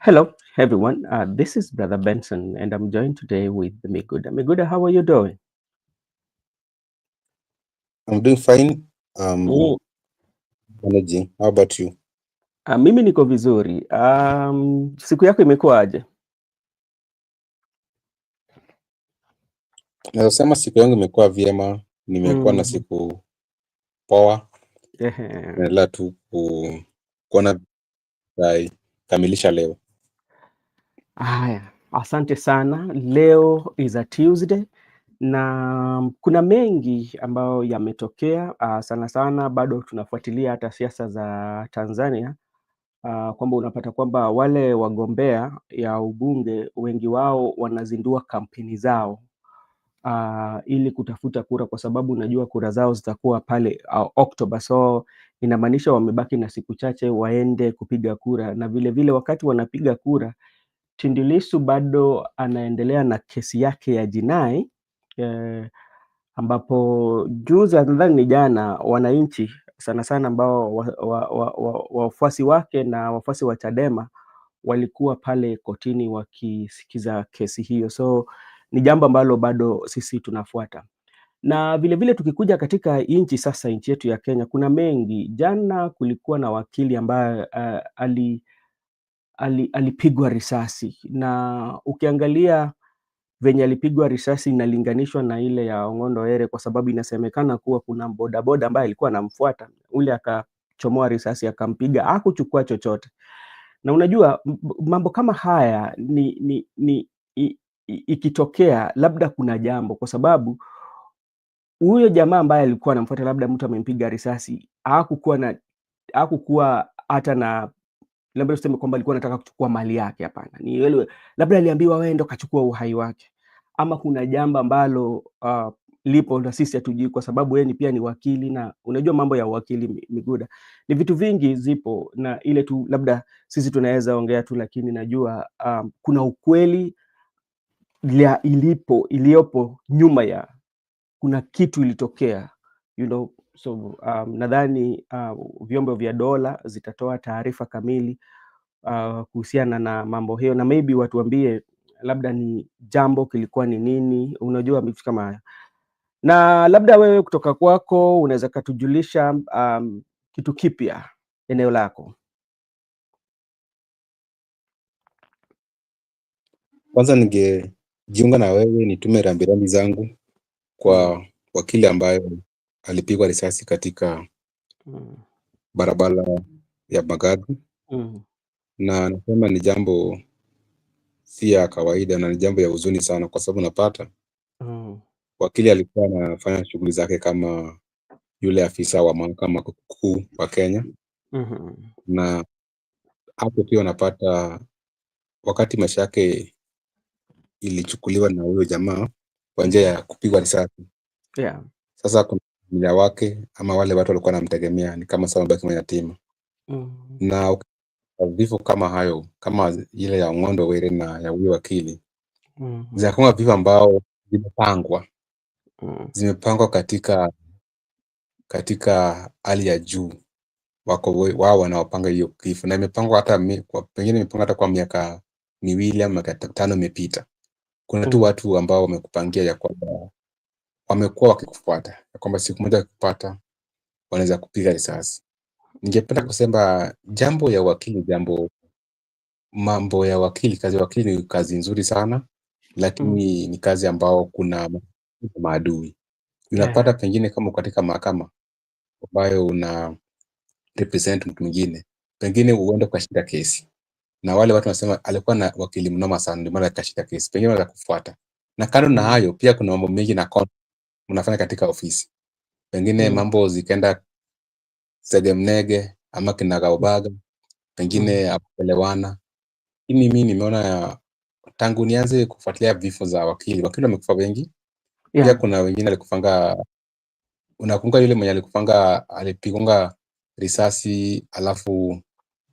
Hello, everyone. This is Brother Benson, and I'm joined today with Miguda. Miguda, how are you doing? I'm doing fine. Mm. Managing. How about you? Mimi niko vizuri. Siku yako imekuwaje? Naweza sema siku yangu imekuwa vyema, nimekuwa na Mm. siku poa, Ehe. naendelea tu kuona kamilisha leo. Haya, asante sana. Leo is a Tuesday na kuna mengi ambayo yametokea. Sana sana bado tunafuatilia hata siasa za Tanzania. Kwamba unapata kwamba wale wagombea ya ubunge wengi wao wanazindua kampeni zao ili kutafuta kura, kwa sababu unajua kura zao zitakuwa pale Oktoba, so inamaanisha wamebaki na siku chache waende kupiga kura, na vile vile wakati wanapiga kura, Tundu Lissu bado anaendelea na kesi yake ya jinai ambapo juzi, nadhani ni jana, wananchi sana sana ambao wafuasi wake na wafuasi wa Chadema walikuwa pale kotini wakisikiza kesi hiyo, so ni jambo ambalo bado sisi tunafuata. Na vile vile tukikuja katika nchi sasa, nchi yetu ya Kenya, kuna mengi. Jana kulikuwa na wakili ambaye alipigwa risasi, na ukiangalia venye alipigwa risasi inalinganishwa na ile ya Ong'ondo Were, kwa sababu inasemekana kuwa kuna bodaboda ambaye alikuwa anamfuata, ule akachomoa risasi akampiga, hakuchukua chochote. Na unajua mambo kama haya ikitokea labda kuna jambo, kwa sababu huyo jamaa ambaye alikuwa anamfuata, labda mtu amempiga risasi, hakukuwa hata na, labda tuseme kwamba alikuwa anataka kuchukua mali yake. Hapana, ni wewe, labda aliambiwa wewe ndo kachukua uhai wake, ama kuna jambo ambalo lipo na sisi hatujui, kwa sababu yeye pia ni wakili, na unajua mambo ya wakili Miguda, ni vitu vingi zipo, na ile tu labda sisi tunaweza ongea tu, lakini najua kuna ukweli iliyopo nyuma ya kuna kitu ilitokea, so nadhani vyombo vya dola zitatoa taarifa kamili kuhusiana na mambo hiyo, na maybe watuambie labda ni jambo kilikuwa ni nini, unajua vitu kama haya. Na labda wewe kutoka kwako unaweza katujulisha kitu kipya eneo lako. Kwanza ningejiunga na wewe nitume rambirambi zangu mm. kwa wakili ambayo alipigwa risasi katika Mm. barabara ya Magadi, Mm. na nasema ni jambo si ya kawaida na ni jambo ya huzuni sana, kwa sababu napata Mm. wakili alikuwa anafanya shughuli zake kama yule afisa wa mahakama kuu wa Kenya, Mm. na hapo pia unapata wakati maisha yake ilichukuliwa na huyo jamaa kwa njia ya kupigwa risasi. Yeah. Sasa kuna familia wake ama wale watu walikuwa wanamtegemea ni kama sawa baki yatima, Mm. na vifo kama hayo kama ile ya Ong'ondo Were na ya huyo wakili Mm. zinakuwa vifo ambao zimepangwa Mm. zimepangwa katika hali ya juu. Wao wanaopanga hiyo kifo, na imepangwa hata pengine imepangwa hata kwa miaka miwili ama miaka 5 imepita. Kuna tu Mm. watu ambao wamekupangia ya kwamba wamekuwa wakikufuata ya kwamba siku moja wakipata wanaweza kupiga risasi. Ningependa kusema jambo ya wakili, mambo ya wakili, kazi ya wakili ni kazi nzuri sana, Mm. lakini ni kazi ambao kuna maadui. Yeah. Unapata pengine kama katika mahakama ambayo una represent mtu mwingine, pengine uende ukashinda kesi na wale watu wanasema alikuwa na wakili mnoma sana, ndio maana akashinda kesi, pengine wanaweza kufuata. Na kando na Mm. hayo, pia kuna mambo mengi na mnafanya katika ofisi, pengine Mm. mambo zikaenda segemnege ama kinagaubaga, pengine Mm. hakuelewana. Mimi nimeona tangu nianze kufuatilia vifo za wakili wamekufa wengi. Pia Yeah. kuna wengine alikufanga, unakumbuka yule mwenye alikufanga alipigwa risasi alafu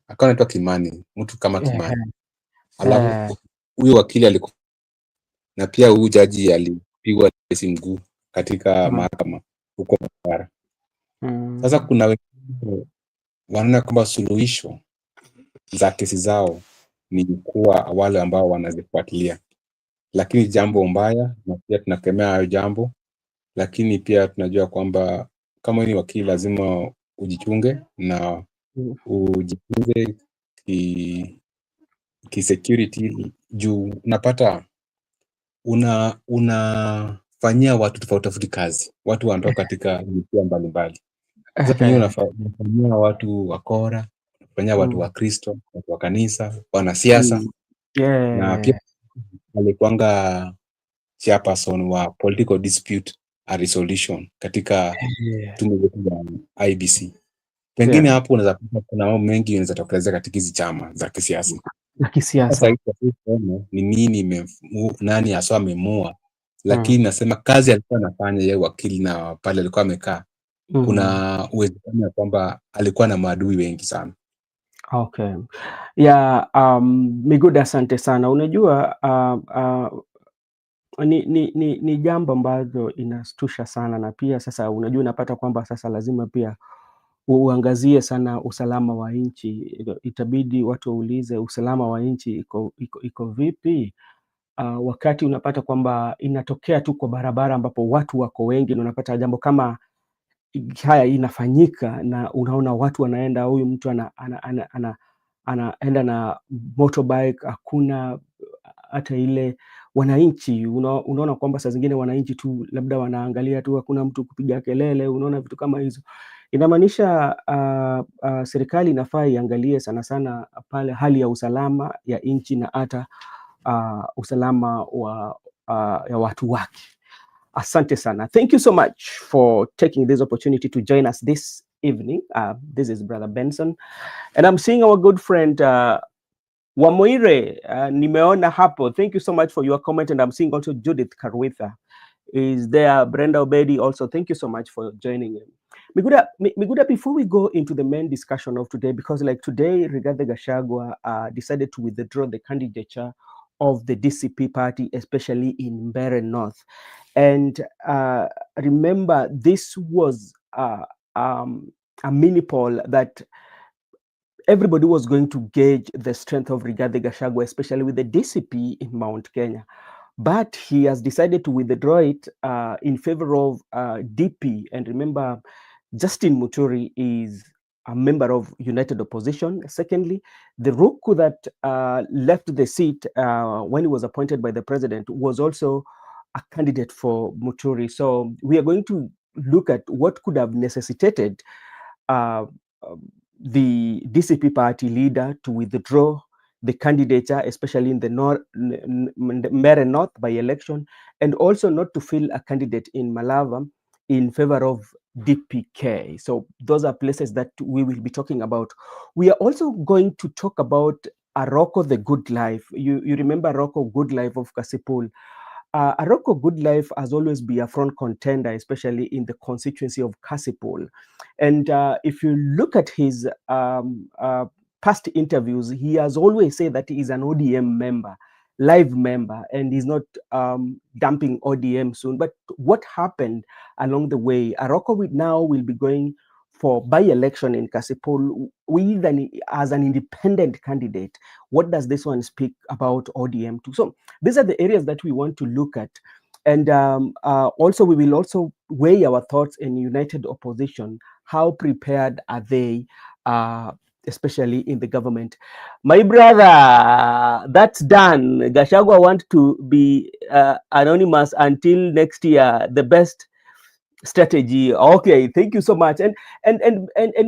akawa anaitwa Kimani, mtu kama Yeah. Kimani. Alafu huyo wakili alikufa, na pia huyu jaji alipigwa risasi mguu katika Mm. mahakama huko Mara. Sasa Mm. kuna wengine wanaona kwamba suluhisho za kesi zao ni kuwa wale ambao wanazifuatilia, lakini jambo mbaya, na pia tunakemea hayo jambo, lakini pia tunajua kwamba kama ni wakili lazima ujichunge na ujifunze security juu unapata unafanyia watu tofauti kazi, watu wanatoka katika jinsia mbalimbali. Sasa pengine unafanyia watu wakora, unafanyia watu wa Kristo, watu wa kanisa, wanasiasa, na pia alikuanga chairperson wa political dispute resolution katika tume yetu ya IEBC. Pengine hapo unaweza kuta kuna mambo mengi yanaweza tokelezea katika hizi chama za kisiasa. Sasa ni nini nani haswa amemua, lakini nasema kazi alikuwa anafanya yeye wakili na pale alikuwa amekaa, kuna uwezekano ya kwamba alikuwa na maadui wengi sana. Okay. Yeah, Miguda, asante sana. Unajua ni jambo ambalo inastusha sana, na pia sasa unajua unapata kwamba sasa lazima pia uangazie sana usalama wa nchi. Itabidi watu waulize usalama wa nchi iko vipi, wakati unapata kwamba inatokea tu kwa barabara ambapo watu wako wengi, na unapata jambo kama haya inafanyika na unaona watu wanaenda, huyu mtu anaenda na motorbike, hakuna hata ile wananchi, unaona kwamba saa zingine wananchi tu labda wanaangalia tu, hakuna mtu kupiga kelele, unaona vitu kama hizo. Inamaanisha serikali inafaa iangalie sana sana pale hali ya usalama ya nchi na hata usalama ya watu wake. Asante sana. Thank you so much for taking this opportunity to join us this evening. This is Brother Benson, and I'm seeing our good friend Wamoire. Nimeona hapo. Thank you so much for your comment, and I'm seeing also Judith Karwitha is there. Brenda Obedi also. Thank you so much for joining in. Miguda, before we go into the main discussion of today, because like today, Rigathi Gachagua decided to withdraw the candidature of the DCP party, especially in Mbeere North. And remember, this was a mini poll that everybody was going to gauge the strength of Rigathi Gachagua, especially with the DCP in Mount Kenya. But he has decided to withdraw it in favor of DP. And remember, Justin Muturi is a member of United Opposition. Secondly, the Ruku that left the seat when he was appointed by the president was also a candidate for Muturi. So we are going to look at what could have necessitated the DCP party leader to withdraw the candidature, especially in the Mbeere North by election, and also not to fill a candidate in Malava in favor of DPK. So those are places that we will be talking about. We are also going to talk about Aroko the Good Life. You remember Aroko Good Life of Kasipul. Aroko Good Life has always been a front contender, especially in the constituency of Kasipul. And if you look at his past interviews, he has always said that he is an ODM member, live member, and he's not dumping ODM soon. But what happened along the way? Aroko now will be going for by-election in Kasipul as an independent candidate. What does this one speak about ODM too? So these are the areas that we want to look at. And also we will also weigh our thoughts in United Opposition. How prepared are they, especially in the government? My brother, that's done. Gachagua want to be anonymous until next year. The best strategy. Okay, thank you so much. And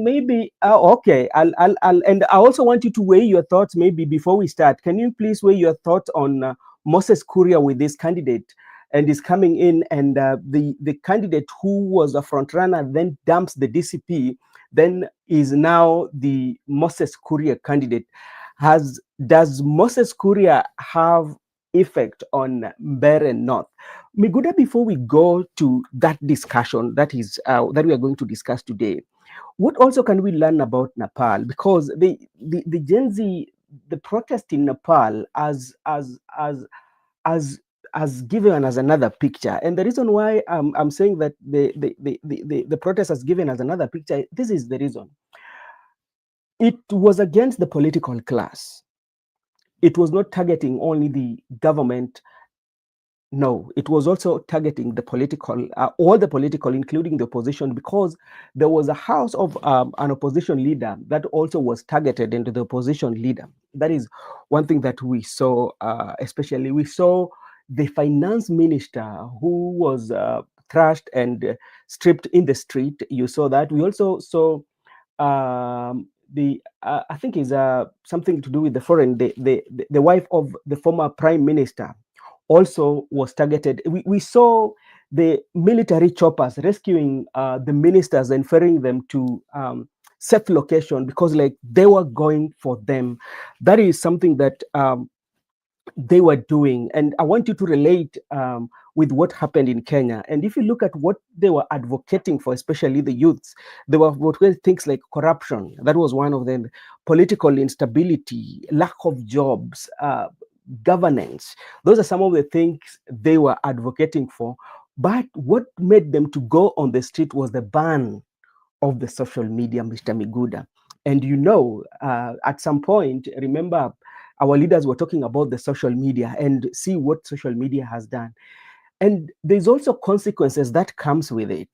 maybe okay, I'll and I also want you to weigh your thoughts. Maybe before we start, can you please weigh your thoughts on Moses Kuria with this candidate and is coming in, and the candidate who was a front runner then dumps the DCP, then is now the Moses Kuria candidate. Does Moses Kuria have effect on Mbeere North? Miguda, before we go to that discussion that we are going to discuss today, what also can we learn about Nepal? Because the Gen Z, the protest in Nepal has given us another picture, and the reason why I'm saying that the protest has given us another picture, this is the reason. It was against the political class. it was not targeting only the government. No, it was also targeting the political, all the political, including the opposition, because there was a house of an opposition leader that also was targeted into the opposition leader. That is one thing that we saw, especially we saw the finance minister who was thrashed and stripped in the street. You saw that. We also saw the I think is something to do with the foreign, the wife of the former prime minister also was targeted. We saw the military choppers rescuing the ministers and ferrying them to safe location because like they were going for them. That is something that they were doing. And I want you to relate with what happened in Kenya. And if you look at what they were advocating for, especially the youths, they were advocating things like corruption. That was one of them. Political instability, lack of jobs, governance. Those are some of the things they were advocating for. But what made them to go on the street was the ban of the social media, Mr. Miguda. And you know, at some point, remember, our leaders were talking about the social media and see what social media has done. And there's also consequences that comes with it.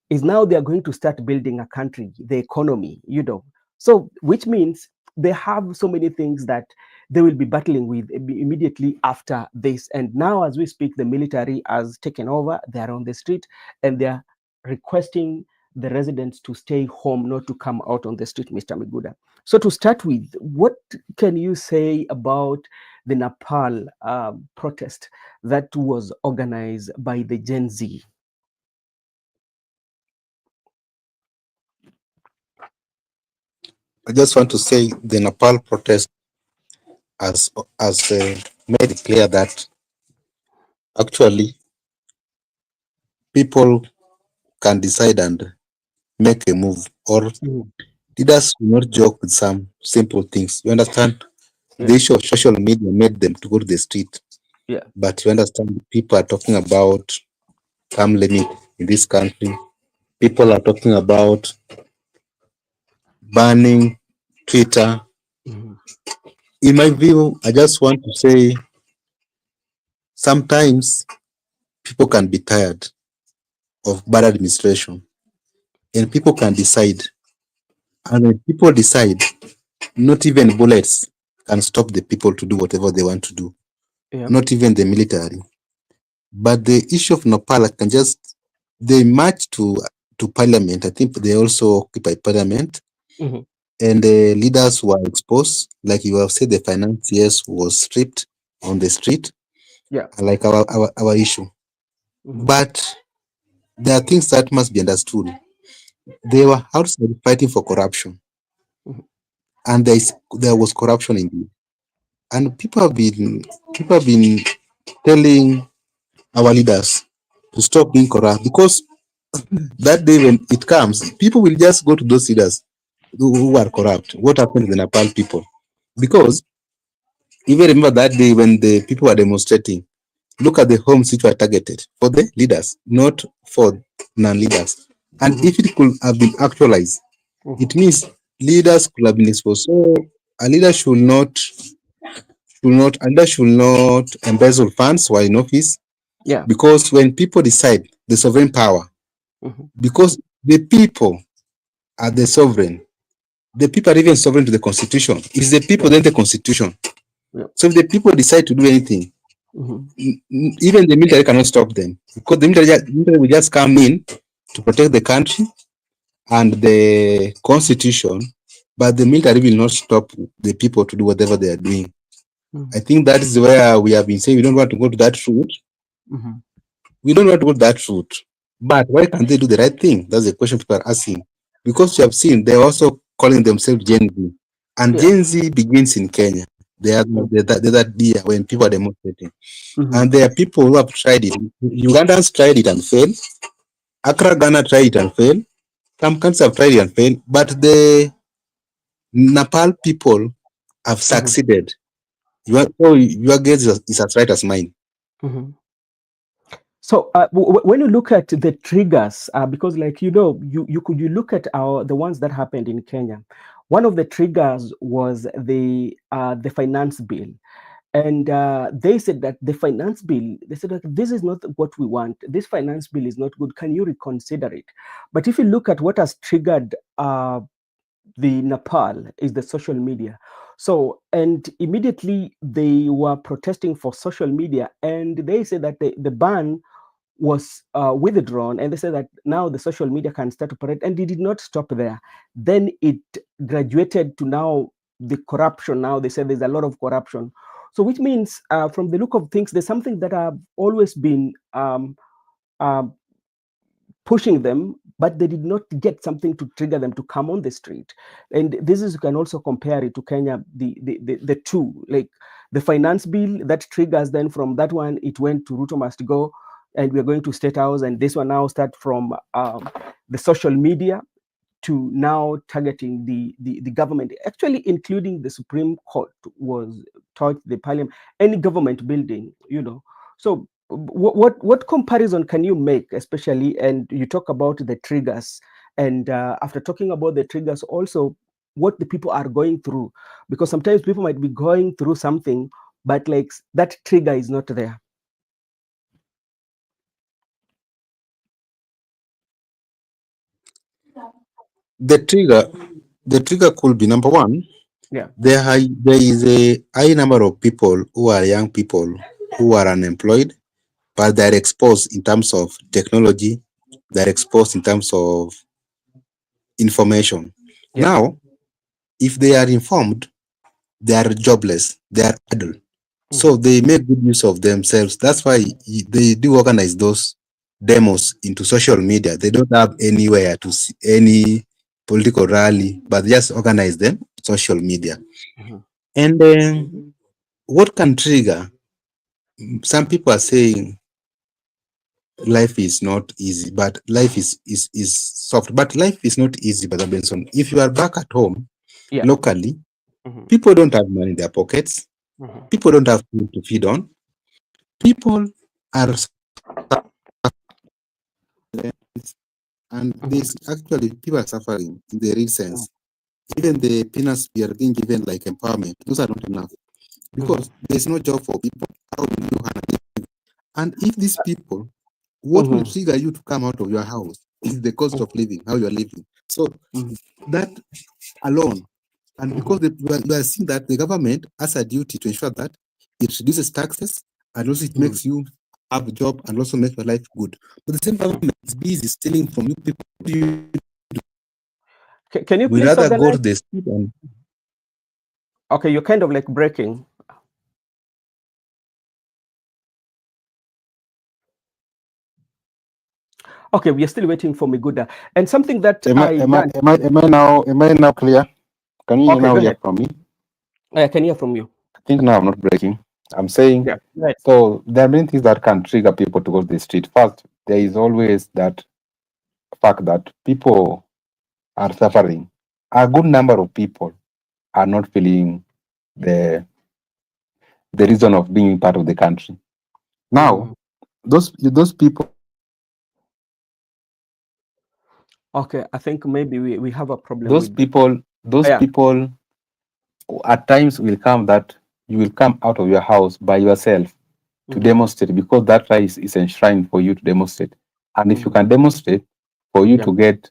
Is now they are going to start building a country, the economy, you know. So which means they have so many things that they will be battling with immediately after this. And now, as we speak, the military has taken over. They are on the street and they are requesting the residents to stay home, not to come out on the street, Mr. Miguda. So to start with, what can you say about the Nepal protest that was organized by the Gen Z? I just want to say the Nepal protest has made it clear that actually people can decide and make a move, or Mhm. leaders will not joke with some simple things. You understand? Yeah, The issue of social media made them to go to the street, yeah. but you understand people are talking about term limit in this country. People are talking about banning Twitter. Mhm. In my view, I just want to say sometimes people can be tired of bad administration and people can decide. And when people decide, not even bullets can stop the people to do whatever they want to do, Yeah. not even the military. But the issue of Nepal can just, they march to parliament. I think they also occupy parliament, Mhm. and the leaders were exposed. Like you have said, the financiers was stripped on the street, Yeah. like our issue. Mhm. But there are things that must be understood. They were outside fighting for corruption, Mhm. and there was corruption indeed. And people have been telling our leaders to stop being corrupt because that day when it comes, people will just go to those leaders who are corrupt. What happened to the Nepal people? Because even remember that day when the people were demonstrating, look at the homes which were targeted for the leaders, not for non-leaders. And Mhm. if it could have been actualized, Mhm. it means leaders could have been exposed. So a leader should not embezzle funds while in office, Yeah. because when people decide the sovereign power, Mhm. because the people are the sovereign, the people are even sovereign to the constitution. It's the people Yeah. then the constitution. Yeah. So if the people decide to do anything, Mhm. even the military cannot stop them, because the military will just come in to protect the country and the constitution, but the military will not stop the people to do whatever they are doing. I Mhm. think that is where we have been saying we don't want to go to that route. Mhm. We don't want to go that route. But why can't they do the right thing? That's the question people are asking. Because you have seen, they're also calling themselves Gen Z. And Yeah. Gen Z begins in Kenya. Mhm. They're that year when people are demonstrating. Mhm. And there are people who have tried it. Ugandans tried it and failed. Accra, Ghana tried it and failed. Some countries have tried it and failed. But the Nepal people have Mhm. succeeded. Your guess is as right as mine. Mhm. So when you look at the triggers, because like you know, you look at our the ones that happened in Kenya. one of the triggers was the finance bill. And they said that the finance bill, they said that this is not what we want. This finance bill is not good. Can you reconsider it? But if you look at what has triggered the Nepal is the social media. So, and immediately they were protesting for social media, and they said that the ban was withdrawn, and they said that now the social media can start to operate, and it did not stop there. Then it graduated to now the corruption. Now they said there's a lot of corruption. So, which means, from the look of things, there's something that have always been uh, pushing them, but they did not get something to trigger them to come on the street. And this is, you can also compare it to Kenya, the two, like the finance bill that triggers, then from that one, it went to Ruto must go, and we're going to State House, and this one now start from the social media to now targeting the government, actually including the Supreme Court was touched, the parliament, any government building, you know. So what comparison can you make, especially, and you talk about the triggers, and after talking about the triggers, also what the people are going through, because sometimes people might be going through something, but like that trigger is not there. The trigger could be number one. Yeah. There is a high number of people who are young people who are unemployed, but they're exposed in terms of technology, they're exposed in terms of information. Yeah. Now, if they are informed, they are jobless, they are idle. So Hmm. they make good use of themselves. That's why they do organize those demos into social media. They don't have anywhere to see any political rally, but they just organize them social media. Hmm. And what can trigger? Some people are saying life is not easy, but life is soft. But life is not easy, Brother Benson. If you are back at home Yeah. locally, Hmm. people don't have money in their pockets. Hmm. People don't have food to feed on. People are, and Hmm. this actually people are suffering in the real sense. Even the peanuts we are being given like empowerment, those are not enough Hmm. because there's no job for people. How will you handle it? And if these people, what will Hmm. trigger you to come out of your house is the cost of living, how you are living. So Hmm. that alone, and Hmm. because we are seeing that the government has a duty to ensure that it reduces taxes and also it Hmm. makes you have a job and also make your life good. But the same government is busy stealing from you people. Can you We please rather go organize? to the street and Okay, you're kind of like breaking. Okay, we are still waiting for Miguda. And something that I done. am I now clear? Can you Okay, now go hear ahead. from me? I can hear from you. I think now I'm not breaking. I'm saying Yeah. Right. so there are many things that can trigger people to go to the street. First, there is always that fact that people are suffering. A good number of people are not feeling the the reason of being part of the country. Now, Mm. those people, Okay, I think maybe we have a problem those with the. people, those Yeah. people at times will come that you will come out of your house by yourself to Hmm. demonstrate because that right is enshrined for you to demonstrate. And if you Hmm. can demonstrate for you Yeah. to get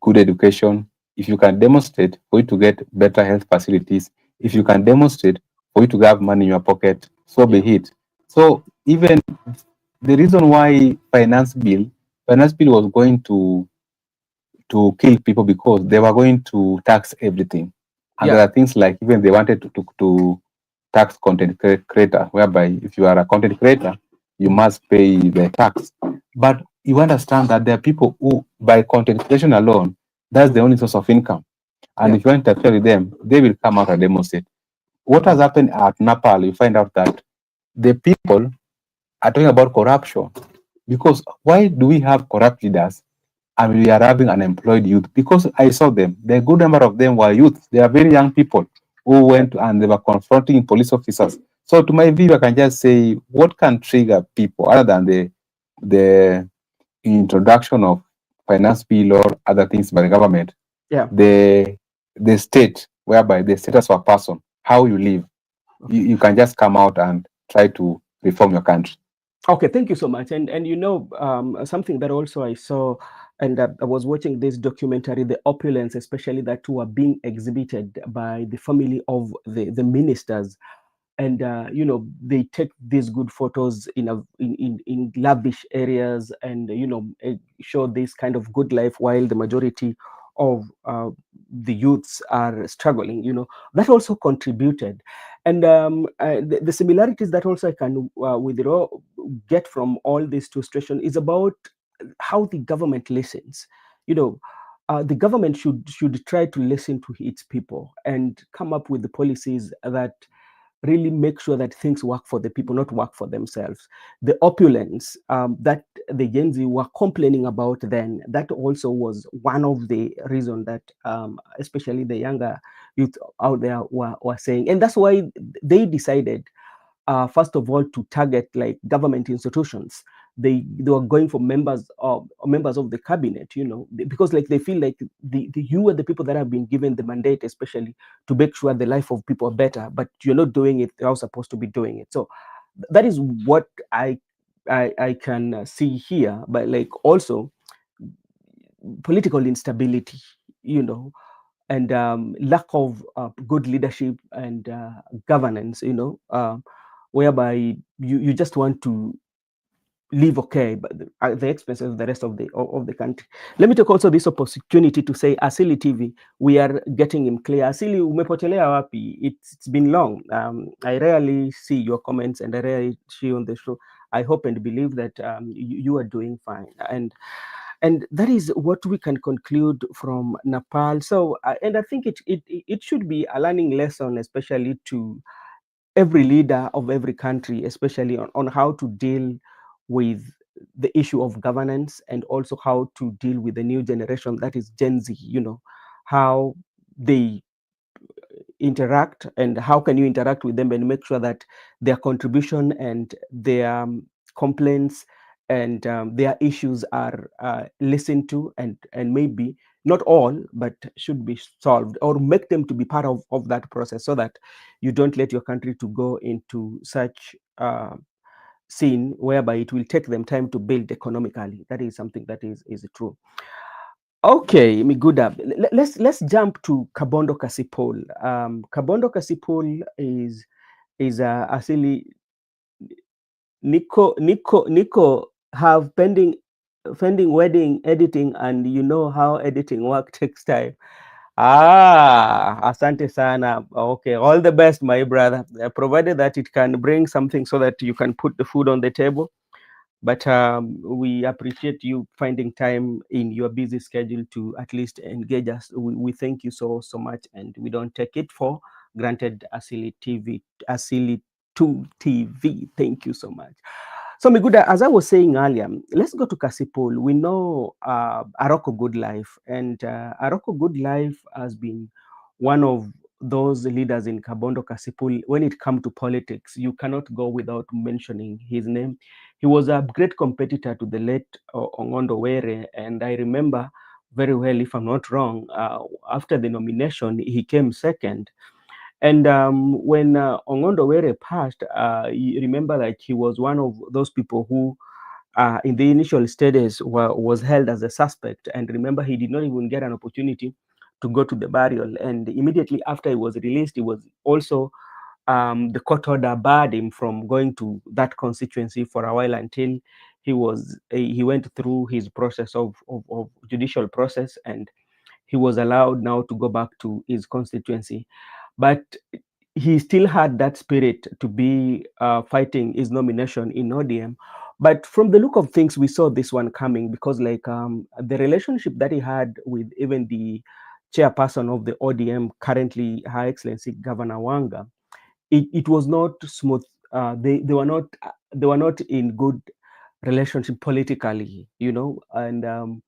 good education, if you can demonstrate for you to get better health facilities, if you Hmm. can demonstrate for you to have money in your pocket, so be Yeah. it. So even the reason why finance bill was going to kill people because they were going to tax everything. And there Yeah. are things like even they wanted to tax content creator, whereby if you are a content creator, you Hmm. must pay the tax. But you understand that there are people who, by content creation alone, that's the Hmm. only source of income. And Yeah. if you interfere with them, they will come out and demonstrate. What has Hmm. happened at Nepal, you find out that the people are talking about corruption. Because why do we have corrupt leaders and we are having unemployed youth? Because I saw them. The good number of them were youth. They are very young people who Yeah. went and they were confronting police officers. So to my view, I can just say what can trigger people other than the introduction of finance bill or other things by the government. Yeah. The the state, whereby the status of a person, how you live, Okay. you can just come out and try to reform your country. Okay, thank you so much. And something that also I saw, and I was watching this documentary, the opulence, especially that were being exhibited by the family of the ministers, and they take these good photos in lavish areas, and show this kind of good life, while the majority of the youths are struggling. That also contributed. And the similarities that also I can withdraw get from all these two situations is about how the government listens. you know the government should try to listen to its people and come up with the policies that really make sure that things work for the people, not work for themselves. The opulence that the Gen Z were complaining about then, that also was one of the reasons that especially the younger youth out there were saying. And that's why they decided, first of all, to target like government institutions. They were going for members of the cabinet, because like they feel like you are the people that have been given the mandate, especially to make sure the life of people are better, but you're not doing it. You're supposed to be doing it. So that is what I can see here. But like also political instability, you know, and lack of good leadership and governance, whereby you just want to live okay, but at the expense of the rest of the country. Let me take also this opportunity to say, Asili TV, we are getting him clear. Asili, umepotelea wapi? It's been long. I rarely see your comments and I rarely see you on the show. I hope and believe that you are doing fine. And that is what we can conclude from Nepal. So, and I think it should be a learning lesson, especially to every leader of every country, especially on how to deal with the issue of governance, and also how to deal with the new generation, that is Gen Z, how they interact, and how can you interact with them and make sure that their contribution and their complaints and their issues are listened to, and maybe not all, but should be solved, or make them to be part of that process, so that you don't let your country to go into such scene whereby it will take them time to build economically. That is something that is true. Okay, Miguda, let's jump to Kabondo Kasipul. Kabondo Kasipul is asili Nico have pending wedding editing, and you know how editing work takes time. Asante sana. Okay, all the best, my brother. Provided that it can bring something so that you can put the food on the table. But we appreciate you finding time in your busy schedule to at least engage us. We thank you so much, and we don't take it for granted. Asili TV, Asili 2 TV. Thank you so much. So, Miguda, as I was saying earlier, let's go to Kasipul. We know Aroko Good Life, and Aroko Good Life has been one of those leaders in Kabondo Kasipul. When it comes to politics, you cannot go without mentioning his name. He was a great competitor to the late Ongondo Were, and I remember very well, if I'm not wrong, after the nomination, he came second. And when Ongondo Were passed, you remember like he was one of those people who, in the initial stages, was held as a suspect. And remember, he did not even get an opportunity to go to the burial. And immediately after he was released, he was also the court order barred him from going to that constituency for a while, until he went through his process of judicial process, and he was allowed now to go back to his constituency. But he still had that spirit to be fighting his nomination in ODM. But from the look of things, we saw this one coming, because like the relationship that he had with even the chairperson of the ODM, currently Her Excellency Governor Wanga, it was not smooth. They were not in good relationship politically, and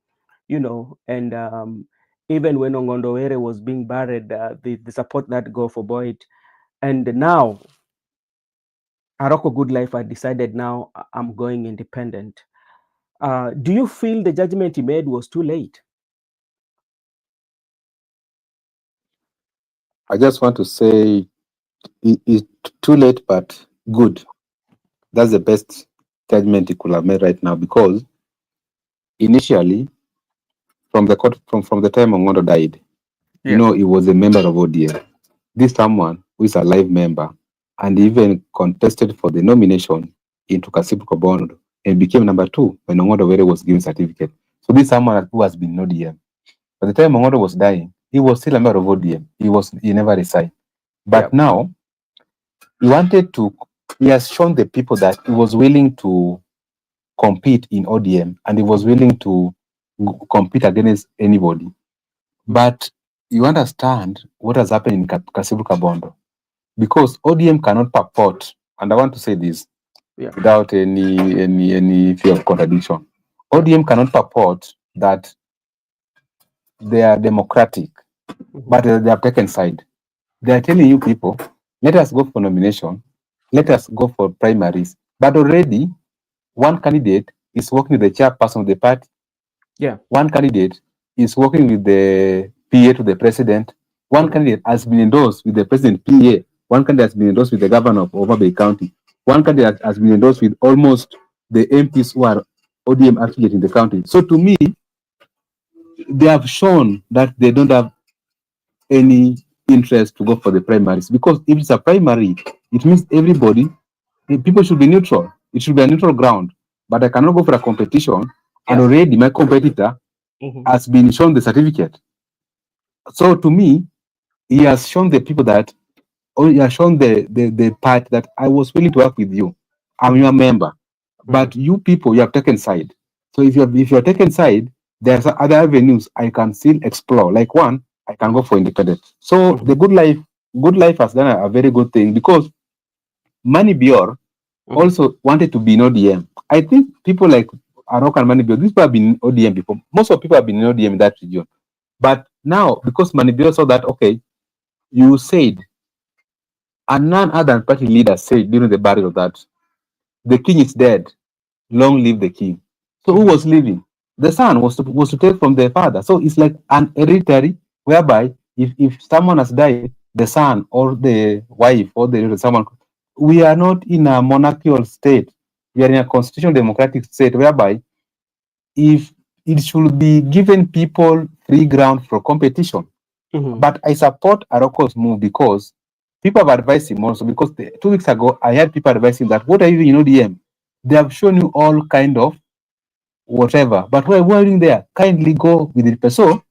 even when Ongondo Were was being buried, the support that go for Boyd, and now Aroko Good Life had decided, now I'm going independent. Do you feel the judgment he made was too late? I just want to say it's too late, but good. That's the best judgment he could have made right now, because initially, from the time Ongondo died, Yeah. he was a member of ODM. This someone who is a live member and even contested for the nomination into Kasipu Kobondo and became number two when Ongondo Were was given certificate. So this someone who has been in ODM. By the time Ongondo was dying, he was still a member of ODM. He never resigned. Yeah. But now he wanted to he has shown the people that he was willing to compete in ODM and he was willing to compete against anybody. But you understand what has happened in Kasibu Kabondo, because ODM cannot purport, and I want to say this Yeah. without any fear of contradiction. Yeah. ODM cannot purport that they are democratic, but they have taken side. They are telling you people, let us go for nomination, let us go for primaries. But already one candidate is working with the chairperson of the party. Yeah. One candidate is working with the PA to the president. One candidate has been endorsed with the president PA. One candidate has been endorsed with the governor of Overbay County. One candidate has been endorsed with almost the MPs who are ODM affiliate in the county. So to me, they have shown that they don't have any interest to go for the primaries, because if it's a primary, it means everybody, people should be neutral. It should be a neutral ground. But I cannot go for a competition, and already my competitor has been shown the certificate. So to me, he has shown the people that, or he has shown the part that I was willing to work with you. I'm your member, but you people, you have taken side. So if you have taken side, there's other avenues I can still explore. Like one, I can go for independent. So the good life has done a very good thing, because Manny Bior also wanted to be in ODM. I think people like Arok and Manny Bior, these people have been in ODM before. Most of people have been in ODM in that region. But now, because Manny Bior saw that, okay, you said, and none other than party leaders said during the burial that the king is dead, long live the king. So who was living? The son was to take from the father. So it's like an hereditary, whereby if someone has died, the son or the wife or the someone, we are not in a monarchical state. We are in a constitutional democratic state, whereby if it should be given people free ground for competition. But I support Aroko's move, because people have advised him also, because 2 weeks ago I had people advising that, what are you doing in ODM? They have shown you all kind of whatever, but what are you doing there? Kindly go with it. So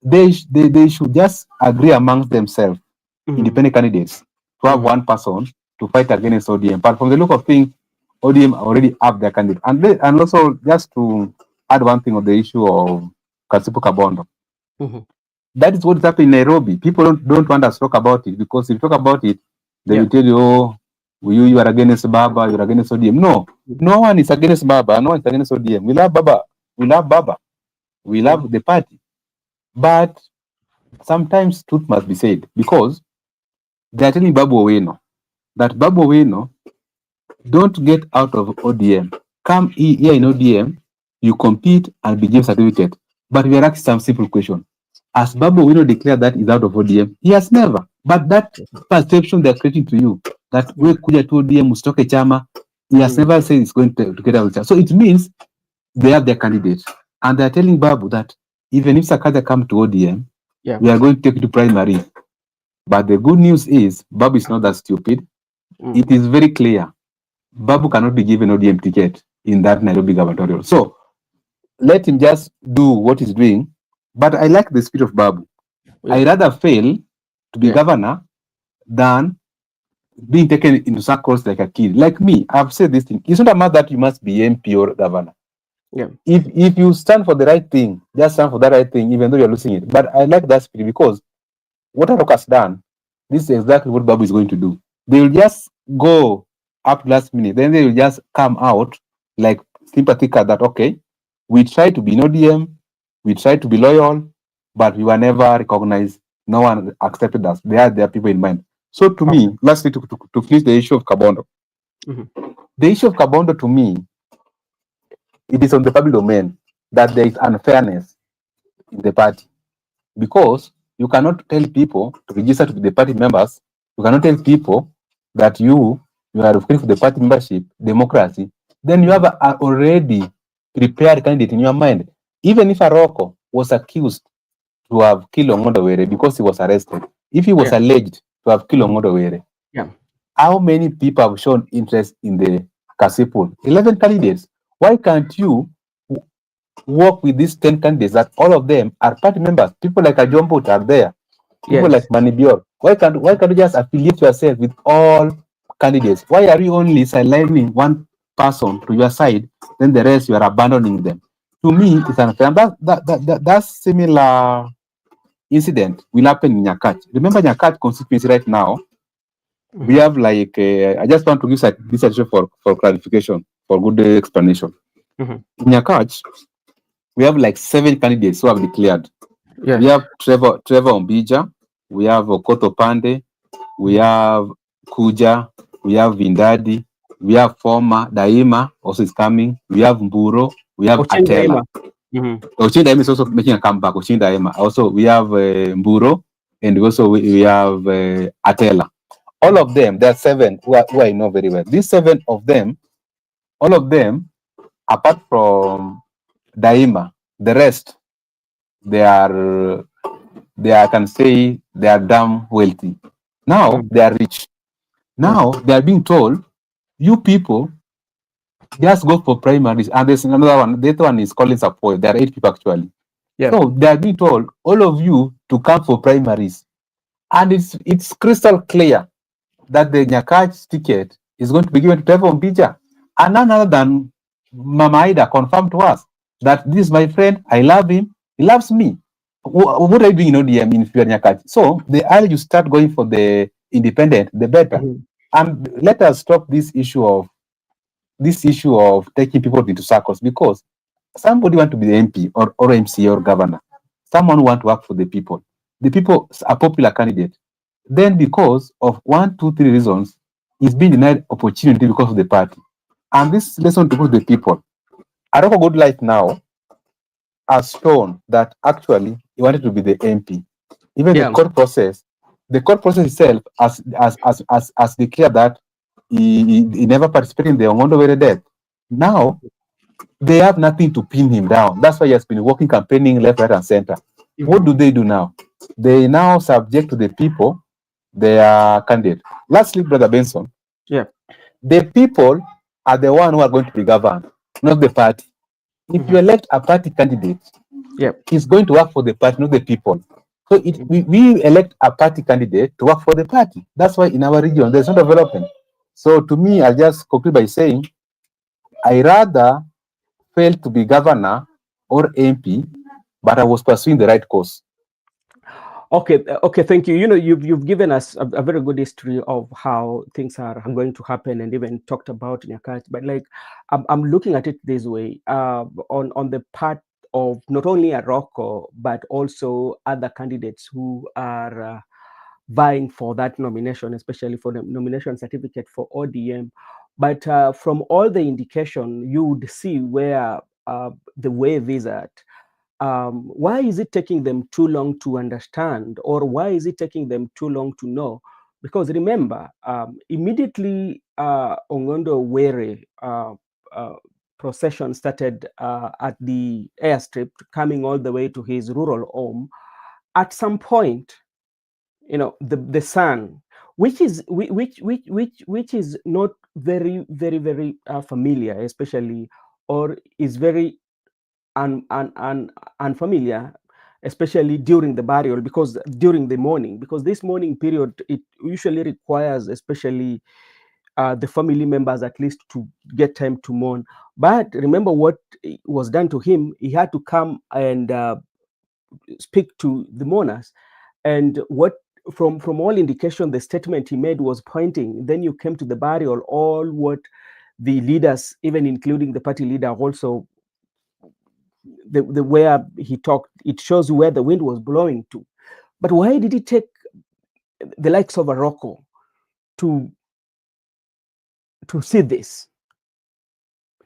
they should just agree amongst themselves, independent candidates, to have one person to fight against ODM. But from the look of things, ODM already have their candidate. And also, just to add one thing on the issue of Kasipu Kabondo, that is what is happening in Nairobi. People don't want us to talk about it, because if you talk about it, they will tell you, oh, you are against Baba, you are against ODM. No, no one is against Baba, no one is against ODM. We love Baba, we love Baba, we love the party. But sometimes truth must be said, because they are telling Babu Owino that Babu Owino, don't get out of ODM. Come here in ODM, you compete and be given certificate. But we are asking some simple question. Has Babu Owino declared that he's out of ODM? He has never. But that perception they're creating to you, that we kuja to ODM, usitoke chama, he has never said he's going to get out of chama. So it means they have their candidate. And they're telling Babu that even if Sakaja come to ODM, we are going to take it to primary. But the good news is, Babu is not that stupid. It is very clear. Babu cannot be given ODM ticket in that Nairobi gubernatorial. So let him just do what he's doing. But I like the spirit of Babu. I rather fail to be governor than being taken into circles like a kid. Like me, I've said this thing. It's not a matter that you must be MP or governor. If you stand for the right thing, just stand for the right thing, even though you're losing it. But I like that spirit, because what Arok has done, this is exactly what Babu is going to do. They will just go up last minute, then they will just come out like sympathetic that, okay, we try to be in ODM, we try to be loyal, but we were never recognized. No one accepted us. They had their people in mind. So to me, lastly, to finish the issue of Kabondo, the issue of Kabondo, to me, it is on the public domain that there is unfairness in the party, because You cannot tell people to register to be the party members. You cannot tell people that you are looking for the party membership, democracy. Then you have a already prepared candidate in your mind. Even if Aroko was accused to have killed Ongondo Were because he was arrested, if he was Yeah. alleged to have killed Mhm. Ongondo Were, Yeah. how many people have shown interest in the Kasipul? 11 candidates. Why can't you work with these 10 candidates that all of them are party members? People like Ajombut are there. People like Yes. Manibior. Why can't you just affiliate yourself with all candidates? Why are you only sidelining one person to your side, then the rest you are abandoning them? To me, it's unfair. That similar incident will happen in Nyakach. Remember Nyakach constituency right now, we Mhm. have like, I just want to give this addition for clarification, for good explanation. Mhm. In Nyakach, we have like 7 candidates who have declared. We Yes. have Trevor Ombija, we have Okoto Pande, we Mhm. have Kuja, we have Vindadi, we have Former Daima also is coming, we have Mburo, we have Ochieng Atela. Daima. Mhm. Ochin Daima is also making a comeback. Ochin Daima. Also, we have Mburo, and also we have Atela. All Mhm. of them, there are 7 who I know very well. These 7 of them, all of them, apart from Daima, the rest, they are, I can say, they are damn wealthy. Now Mhm. they are rich. Mhm. Now they are being told, you people just go for primaries, and there's another one. The other one is calling support. There are 8 people actually. Yeah. So they are being told, all of you to come for primaries, and it's crystal clear that the Nyakach ticket is going to be given to Trevor Mbija. And none other than Mama Ida confirmed to us that this is my friend, I love him, he loves me. What are you doing in ODM if you are Nyakach? So the earlier you start going for the independent, the better. Mhm. And let us stop this issue of taking people into circles, because somebody want to be the MP or MC or governor. Someone want to work for the people. The people are popular candidate. Then because of 1, 2, 3 reasons, he's being denied opportunity because of the party. And this lesson to the people. Aroko Good Life now has shown that actually he wanted to be the MP. Even Yeah. the court process itself has declared that he never participated in the Ongondo Were death. Now they have nothing to pin him down. That's why he has been working, campaigning left, right, and center. What Mhm. do they do now? They now subject to the people their candidate. Lastly, Brother Benson, Yeah. the people are the one who are going to be governed, not the party. If you Mhm. elect a party candidate, Yeah. he's going to work for the party, not the people. So Mhm. we elect a party candidate to work for the party. That's why in our region there's no development. So to me, I'll just conclude by saying I rather failed to be governor or MP, but I was pursuing the right course. Okay, okay, thank you. You've given us a very good history of how things are going to happen, and even talked about Nyakach. But like, I'm looking at it this way: on the part of not only Aroko but also other candidates who are vying for that nomination, especially for the nomination certificate for ODM. But from all the indication, you would see where the wave is at. Why is it taking them too long to understand, or why is it taking them too long to know? Because remember, immediately Ongondo Were uh, procession started at the airstrip, coming all the way to his rural home. At some point, the sun, which is not very familiar, especially, or is very unfamiliar, especially during the burial, because during the morning, because this morning period, it usually requires, especially the family members, at least to get time to mourn. But remember what was done to him. He had to come and speak to the mourners, and what, from all indication, the statement he made was pointing. Then you came to the burial, all what the leaders, even including the party leader, also the where he talked, it shows where the wind was blowing to. But why did it take the likes of Morocco to see this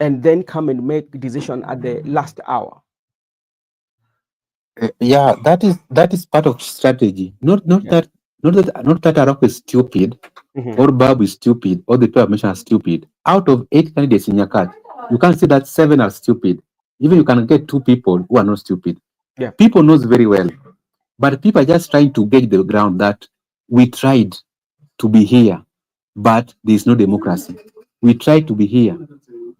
and then come and make decision at the last hour? Yeah, that is part of strategy. Yeah. Not that Arako is stupid Mm-hmm. or Babu is stupid or the people I've mentioned are stupid. Out of 8 candidates in your card, you can't say that 7 are stupid. Even you Mm-hmm. can get 2 people who are not stupid. Yeah. People knows very well, but people are just trying to gauge the ground that we tried to be here, but there is no democracy. We tried to be here,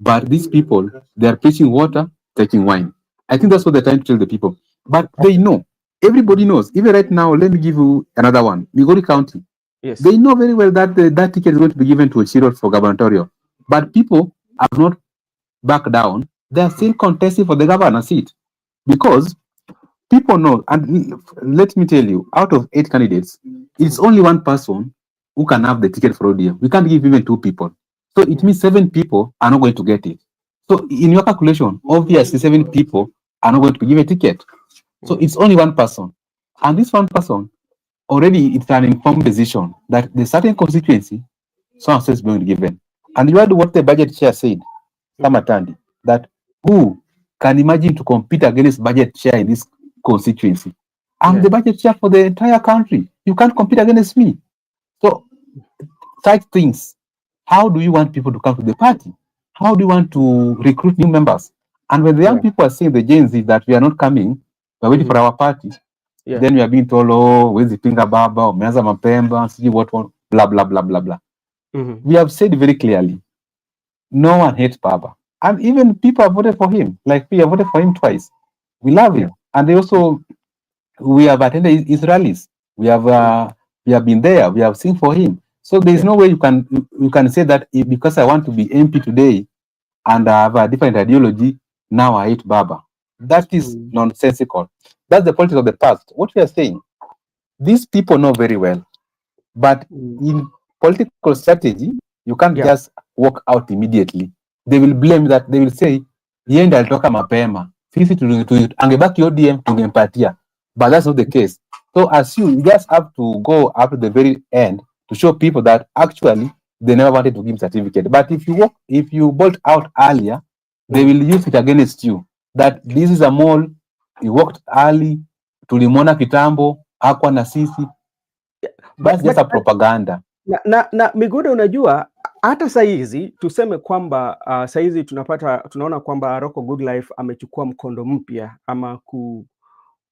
but these people, they are preaching water, taking wine. I think Mm-hmm. that's what they're trying to tell the people. But they Okay. know. Everybody knows. Even right now, let me give you another one. Migori County. Yes. They know very well that that ticket is going to be given to a Chirot for gubernatorial. But people have not backed down. They are still contesting for the governor seat because people know. And let me tell you, out of 8 candidates, it's Mm-hmm. only one person who can have the ticket for ODM. We can't give even 2 people. So it Mm-hmm. means 7 people are not going to get it. So in your calculation, obviously 7 people are not going to give a ticket. So Mm-hmm. it's only one person. And this one person already it's an informed decision that the certain constituency so and so is going to be given. And you heard what the budget chair said, Mm-hmm. Samatandi, that who can imagine to compete against budget chair in this constituency? I'm Yeah. the budget chair for the entire country. You can't compete against me. So such things. How do you want people to come to the party? How do you want to recruit new members? And when the young Yeah. people are saying the Gen Z that we are not coming, we're waiting for Mm-hmm. our party, Yeah. then we are being told, oh, wezi pinga baba, umeanza mapemba, see what, blah, blah, blah, blah, blah. Mm-hmm. We have said very clearly, no one hates Baba. And even people have voted for him. Like we have voted for him twice. We love Yeah. him. And they also, we have attended his rallies. Mm. We have been there. We have seen for him. So there is Yeah. no way you can say that because I want to be MP today and I have a different ideology, now I hate Baba. That is Mm. nonsensical. That's the politics of the past. What we are saying, these people know very well. But Mm. in political strategy, you can't Yeah. just walk out immediately. They will blame that, they will say, yeye ndiye alitoka mapema. Sisi angebaki ODM tungempatia. But that's not the case. So as you just have to go up to the very end to show people that actually they never wanted to give him certificate. But if you bolt out earlier, they Mm. will use it against you. That this is a mall, he walked early, tulimwona kitambo, hakuwa na sisi. But That's just a propaganda. na Migode, unajua hata saizi tuseme kwamba saizi tunaona kwamba Rocco Goodlife amechukua mkondo mpya ama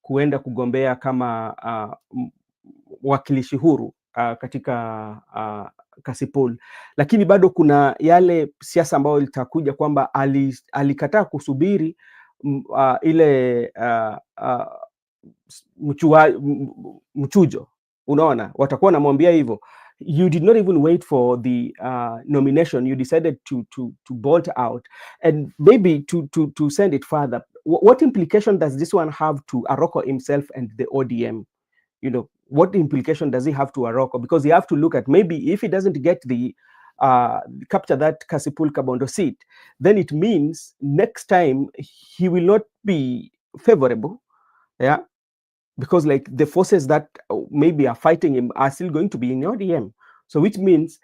kuenda kugombea kama wakilishi huru katika Kasipul, lakini bado kuna yale siasa ambayo litakuja kwamba alikataa kusubiri ile mchujo. Unaona, watakuwa namwambia hivyo, you did not even wait for the nomination, you decided to bolt out and maybe to send it further. What implication does this one have to Aroko himself and the ODM? You know, what implication does he have to Aroko? Because you have to look at, maybe if he doesn't get the capture that Kasipul Kabondo seat, then it means next time he will not be favorable. Yeah, because like the forces that maybe are fighting him are still going to be in ODM. So which means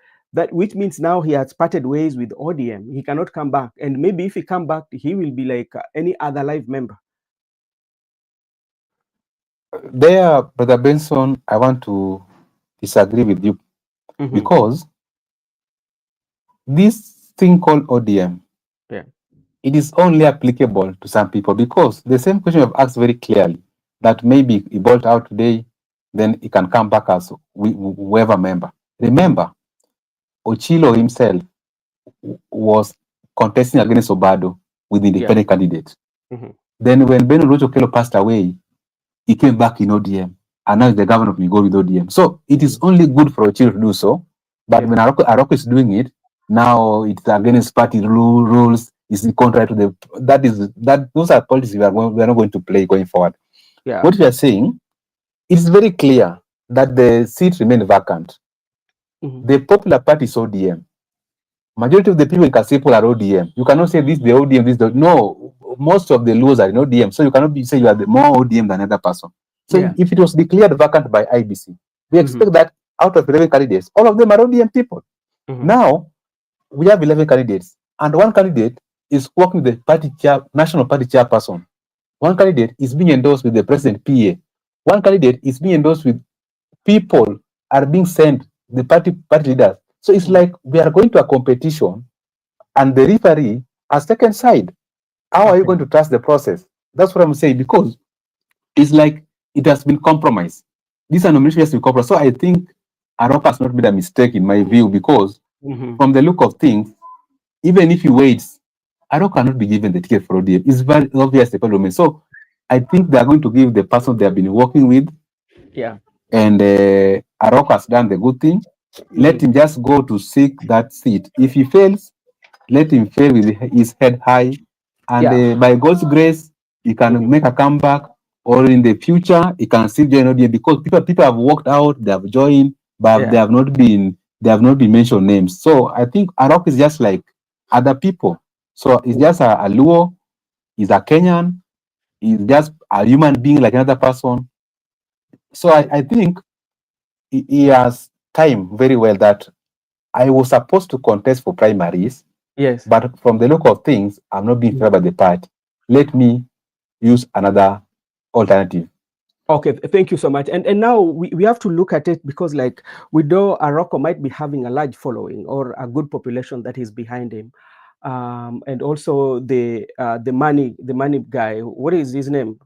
now he has parted ways with ODM. He cannot come back, and maybe if he come back, he will be like any other live member. There, Brother Benson, I want to disagree with you because this thing called ODM, Yeah. it is only applicable to some people because the same question I've asked very clearly that maybe he bolt out today, then he can come back as whoever member. Remember, Ochilo himself was contesting against Obado with the Yeah. independent candidate. Then when Ben Olojo passed away, he came back in ODM, and now the governor of Migori with ODM. So it is only good for Ochilo to do so. But when Aroko is doing it, now it's against party rules. It's contrary to those are policies we are not going to play going forward. Yeah. What we are saying, it's very clear that the seat remain vacant. The popular party is ODM. Majority of the people in Kasipul are ODM. You cannot say this the ODM, this the no. Most of the laws are in ODM, so you cannot say you are the more ODM than another person. So if it was declared vacant by IBC, we expect that out of 11 candidates, all of them are ODM people. Now we have 11 candidates, and one candidate is working with the national party chairperson. One candidate is being endorsed with the president PA. One candidate is being endorsed with people are being sent, the party leaders. So it's like we are going to a competition and the referee has taken side. How are you Okay. going to trust the process? That's what I'm saying, because it's like it has been compromised. This nomination has been compromised. So I think Aroka has not made a mistake in my view, because from the look of things, even if he waits, Aroka cannot be given the ticket for ODM. It's very obvious the problem. So I think they are going to give the person they have been working with, Yeah. and Aroka has done the good thing. Let him just go to seek that seat. If he fails, let him fail with his head high, and Yeah. by God's grace, he can make a comeback, or in the future, he can still join ODM, because people have walked out, they have joined, but Yeah. they have not been mentioned names. So I think Arok is just like other people. So he's just a Luo, he's a Kenyan, he's just a human being like another person. So I think he has time very well that I was supposed to contest for primaries, Yes. but from the look of things, I'm not being favored by the party. Let me use another alternative. Okay, thank you so much. And now we have to look at it, because like we know Aroko might be having a large following or a good population that is behind him. And also the money guy, what is his name?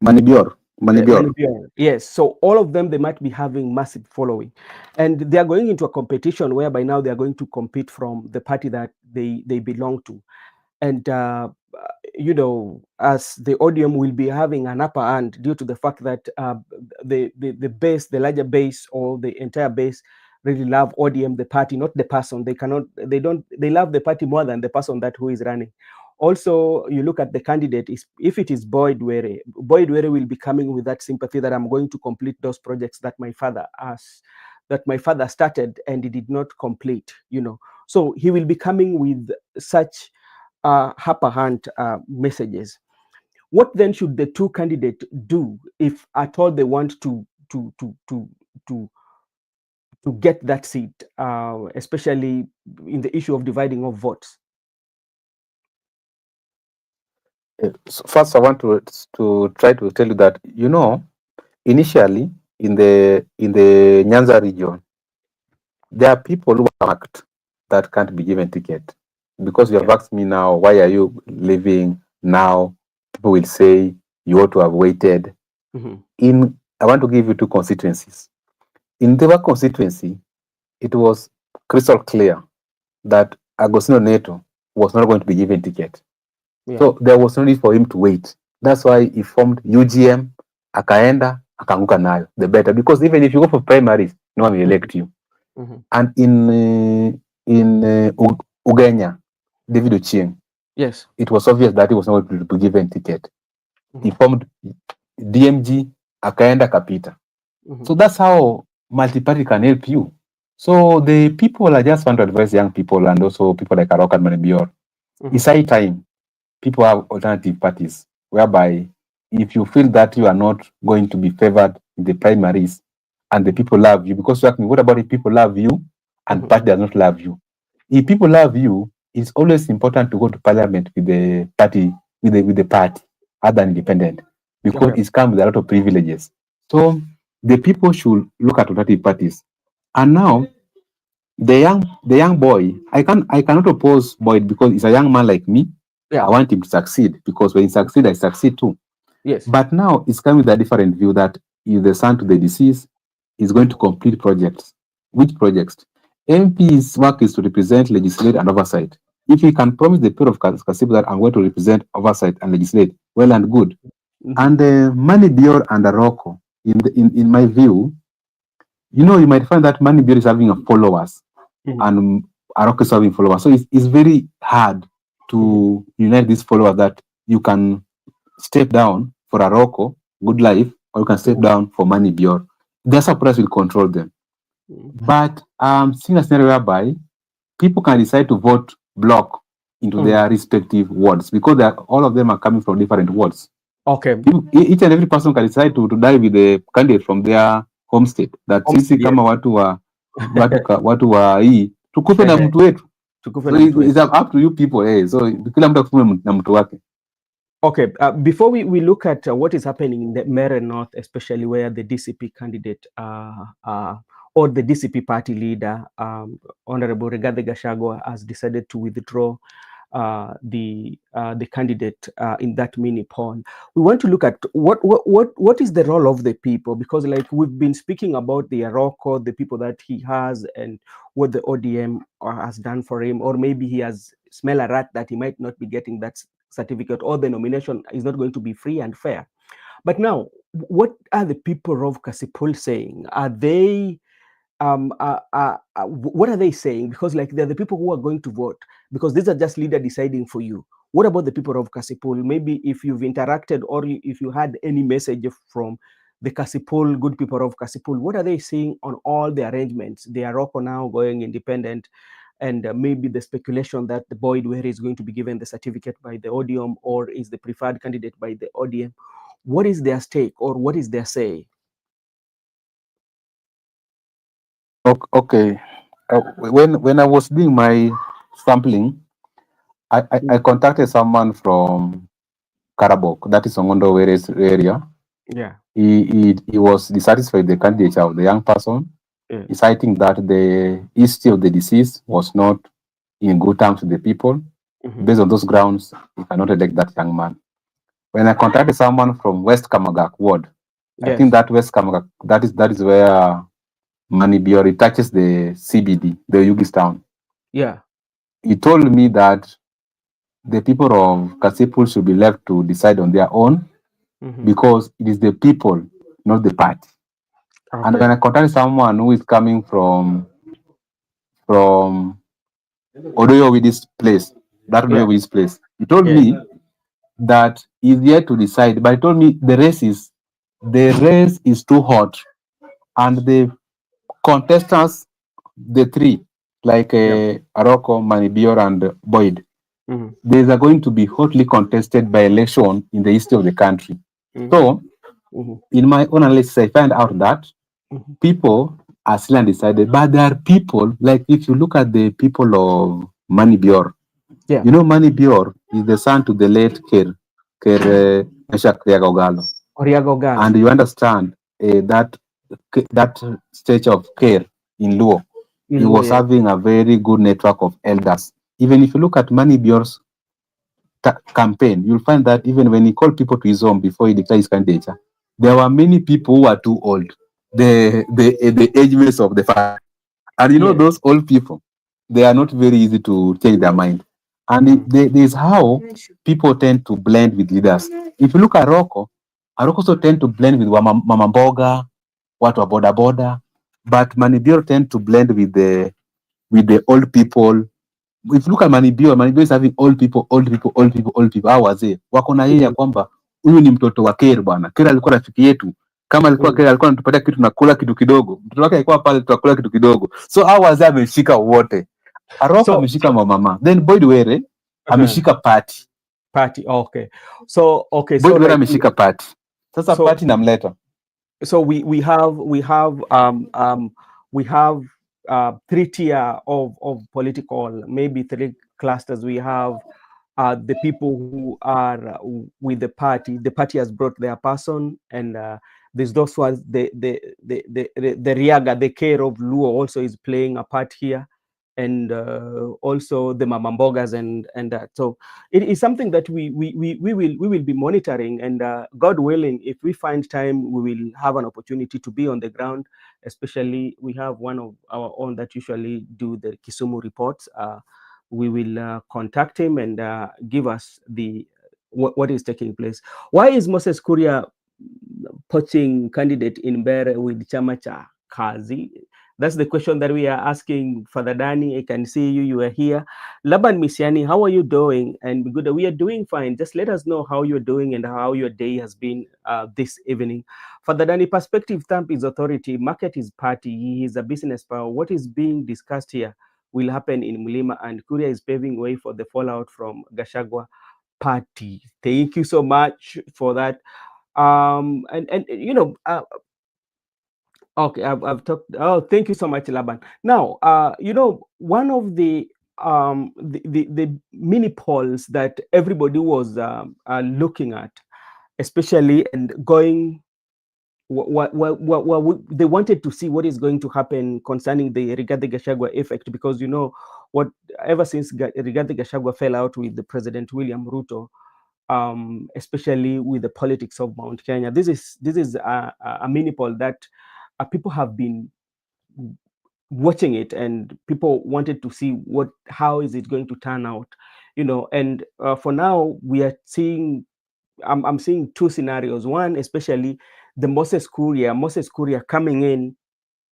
Manibior. Manibior. Malibu. Yes. So all of them, they might be having massive following, and they are going into a competition whereby now they are going to compete from the party that they belong to. And as the Odium will be having an upper hand due to the fact that the base, the larger base, or the entire base really love Odium, the party, not the person. They love the party more than the person that who is running. Also, you look at the candidate, is if it is Boyd Were will be coming with that sympathy that I'm going to complete those projects that my father started and he did not complete. So he will be coming with such upper hand messages. What then should the two candidates do if at all they want to to get that seat, especially in the issue of dividing of votes? So first, I want to try to tell you that initially in the Nyanza region, there are people who are marked that can't be given ticket, because you have asked me now, why are you leaving now? People will say you ought to have waited. I want to give you two constituencies. In the constituency, it was crystal clear that Agostino Neto was not going to be given ticket. So there was no need for him to wait. That's why he formed UGM, akaenda, akaanguka nayo, the better. Because even if you go for primaries, no one will elect you. And in Ugenya, David Ochieng, Yes. it was obvious that he was not going to be given ticket. He formed DMG, akaenda, kapita. So that's how multi-party can help you. So the people, I just want to advise young people and also people like Arok and Manibior, it's high time people have alternative parties, whereby if you feel that you are not going to be favored in the primaries and the people love you, because you ask me, what about if people love you and party does not love you? If people love you, it's always important to go to parliament with the party, with the party, other than independent, because it's come with a lot of privileges. So the people should look at alternative parties. And now the young boy, I cannot oppose Boyd because he's a young man like me. I want him to succeed, because when he succeeds, I succeed too. Yes. But now it's coming with a different view that he's the son to the deceased, is going to complete projects. Which projects? MP's work is to represent, legislate, and oversight. If he can promise the people of Kasibu that I'm going to represent, oversight, and legislate, well and good. And Mani Bior and Aroko, in my view, you might find that Mani Bior is having a followers and Aroko is having followers. So it's very hard to unite these followers that you can step down for Aroko, good life, or you can step down for Mani Bior. Their supporters will control them. But seeing a scenario whereby people can decide to vote block into their respective wards, because all of them are coming from different wards. Okay. Each and every person can decide to die with the candidate from their home state. That sisi kama watu wa hii tukupe na mtu wetu. tukufe So na mtu it's wetu. up to you people, so kila mtu akufe na mtu wake. Okay, before we look at what is happening in the Mere North, especially where the DCP candidate or the DCP party leader, Honorable Rigathi Gachagua, has decided to withdraw the candidate in that mini poll. We want to look at what is the role of the people, because like we've been speaking about the Aroko, the people that he has, and what the ODM has done for him, or maybe he has smell a rat that he might not be getting that certificate, or the nomination is not going to be free and fair. But now, what are the people of Kasipul saying? Are they what are they saying? Because like they're the people who are going to vote, because these are just leader deciding for you. What about the people of Kasipul? Maybe if you've interacted, or if you had any message from the Kasipul, good people of Kasipul, what are they saying on all the arrangements? The Aroko now going independent, and maybe the speculation that the Boyd Were is going to be given the certificate by the ODM, or is the preferred candidate by the ODM. What is their stake, or what is their say? Okay. When I was doing my sampling, I contacted someone from Karabok, that is Ongondo Were's area. Yeah. He was dissatisfied with the candidature of the young person, Yeah. citing that the history of the disease was not in good terms with the people. Mm-hmm. Based on those grounds, he cannot elect that young man. When I contacted someone from West Kamagak ward, I think Yes. that West Kamagak, that is where Manibiori touches the CBD, the Yugis town. Yeah. He told me that the people of Kasipul should be left to decide on their own, Mm-hmm. because it is the people, not the party. And when Okay. I contacted someone who is coming from Odoyo with this place, that Odoyo Yeah. with this place, he told Yes. me that he's yet to decide. But he told me the race is too hot, and the contestants, the three, like Yeah. Aroko, Manibior, and Boyd, Mm-hmm. these are going to be hotly contested by election in the history of the country. Mm-hmm. So, Mm-hmm. in my own analysis, I find out that Mm-hmm. people are still undecided, but there are people, like if you look at the people of Manibior, Yeah. you know, Manibior is the son to the late Ker Meshak Riagogalo. Oriago And Gala. you understand that stage of care in Luo, he Iluo, was yes. having a very good network of elders. Even if you look at Manibior's campaign, you'll find that even when he called people to his home before he declared his candidature, there were many people who were too old, the age mates of the father. And you know, Yes. those old people, they are not very easy to change their mind. And Mm-hmm. there's how people tend to blend with leaders. If you look at Aroko also tend to blend with Mama Mboga, watu wa boda boda, but Manibio tend to blend with the old people. If you look at Manibio is having old people, old people, old people, old people. Hao wazee wako na yeye ya Mm-hmm. kwamba huyu ni mtoto wa Ker bwana. Ker alikuwa rafiki yetu. Kama alikuwa Mm-hmm. Ker alikuwa anatupatia kitu tunakula kitu kidogo. Mtoto wake alikuwa pale tunakula kitu kidogo. So hao wazee ameshika wote. Aroko So, ameshika mama. Then Boyd Were uh-huh. ameshika party. Party. Okay. So, okay. So Boyd Were like ameshika party. Sasa so party namleta. so we have 3 tier of political, maybe 3 clusters. We have the people who are with the party. The party has brought their person, and there's those ones. The Riaga, the care of Luo, also is playing a part here, and also the Mamambogas, and so it is something that we will be monitoring, and God willing, if we find time, we will have an opportunity to be on the ground. Especially, we have one of our own that usually do the Kisumu reports. We will contact him and give us the what is taking place. Why is Moses Kuria poaching candidate in Mbere with Chama cha Kazi? That's the question that we are asking. Father Danny, I can see you. You are here. Laban Misiani, how are you doing? And good. We are doing fine. Just let us know how you're doing and how your day has been this evening. Father Danny, perspective thump is authority. Market is party. He is a business power. What is being discussed here will happen in Mulima, and Kuria is paving way for the fallout from Gashagwa party. Thank you so much for that. And okay, I've talked. Oh, thank you so much, Laban. Now, one of the the mini polls that everybody was looking at, especially, and going, they wanted to see what is going to happen concerning the Rigathi Gachagua effect, because what, ever since Rigathi Gachagua fell out with the President William Ruto, especially with the politics of Mount Kenya, this is a mini poll that people have been watching it, and people wanted to see how is it going to turn out, and for now we are seeing, I'm seeing two scenarios. One, especially the Moses Kuria coming in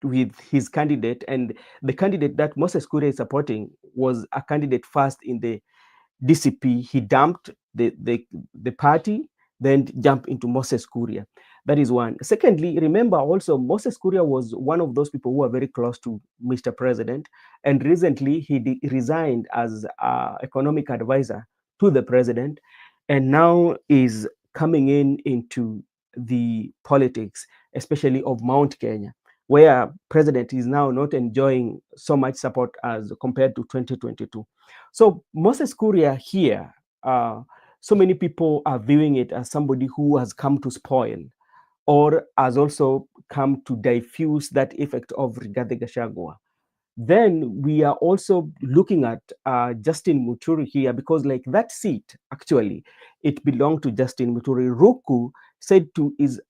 with his candidate, and the candidate that Moses Kuria is supporting was a candidate first in the DCP. He dumped the party, then jumped into Moses Kuria. That is one. Secondly, remember also, Moses Kuria was one of those people who are very close to Mr. President, and recently he resigned as economic advisor to the president, and now is coming into the politics, especially of Mount Kenya, where president is now not enjoying so much support as compared to 2022. So Moses Kuria here, so many people are viewing it as somebody who has come to spoil, or has also come to diffuse that effect of Rigathi Gachagua. Then we are also looking at Justin Muturi here, because like that seat, actually, it belonged to Justin Muturi. Roku said to is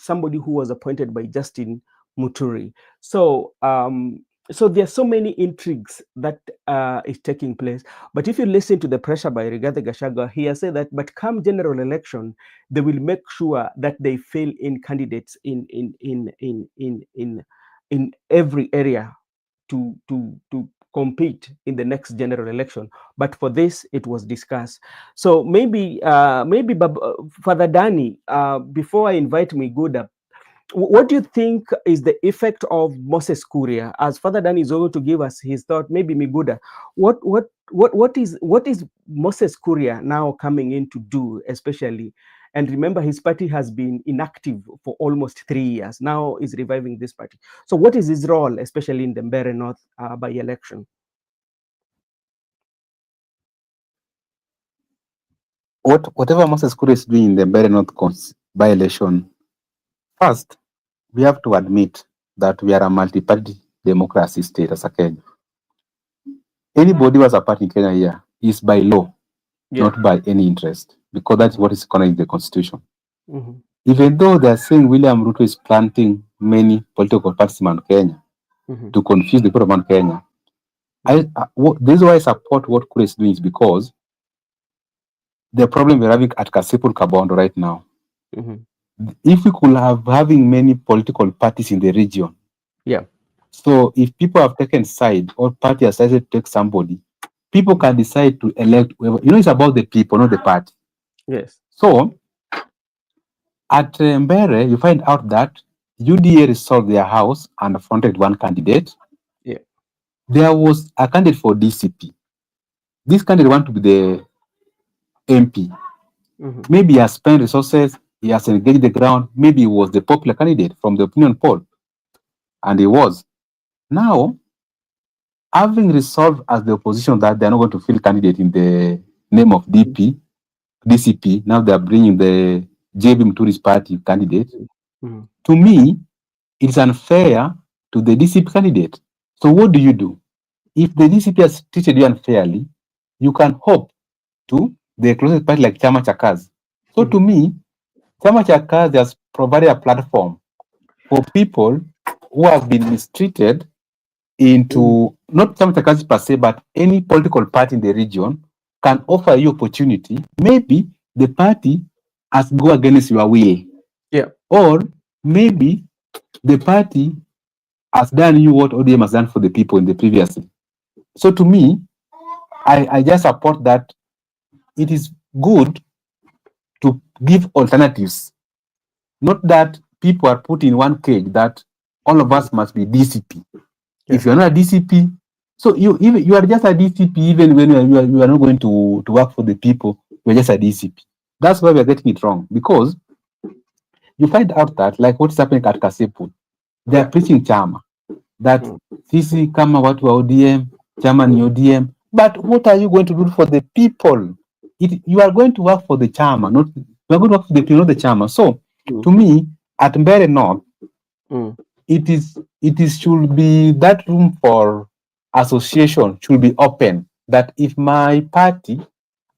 somebody who was appointed by Justin Muturi. So there are so many intrigues that is taking place. But if you listen to the pressure by Rigathi Gachagua, he has said that, but come general election, they will make sure that they fail in candidates in every area to compete in the next general election. But for this, it was discussed. So maybe Father Danny, before I invite Miguda, what do you think is the effect of Moses Kuria? As Father Danny is going to give us his thought, maybe Miguda, what is Moses Kuria now coming in to do, especially? And remember, his party has been inactive for almost 3 years. Now is reviving this party. So what is his role, especially in the Mbeere North by-election? Whatever Moses Kure is doing in the Mbeere North by-election, first, we have to admit that we are a multi-party democracy state as a Kenya. Anybody who has a party in Kenya here is by law, not by any interest, because that's what is connected in the constitution. Even though they are saying William Ruto is planting many political parties in Mount Kenya to confuse the people of Mount Kenya, this is why I support what Kure is doing, is because the problem we're having at Kasipul Kabondo right now, if we could having many political parties in the region, so if people have taken side, or party has decided to take somebody, people can decide to elect whoever. It's about the people, not the party. Yes. So at Mbeere, you find out that UDA resolved their house and fronted one candidate. There was a candidate for DCP. This candidate wanted to be the MP. Maybe he has spent resources, he has engaged the ground, maybe he was the popular candidate from the opinion poll. And he was. Now, having resolved as the opposition that they're not going to field candidate in the name of DCP, now they're bringing the JB Muturi's party candidate. To me, it's unfair to the DCP candidate. So what do you do? If the DCP has treated you unfairly, you can hope to the closest party like Chama cha Kazi. So to me, Chama cha Kazi has provided a platform for people who have been mistreated into, not Chama cha Kazi per se, but any political party in the region can offer you opportunity. Maybe the party has go against your will. Or maybe the party has done you what ODM has done for the people in the previous. So to me, I just support that it is good to give alternatives. Not that people are put in one cage that all of us must be DCP. If you're not a DCP, so you are just a DCP even when you are not going to work for the people, you're just a DCP. That's why we're getting it wrong, because you find out that, like what's happening at Kasipul, they are preaching chama, that sisi kama watu wa ODM, chama ni ODM, But what are you going to do for the people? You are going to work for the chama, not you are going to work for the people, not the chama. So Mm, to me, at Mbere North, mm, it is should be that room for association should be open. That if my party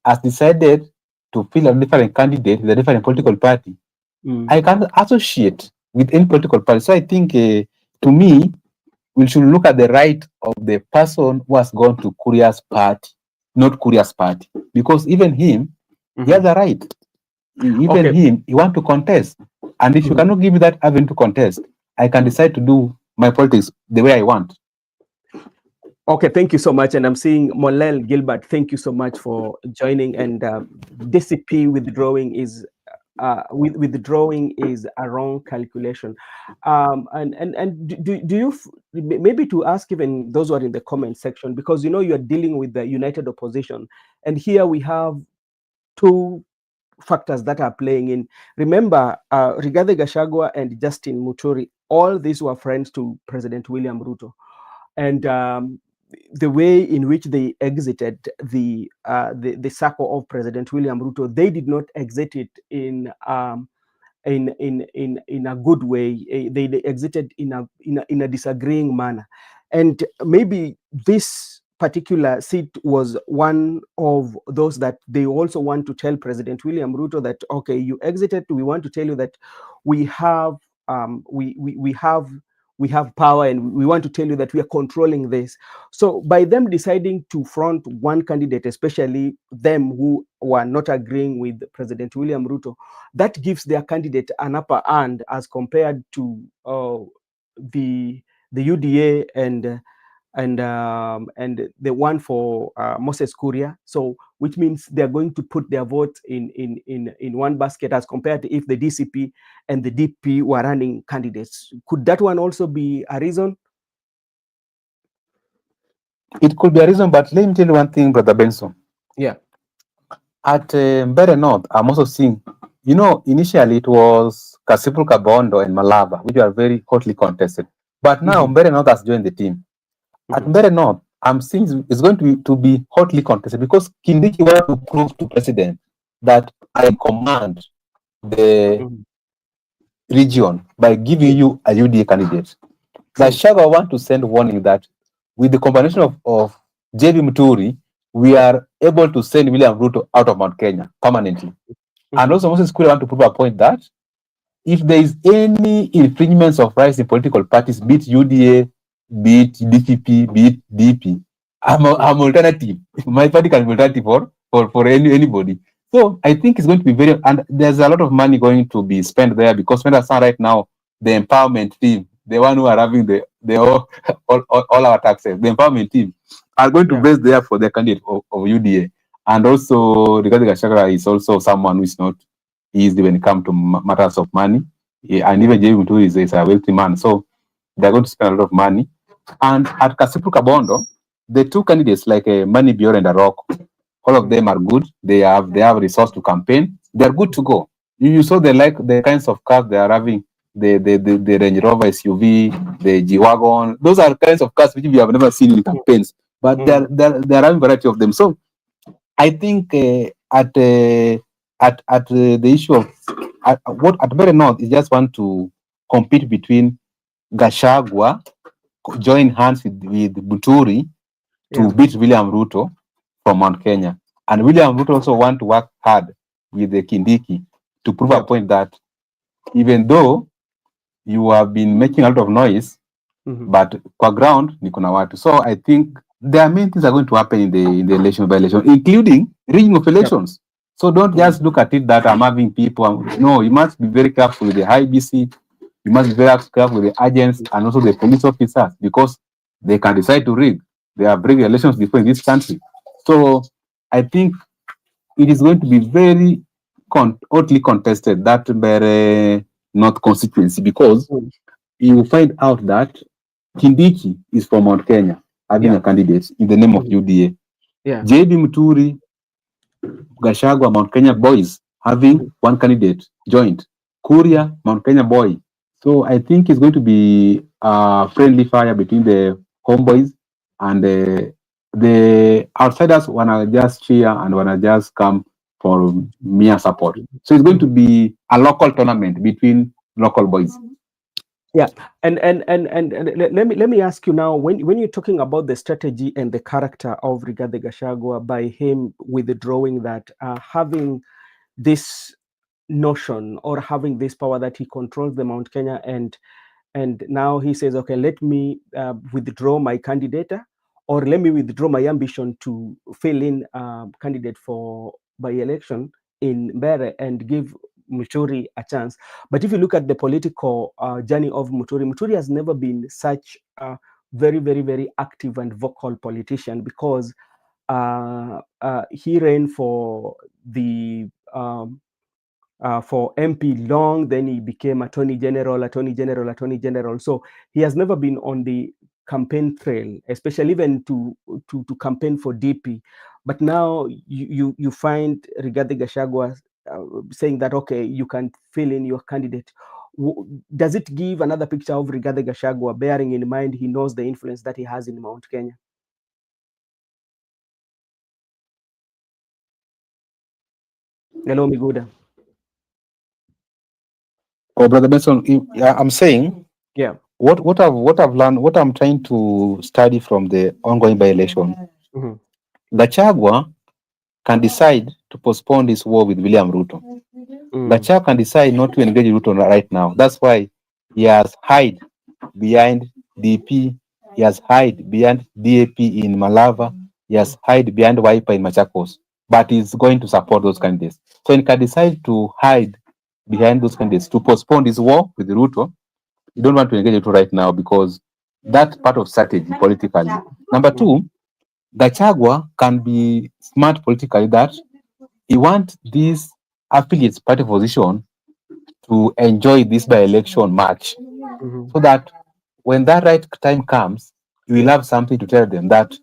has decided to fill a different candidate with a different mm, political party, mm. I can associate with any political party. So I think, to me, we should look at the right of the person who has gone to Kuria's party, not Kuria's party, because even him, he has Mhm. a right. Even Okay. him, he want to contest, and if you Mm. cannot give me that avenue to contest, I can Mm. decide to do my politics the way I want. Okay, thank you so much. And I'm seeing Molel Gilbert. Thank you so much for joining. And DCP withdrawing is withdrawing is a wrong calculation. And do you maybe to ask even those who are in the comment section, because you know you are dealing with the united opposition, and here we have two factors that are playing in. Remember, Rigathi Gachagua and Justin Muturi, all these were friends to President William Ruto, and the way in which they exited the circle of President William Ruto, they did not exit it in a good way. They exited in a disagreeing manner, and maybe this particular seat was one of those that they also want to tell President William Ruto that, okay, you exited. We want to tell you that we have we have power, and we want to tell you that we are controlling this. So by them deciding to front one candidate, especially them who were not agreeing with President William Ruto, that gives their candidate an upper hand as compared to the UDA and the one for Moses Kuria. So which means they're going to put their vote in one basket as compared to if the DCP and the DP were running candidates. Could that one also be a reason? It could be a reason, but let me tell you one thing, Brother Benson. Yeah. At Mbere North, I'm also seeing, initially it was Kasipul Kabondo and Malaba, which are very hotly contested. But now Mm-hmm. Mbere North has joined the team. At Mm-hmm. Mbere North, I'm seeing it's going to be hotly contested because Kindiki wants to prove to President that I command the Mm-hmm. region by Yeah. giving you a UDA candidate. True. Gashaga want to send warning that with the combination of JB Muturi, we Yeah. are able to send William Ruto out of Mount Kenya permanently. And Mm-hmm. also Moses Kure want to prove a point that if there is any infringements of rights in political parties, be it UDA, be it DPP, be it DP, I'm alternative. My party can be alternative for anybody. So I think it's going to be very, and there's a lot of money going to be spent there because when I say right now, the empowerment team, the one who are having the all our taxes, the empowerment team are going to Yeah. base there for the candidate of UDA. And also, Rigathi Gachagua is also someone who is not easy when it comes to matters of money. Yeah, and even Mm-hmm. Jay Mutu is a wealthy man. So they're going to spend a lot of money. And at Kasipu Kabondo, the two candidates like Money Bior and Arok, all of them are good. They have resource to campaign. They're good to go. You saw the kinds of cars they are having, the Range Rover SUV, the G Wagon. Those are kinds of cars which we have never seen in campaigns. But Mm-hmm. they're having variety of them. So I think at the issue of what at very north is just want to compete between Gashagwa join hands with Buturi to Yeah. beat William Ruto from Mount Kenya, and William Ruto also want to work hard with the Kindiki to prove a Yeah. point that even though you have been making a lot of noise, Mm-hmm. but kwa ground ni kuna watu. So I think there are many things are going to happen in the election by election, including rigging of Yeah. elections. So don't Mm-hmm. just look at it that I'm having people. No, you must be very careful with the IBC. You must be very careful with the agents and also the police officers because they can decide to rig. They have rigged elections before in this country. So I think it is going to be very hotly contested that very not constituency because you find out that Kindiki is from Mount Kenya having Yeah. a candidate in the name of Mm-hmm. UDA. Yeah. JB Muturi, Gachagua, Mount Kenya boys having one candidate joined. Kuria, Mount Kenya boy. So I think it's going to be a friendly fire between the homeboys and the outsiders wanna just cheer and wanna just come for mere support. So it's going to be a local tournament between local boys. Yeah, and let me ask you now, when you're talking about the strategy and the character of Rigathi Gachagua by him withdrawing that, having this notion or having this power that he controls the Mount Kenya, and now he says, okay, let me withdraw my candidature, or let me withdraw my ambition to fill in candidate for by election in Mbere and give Muturi a chance. But if you look at the political journey of Muturi has never been such a very, very, very active and vocal politician, because he ran for MP long, then he became Attorney General. So he has never been on the campaign trail, especially even to campaign for DP. But now you find Rigathi Gachagua saying that, okay, you can fill in your candidate. Does it give another picture of Rigathi Gachagua, bearing in mind he knows the influence that he has in Mount Kenya? Hello, Miguda. Oh, Brother Benson, I'm saying Yeah. what I've learned, what I'm trying to study from the ongoing by-election. Gachagua can decide to postpone this war with William Ruto. Gachagua can decide not to engage Ruto right now. That's why he has hide behind DP. He has hide behind DAP in Malava. He has hide behind Wiper in Machakos. But he's going to support those candidates. So he can decide to hide behind those candidates to postpone this war with Ruto. You don't want to engage Ruto right now because that's part of strategy politically. Number two, Gachagua can be smart politically that he wants this affiliates party position to enjoy this by-election match so that when that right time comes, you will have something to tell them that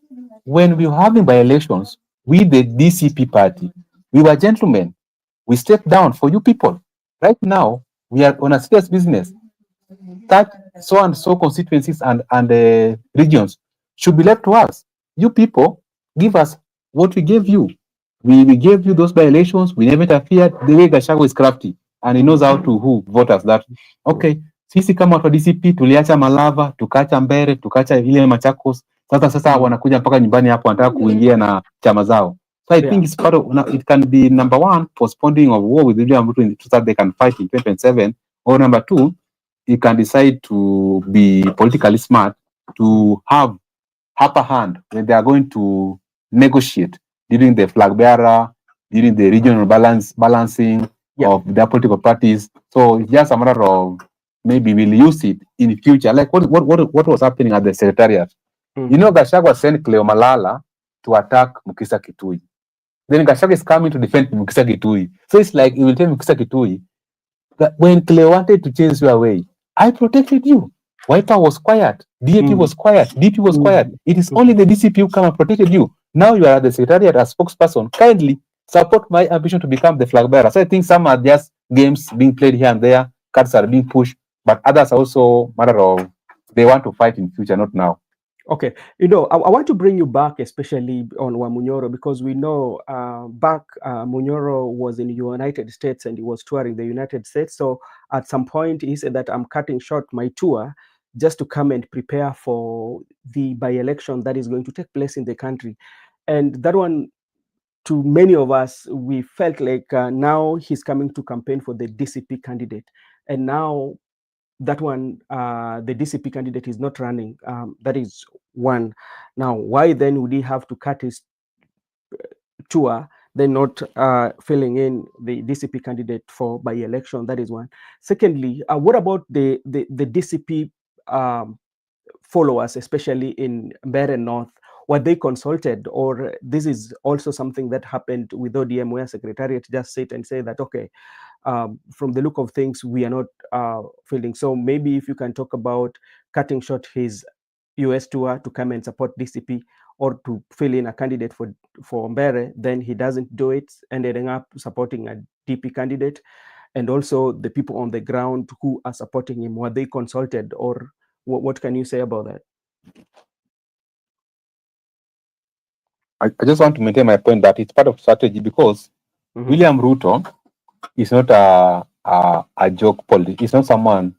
when we were having by-elections, we, the DCP party, we were gentlemen. We stepped down for you people. Right now, we are on a serious business. That so and so constituencies and regions should be left to us. You people give us what we gave you. We gave you those by-elections. We never interfered. The way Gachagua is crafty and he knows how to who voters that. Okay, sisi kama watu wa DCP tuliacha Malava, tukacha Mbere, tukacha ile Machakos. Sasa wanakuja mpaka nyumbani hapo wanataka kuingia na chama zao. So I think it's part of, it can be number one, postponing of war with William Ruto so that they can fight in 2027, or number two, he can decide to be politically smart to have upper hand when they are going to negotiate during the flag bearer, during the regional balancing of the political parties. So it's just a matter of maybe we'll use it in the future. Like what was happening at the secretariat? You know, Gachagua sent Cleo Malala to attack Mukisa Kitui. Then Gachagua is coming to defend Mukisa Kitui. So it's like he will tell Mukisa Kitui that when Cleo wanted to chase you away, I protected you. Wiper was quiet. DAP was quiet. DP was quiet. It is only the DCP who come and protected you. Now you are at the secretariat as spokesperson. Kindly support my ambition to become the flag bearer. So I think some are just games being played here and there. Cards are being pushed. But others are also matter of they want to fight in future, not now. Okay, you know, I want to bring you back, especially on Munyoro, because we know Munyoro was in the United States and he was touring the United States. So at some point, he said that I'm cutting short my tour just to come and prepare for the by-election that is going to take place in the country. And that one, to many of us, we felt like now he's coming to campaign for the DCP candidate. And now that one, the DCP candidate is not running. That is one. Now, why then would he have to cut his tour, then not filling in the DCP candidate for by-election? That is one. Secondly, what about the DCP followers, especially in Mbere North? Were they consulted, or this is also something that happened with ODM, where Secretariat just sit and say that, okay, from the look of things, we are not filling. So maybe if you can talk about cutting short his US tour to come and support DCP, or to fill in a candidate for Mbere, then he doesn't do it, and ending up supporting a DP candidate. And also the people on the ground who are supporting him, were they consulted, or what can you say about that? I just want to maintain my point that it's part of strategy because William Ruto is not a joke politician. He's not someone.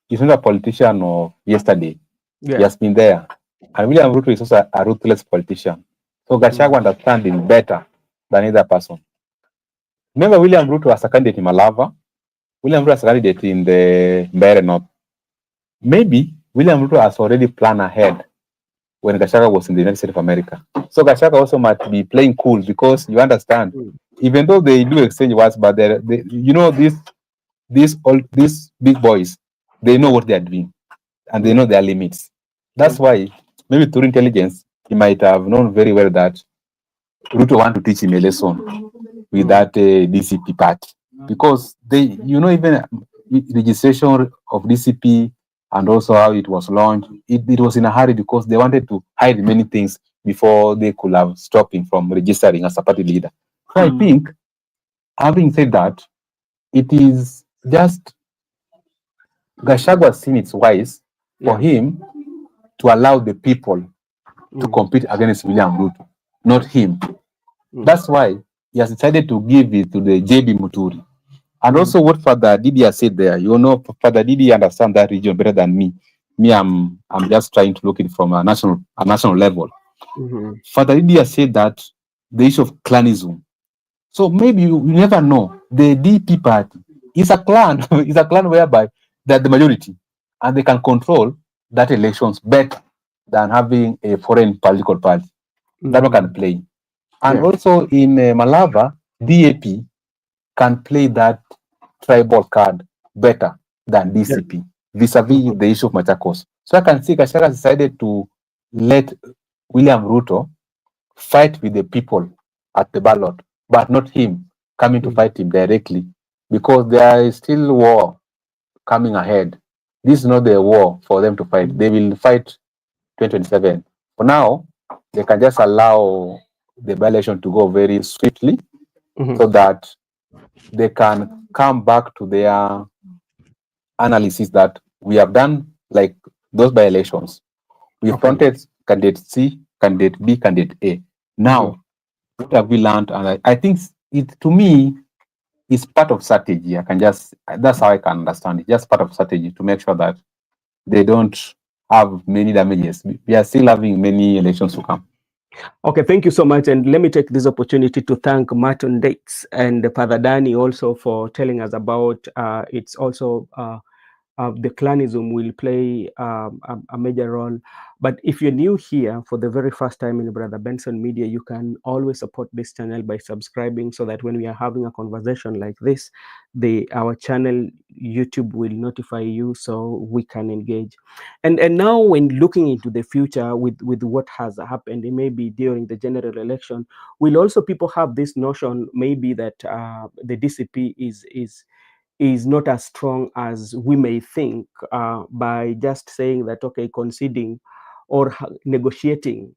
He's not a politician of yesterday. Yeah. He has been there, and William Ruto is also a ruthless politician. So Gachagua understands him better than either person. Remember, William Ruto was a candidate in Malava. William Ruto was a candidate in the Mbeere North. Maybe William Ruto has already planned ahead when Gachagua was in the United States of America. So Gachagua also might be playing cool because you understand, even though they do exchange words, but they you know, these big boys, they know what they are doing and they know their limits. That's why maybe through intelligence, he might have known very well that Ruto want to teach him a lesson with that DCP part, because they, you know, even registration of DCP and also how it was launched, it was in a hurry because they wanted to hide many things before they could have stopped him from registering as a party leader. So I think, having said that, it is just Gachagua seen it's wise for him to allow the people to compete against William Ruto, not him. That's why he has decided to give it to the JB Muturi. And also what Father Didi has said there, you know, Father Didi understands that region better than me. I'm just trying to look at it from a national level. Father Didi has said that the issue of clanism. So maybe you never know. The DP party is a clan, is a clan whereby they're the majority and they can control that elections better than having a foreign political party. That one can play. And also in Malava, DAP can play that tribal card better than DCP vis-a-vis the issue of Machakos. So I can see Gachagua decided to let William Ruto fight with the people at the ballot, but not him coming to fight him directly, because there is still war coming ahead. This is not the war for them to fight. They will fight 2027. For now, they can just allow the by-election to go very swiftly so that they can come back to their analysis that we have done, like those by-elections. We fronted candidate C, candidate B, candidate A. Now, what have we learned? And I think it, to me, is part of strategy. That's how I can understand it. Just part of strategy to make sure that they don't have many damages. We are still having many elections to come. Okay, thank you so much. And let me take this opportunity to thank Martin Dates and Father Danny also for telling us about it's also the clanism will play a major role. But if you're new here for the very first time in Brother Benson Media, you can always support this channel by subscribing, so that when we are having a conversation like this, our channel YouTube will notify you so we can engage. And now, when looking into the future with what has happened, maybe during the general election, will also people have this notion maybe that the DCP is not as strong as we may think, by just saying that, okay, conceding or negotiating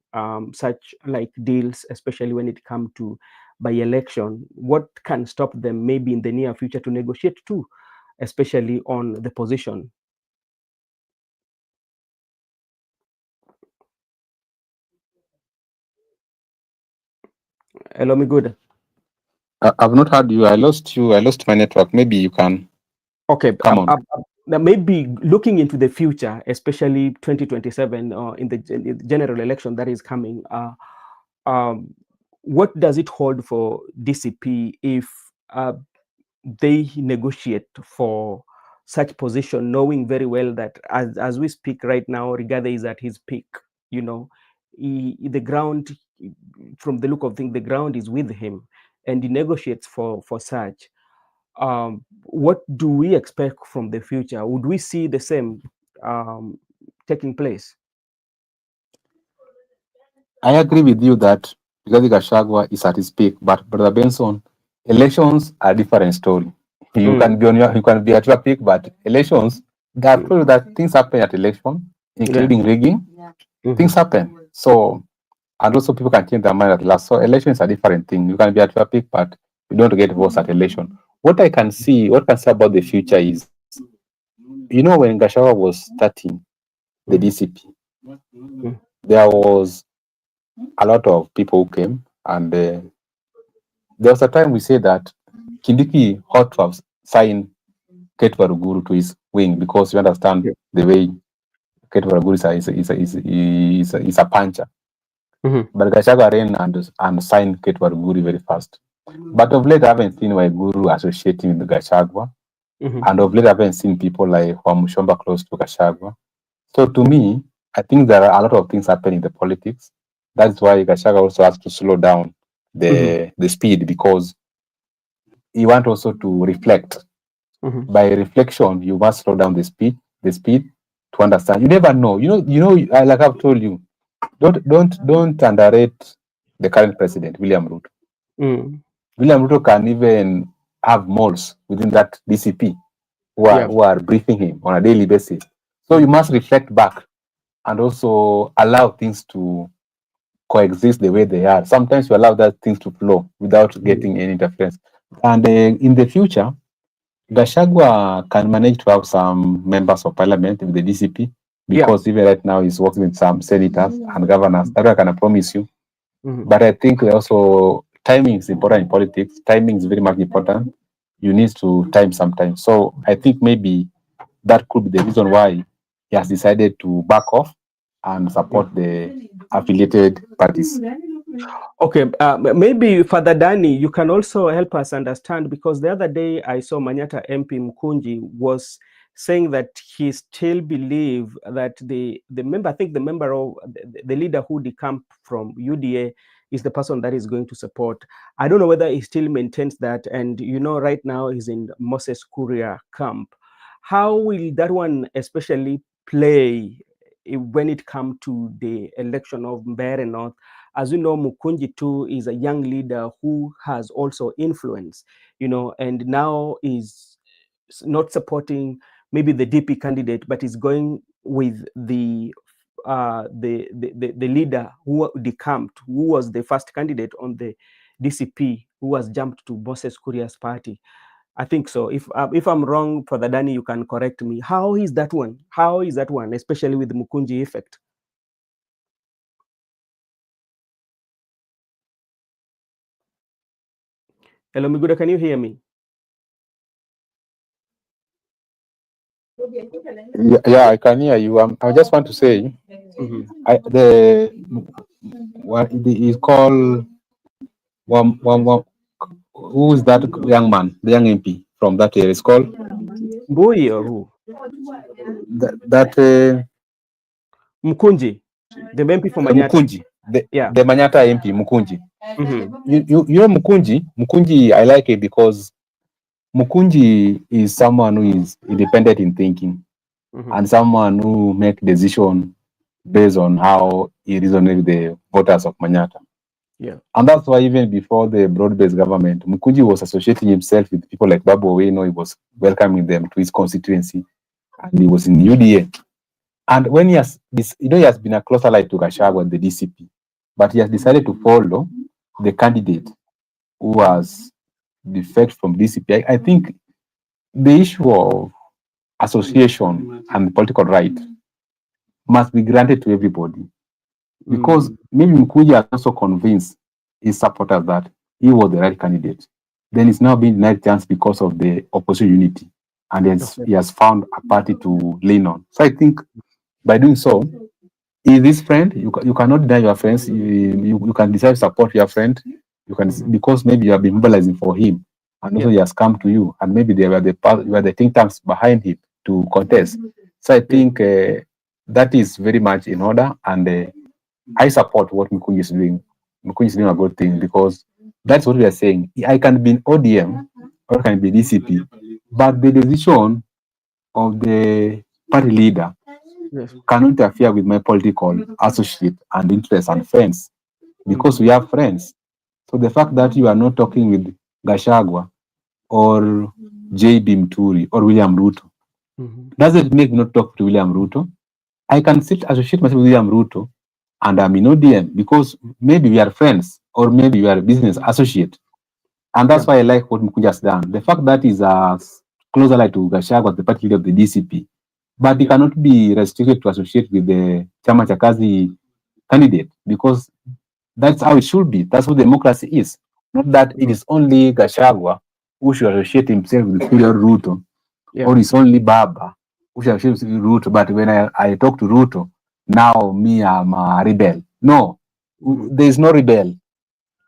such like deals, especially when it comes to by election, what can stop them maybe in the near future to negotiate too, especially on the position? Hello, me good. I've not heard you. I lost you. I lost my network. Maybe you can. Okay, come on. Maybe looking into the future, especially 2027 in the general election that is coming, what does it hold for DCP if they negotiate for such position, knowing very well that as we speak right now, Rigathi is at his peak, you know, the ground, from the look of things, the ground is with him, and he negotiates for such. What do we expect from the future? Would we see the same taking place? I agree with you that Rigathi Gachagua is at his peak, but Brother Benson, elections are a different story. You can be at your peak, but elections, they have told you that things happen at election, including rigging. Things happen. So, and also people can change their mind at last. So election is a different thing. You can be at your peak, but you don't get votes at election. What I can say about the future is, you know, when Gachagua was starting the DCP, there was a lot of people who came, and there was a time we said that Kindiki ought to have signed Kate Waruguru to his wing, because you understand the way Kate Waruguru is a puncher. But Gachagua ran and signed Kate Waruguru very fast. But of late, I haven't seen Waiguru associating with Gachagua. And of late, I haven't seen people like Wamushomba close to Gachagua. So to me, I think there are a lot of things happening in the politics. That's why Gachagua also has to slow down the speed, because you want also to reflect. By reflection, you must slow down the speed to understand. You never know. Like I've told you, don't underrate the current president, William Ruto. William Ruto can even have moles within that DCP who are briefing him on a daily basis. So you must reflect back and also allow things to coexist the way they are. Sometimes you allow that things to flow without getting any interference. And in the future, Gachagua can manage to have some members of parliament with the DCP, because even right now he's working with some senators and governors. That I can promise you. But I think also timing is important in politics. Timing is very much important. You need to time sometimes. So I think maybe that could be the reason why he has decided to back off and support the affiliated parties. Okay, maybe Father Danny, you can also help us understand, because the other day I saw Manyata MP Mkunji was saying that he still believes that the member, I think the member of the leader who decamped from UDA is the person that is going to support. I don't know whether he still maintains that, and right now he's in Moses Kuria camp. How will that one especially play when it comes to the election of Mbeere North? As you know, Mukunji too is a young leader who has also influence, and now is not supporting maybe the DP candidate, but is going with the leader who decamped, who was the first candidate on the DCP, who has jumped to Moses Kuria's party. I think so. If I'm wrong, Father Danny, you can correct me. How is that one? How is that one, especially with the Mukunji effect? Hello, Miguda, can you hear me? Yeah, I can hear you. I just want to say, what is called who is that young man, the young MP from that area? It's called Mbui or who? Mkunji, the MP from Manyata. Mkunji, the Manyata MP, Mkunji. You know Mkunji, I like it because Mkunji is someone who is independent in thinking, and someone who make decision based on how he reasoned with the voters of Manyata. And that's why even before the broad-based government, Mkunji was associating himself with people like Babu Owino. He was welcoming them to his constituency, and he was in UDA. And when he has been a close ally to Gachagua, the DCP, but he has decided to follow the candidate who has defected from DCP. I think the issue of association and political right must be granted to everybody, because maybe Mkunji has also convinced his supporters that he was the right candidate. Then it's now being denied chance because of the opposition unity, and he has found a party to lean on. So I think by doing so, is this friend, you cannot deny your friends. You can decide to support your friend. You can because maybe you have been mobilizing for him, and also he has come to you, and maybe you are the think tanks behind him to contest. So I think that is very much in order, and I support what Mkunji is doing. Mkunji is doing a good thing, because that's what we are saying. I can be in ODM or I can be DCP, but the decision of the party leader cannot interfere with my political associate and interests and friends, because we have friends. So the fact that you are not talking with Gachagua or JB Mturi or William Ruto doesn't make me not talk to William Ruto. I can still associate myself with William Ruto, and I'm in ODM because maybe we are friends, or maybe we are a business associate. And that's why I like what Mkunji has done. The fact that he's a close ally to Gachagua, the party leader of the DCP, but he cannot be restricted to associate with the Chama cha Kazi candidate, because That's how it should be. That's what democracy is. Not that it is only Gachagua who should associate himself with William Ruto, or it's only Baba who should associate with Ruto. But when I talk to Ruto, now me, I'm a rebel. No, there's no rebel.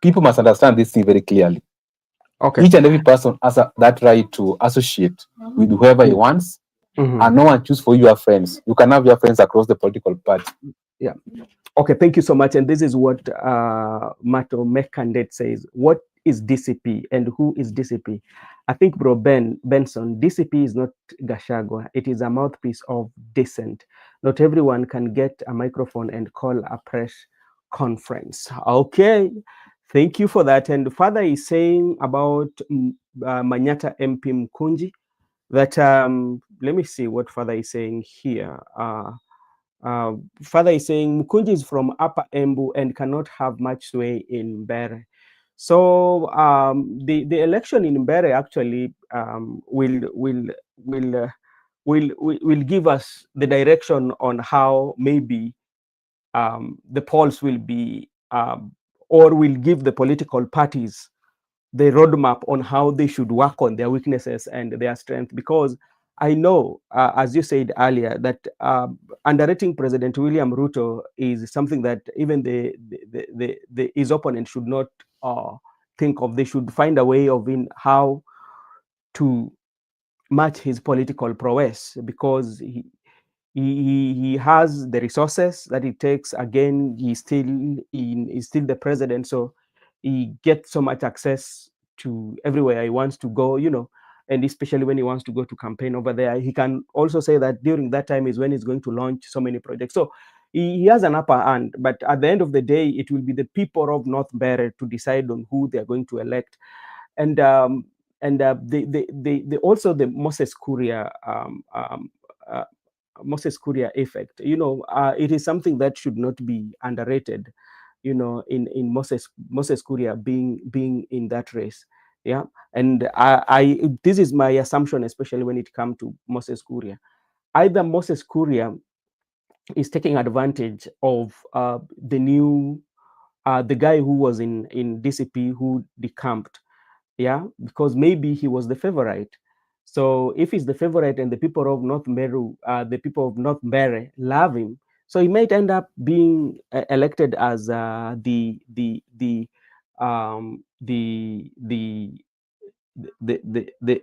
People must understand this thing very clearly. Okay. Each and every person has that right to associate with whoever he wants, and no one choose for you your friends. You can have your friends across the political party. Yeah. Okay, thank you so much. And this is what Mato Mekandet says. What is DCP and who is DCP? I think, bro, Benson, DCP is not Gachagua. It is a mouthpiece of dissent. Not everyone can get a microphone and call a press conference. Okay, thank you for that. And Father is saying about Manyata MP Mkunji that, let me see what Father is saying here. Father is saying Mukunji is from Upper Embu and cannot have much sway in Mbere. So the election in Mbere actually will give us the direction on how maybe the polls will be, or will give the political parties the roadmap on how they should work on their weaknesses and their strength. Because I know, as you said earlier, that underrating President William Ruto is something that even his opponent should not think of. They should find a way of how to match his political prowess, because he has the resources that it takes. Again, he's still the president, so he gets so much access to everywhere he wants to go, and especially when he wants to go to campaign over there, he can also say that during that time is when he's going to launch so many projects. So he has an upper hand, but at the end of the day, it will be the people of North Mbeere to decide on who they are going to elect. And also the Moses Kuria Moses Kuria effect. It is something that should not be underrated. In Moses Kuria being in that race. Yeah, and I this is my assumption, especially when it comes to Moses Kuria. Either Moses Kuria is taking advantage of the guy who was in DCP who decamped. Yeah, because maybe he was the favorite. So if he's the favorite and the people of North Mbeere love him, so he might end up being elected as the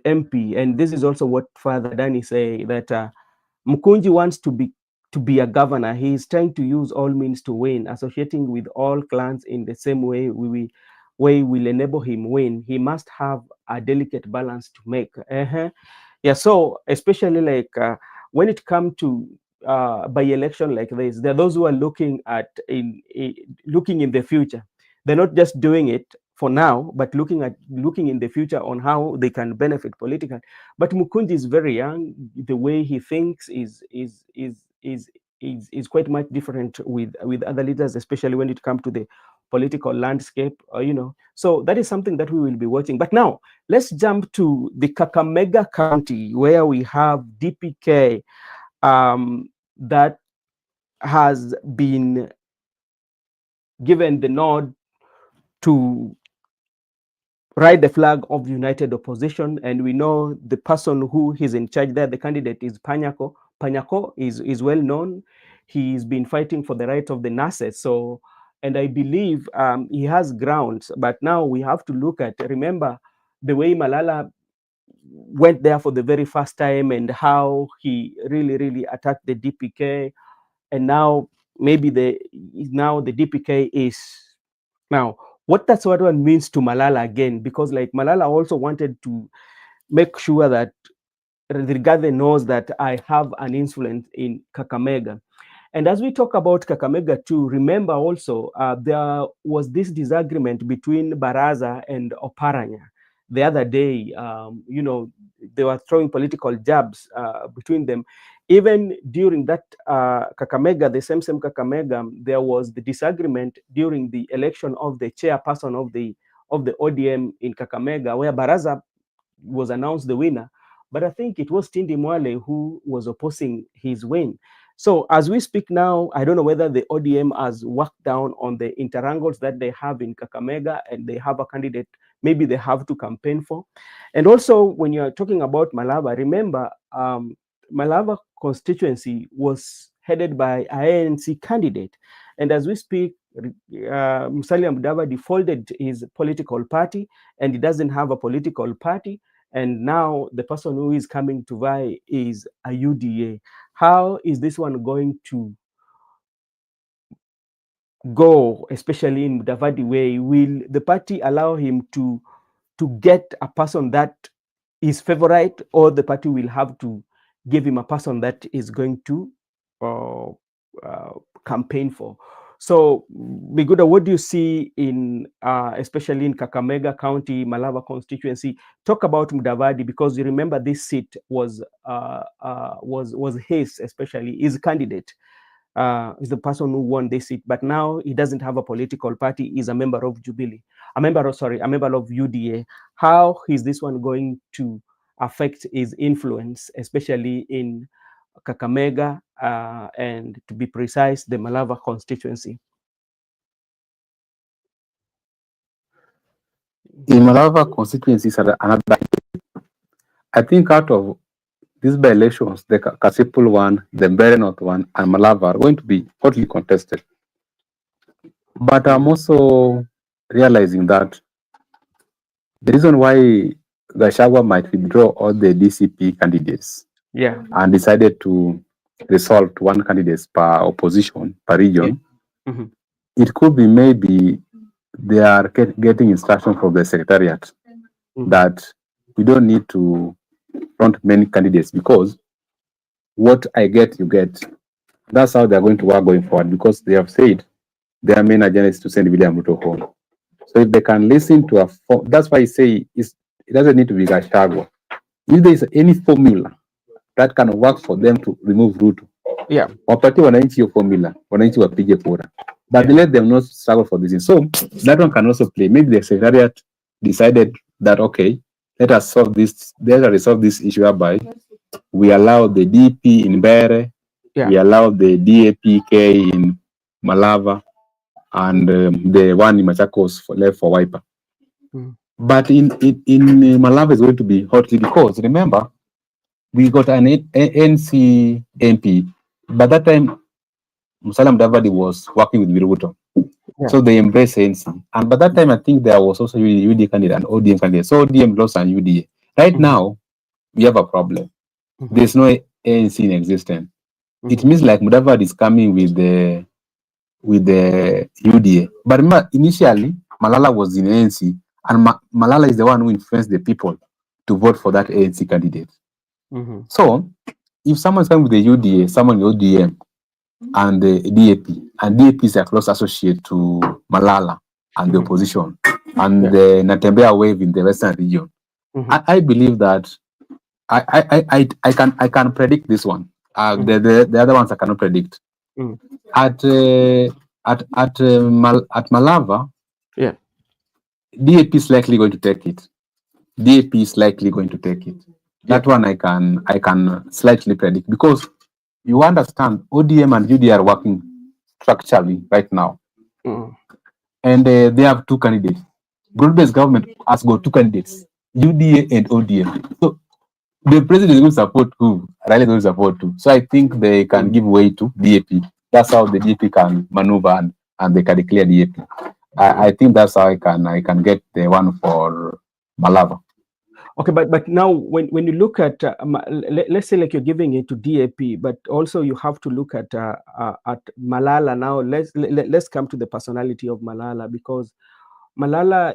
MP. And this is also what Father Danny say, that Mkunji wants to be a governor. He is trying to use all means to win, associating with all clans in the same way will enable him win. He must have a delicate balance to make. Yeah, so especially like when it comes to by election like this, there are those who are looking in the future. They're not just doing it for now, but looking in the future on how they can benefit politically. But Mukunji is very young. The way he thinks is quite much different with other leaders, especially when it comes to the political landscape. So that is something that we will be watching. But now let's jump to the Kakamega County, where we have DPK that has been given the nod to ride the flag of united opposition. And we know the person who is in charge there, the candidate, is Panyako. Panyako is well known. He's been fighting for the rights of the nurses. So, and I believe he has grounds. But now we have to remember the way Malala went there for the very first time and how he really, really attacked the DPK. And now maybe the DPK is now what that's what one means to Malala again, because like Malala also wanted to make sure that Rigathi knows that I have an influence in Kakamega. And as we talk about Kakamega too, remember also there was this disagreement between Baraza and Oparanya the other day. They were throwing political jabs between them. Even during that Kakamega, the same Kakamega, there was the disagreement during the election of the chairperson of the ODM in Kakamega, where Baraza was announced the winner. But I think it was Tindi Mwale who was opposing his win. So as we speak now, I don't know whether the ODM has worked down on the interangles that they have in Kakamega, and they have a candidate maybe they have to campaign for. And also, when you're talking about Malava, remember, Malava constituency was headed by an ANC candidate. And as we speak, Musalia Mudavadi folded his political party, and he doesn't have a political party. And now the person who is coming to vie is a UDA. How is this one going to go, especially in Mudavadi way? Will the party allow him to get a person that is favorite, or the party will have to give him a person that is going to uh, campaign for? So, Biguda, what do you see in, especially in Kakamega County, Malava constituency? Talk about Mudavadi, because you remember this seat was his, especially his candidate. Is the person who won this seat, but now he doesn't have a political party. He's a member of Jubilee, a member of UDA. How is this one going to affect his influence, especially in Kakamega, and to be precise, the Malava constituency? In Malava constituency is another. I think out of these by-elections, the Kasipul one, the Mbere North one, and Malava are going to be hotly contested. But I'm also realizing that the reason why Gachagua might withdraw all the DCP candidates, and decided to resolve to one candidate per opposition, per region, it could be maybe they are getting instruction from the secretariat that we don't need to front many candidates, because what I get, you get. That's how they're going to work going forward, because they have said their main agenda is to send William Ruto home. So if they can listen to that's why I say it doesn't need to be Gachagua. If there is any formula that can work for them to remove Ruto, wapatie wananchi hiyo formula, wananchi wapige kura. But let them not struggle for this. So that one can also play. Maybe the secretariat decided that, okay, let us resolve this issue whereby we allow the DP in Bere, we allow the DAPK in Malava, and the one in Machakos left for Wiper. But in Malava is going to be hotly, because remember, we got an NC MP. By that time, Musalia Mudavadi was working with Viruto. So they embraced ANC. And by that time, I think there was also UDA candidate and ODM candidate. So ODM lost an UDA. Right now, we have a problem. There's no ANC in existence. It means like Mudavadi is coming with the UDA. But initially, Malala was in ANC, and Malala is the one who influenced the people to vote for that ANC candidate. So, if someone's coming with the UDA, someone with ODM, and the DAP, and DAP is a close associate to Malala and the opposition, and the Natembea wave in the Western region, I believe that I can predict this one. The other ones I cannot predict. At Malava, DAP is likely going to take it. DAP is likely going to take it. That one I can slightly predict, because you understand ODM and UDA are working structurally right now, and they have two candidates. Broad-based government has got two candidates, UDA and ODM. So the president is going to support who? Raila is going to support who? So I think they can give way to DAP. That's how the DAP can maneuver, and they can declare DAP. I think that's how I can get the one for Malava. Okay, but now when you look at let's say like you're giving it to DAP, but also you have to look at Malala. Now let's come to the personality of Malala, because Malala,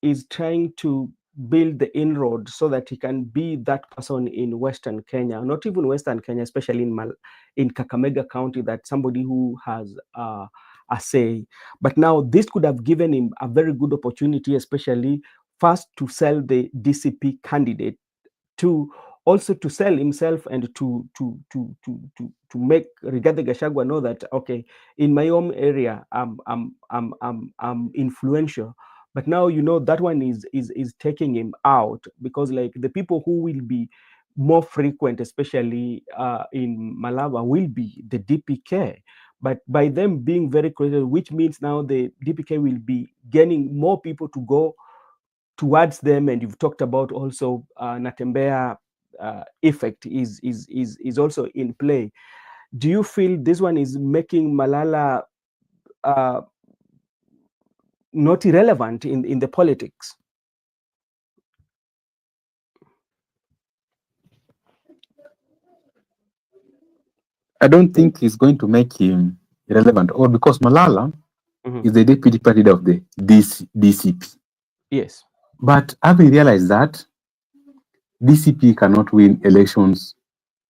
is trying to build the inroad so that he can be that person in Western Kenya, not even Western Kenya, especially in Kakamega County, that somebody who has a say. But now this could have given him a very good opportunity, especially first to sell the DCP candidate, to also to sell himself, and to make Rigathi Gachagua know that, okay, in my own area I'm influential. But now that one is taking him out, because like the people who will be more frequent, especially in Malava, will be the DPK. But by them being very creative, which means now the DPK will be gaining more people to go towards them. And you've talked about also Natembea effect is also in play. Do you feel this one is making Malala not irrelevant in the politics? I don't think it's going to make him irrelevant, or because Malala Mm-hmm. is the deputy party leader of the DCP. Yes. But having realized that DCP cannot win elections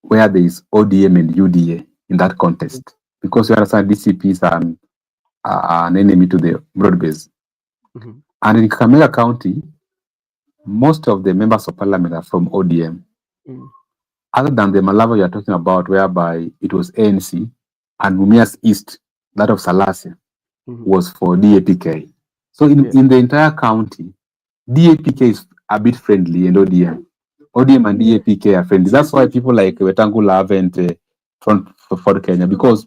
where there is ODM and UDA in that contest, because you understand DCP is an enemy to the broad base. Mm-hmm. And in Kakamega County, most of the members of parliament are from ODM. Other than the Malava you are talking about, whereby it was ANC, and Mumias East, that of Salasia, was for DAPK. So in the entire county, DAPK is a bit friendly, and ODM and DAPK are friendly. That's why people like Wetangula haven't front for Kenya, because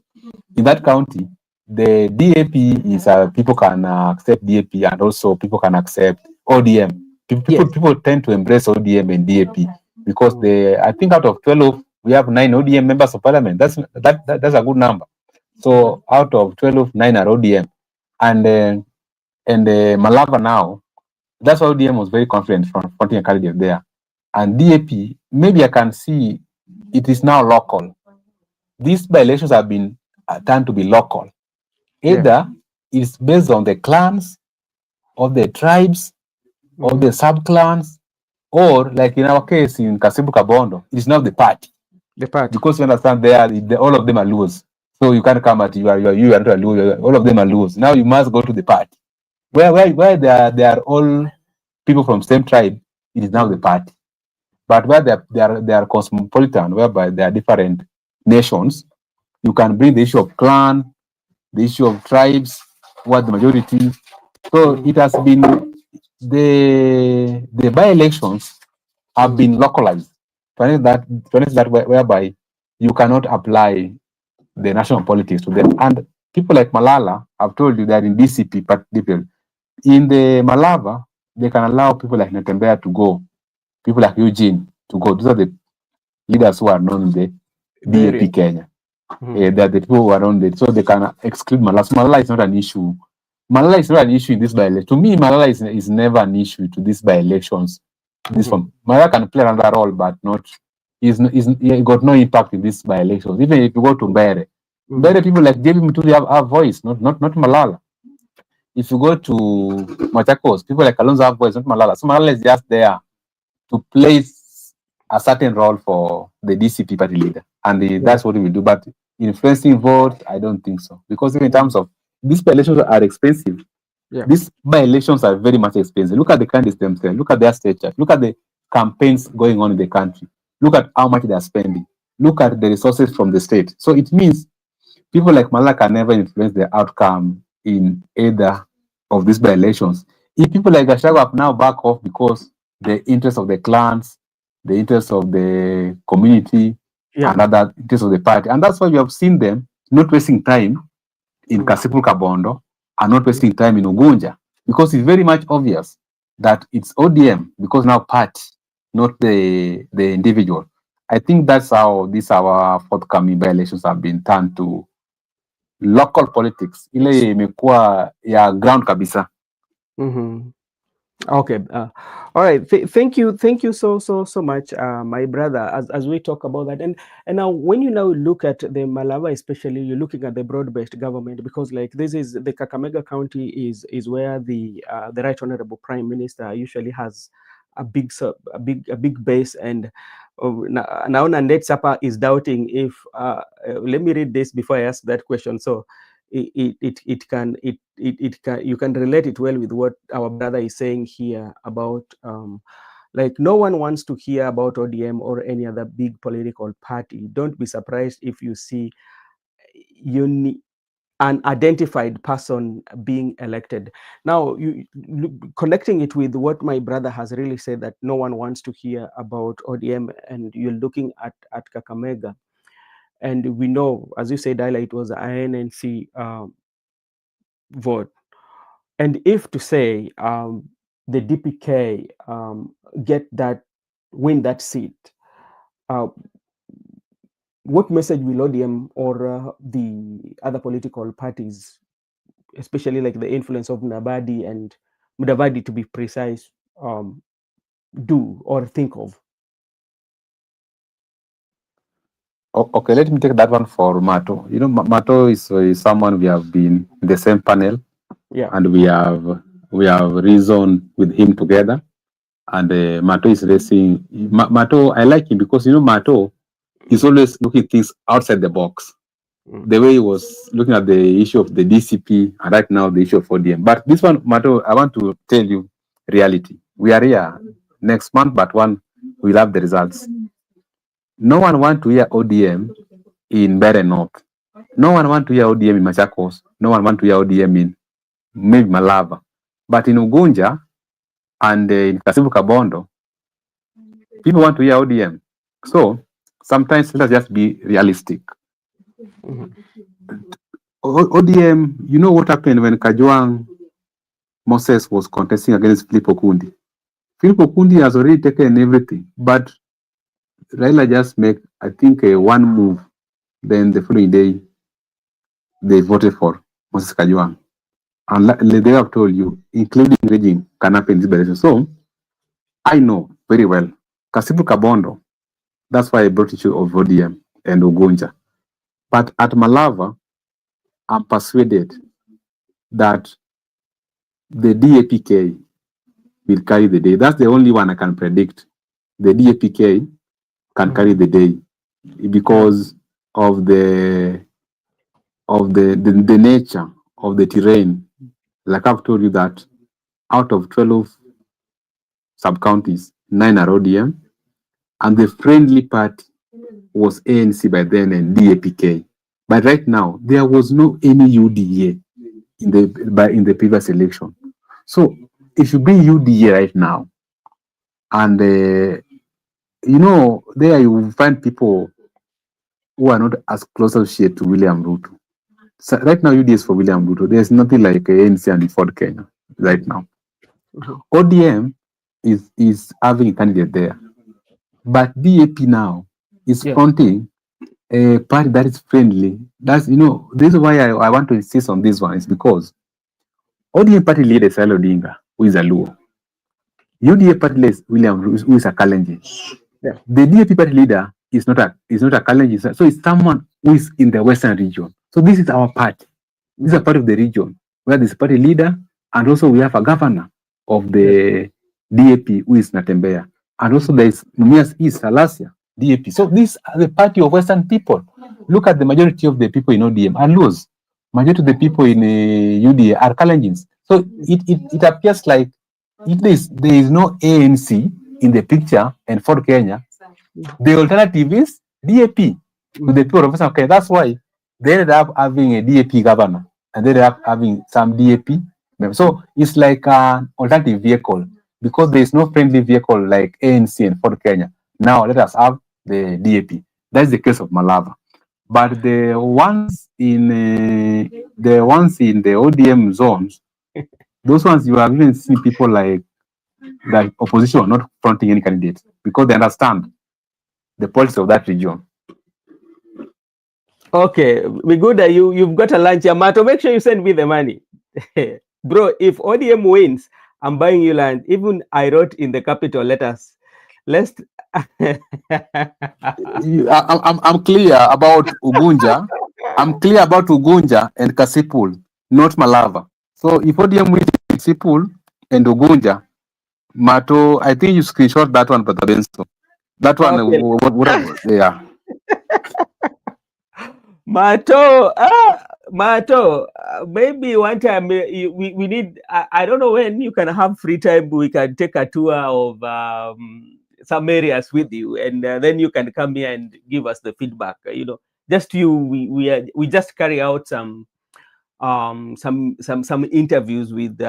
in that county, the DAP is people can accept DAP, and also people can accept ODM. People tend to embrace ODM and DAP because I think out of 12, we have 9 ODM members of parliament. That's a good number. So out of 12, 9 are ODM, and Malava now. That's why ODM was very confident from fronting a candidate there. And DAP, maybe I can see it is now local. These by-elections have been turned to be local. Either it's based on the clans, or the tribes, or the sub-clans, or like in our case in Kasibu Kabondo, it's not the party. The party. Because you understand, all of them are Luos. So you can't come at you are not a Luo, all of them are Luos. Now you must go to the party. Where they are all people from same tribe, it is now the party. But where they are cosmopolitan, whereby they are different nations, you can bring the issue of clan, the issue of tribes, what the majority. So it has been the by-elections have been localized. That whereby you cannot apply the national politics to them. And people like Malala, I've told you that in DCP, but in the Malava, they can allow people like Natembea to go, people like Eugene to go. These are the leaders who are known in the DAP Kenya. They are the people who are known there, so they can exclude Malala. So Malala is not an issue. Malala is not an issue in this by-election. To me, Malala is never an issue to these by-elections. Malala can play another role, but not. He got no impact in these by-elections. Even if you go to Mbere, people like JB Muturi have voice, not Malala. If you go to Machakos, people like Kalonzo have voice, not Malala. So Malala is just there to play a certain role for the DCP party leader, and that's what we will do. But influencing vote, I don't think so, because even in terms of these by-elections are expensive. These by-elections are very much expensive. Look at the candidates themselves. Look at their stature. Look at the campaigns going on in the country. Look at how much they are spending. Look at the resources from the state. So it means people like Malala can never influence the outcome in either of these by-elections. If people like Gachagua have now back off because the interests of the clans, the interests of the community, and other interests of the party, and that's why you have seen them not wasting time in Kasipul Kabondo and not wasting time in Ugunja, because it's very much obvious that it's ODM, because now party, not the individual. I think that's how our forthcoming by-elections have been turned to local politics. Ile imekuwa ya ground kabisa. Okay. All right. Thank you so much, my brother. As we talk about that, and now when you now look at the Malava, especially, you're looking at the broad-based government, because like this is the Kakamega County is where the Right Honorable Prime Minister usually has a big base, and now Nandet Sapa is doubting if. Let me read this before I ask that question. So. It can you can relate it well with what our brother is saying here about like no one wants to hear about ODM or any other big political party. Don't be surprised if you see an identified person being elected. Now, connecting it with what my brother has really said, that no one wants to hear about ODM, and you're looking at Kakamega, and we know, as you said, Ayla, it was an INNC vote. And if to say the DPK win that seat, what message will ODM or the other political parties, especially like the influence of Mudavadi to be precise, do or think of? Okay, let me take that one for Mato. You know, Mato is someone we have been in the same panel, and we have reasoned with him together. And Mato is racing. Mato, I like him because, you know, Mato is always looking things outside the box. The way he was looking at the issue of the DCP and right now the issue of ODM. But this one, Mato, I want to tell you reality. We are here next month, but we'll have the results. No one want to hear ODM in Bere North. No one want to hear ODM in Machakos. No one want to hear ODM in maybe Malava. But in Ugunja and in Kasibu Kabondo, people want to hear ODM. So sometimes let's just be realistic. ODM, you know what happened when Kajwang Moses was contesting against Philip Okundi? Philip Okundi has already taken everything, but Raila just make, I think, one move. Then the following day, they voted for Moses Kajwang. And they have told you, including Regime, can happen in this direction. So I know very well, Kasibu Kabondo, that's why I brought issue of ODM and Ugunja. But at Malava, I'm persuaded that the DAPK will carry the day. That's the only one I can predict. The DAPK can carry the day because of the nature of the terrain. Like I've told you that out of 12 sub-counties, 9 are ODM, and the friendly party was ANC by then and DAPK. But right now, there was no any UDA in the previous election. So if you bring UDA right now, and you know, there you will find people who are not as close as shit to William Ruto. So right now, UDA is for William Ruto. There's nothing like ANC and Ford Kenya right now. ODM is having a candidate there, but DAP now is fronting a party that is friendly. That's, you know, this is why I want to insist on this one, is because ODM party leader is Raila Odinga, who is a Luo. UDA party leader is William Ruto, who is a Kalenjin. The DAP party leader is not a Kalenjin, so it's someone who is in the western region. So this is our party. This is a part of the region where there's a party leader, and also we have a governor of the DAP who is Natembeya, and also there is Mumias East Salasia DAP. So these are the party of western people. Look at the majority of the people in ODM are Luos. Majority of the people in UDA are Kalenjins. So it appears like if there is no ANC in the picture and for Kenya, the alternative is DAP to the people of Western Kenya. That's why they ended up having a DAP governor and they ended up having some DAP members. So it's like an alternative vehicle because there is no friendly vehicle like ANC and for Kenya. Now let us have the DAP. That's the case of Malava. But the ones in the ODM zones, those ones you have even seen people like the opposition are not fronting any candidate because they understand the politics of that region. Okay, Miguda, you've got a lunch, Mato. Make sure you send me the money. Bro, if ODM wins, I'm buying you land. Even I wrote in the capital letters. Let's I'm clear about Ugunja. I'm clear about Ugunja and Kasipul, not Malava. So if ODM wins Kasipul and Ugunja, Mato, I think you screenshot that one, Brother Benson. That one, okay. Yeah. Mato, maybe one time we need, I don't know when you can have free time, we can take a tour of some areas with you, and then you can come here and give us the feedback. You know, just we just carry out some some interviews with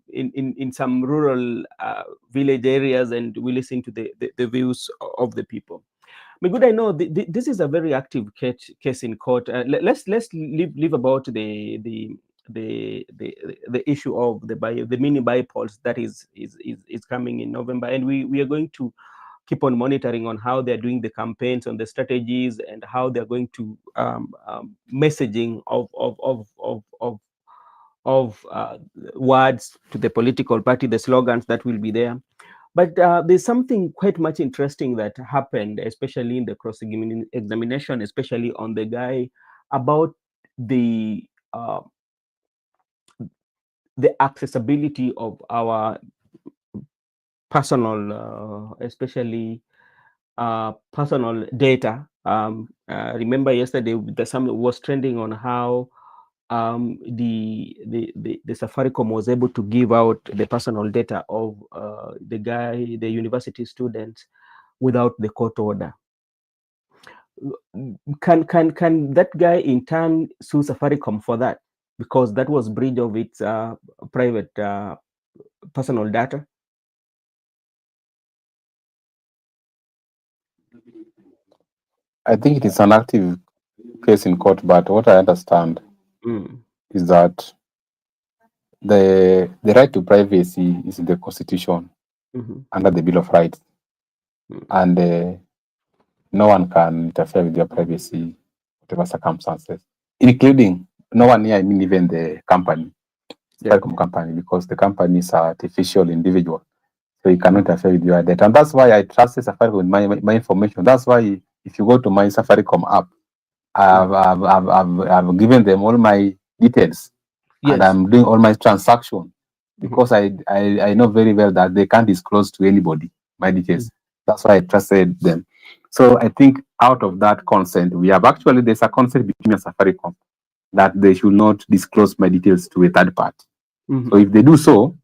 in some rural village areas, and we listen to the views of the people. Good, I know this is a very active case in court. Let's leave about the issue of the mini bipolls that is coming in November, and we are going to keep on monitoring on how they're doing the campaigns, on the strategies, and how they're going to messaging of words to the political party, the slogans that will be there. But there's something quite much interesting that happened, especially in the cross-examination, especially on the guy, about the accessibility of our personal, especially personal data. Remember yesterday, some was trending on how the Safaricom was able to give out the personal data of the university students without the court order. Can that guy in turn sue Safaricom for that, because that was breach of its private personal data? I think it is an active case in court, but what I understand is that the right to privacy is in the Constitution under the Bill of Rights, and no one can interfere with your privacy, whatever circumstances, including no one here. I mean, even the company, Safaricom company, because the company is an artificial individual, so you cannot interfere with your data, and that's why I trusted Safaricom with my information. That's why if you go to my Safaricom app, I've given them all my details, and I'm doing all my transactions, because I know very well that they can't disclose to anybody my details. That's why I trusted them. So I think out of that consent, there's a consent between Safaricom that they should not disclose my details to a third party. So if they do so,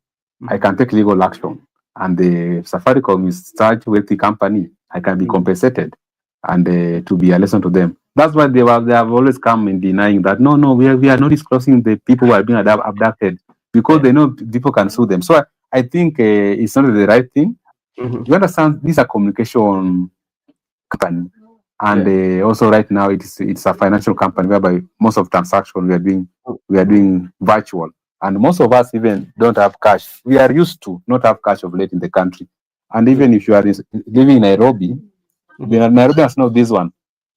I can take legal action, and the Safaricom is such a wealthy company, I can be compensated, and to be a lesson to them. That's why they have always come in denying that no, we are not disclosing the people who are being abducted, because they know people can sue them. So I think it's not the right thing. You understand? These are communication company, and also right now it's a financial company whereby most of transactions we are doing virtual, and most of us even don't have cash. We are used to not have cash of late in the country, and even if you are living in Nairobi, Nairobi has not this one.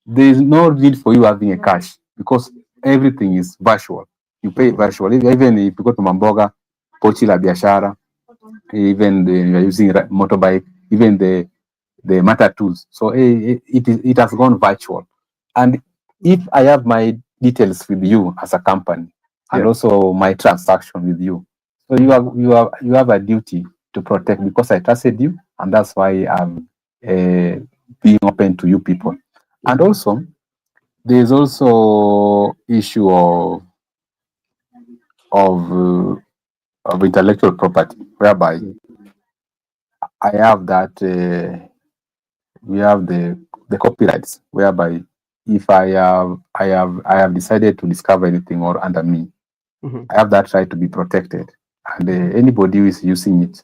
There is no need for you having a cash, because everything is virtual. You pay virtual. Even if you go to Mamboga, Pochi la Biashara, even you are using motorbike, even the matatus. So it has gone virtual. And if I have my details with you as a company, and also my transaction with you, so you have a duty to protect, because I trusted you, and that's why I'm being open to you people. And also, there's also issue of intellectual property, whereby I have that we have the copyrights, whereby if I have decided to discover anything or under me, I have that right to be protected, and anybody who is using it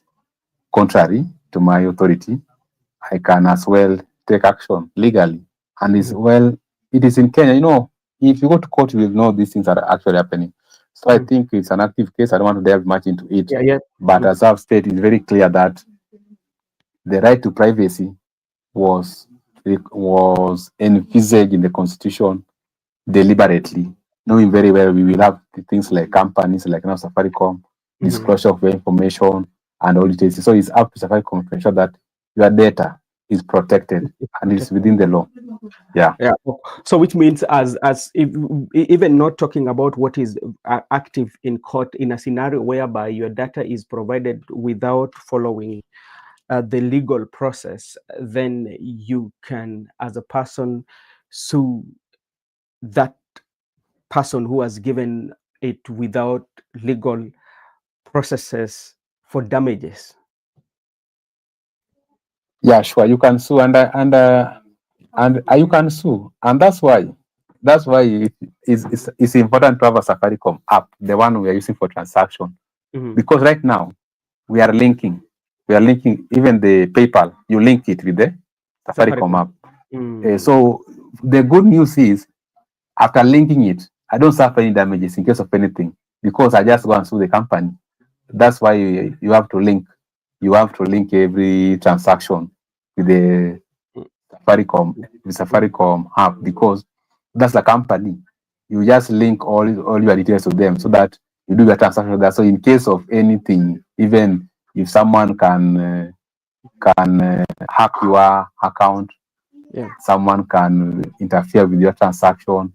contrary to my authority, I can as well take action legally. And it is in Kenya. You know, if you go to court, you will know these things are actually happening. So I think it's an active case. I don't want to delve much into it. But as I've stated, it's very clear that the right to privacy was envisaged in the Constitution deliberately, knowing very well we will have things like companies like now Safaricom, disclosure of information and all details. So it's up to Safaricom to ensure that your data is protected and is within the law. Yeah. So which means as if, even not talking about what is active in court, in a scenario whereby your data is provided without following the legal process, then you can, as a person, sue that person who has given it without legal processes for damages. Yeah, sure. You can sue, and you can sue, and that's why That's why it's important to have a Safaricom app, the one we are using for transaction. Because right now we are linking even the PayPal. You link it with the Safaricom app. So the good news is, after linking it, I don't suffer any damages in case of anything because I just go and sue the company. That's why you have to link. You have to link every transaction with the Safaricom app because that's the company. You just link all your details to them so that you do the transaction there. So in case of anything, even if someone can hack your account, someone can interfere with your transaction,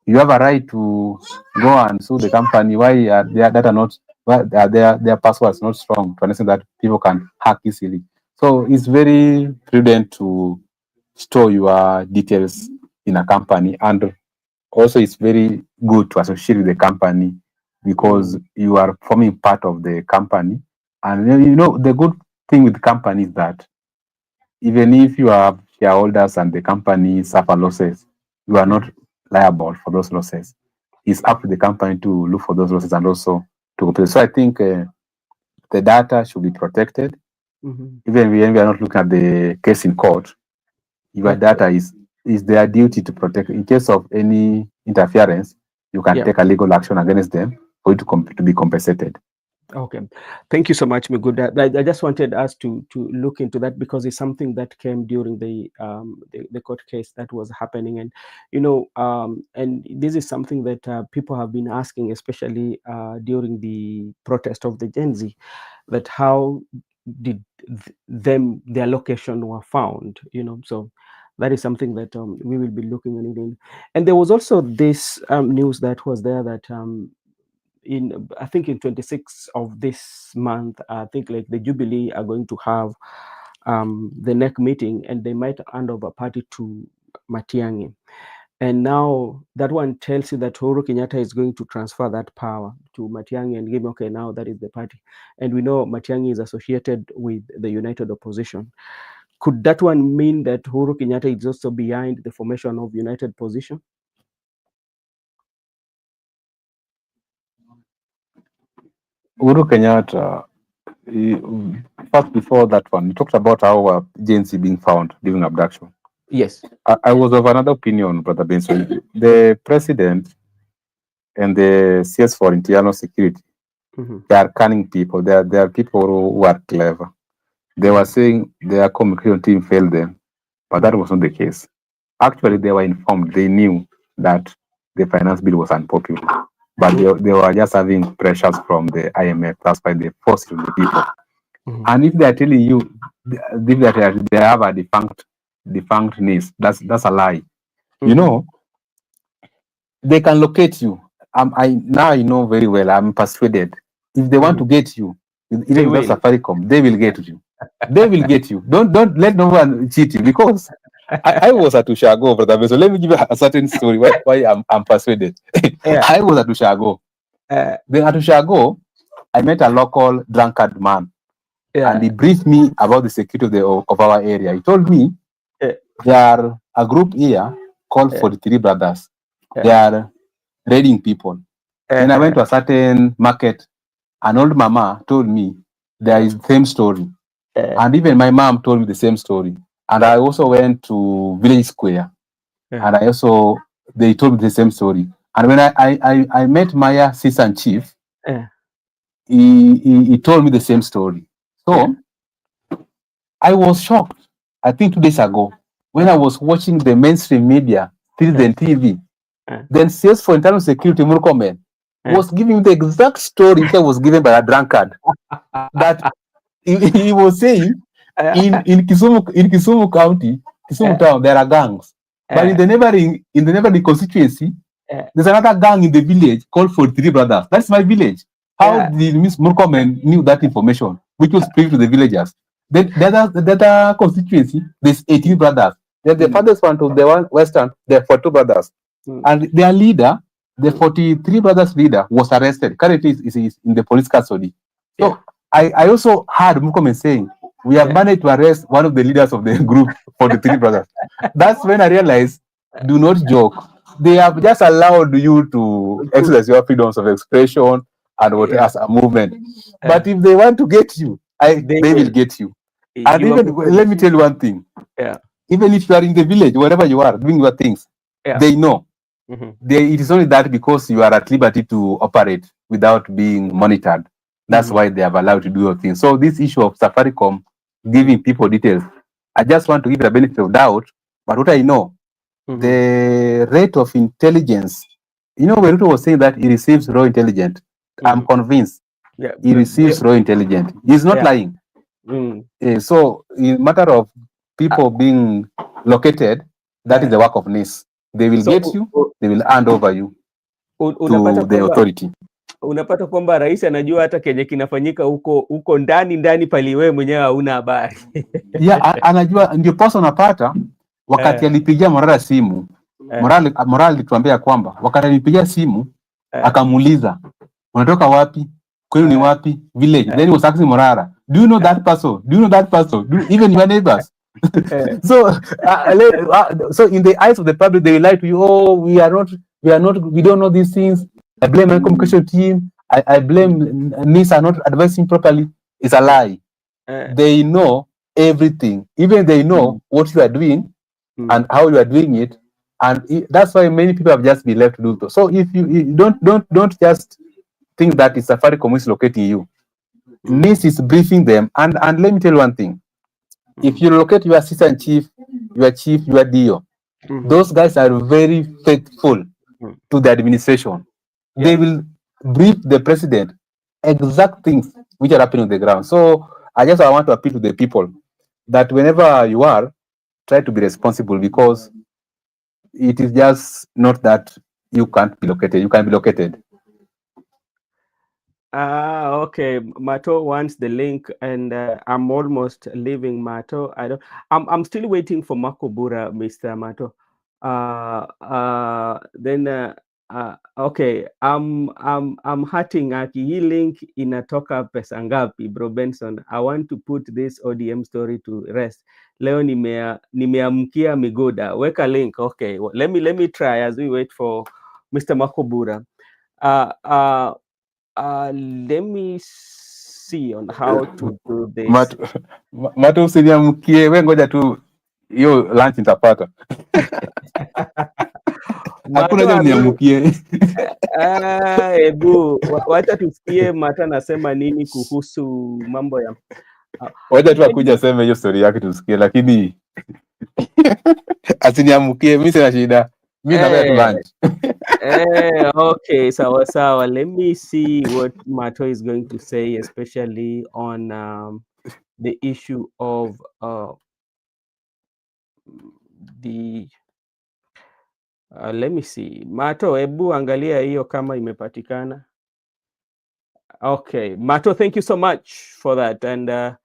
you have a right to go and sue the company. Why are their data not? Why are their passwords not strong to understand that people can hack easily? So it's very prudent to store your details in a company, and also it's very good to associate with the company because you are forming part of the company. And you know the good thing with the company is that even if you have shareholders and the company suffer losses, you are not liable for those losses. It's up to the company to look for those losses and also to compensate. So I think the data should be protected. Even when we are not looking at the case in court, your data is their duty to protect. In case of any interference, you can take a legal action against them for you to be compensated. Okay, thank you so much, Miguda. I just wanted us to look into that because it's something that came during the court case that was happening, and and this is something that people have been asking, especially during the protest of the Gen Z, that how did their location were found, so that is something that we will be looking at it. And there was also this news that was there that I think in 26th of this month, I think like the Jubilee are going to have the next meeting, and they might hand over party to Matiangi. And now that one tells you that Uhuru Kenyatta is going to transfer that power to Matiangi and give, okay, now that is the party. And we know Matiangi is associated with the United Opposition. Could that one mean that Uhuru Kenyatta is also behind the formation of United Position? Uhuru Kenyatta, first before that one, you talked about how Gen Z being found during abduction. Yes. I was of another opinion, Brother Benson. The president and the CS for internal security, they are cunning people. They are people who are clever. They were saying their communication team failed them, but that was not the case. Actually, they were informed. They knew that the finance bill was unpopular, but they were just having pressures from the IMF. That's why they forced it on the people. And if they are telling you that they have a defunct niece, that's a lie. You know, they can locate you. I know very well. I'm persuaded. If they want to get you, even with Safaricom, they will get you. They will get you. Don't let no one cheat you, because I was at Ushago, Brother. So let me give you a certain story why I'm persuaded. I was at Ushago. Then at Ushago, I met a local drunkard man, and he briefed me about the security of our area. He told me there are a group here called 43 Brothers. They are raiding people. Then I went to a certain market. An old mama told me there is the same story. And even my mom told me the same story. And I also went to Village Square. And they told me the same story. And when I met Maya Assistant Chief, he told me the same story. So I was shocked, I think 2 days ago, when I was watching the mainstream media, Citizen TV. Then CS for Internal Security, Murkomen, was giving me the exact story that was given by a drunkard. That he was saying in Kisumu County, Kisumu town, there are gangs. But in the neighboring constituency, there's another gang in the village called 43 Brothers. That's my village. How did Miss Murkomen knew that information, which was spread to the villagers? Then the other constituency, there's 18 brothers. Then the farthest one to the one western, there are 42 brothers. And their leader, the 43 brothers leader, was arrested. Currently is in the police custody. So I also heard Murkomen saying, we have managed to arrest one of the leaders of the group, 43 brothers. That's when I realized, do not joke. they have just allowed you to exercise your freedoms of expression and what as a movement. But if they want to get you, they will get you. And even let me tell you one thing. Yeah. Even if you are in the village, wherever you are doing your things, they know. It is only that because you are at liberty to operate without being monitored. That's why they have allowed to do your things. So this issue of Safaricom giving people details, I just want to give the benefit of doubt. But what I know, the rate of intelligence, when Ruto was saying that he receives raw intelligence, I'm convinced he receives raw intelligence. He's not lying. So in matter of people being located, that is the work of NIS. They will get you, they will hand over you to the authority. Unapata kwamba rais anajua hata kenye kinafanyika huko ndani pali wewe mwenyewe hauna habari. Anajua, ndio posa unapata wakati alipigia Morala simu. Morala alituambia kwamba wakati alipigia simu akamuuliza unatoka wapi? Kwenu ni wapi? Village. Then he was asking Morala, do you know that person? Do you know that person? Even your neighbors? So so in the eyes of the public, they will lie to you. Oh, we don't know these things. I blame my communication team. I blame NIS are not advising properly. It's a lie. They know everything. Even they know what you are doing and how you are doing it. And that's why many people have just been left to do so. So if you don't just think that it's Safaricom is locating you. NIS is briefing them. And let me tell you one thing. If you locate your assistant chief, your DO, those guys are very faithful to the administration. They will brief the president exact things which are happening on the ground. So I want to appeal to the people that whenever you are, try to be responsible, because it is just not that you can't be located. You can be located. Okay. Mato wants the link, and I'm almost leaving Mato. I'm still waiting for Makobura, Mr. Mato. Okay. I'm hurting aki. Hii link inatoka pesa ngapi, Bro Benson? I want to put this ODM story to rest. Leo nimeamkia Miguda. Weka link. Okay. Well, let me try as we wait for Mr. Makobura. Let me see on how to do this. Mato usiniamkie, wewe ngoja tu hiyo lunch nitapata. Hakuna haja uniamkie. Ebu wacha tusikie Mata nasema nini kuhusu mambo ya wacha tu akuja sema hiyo story yake tusikie, lakini asiniamkie, mimi sina shida. Mimi naenda tu lunch. Okay, sawa. Let me see what Mato is going to say, especially on the issue of the let me see. Mato, ebu angalia hiyo kama imepatikana. Okay, Mato, thank you so much for that. And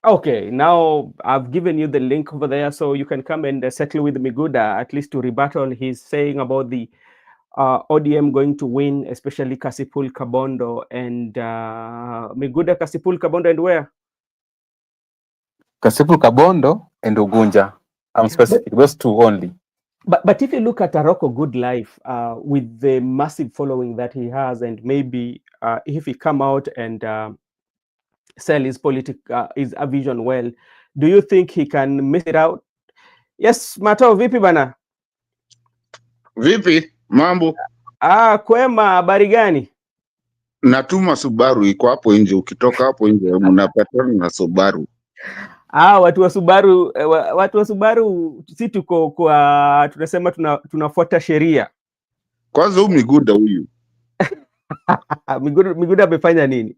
okay, now I've given you the link over there, so you can come and settle with Miguda, at least to rebuttal his saying about the ODM going to win, especially Kasipul Kabondo and Miguda. Kasipul Kabondo and where? Kasipul Kabondo and Ugunja. I'm specific, those two only. But if you look at Aroko Good Life, with the massive following that he has, and maybe if he come out and sell his his vision well, do you think he can miss it out? Yes, Mato, vipi bana? Vipi mambo? Kwema, habari gani? Natuma Subaru iko hapo nje, ukitoka hapo nje unapatana na Subaru. Watu wa Subaru si tuko kwa tunasema tunafuata sheria. Kwanza huyu Miguda huyu. Miguda amefanya nini?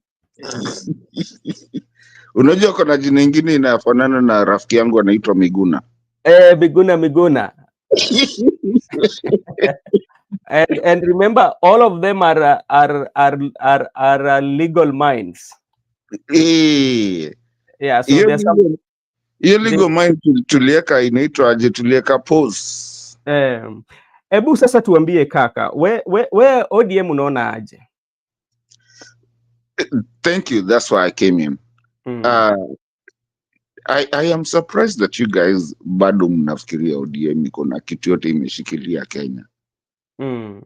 Unajua kuna jina lingine inafanana na rafiki yangu anaitwa Miguna. Miguna. and remember, all of them are legal minds. Yeah, so there's some legal mind tulieka inaitwa aje, tulieka pose. Ebu sasa tuambie kaka, we ODM unaona aje? Thank you, that's why I came in. I am surprised that you guys bado mnafikiria ODM iko na kitu yote imeshikilia Kenya. Mm.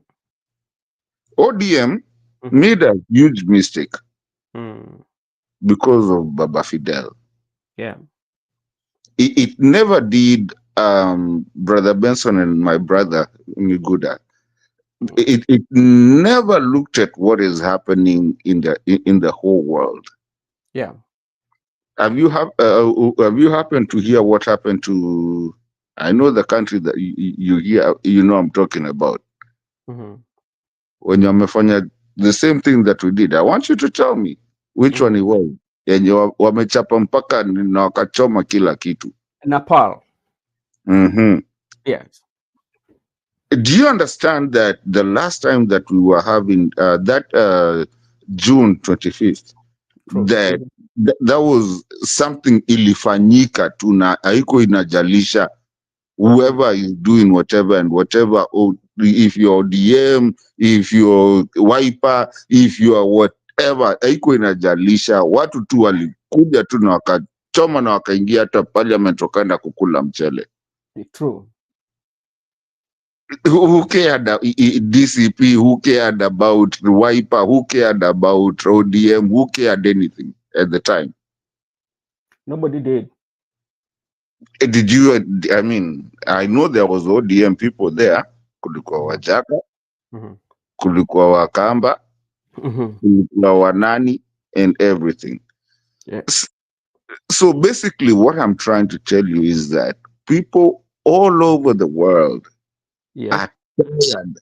ODM Mhm. made a huge mistake Mm. because of Baba Fidel. Yeah. It never did Brother Benson and my brother Miguda. Mm. It never looked at what is happening in the whole world. Yeah. Have you happened to hear what happened to? I know the country that you hear. You know I'm talking about. Mhm. When you wamefanya the same thing that we did. I want you to tell me which one Mhm. it was. Yenye wamechapa mpaka na wakachoma kila kitu. Nepal. Hmm. Yes. Do you understand that the last time that we were having that June 25th, True. that that was something ilifanyika tu na haiko inajalisha whoever is doing whatever and whatever, if you're DM, if you're wiper, if you are whatever, haiko inajalisha. Watu tu walikuja tu na wakachoma na wakaingia hata parliament wakaenda kukula mchele. True. Who cared DCP? Who cared about wiper? Who cared about ODM? Who cared anything at the time? Nobody did. Did you? I mean, I know there was ODM people there. Kulikuwa Wajaka, Mhm. kulikuwa Wakamba, Mhm. kulikuwa Wanani, and everything. Yeah. So basically, what I'm trying to tell you is that people all over the world Yes. are tired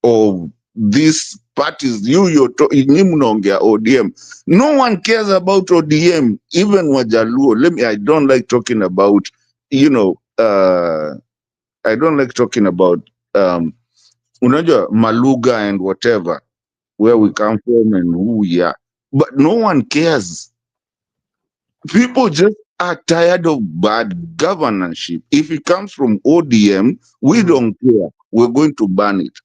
of these parties. Nyi mnaongea ODM. No one cares about ODM, even Wajaluo. I don't like talking about, you know, I don't like talking about, unajua, Maluga and whatever, where we come from and who we are. But no one cares. People just are tired of bad governorship. If it comes from ODM, we Mhm. don't care. We're going to ban it.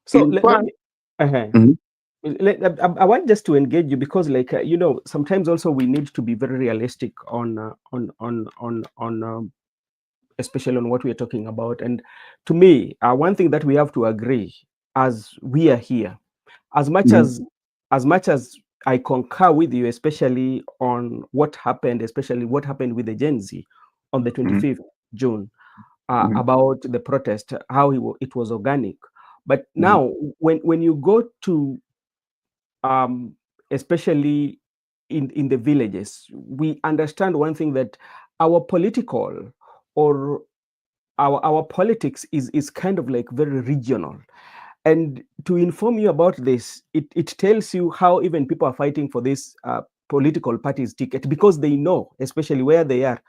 So In let fact, me. Uh-huh. Mhm, I want just to engage you because, like, sometimes also we need to be very realistic on especially on what we are talking about. And to me, one thing that we have to agree as we are here, as much mhm, as as much as I concur with you, especially on what happened, especially what happened with the Gen Z on the mhm, 25th June, mhm, about the protest, how it was organic. But mhm, now, when you go to especially in the villages, we understand one thing, that our political or our politics is kind of like very regional. And to inform you about this, it tells you how even people are fighting for this political party's ticket, because they know, especially where they are,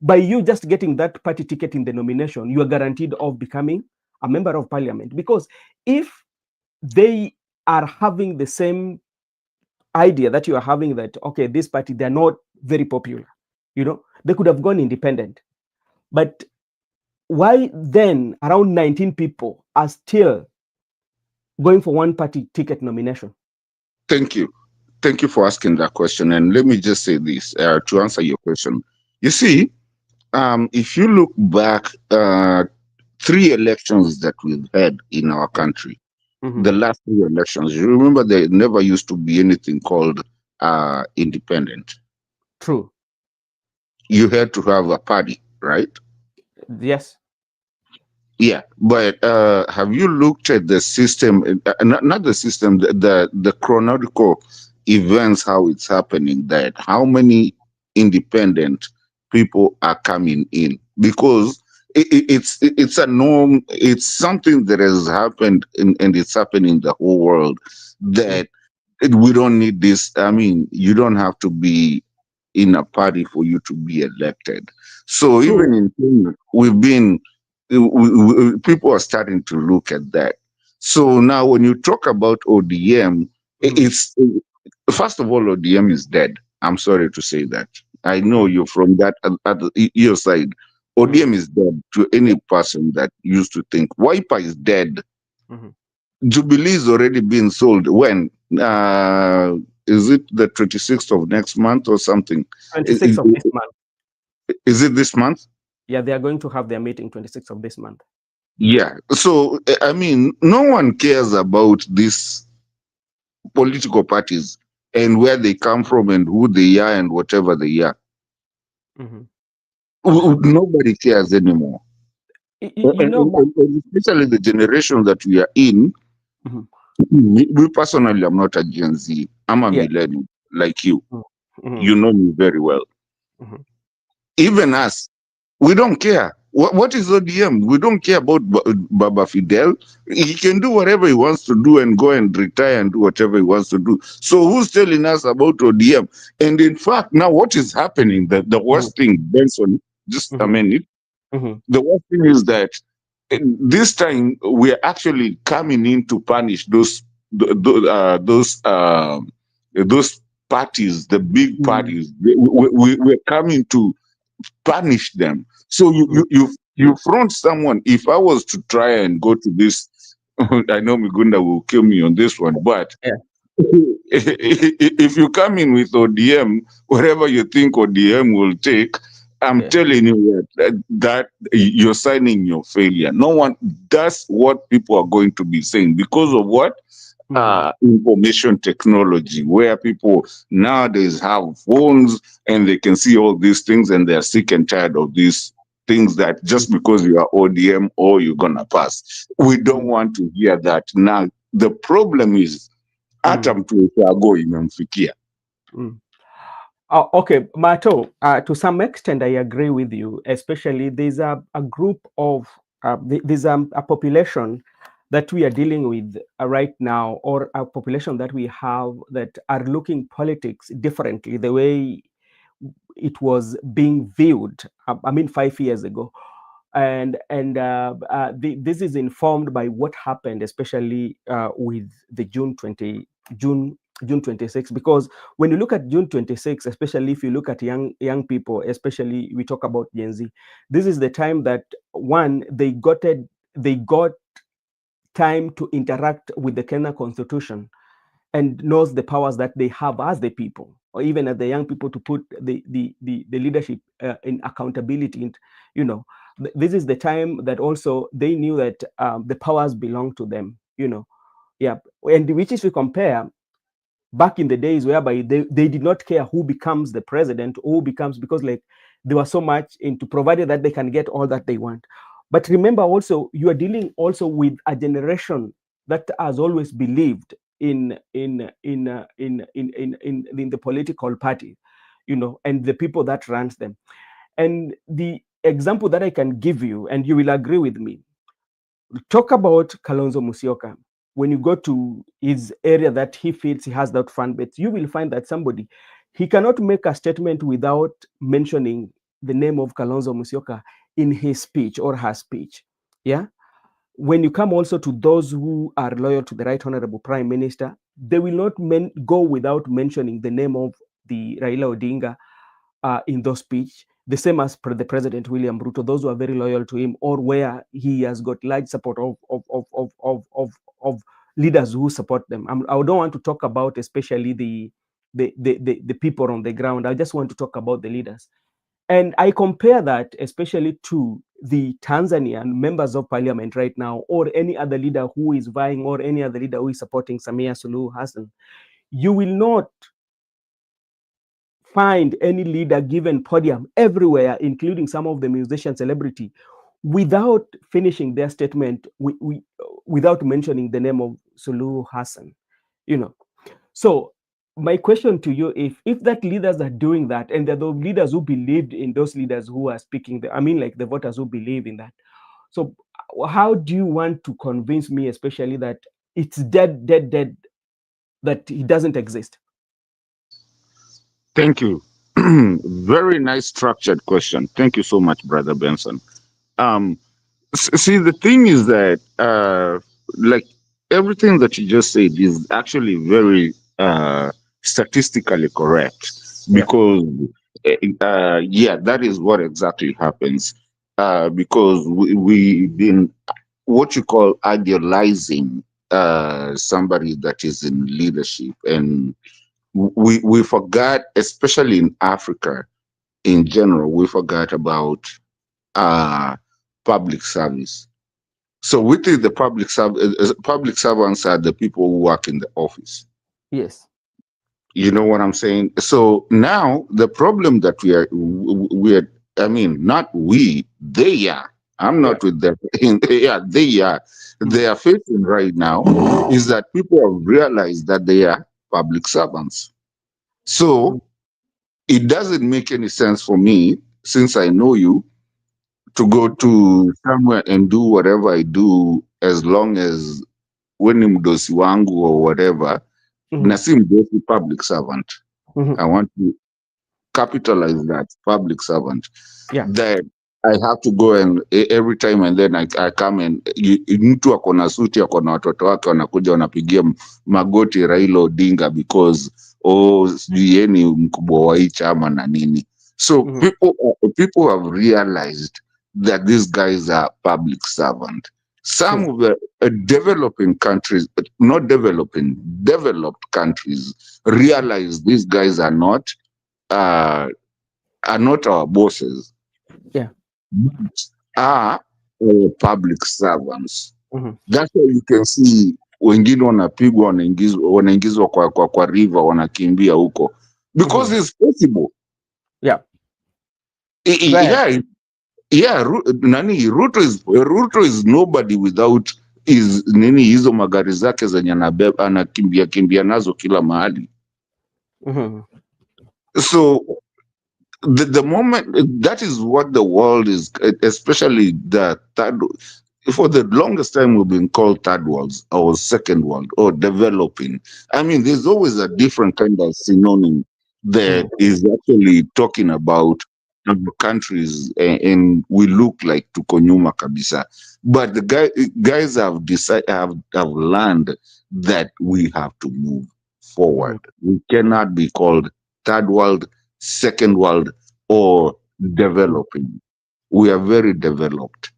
by you just getting that party ticket in the nomination, you are guaranteed of becoming a member of parliament. Because if they are having the same idea that you are having, that okay, this party, they're not very popular, they could have gone independent. But why then around 19 people are still going for one party ticket nomination? Thank you. Thank you for asking that question. And let me just say this to answer your question. You see, if you look back, 3 elections that we've had in our country, the Mhm. last 3 elections, you remember there never used to be anything called independent. True. You had to have a party, right? Yes. Yeah, but have you looked at the system? Not the system, the chronological events, how it's happening. That how many independent people are coming in, because it's a norm. It's something that has happened, and it's happening in the whole world. Mm. That we don't need this. I mean, you don't have to be in a party for you to be elected. So even True. in Kenya, people are starting to look at that. So now, when you talk about ODM, Mhm. it's first of all, ODM is dead. I'm sorry to say that. I know Mhm. you're from that your side. Mhm. ODM is dead to any person that used to think Wiper is dead. Mhm. Jubilee is already been sold. When? is it the 26th of next month or something? 26th of this month. Is it this month? Yeah, they are going to have their meeting 26th of this month. Yeah. So, I mean, no one cares about these political parties and where they come from and who they are and whatever they are. Nobody cares anymore. You know, And especially the generation that we are in. Me personally, I'm not a Gen Z. I'm a millennial like you. You know me very well. Even us, we don't care. What is ODM? We don't care about Baba Fidel. He can do whatever he wants to do and go and retire and do whatever he wants to do. So who's telling us about ODM? And in fact, now what is happening, the worst thing, Benson, just a minute, the worst thing is that this time we're actually coming in to punish those parties, the big parties. We're coming to punish them. So you front someone. If I was to try and go to this, I know Migunda will kill me on this one, but if you come in with ODM, whatever you think ODM will take, I'm telling you that you're signing your failure. No one, that's what people are going to be saying because of what? Information technology, where people nowadays have phones and they can see all these things and they're sick and tired of these things that just because you are ODM or you're gonna pass. We don't want to hear that. Now the problem is atom to go imemfikia. Okay, Mato, to some extent, I agree with you, especially there's a group of, there's a population that we are dealing with right now, or a population that we have that are looking politics differently, the way it was being viewed, 5 years ago. And this is informed by what happened, especially with the June 26, because when you look at June 26, especially if you look at young people, especially we talk about Gen Z, this is the time that they got time to interact with the Kenya Constitution and knows the powers that they have as the people, or even as the young people, to put the leadership in accountability. And, this is the time that also they knew that the powers belong to them, yeah. And which is, we compare back in the days whereby they did not care who becomes the president, who becomes, because like they were so much into provided that they can get all that they want. But remember also, you are dealing also with a generation that has always believed in the political party, and the people that runs them. And the example that I can give you, and you will agree with me, talk about Kalonzo Musyoka. When you go to his area that he feels he has that fan base, you will find that he cannot make a statement without mentioning the name of Kalonzo Musyoka in his speech or her speech. Yeah. When you come also to those who are loyal to the Right Honorable Prime Minister, they will not go without mentioning the name of the Raila Odinga in those speech. The same as the President William Ruto, those who are very loyal to him, or where he has got large support of leaders who support them. I don't want to talk about especially the people on the ground. I just want to talk about the leaders. And I compare that especially to the Tanzanian members of parliament right now, or any other leader who is vying, or any other leader who is supporting Samia Suluhu Hassan. You will not find any leader given podium everywhere, including some of the musician celebrity, without finishing their statement without mentioning the name of Suluhu Hassan. So my question to you, if that leaders are doing that, and they're the leaders who believed in those leaders who are speaking, like the voters who believe in that. So how do you want to convince me, especially that it's dead, that it doesn't exist? Thank you. Very nice structured question. Thank you so much, Brother Benson. See, the thing is that, like everything that you just said is actually very statistically correct, because, that is what exactly happens. Because we've been what you call idealizing somebody that is in leadership, and we forgot, especially in Africa in general, we forgot about public service. So with it, the public servants are the people who work in the office. Yes. You know what I'm saying? So now the problem that I mean, not we, they are. I'm Yeah. not with them. Yeah, they are. They are facing right now is that people have realized that they are public servants. So it doesn't make any sense for me, since I know you, to go to somewhere and do whatever I do, as long as when ni mdosi wangu or whatever, na si mdosi, public servant. I want to capitalize that, public servant. Yeah. That I have to go and every time and then I come and mtu ako na suti, ako na watoto wake wanakuja wanapigia magoti Raila Odinga because sijui yeye ni mkubwa wa hii chama na nini. So people have realized that these guys are public servant. Some of the developing countries, not developing, developed countries realize these guys are not our bosses. Yeah. But are public servants. Mhm. That's why you can see wengine wanapigwa, wanaingizwa kwa river, wanakimbia huko because it's possible. Yeah. Right. Ruto is nobody without hizo magari zake zenye anakimbia nazo kila mahali. So the moment, that is what the world is, especially the third, for the longest time we've been called third worlds or second world or developing. I mean, there's always a different kind of synonym that is actually talking about countries, and we look like tukonyuma kabisa. But the guys have decided, have learned that we have to move forward. We cannot be called third world, second world, or developing. We are very developed.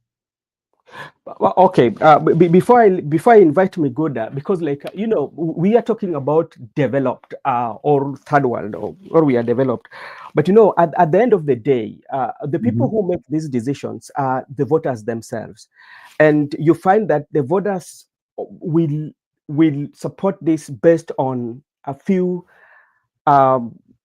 Well, okay. Before I invite Migoda, because we are talking about developed or third world, or we are developed, but at the end of the day, the people who make these decisions are the voters themselves, and you find that the voters will support this based on a few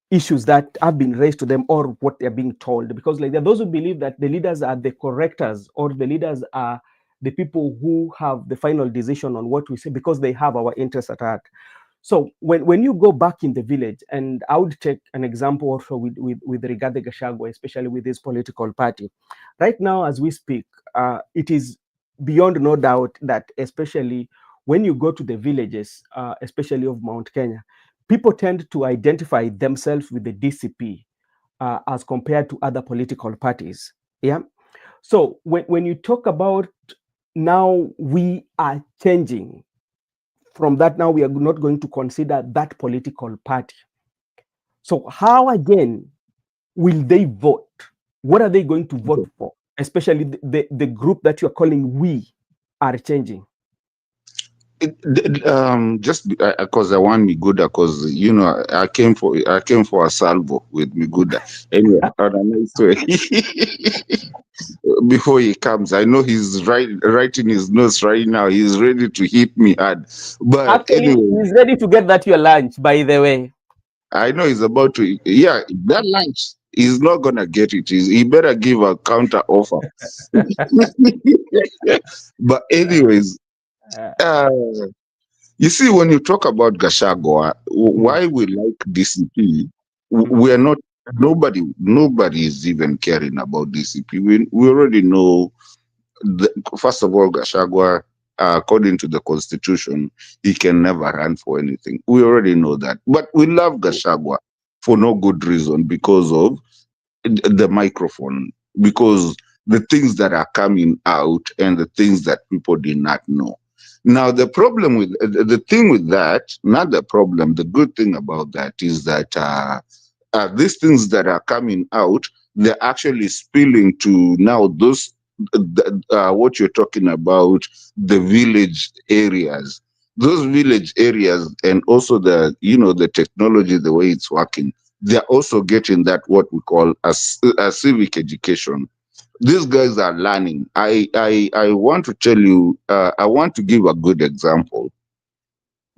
issues that have been raised to them or what they're being told, because there are those who believe that the leaders are the correctors, or the leaders are the people who have the final decision on what we say because they have our interests at heart. So when you go back in the village, and I would take an example also with Rigathi Gachagua, especially with his political party. Right now, as we speak, it is beyond no doubt that, especially when you go to the villages, especially of Mount Kenya, people tend to identify themselves with the DCP as compared to other political parties. Yeah. So when you talk about now we are changing from that, now we are not going to consider that political party. So how again will they vote? What are they going to vote for? Especially the group that you are calling we are changing. Just because I want Miguda, because I came for a salvo with Miguda. Anyway, on a nice way. Before he comes, I know he's writing his notes right now. He's ready to hit me hard. But Actually, anyway, he's ready to get that your lunch, by the way. I know he's about to. Yeah, that lunch, he's not gonna get it. He better give a counter offer. But anyways, you see, when you talk about Gachagua, why we like DCP, we are not. Nobody is even caring about DCP. We already know. First of all, Gachagua, according to the constitution, he can never run for anything. We already know that. But we love Gachagua for no good reason, because of the microphone, because the things that are coming out and the things that people did not know. Now, the problem with the thing with that, not the problem, the good thing about that is that these things that are coming out, they're actually spilling to now those what you're talking about, the village areas. those village areas, and also the, the technology, the way it's working, they're also getting that what we call a civic education. These guys are learning. I want to tell you, I want to give a good example.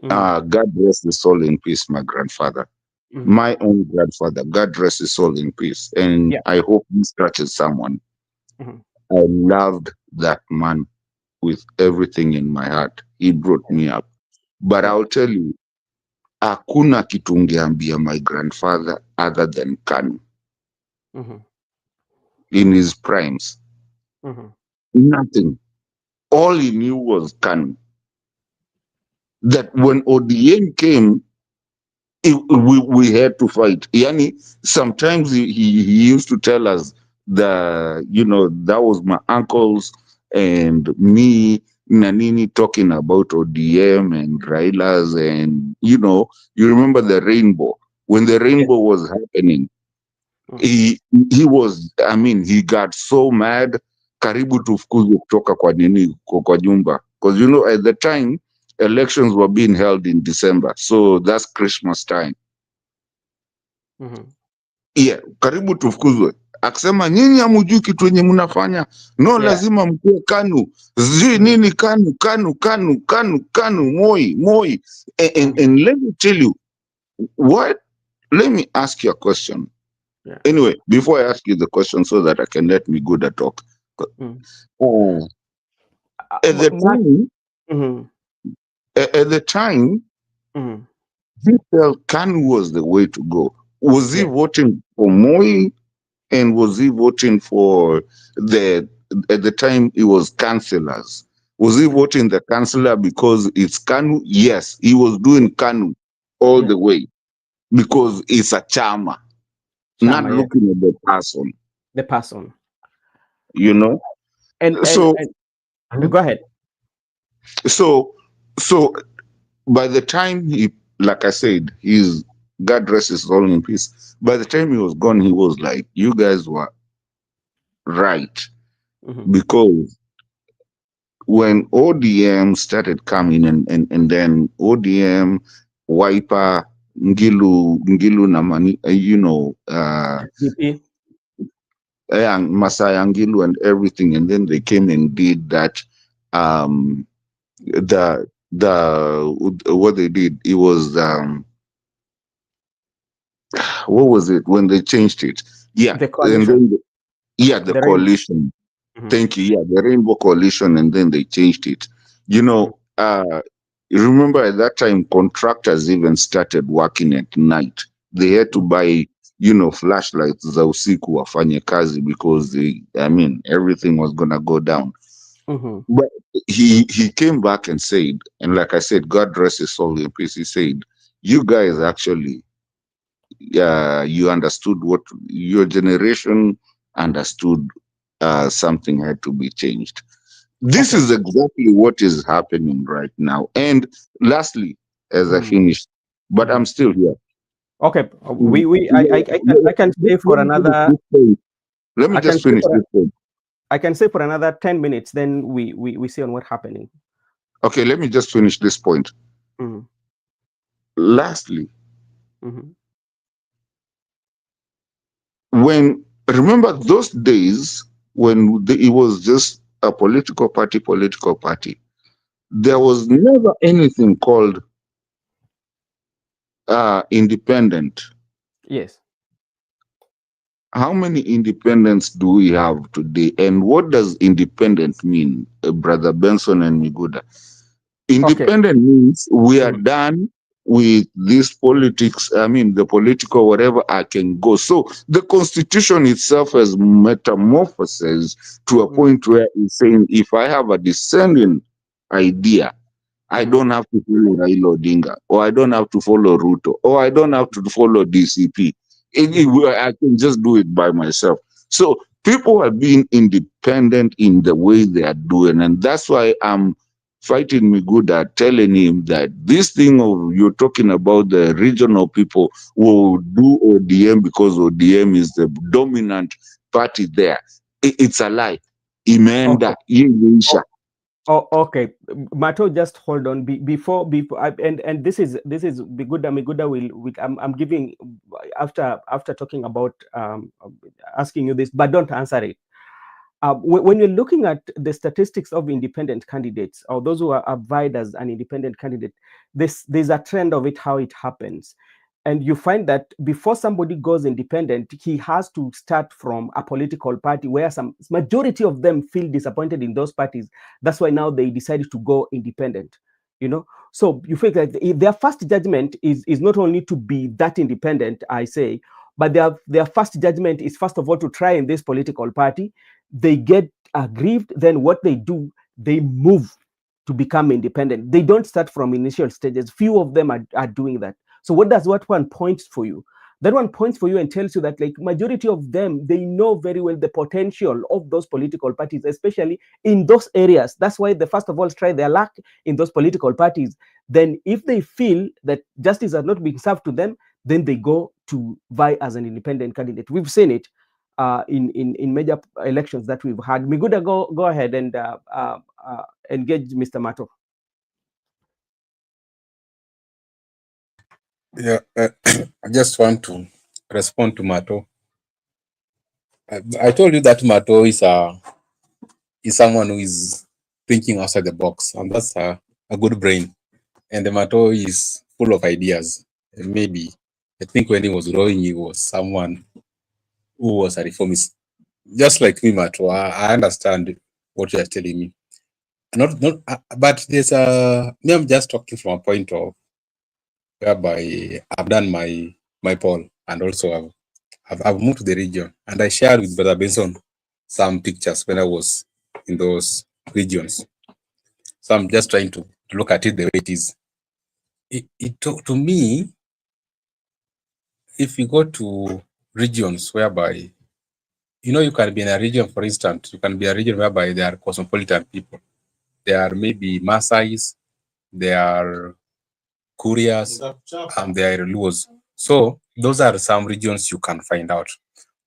God rest his soul in peace, my grandfather, my own grandfather. God rest his soul in peace, and Yeah. I hope this touches someone. I loved that man with everything in my heart. He brought me up. But Yeah. I'll tell you, hakuna kitu ungeambia my grandfather other than KANU in his primes. Nothing. All he knew was KANU. That when ODM came, we had to fight. Yani, sometimes he used to tell us that was my uncles and me, Nanini, talking about ODM and Railas, and you remember the rainbow. When the Yeah. rainbow was happening, he was, I mean, he got so mad, karibu tufukuzwe kutoka kwa nini, kwa nyumba, because at the time elections were being held in December, so that's Christmas time. Yeah, karibu tufukuzwe, akisema nyinyi hamujui kitu yenye mnafanya, no, Yeah. lazima mkue KANU, sijui nini, KANU, Moi. And let me tell you what, let me ask you a question. Yeah. Anyway, before I ask you the question, so that I can let me go to talk. At the time, at the time, he felt KANU was the way to go. Was he Yeah. voting for Moi, and was he voting for at the time it was councillors? Was he voting the councillor because it's KANU? Yes, he was doing KANU all the way because it's a chama, not Chama, yeah. looking at the person. The person. And So, go ahead. so by the time he, like I said, God rest his soul in peace. By the time he was gone, he was like, you guys were right. Because when ODM started coming, and then ODM, Wiper, Ngilu Namani, DP. and Masaya Ngilu and everything, and then they came and did that. What they did, it was what was it when they changed it? Yeah, The and coalition. then the The rainbow. coalition. Thank you. Yeah, the Rainbow Coalition, and then they changed it. Remember at that time, contractors even started working at night. They had to buy, flashlights za usiku wafanye kazi, because everything was gonna go down. But he came back and said, and like I said, God rest his soul in peace. He said, "You guys actually, you understood what your generation understood. Something had to be changed." This is exactly what is happening right now. And lastly, as I finish, but I'm still here. Okay, I can stay for another. Let me just finish this point. I can stay for another 10 minutes. Then we see on what's happening. Okay, let me just finish this point. Lastly, remember those days when it was just a political party, there was never anything called independent. Yes. How many independents do we have today? And what does independent mean, Brother Benson and Miguda? Independent means we are done with this politics. The political, whatever, I can go. So the constitution itself has metamorphoses to a point where it's saying, if I have a descending idea, I don't have to follow Raila Odinga, or I don't have to follow Ruto, or I don't have to follow DCP. I can just do it by myself. So people are being independent in the way they are doing, and that's why I'm fighting Miguda, telling him that this thing of you're talking about the regional people will do ODM because ODM is the dominant party there. It's a lie. Imeenda, imeisha. Oh, okay. Mato, just hold on. Before, and this is Biguda. Miguda will I'm giving after talking about asking you this, but don't answer it. When you're looking at the statistics of independent candidates or those who are vied as an independent candidate, there's a trend of it, how it happens. And you find that before somebody goes independent, he has to start from a political party where some majority of them feel disappointed in those parties. That's why now they decided to go independent. So you feel like their first judgment is not only to be that independent, I say, but their first judgment is first of all to try in this political party. They get aggrieved, then what they do, they move to become independent. They don't start from initial stages. Few of them are doing that. So what does what one points for you? That one points for you and tells you that like majority of them, they know very well the potential of those political parties, especially in those areas. That's why they first of all try their luck in those political parties. Then if they feel that justice has not been served to them, then they go to vie as an independent candidate. We've seen it in major elections that we've had. Miguda, go ahead and engage Mr. Mato. Yeah, I just want to respond to Mato. I told you that Mato is someone who is thinking outside the box, and that's a good brain. And the Mato is full of ideas. And maybe I think when he was growing, he was someone who was a reformist, just like me, Mato. I understand what you are telling me. But there's me. I'm just talking from a point of whereby I've done my poll, and also I've moved to the region, and I shared with Brother Benson some pictures when I was in those regions. So I'm just trying to look at it the way it is. To me, if you go to regions whereby, you can be in a region, for instance, you can be a region whereby there are cosmopolitan people. There are maybe Maasais, there are Kurias, and there are Luos. So those are some regions you can find out.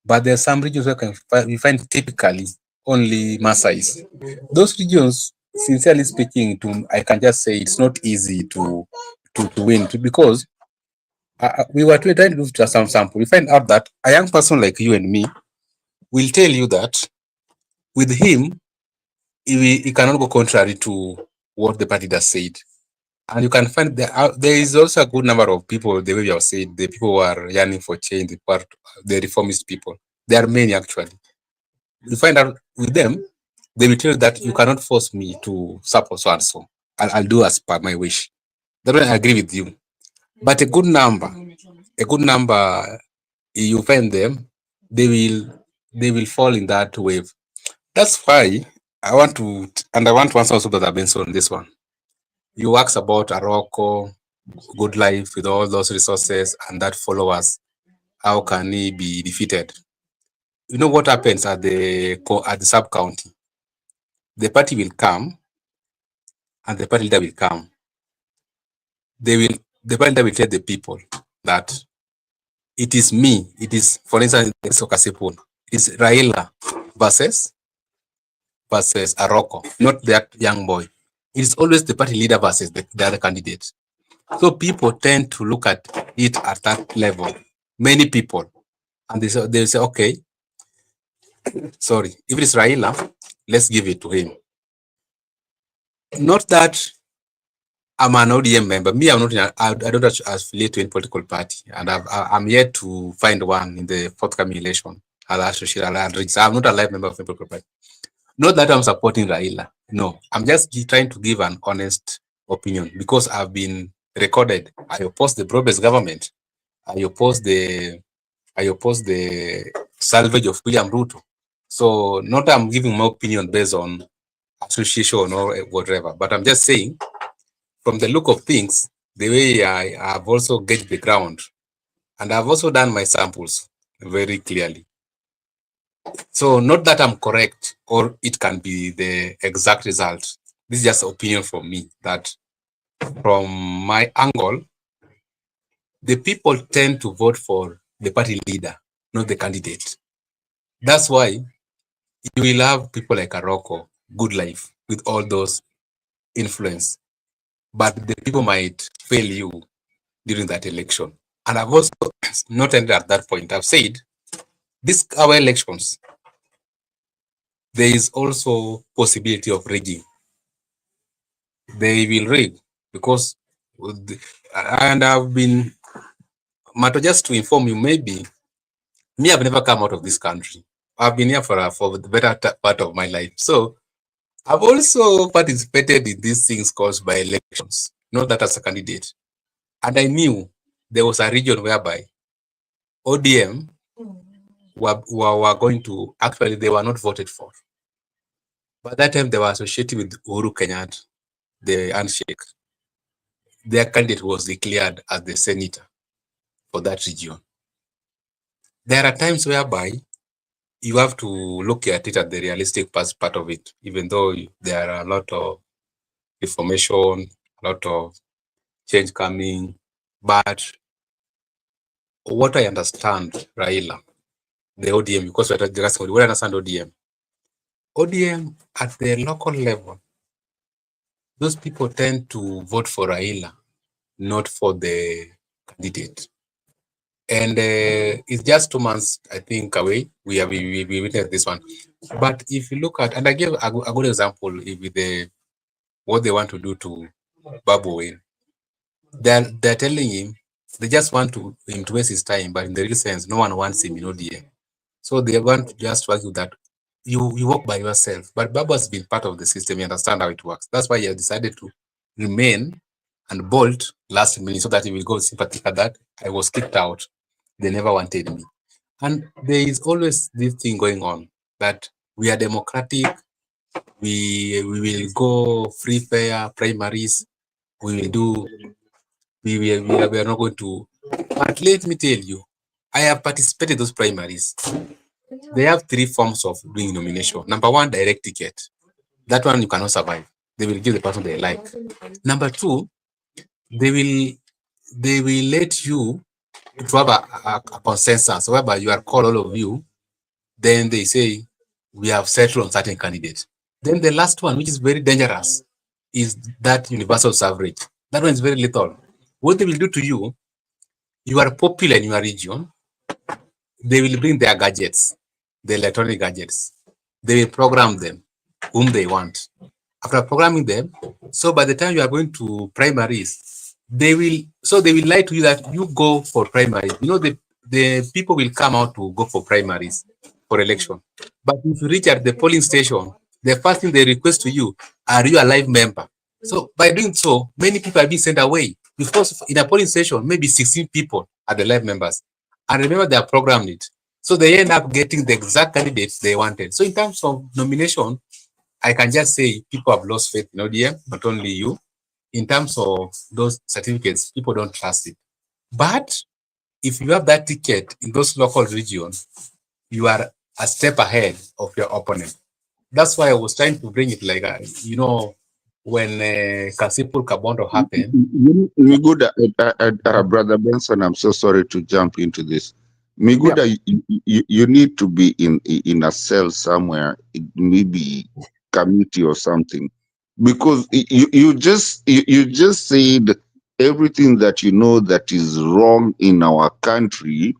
But there are some regions where we find typically only Maasais. Those regions, sincerely speaking, I can just say it's not easy to win because we were trying to do just some sample. We find out that a young person like you and me will tell you that with him, he cannot go contrary to what the party does said. And you can find there is also a good number of people, the way you have said, the people who are yearning for change, the reformist people. There are many actually. You find out with them, they will tell you that you cannot force me to support so and so. I'll do as per my wish. That one I agree with you. But a good number, you find them, they will fall in that wave. That's why I want to answer also Brother Benson on this one. You ask about Aroko, good life with all those resources and that followers. How can he be defeated? You know what happens at the sub county? The party will come, and the party leader will come. The party leader will tell the people that it is me. It is, for instance, it is Raila versus Aroko, not that young boy. It is always the party leader versus the other candidate. So people tend to look at it at that level. Many people, and they say, okay, sorry, if it is Raila, let's give it to him. Not that I'm an ODM member. Me, I'm not. I don't affiliate to any political party, and I'm yet to find one in the forthcoming election. I'm not a live member of a political party. Not that I'm supporting Raila. No, I'm just trying to give an honest opinion because I've been recorded. I oppose the broad-based government. I oppose the salvage of William Ruto. So not I'm giving my opinion based on association or whatever, but I'm just saying from the look of things, the way I have also gauged the ground, and I've also done my samples very clearly. So not that I'm correct or it can be the exact result. This is just opinion from me that from my angle, the people tend to vote for the party leader, not the candidate. That's why you will have people like Aroko, good life, with all those influence, but the people might fail you during that election. And I've also not ended at that point. I've said, these our elections, there is also possibility of rigging. They will rig because, and I've been, Mato, just to inform you, maybe, me, I've never come out of this country. I've been here for the better part of my life. So I've also participated in these things caused by elections, not that as a candidate. And I knew there was a region whereby ODM were going to, actually, they were not voted for. By that time, they were associated with Uhuru Kenyatta, the handshake. Their candidate was declared as the senator for that region. There are times whereby you have to look at it at the realistic part of it, even though there are a lot of information, a lot of change coming. But what I understand, Raila, the ODM, because we're discussing, what I understand ODM. ODM at the local level, those people tend to vote for Raila, not for the candidate. And it's just 2 months, I think, away. We witnessed this one. But if you look at, and I gave a good example with what they want to do to Babu Wayne. They're telling him they just want him to waste his time, but in the real sense, no one wants him in ODM. So they want to just argue that you work by yourself. But Babu has been part of the system. You understand how it works. That's why he has decided to remain and bolt last minute so that he will go sympathetic that I was kicked out. They never wanted me. And there is always this thing going on that we are democratic. We will go free fair primaries. We will do. We are not going to. But let me tell you, I have participated in those primaries. They have 3 forms of doing nomination. Number 1, direct ticket. That one you cannot survive. They will give the person they like. Number 2, they will let you to have a consensus whereby you are called, all of you. Then they say we have settled on certain candidates. Then the last one, which is very dangerous, is that universal suffrage. That one is very little. What they will do to you, you are popular in your region, they will bring their gadgets, the electronic gadgets. They will program them whom they want. After programming them, so by the time you are going to primaries, they will lie to you that you go for primaries. You know, the people will come out to go for primaries for election. But if you reach at the polling station, the first thing they request to you, are you a live member? So by doing so, many people are being sent away because in a polling station, maybe 16 people are the live members. And remember, they are programmed it. So they end up getting the exact candidates they wanted. So in terms of nomination, I can just say people have lost faith in ODM, not only you. In terms of those certificates, people don't trust it. But if you have that ticket in those local regions, you are a step ahead of your opponent. That's why I was trying to bring it like, when Kasipul Kabondo happened. Miguda, Brother Benson, I'm so sorry to jump into this. Miguda, you need to be in a cell somewhere, maybe committee or something, because you just said everything that you know that is wrong in our country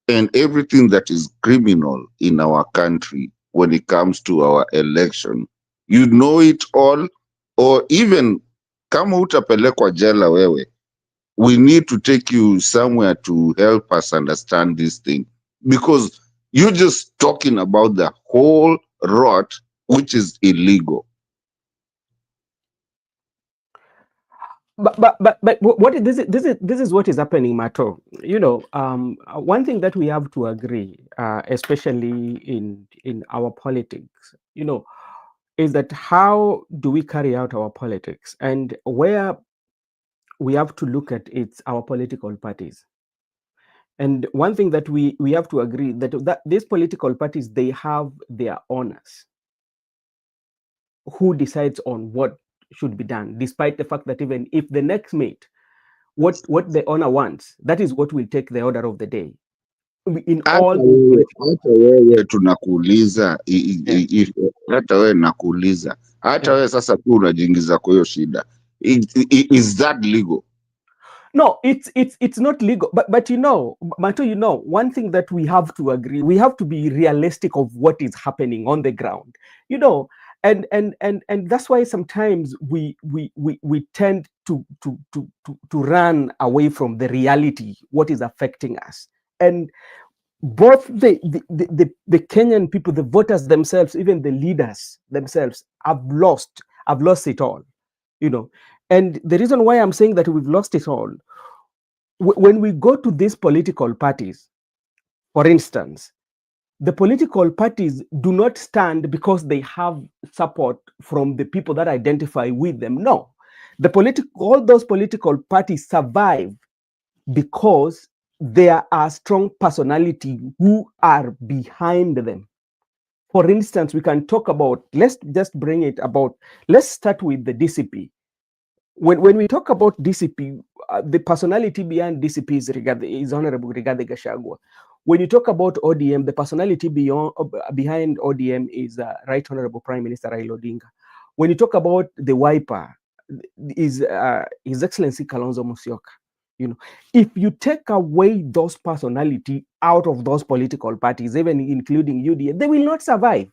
and everything that is criminal in our country when it comes to our election. You know it all, or even kama utapelekwa jela wewe, we need to take you somewhere to help us understand this thing, because you're just talking about the whole rot, which is illegal. But what this is what is happening, Mato. You know, one thing that we have to agree, especially in our politics, you know, is that how do we carry out our politics, and where we have to look at it's our political parties. And one thing that we have to agree that these political parties, they have their owners who decides on what should be done, despite the fact that even if the next mate, what the owner wants, that is what will take the order of the day. in Hata all these wewe political hata parties. wewe tunakuuliza Yeah. hata wewe nakuuliza, hata Yeah. wewe sasa tu unajiingiza kwa hiyo shida. Is that legal? No, it's not legal. But you know, Mato, you know, one thing that we have to agree, we have to be realistic of what is happening on the ground. You know, and that's why sometimes we tend to run away from the reality, what is affecting us. And both the Kenyan people, the voters themselves, even the leaders themselves have lost it all, you know. And the reason why I'm saying that we've lost it all, when we go to these political parties, for instance, the political parties do not stand because they have support from the people that identify with them. No, all those political parties survive because there are strong personality who are behind them. For instance, we can talk about, let's just bring it about, let's start with the DCP. When we talk about DCP, the personality behind DCP is Honorable Rigathi Gachagua. When you talk about ODM, the personality behind ODM is Right Honorable Prime Minister Raila Odinga. When you talk about the wiper, is His Excellency Kalonzo Musyoka. You know, if you take away those personality out of those political parties, even including UDA, they will not survive.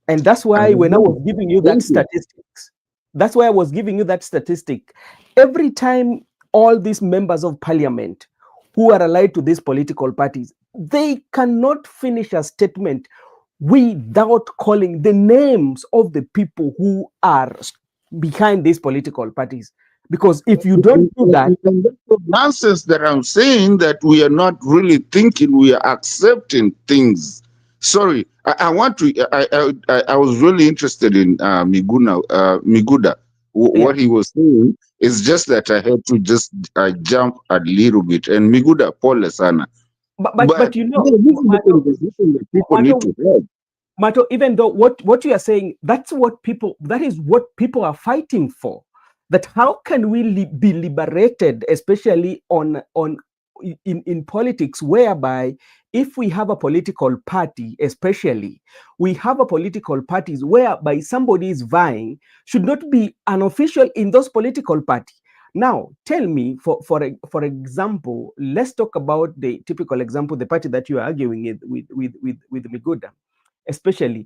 And that's why when I was giving you that statistics, that's why I was giving you that statistic. Every time all these members of parliament who are allied to these political parties, they cannot finish a statement without calling the names of the people who are behind these political parties. Because if you don't do that, nonsense that I'm saying, that we are not really thinking, we are accepting things. Sorry, I want to. I was really interested in Miguda. What he was saying is just that I had to just jump a little bit. And Miguda, pole sana. but you know, this is the conversation that people need to have. Mato, even though what you are saying, that is what people are fighting for. That how can we be liberated, especially in politics, whereby if we have a political party, especially we have a political parties whereby somebody is vying, should not be an official in those political party. Now, tell me, for example, let's talk about the typical example, the party that you are arguing with Miguda. Especially,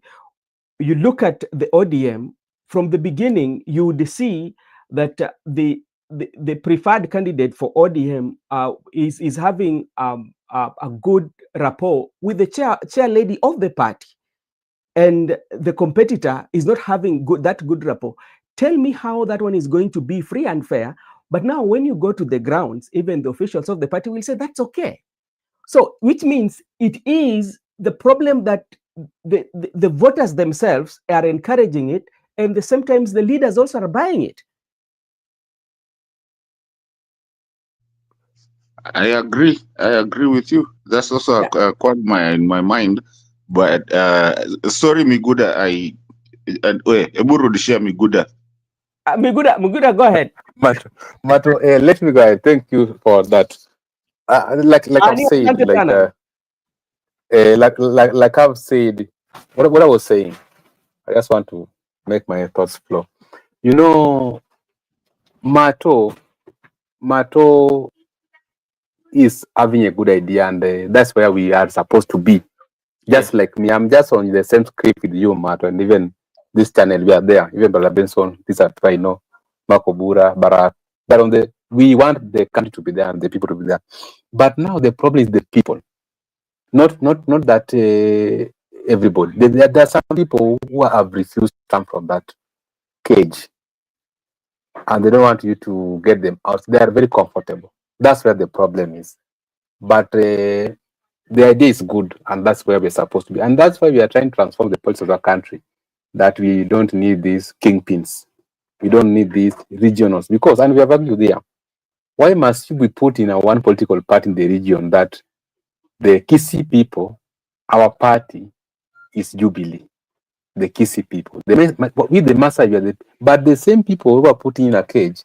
you look at the ODM from the beginning, you would see that the preferred candidate for ODM is having a good rapport with the chair lady of the party, and the competitor is not having that good rapport. Tell me how that one is going to be free and fair. But now, when you go to the grounds, even the officials of the party will say that's okay. So, which means it is the problem that the voters themselves are encouraging it, and sometimes the leaders also are buying it. I agree with you. That's also quite in my mind. But sorry, Miguda, Eburudishia Miguda. Miguda, go ahead. Mato, let me go ahead. Thank you for that. Like I've said, like I've said, what I was saying, I just want to make my thoughts flow. You know, Mato is having a good idea, and that's where we are supposed to be. Just like me, I'm just on the same script with you, Mato, and even this channel, we are there. Even Brother Benson, these are I know, Marco Bura, Barak. But we want the country to be there and the people to be there. But now the problem is the people. Not that everybody. There are some people who have refused to come from that cage, and they don't want you to get them out. They are very comfortable. That's where the problem is. But the idea is good, and that's where we're supposed to be. And that's why we are trying to transform the politics of our country, that we don't need these kingpins. We don't need these regionals. Because, and we have argued there, why must you be put in a one political party in the region that the Kisii people, our party is Jubilee, the Kisii people. With the Maasai, but the same people who are put in a cage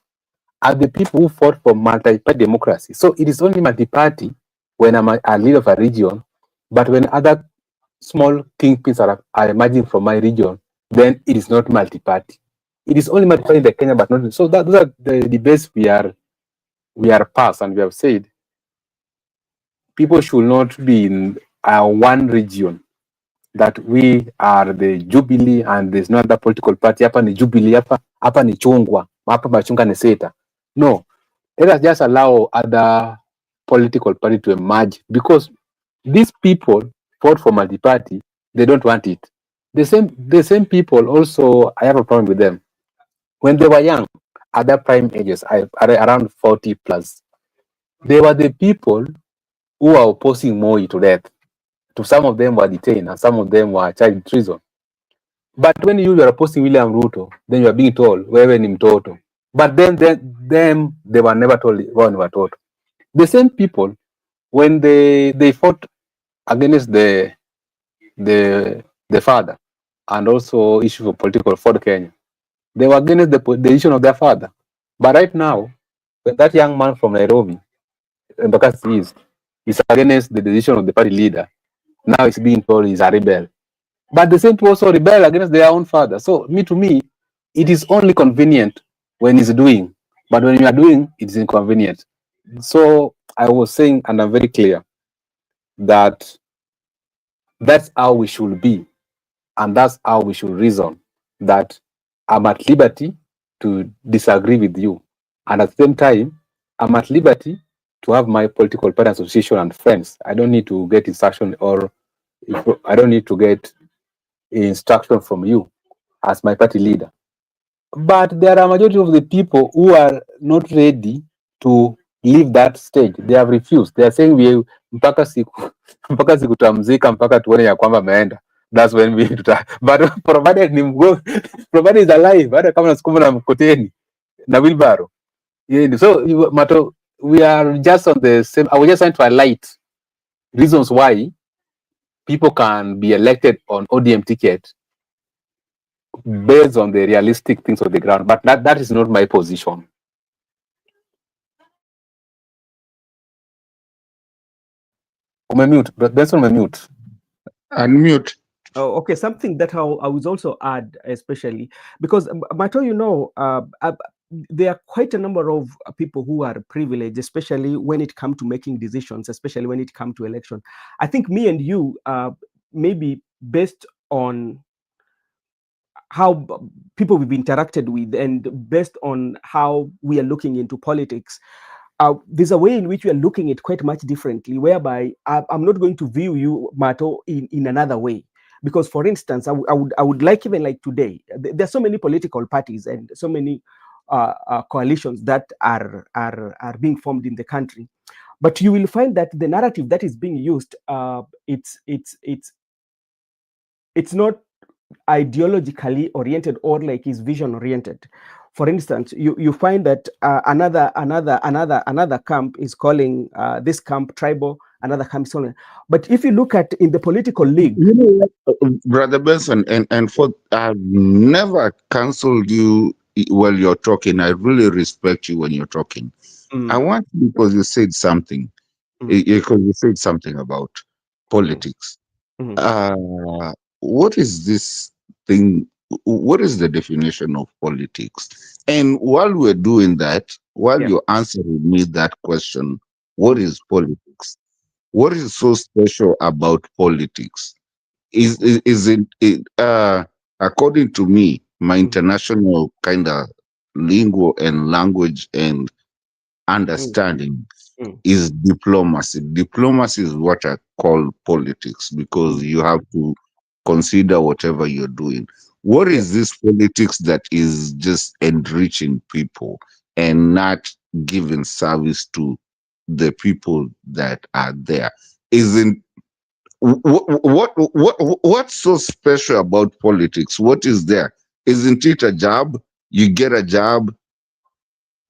are the people who fought for multi-party democracy. So it is only multi-party when I'm a leader of a region, but when other small kingpins are emerging from my region, then it is not multi-party. It is only multi-party in the Kenya, but not so. Those are the debates we are past, and we have said people should not be in one region. That we are the Jubilee and there's no other political party. Hapa ni Jubilee, hapa ni Chungwa, hapa machunga ni Seta. No, let us just allow other political party to emerge, because these people fought for multi-party. They don't want it. The same people also, I have a problem with them. When they were young, at their prime ages, around 40 plus, they were the people who are opposing Moi to death. To some of them were detained, and some of them were charged with treason. But when you are opposing William Ruto, then you are being told, wewe ni mtoto. But then they were never told, wewe ni watoto. The same people, when they fought against the father, and also issue for political Ford Kenya, they were against the decision of their father. But right now, when that young man from Nairobi, Embakasi East, is against the decision of the party leader, now he's being told he's a rebel. But the same people also rebel against their own father. So to me, it is only convenient when he's doing, but when you are doing, it is inconvenient. So I was saying, and I'm very clear, that that's how we should be, and that's how we should reason, that I'm at liberty to disagree with you, and at the same time, I'm at liberty to have my political party association and friends. I don't need to get instruction, or I don't need to get instruction from you as my party leader. But there are a majority of the people who are not ready to leave that stage. They have refused. They are saying we mpaka siku tamzika mpaka tuone ya kwamba ameenda. That's when we but provided ni mgo, provided is alive, hata kama nasukuma na mkoteni na wheelbarrow. So Mato, we are just on the same. I was just trying to highlight reasons why people can be elected on ODM ticket based on the realistic things on the ground, but that is not my position. Mute, but Benson, mute. Unmute. Oh, okay. Something that I was also add, especially because Mato, there are quite a number of people who are privileged, especially when it comes to making decisions, especially when it comes to election. I think me and you, maybe based on how people we've interacted with and based on how we are looking into politics, there's a way in which we are looking at quite much differently, whereby I'm not going to view you, Mato, in another way. Because, for instance, I would like, even like today, there's so many political parties and so many coalitions that are being formed in the country, but you will find that the narrative that is being used, it's not ideologically oriented or like is vision oriented. For instance, you find that another camp is calling this camp tribal, another camp is calling. But if you look at in the political league, Brother Benson, and for I've never cancelled you while you're talking. I really respect you when you're talking. I want, because you said something, because you said something about politics. What is this thing? What is the definition of politics? And while we're doing that, while you're answering me that question, what is politics? What is so special about politics? Is it according to me, my international kind of lingo and language and understanding is diplomacy. Diplomacy is what I call politics, because you have to consider whatever you're doing. What is this politics that is just enriching people and not giving service to the people that are there? Isn't what's so special about politics? What is there? Isn't it a job? You get a job.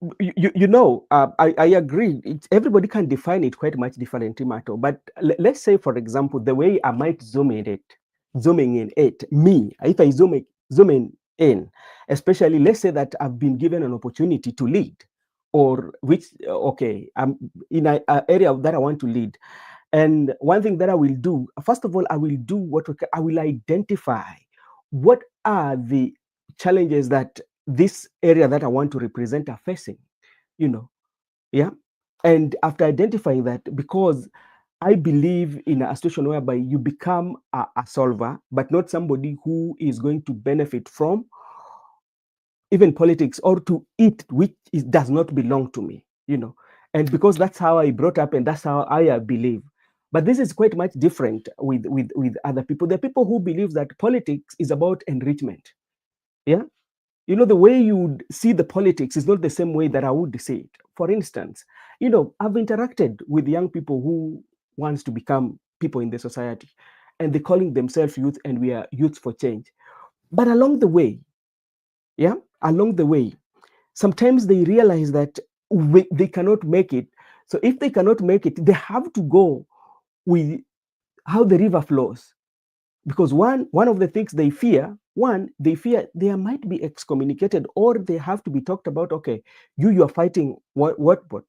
I agree. Everybody can define it quite much differently, Mato. But let's say, for example, the way I might zooming in it, me, if I zoom in, especially let's say that I've been given an opportunity to lead, or which, okay, I'm in an area that I want to lead. And one thing that I will do, first of all, I will do I will identify what are the challenges that this area that I want to represent are facing, you know, yeah. And after identifying that, because I believe in a situation whereby you become a solver, but not somebody who is going to benefit from even politics or to eat which does not belong to me, you know. And because that's how I brought up and that's how I believe. But this is quite much different with other people. There are people who believe that politics is about enrichment. Yeah. You know, the way you would see the politics is not the same way that I would see it. For instance, you know, I've interacted with young people who wants to become people in the society, and they're calling themselves youth, and we are youth for change. But along the way, yeah, along the way, sometimes they realize that they cannot make it. So if they cannot make it, they have to go with how the river flows, because one of the things they fear, they fear they might be excommunicated, or they have to be talked about. Okay, you are fighting what,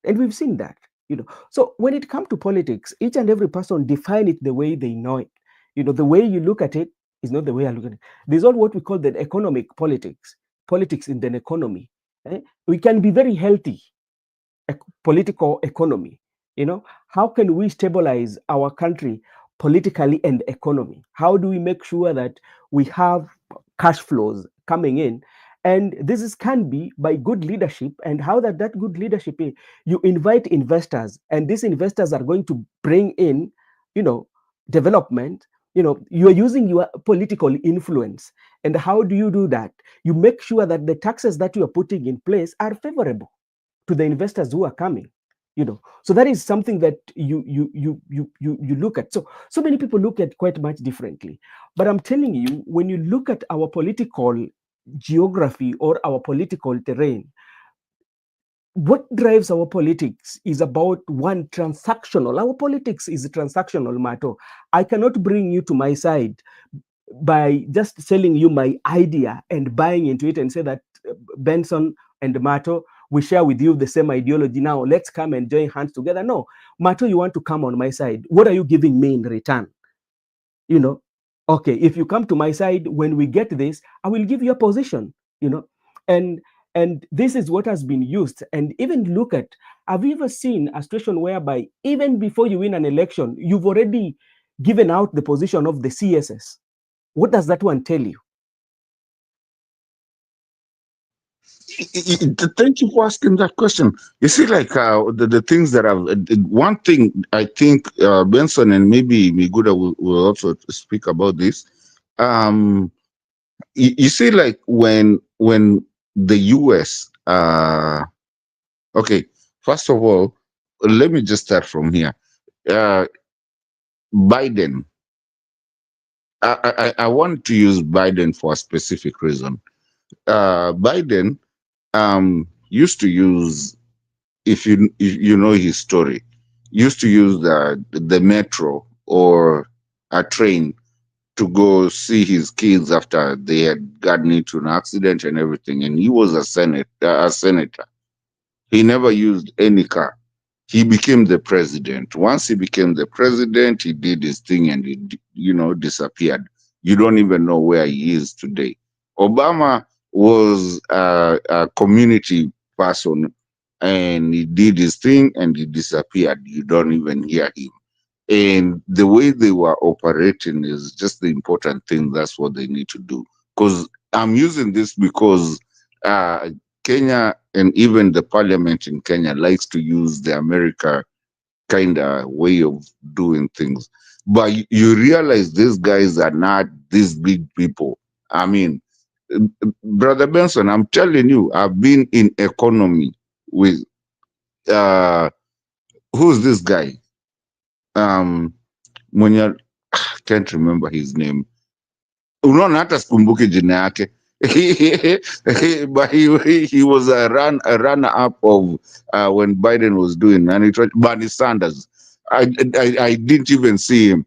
and we've seen that, you know. So when it comes to politics, each and every person define it the way they know it. You know, the way you look at it is not the way I look at it. There's all what we call the economic politics in the economy. We can be very healthy political economy. You know, how can we stabilize our country politically and economy? How do we make sure that we have cash flows coming in? And can be by good leadership. And how that good leadership is, you invite investors, and these investors are going to bring in, you know, development. You know, you are using your political influence. And how do you do that? You make sure that the taxes that you are putting in place are favorable to the investors who are coming, you know. So that is something that you look at. So many people look at quite much differently. But I'm telling you, when you look at our political geography or our political terrain, what drives our politics is about one transactional. Our politics is a transactional matter. I cannot bring you to my side by just selling you my idea and buying into it and say that Benson and Mato, we share with you the same ideology. Now let's come and join hands together. No, Mato, you want to come on my side. What are you giving me in return? You know, okay, if you come to my side, when we get this, I will give you a position, you know. And this is what has been used. And even look at, have you ever seen a situation whereby even before you win an election, you've already given out the position of the CSS? What does that one tell you? Thank you for asking that question. You see, like the things that I've one thing I think Benson and maybe Miguda will also speak about this. You see, like when the US okay, first of all, let me just start from here. Biden. I want to use Biden for a specific reason. Biden used to use, if you know his story, used to use the metro or a train to go see his kids after they had gotten into an accident and everything. And he was a senator. He never used any car. He became the president. Once he became the president, he did his thing and he, disappeared. You don't even know where he is today. Obama was a community person and he did his thing and he disappeared. You don't even hear him. And the way they were operating is just the important thing. That's what they need to do. Because I'm using this because uh, Kenya and even the parliament in Kenya likes to use the America kind of way of doing things. But you realize these guys are not these big people. I mean, Brother Benson, I'm telling you, I've been in economy with who's this guy? Mwenye can't remember his name. Unaona hata sikumbuki jina yake. But he was a runner up of when Biden was doing, and it was Bernie Sanders. I didn't even see him.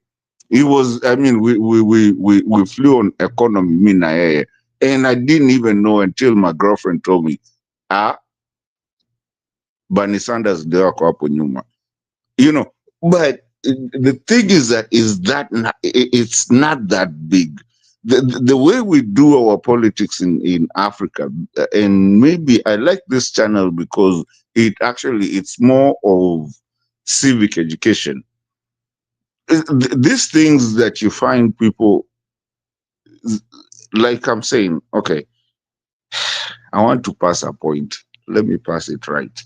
He was, I mean, we flew on economy, me na yeye, and I didn't even know until my girlfriend told me, ah, Bernie Sanders ndio wako hapo nyuma, you know. But the thing is that it's not that big. The way we do our politics in Africa, and maybe I like this channel because it's more of civic education. These things that you find people, like I'm saying, okay, I want to pass a point. Let me pass it right.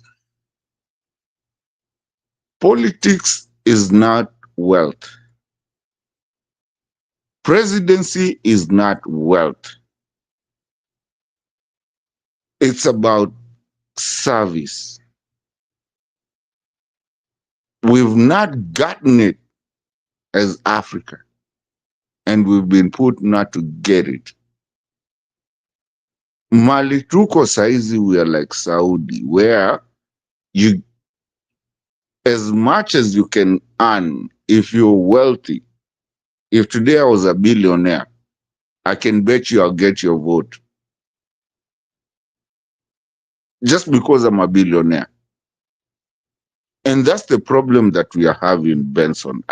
Politics is not wealth. Presidency is not wealth. It's about service. We've not gotten it as Africa, and we've been put not to get it. Mali tuko saizi, we are like Saudi, where you, as much as you can earn, if you're wealthy, if today I was a billionaire, I can bet you I'll get your vote. Just because I'm a billionaire. And that's the problem that we are having, Benson.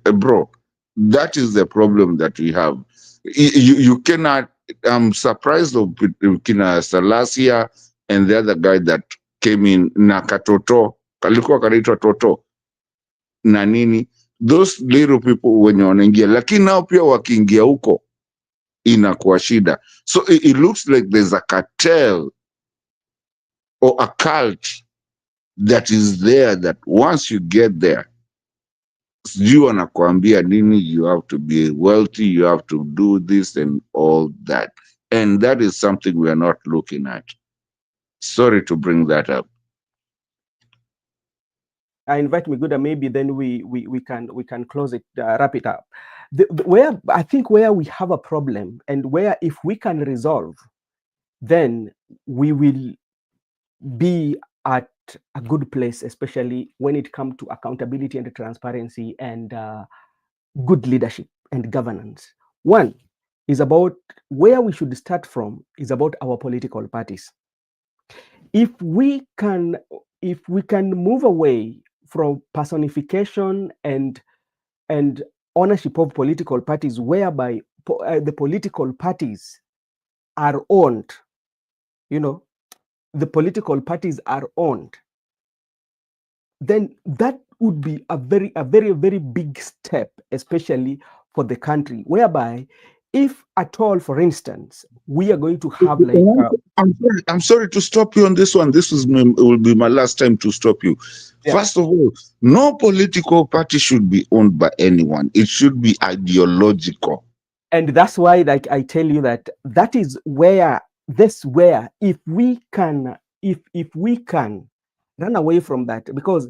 Bro, that is the problem that we have. You cannot, I'm surprised of Kina Salasia and the other guy that came in, Nakatoto, kalikuwa kanaitwa Toto, na nini. Those little people wenye wanaingia, lakini nao pia wakiingia huko, inakuwa shida. So it looks like there's a cartel or a cult that is there, that once you get there, you wanakuambia nini, you have to be wealthy, you have to do this and all that. And that is something we are not looking at. Sorry to bring that up. I invite Miguda, maybe then we can close it, wrap it up. Where I think where we have a problem, and where if we can resolve, then we will be at a good place, especially when it comes to accountability and transparency and good leadership and governance. One is about where we should start from, is about our political parties. If we can move away from personification and ownership of political parties, whereby the political parties are owned, the political parties are owned, then that would be a very, very big step, especially for the country, whereby if at all, for instance, we are going to have like... I'm sorry to stop you on this one. This will be my last time to stop you. Yeah. First of all, no political party should be owned by anyone. It should be ideological. And that's why, like I tell you, that is where if we can run away from that, because,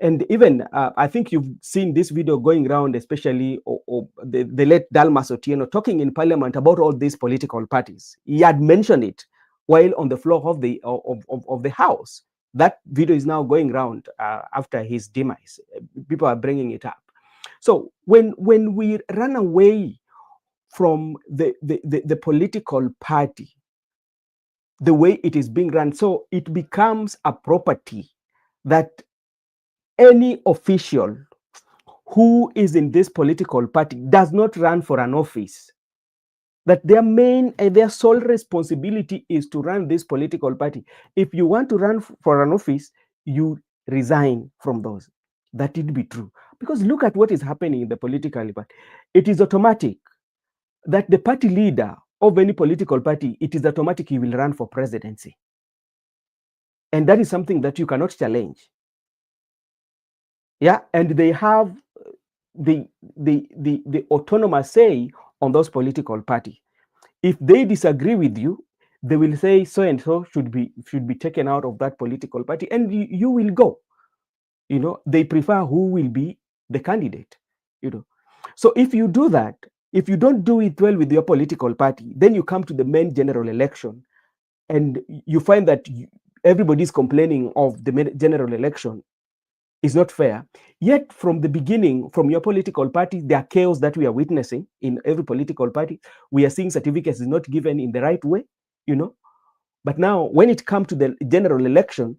and even I think you've seen this video going around, especially the late Dalmas Otieno talking in Parliament about all these political parties. He had mentioned it while on the floor of the House. That video is now going around after his demise. People are bringing it up. So when we run away from the political party, the way it is being run, so it becomes a property that any official who is in this political party does not run for an office, that their sole responsibility is to run this political party. If you want to run for an office, you resign from those. That would be true. Because look at what is happening in the political party. It is automatic that the party leader of any political party, it is automatic he will run for presidency. And that is something that you cannot challenge. Yeah, and they have the autonomous say on those political party. If they disagree with you, they will say so and so should be taken out of that political party, and you will go. They prefer who will be the candidate. So if you do that, if you don't do it well with your political party, then you come to the main general election, and you find that everybody is complaining of the general election is not fair. Yet from the beginning, from your political party, there are chaos that we are witnessing in every political party. We are seeing certificates is not given in the right way, But now when it comes to the general election,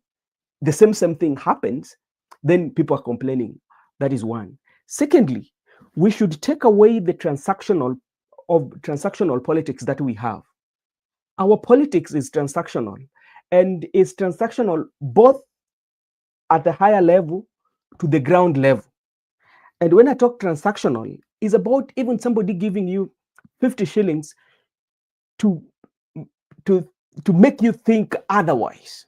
the same thing happens, then people are complaining. That is one. Secondly, we should take away the transactional politics that we have. Our politics is transactional, and it's transactional both at the higher level to the ground level. And when I talk transactional, it's about even somebody giving you 50 shillings to make you think otherwise.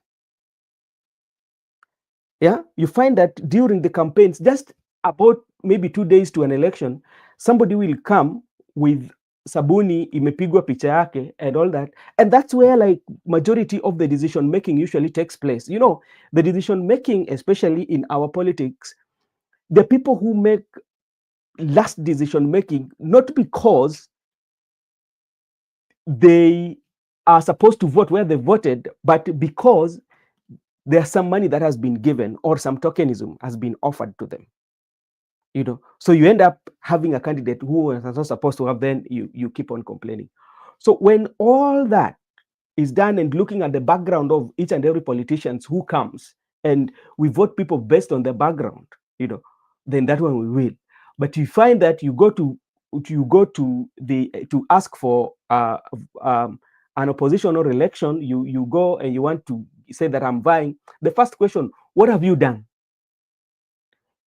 Yeah, you find that during the campaigns, just about maybe 2 days to an election, somebody will come with sabuni imepigwa picha yake and all that, and that's where like majority of the decision making usually takes place. You know, the decision making, especially in our politics, the people who make last decision making, not because they are supposed to vote where they voted, but because there's some money that has been given or some tokenism has been offered to them. You know, so you end up having a candidate who was not supposed to have, then you keep on complaining. So when all that is done and looking at the background of each and every politician who comes, and we vote people based on their background, you know, then that one we will. But you find that you go to ask for an oppositional election, you go and you want to say that I'm vying. The first question, what have you done?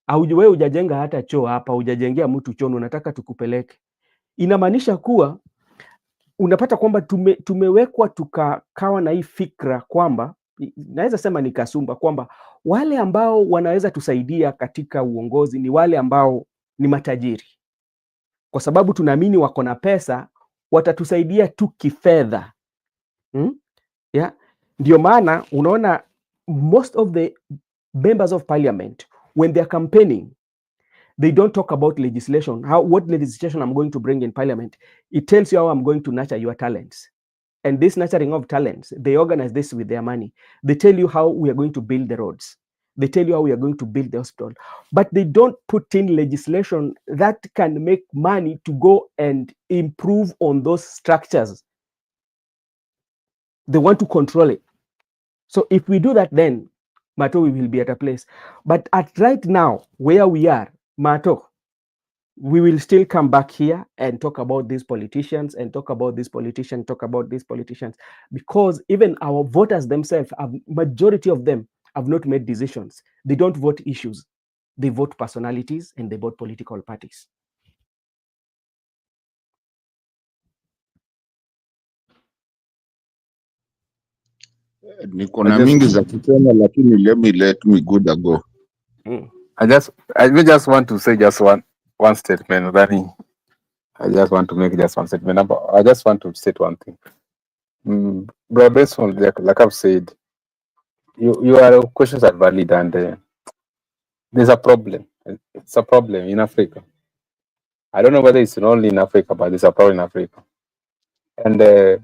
Wewe hujajenga hata choo hapa, hujajengea mtu choo, unataka tukupeleke. Inamaanisha kuwa unapata kwamba tumewekwa tukakawa na hii fikra kwamba, naweza sema ni kasumba, kwamba wale ambao wanaweza tusaidia katika uongozi ni wale ambao ni matajiri, kwa sababu tunaamini wako na pesa, watatusaidia tu kifedha. Yeah. Ndio maana unaona most of the members of parliament, when they're campaigning, they don't talk about legislation. What legislation I'm going to bring in parliament. It tells you how I'm going to nurture your talents. And this nurturing of talents, they organize this with their money. They tell you how we are going to build the roads. They tell you how we are going to build the hospital. But they don't put in legislation that can make money to go and improve on those structures. They want to control it. So if we do that, then Mato, we will be at a place. But at right now, where we are, Mato, we will still come back here and talk about these politicians and talk about these politicians, because even our voters themselves, majority of them have not made decisions. They don't vote issues. They vote personalities and they vote political parties. Niko na mingi za kusema, lakini let me good ago. I just want to say just one statement, Rani. I just want to make just one statement. I just want to state one thing. Brother Benson, like I've said, your questions are valid, and there's a problem. It's a problem in Africa. I don't know whether it's only in Africa, but it's a problem in Africa. And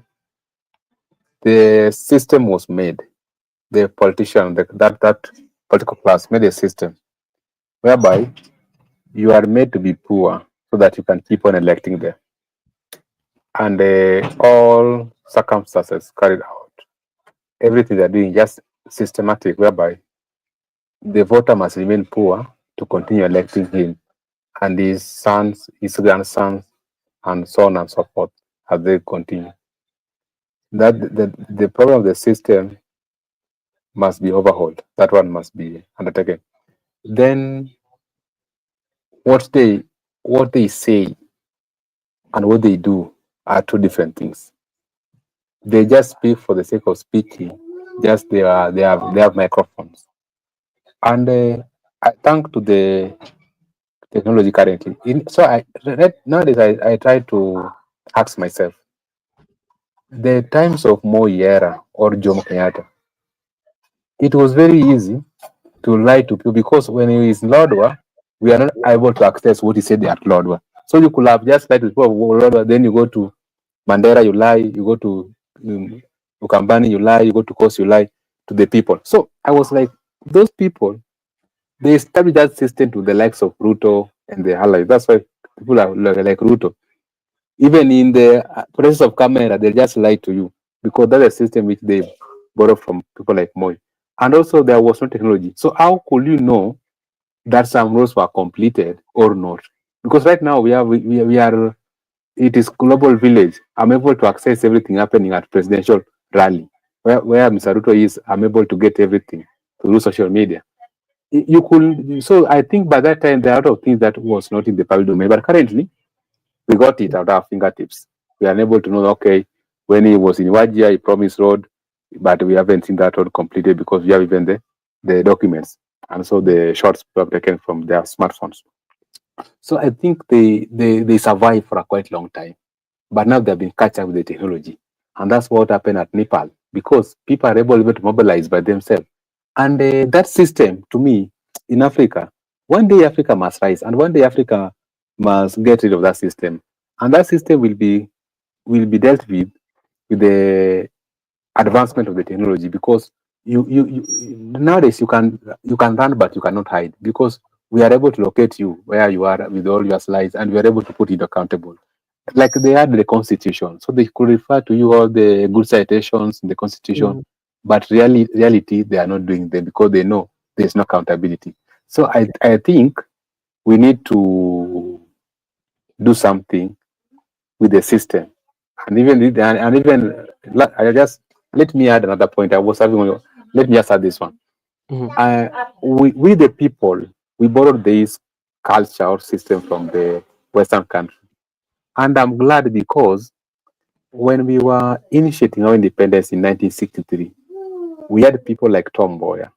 the system was made. The politician, that political class made a system whereby you are made to be poor so that you can keep on electing them. And all circumstances carried out. Everything they're doing just systematic, whereby the voter must remain poor to continue electing him and his sons, his grandsons, and so on and so forth as they continue. That the problem of the system must be overhauled. That one must be undertaken. Then what they say and what they do are two different things. They just speak for the sake of speaking. Just they have microphones. And I thank to the technology currently. Nowadays I try to ask myself, the times of Moi era or Jomo Kenyatta, it was very easy to lie to people, because when he is in Lodwar, we are not able to access what he said at Lodwar. So you could have just lied to people of Lodwar, then you go to Mandera, you lie, you go to Ukambani, you lie, you go to Coast, you lie to the people. So I was like, those people, they established that system to the likes of Ruto and the allies. That's why people are like Ruto. Even in the presence of camera, they just lie to you, because that's a system which they borrow from people like Moi. and also there was no technology. So how could you know that some roads were completed or not? Because right now we are it is global village. I'm able to access everything happening at presidential rally. Where Mr. Ruto is, I'm able to get everything through social media. You could, so I think by that time there are a lot of things that was not in the public domain, but currently we got it at our fingertips. We are able to know, okay, when he was in Wajia, he promised road, but we haven't seen that road completed because we have even the documents and so the shots were taken from their smartphones. So I think they survived for a quite long time, but now they've been catch up with the technology, and that's what happened at Nepal because people are able to mobilize by themselves, and that system to me in Africa, one day Africa must rise, and one day Africa must get rid of that system, and that system will be dealt with the advancement of the technology because you nowadays you can run but you cannot hide because we are able to locate you where you are with all your slides and we are able to put you accountable like they had the constitution so they could refer to you all the good citations in the constitution but reality they are not doing them because they know there's no accountability. So I think we need to do something with the system. And even I just let me add another point. I was having let me just add this one. We the people we borrowed this culture or system from the Western country, and I'm glad because when we were initiating our independence in 1963, we had people like Tom Mboya,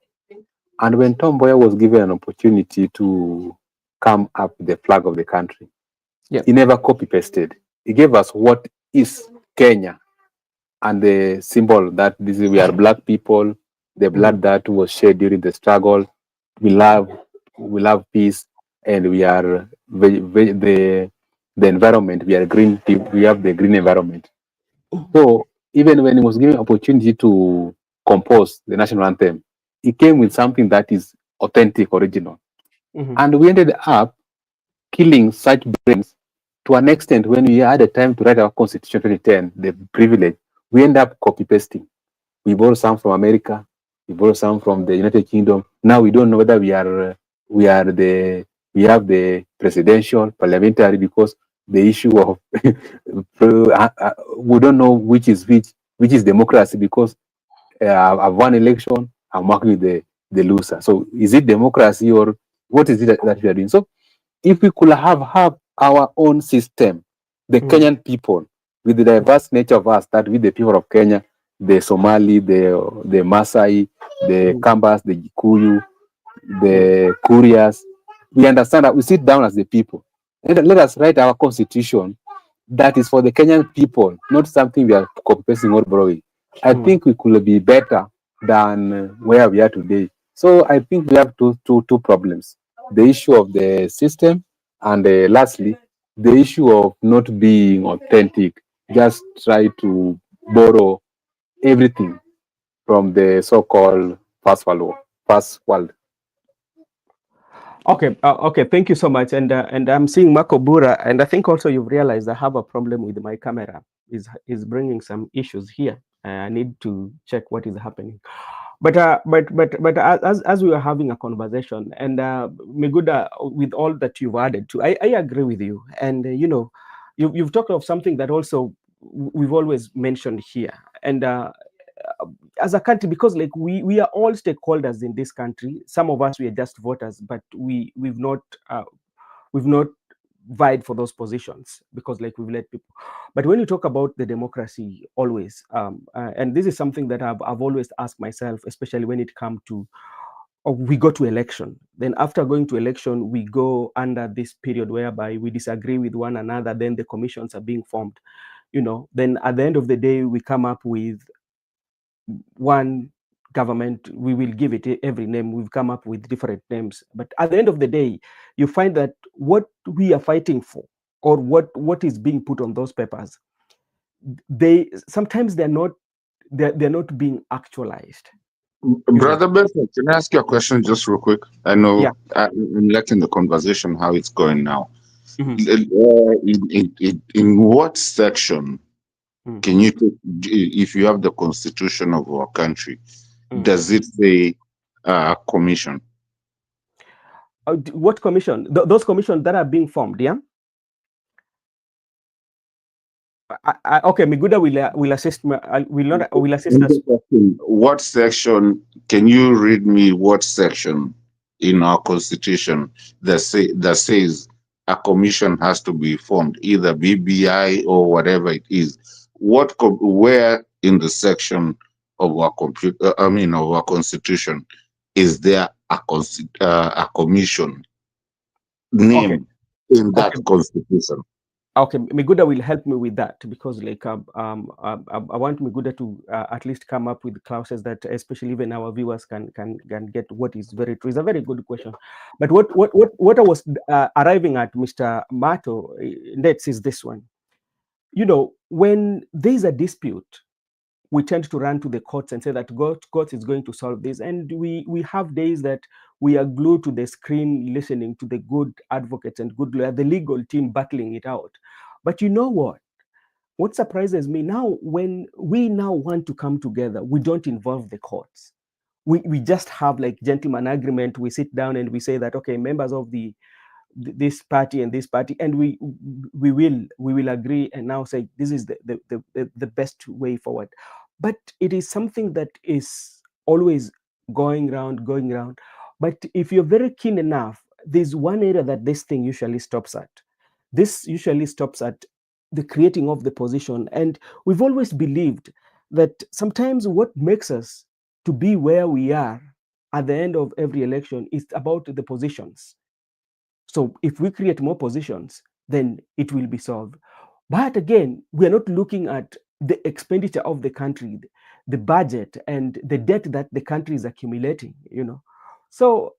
and when Tom Mboya was given an opportunity to come up with the flag of the country, he never copy pasted. He gave us what is Kenya and the symbol that this is we are black people, the blood that was shed during the struggle. We love peace, and we are the environment. We are green. We have the green environment. So even when he was given opportunity to compose the national anthem, he came with something that is authentic, original, and we ended up killing such brains to an extent when we had a time to write our constitution 2010, the privilege, we end up copy pasting. We borrow some from America, we borrow some from the United Kingdom. Now we don't know whether we have the presidential, parliamentary, because the issue of we don't know which is democracy because I've won election, I'm working with the loser. So is it democracy or what is it that we are doing? So if we could have our own system, the Kenyan people, with the diverse nature of us, that with the people of Kenya, the Somali, the Maasai, the Kambas, the Gikuyu, the Kurias, we understand that we sit down as the people. Let us write our constitution that is for the Kenyan people, not something we are copy-pasting or borrowing. I think we could be better than where we are today. So I think we have two problems. The issue of the system and lastly, the issue of not being authentic. Just try to borrow everything from the so-called first world. Okay, okay. Thank you so much. And I'm seeing Marco Bura, and I think also you've realized I have a problem with my camera. Is bringing some issues here. I need to check what is happening. But as we were having a conversation, and Miguda, with all that you've added to, I agree with you. And you know, you've talked of something that also we've always mentioned here, and as a country, because like we are all stakeholders in this country. Some of us we are just voters, but we've not vied for those positions because like we've let people. But when you talk about the democracy, always, and this is something that I've always asked myself, especially when it comes to, we go to election. Then after going to election, we go under this period whereby we disagree with one another. Then the commissions are being formed. You know, then at the end of the day, we come up with one government. We will give it every name. We've come up with different names, but at the end of the day, you find that what we are fighting for, or what is being put on those papers, they sometimes they're not being actualized. Brother Benson, can I ask you a question just real quick? I know I'm letting the conversation how it's going now. In what section can you take, if you have the constitution of our country, does it say commission? What commission? Those commissions that are being formed, yeah? Okay, Miguda will assist me. Will assist us. What section? Can you read me what section in our constitution that says a commission has to be formed, either BBI or whatever it is? Where in the section of our of our constitution is there a commission name in that constitution? Okay, Miguda will help me with that, because like I want Miguda to at least come up with clauses that especially even our viewers can get what is very true. It's a very good question. But what I was arriving at, Mr. Mato, Nets, is this one. You know, when there is a dispute, we tend to run to the courts and say that court is going to solve this. And we have days that we are glued to the screen listening to the good advocates and good lawyer, the legal team battling it out. But you know what? What surprises me now, when we now want to come together, we don't involve the courts. We just have like gentleman agreement. We sit down and we say that, okay, members of this party and this party, and we will agree and now say this is the best way forward. But it is something that is always going round. But if you're very keen enough, there's one area that this thing usually stops at. This usually stops at the creating of the position. And we've always believed that sometimes what makes us to be where we are at the end of every election is about the positions. So if we create more positions, then it will be solved. But again, we are not looking at the expenditure of the country, the budget, and the debt that the country is accumulating, you know. So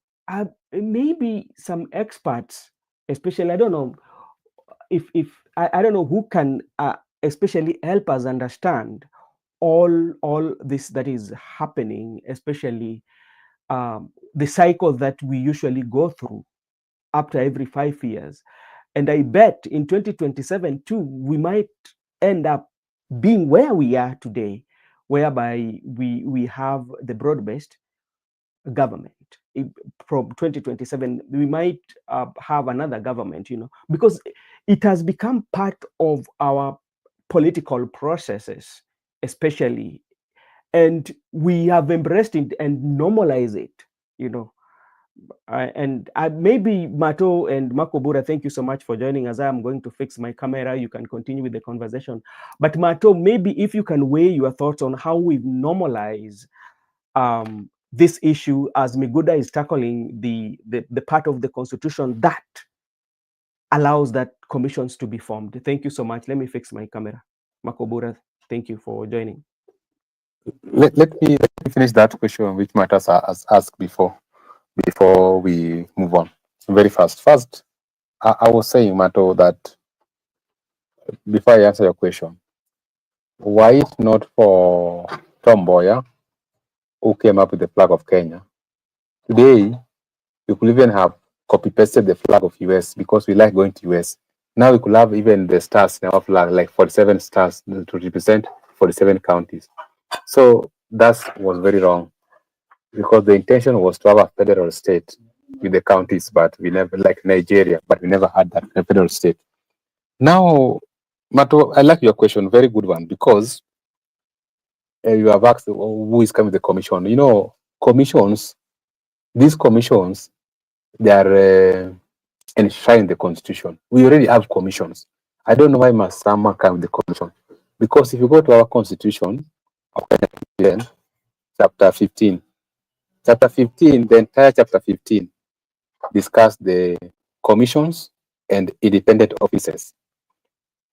maybe some experts, especially, I don't know if I don't know who can especially help us understand all this that is happening, especially the cycle that we usually go through after every 5 years. And I bet in 2027 too, we might end up being where we are today, whereby we have the broad-based government. From 2027, we might have another government, you know, because it has become part of our political processes, especially, and we have embraced it and normalized it, you know. And maybe Mato and Makobura, thank you so much for joining us. I'm going to fix my camera. You can continue with the conversation. But Mato, maybe if you can weigh your thoughts on how we normalize this issue as Miguda is tackling the part of the constitution that allows that commissions to be formed. Thank you so much. Let me fix my camera. Makobura, thank you for joining. Let me finish that question which Matters has asked before we move on. Very fast. First, I was saying, Mato, that before I answer your question, why it not for Tom Mboya, who came up with the flag of Kenya? Today, we could even have copy-pasted the flag of US because we like going to US. Now we could have even the stars in our flag, like 47 stars to represent 47 counties. So that was very wrong, because the intention was to have a federal state with the counties, but we never, like Nigeria, but we never had that federal state. Now, Mato, I like your question, very good one, because you have asked who is coming with the commission. You know, commissions, these commissions, they are enshrined in the constitution. We already have commissions. I don't know why must someone come with the commission, because if you go to our constitution, chapter 15, the entire chapter 15 discuss the commissions and independent offices.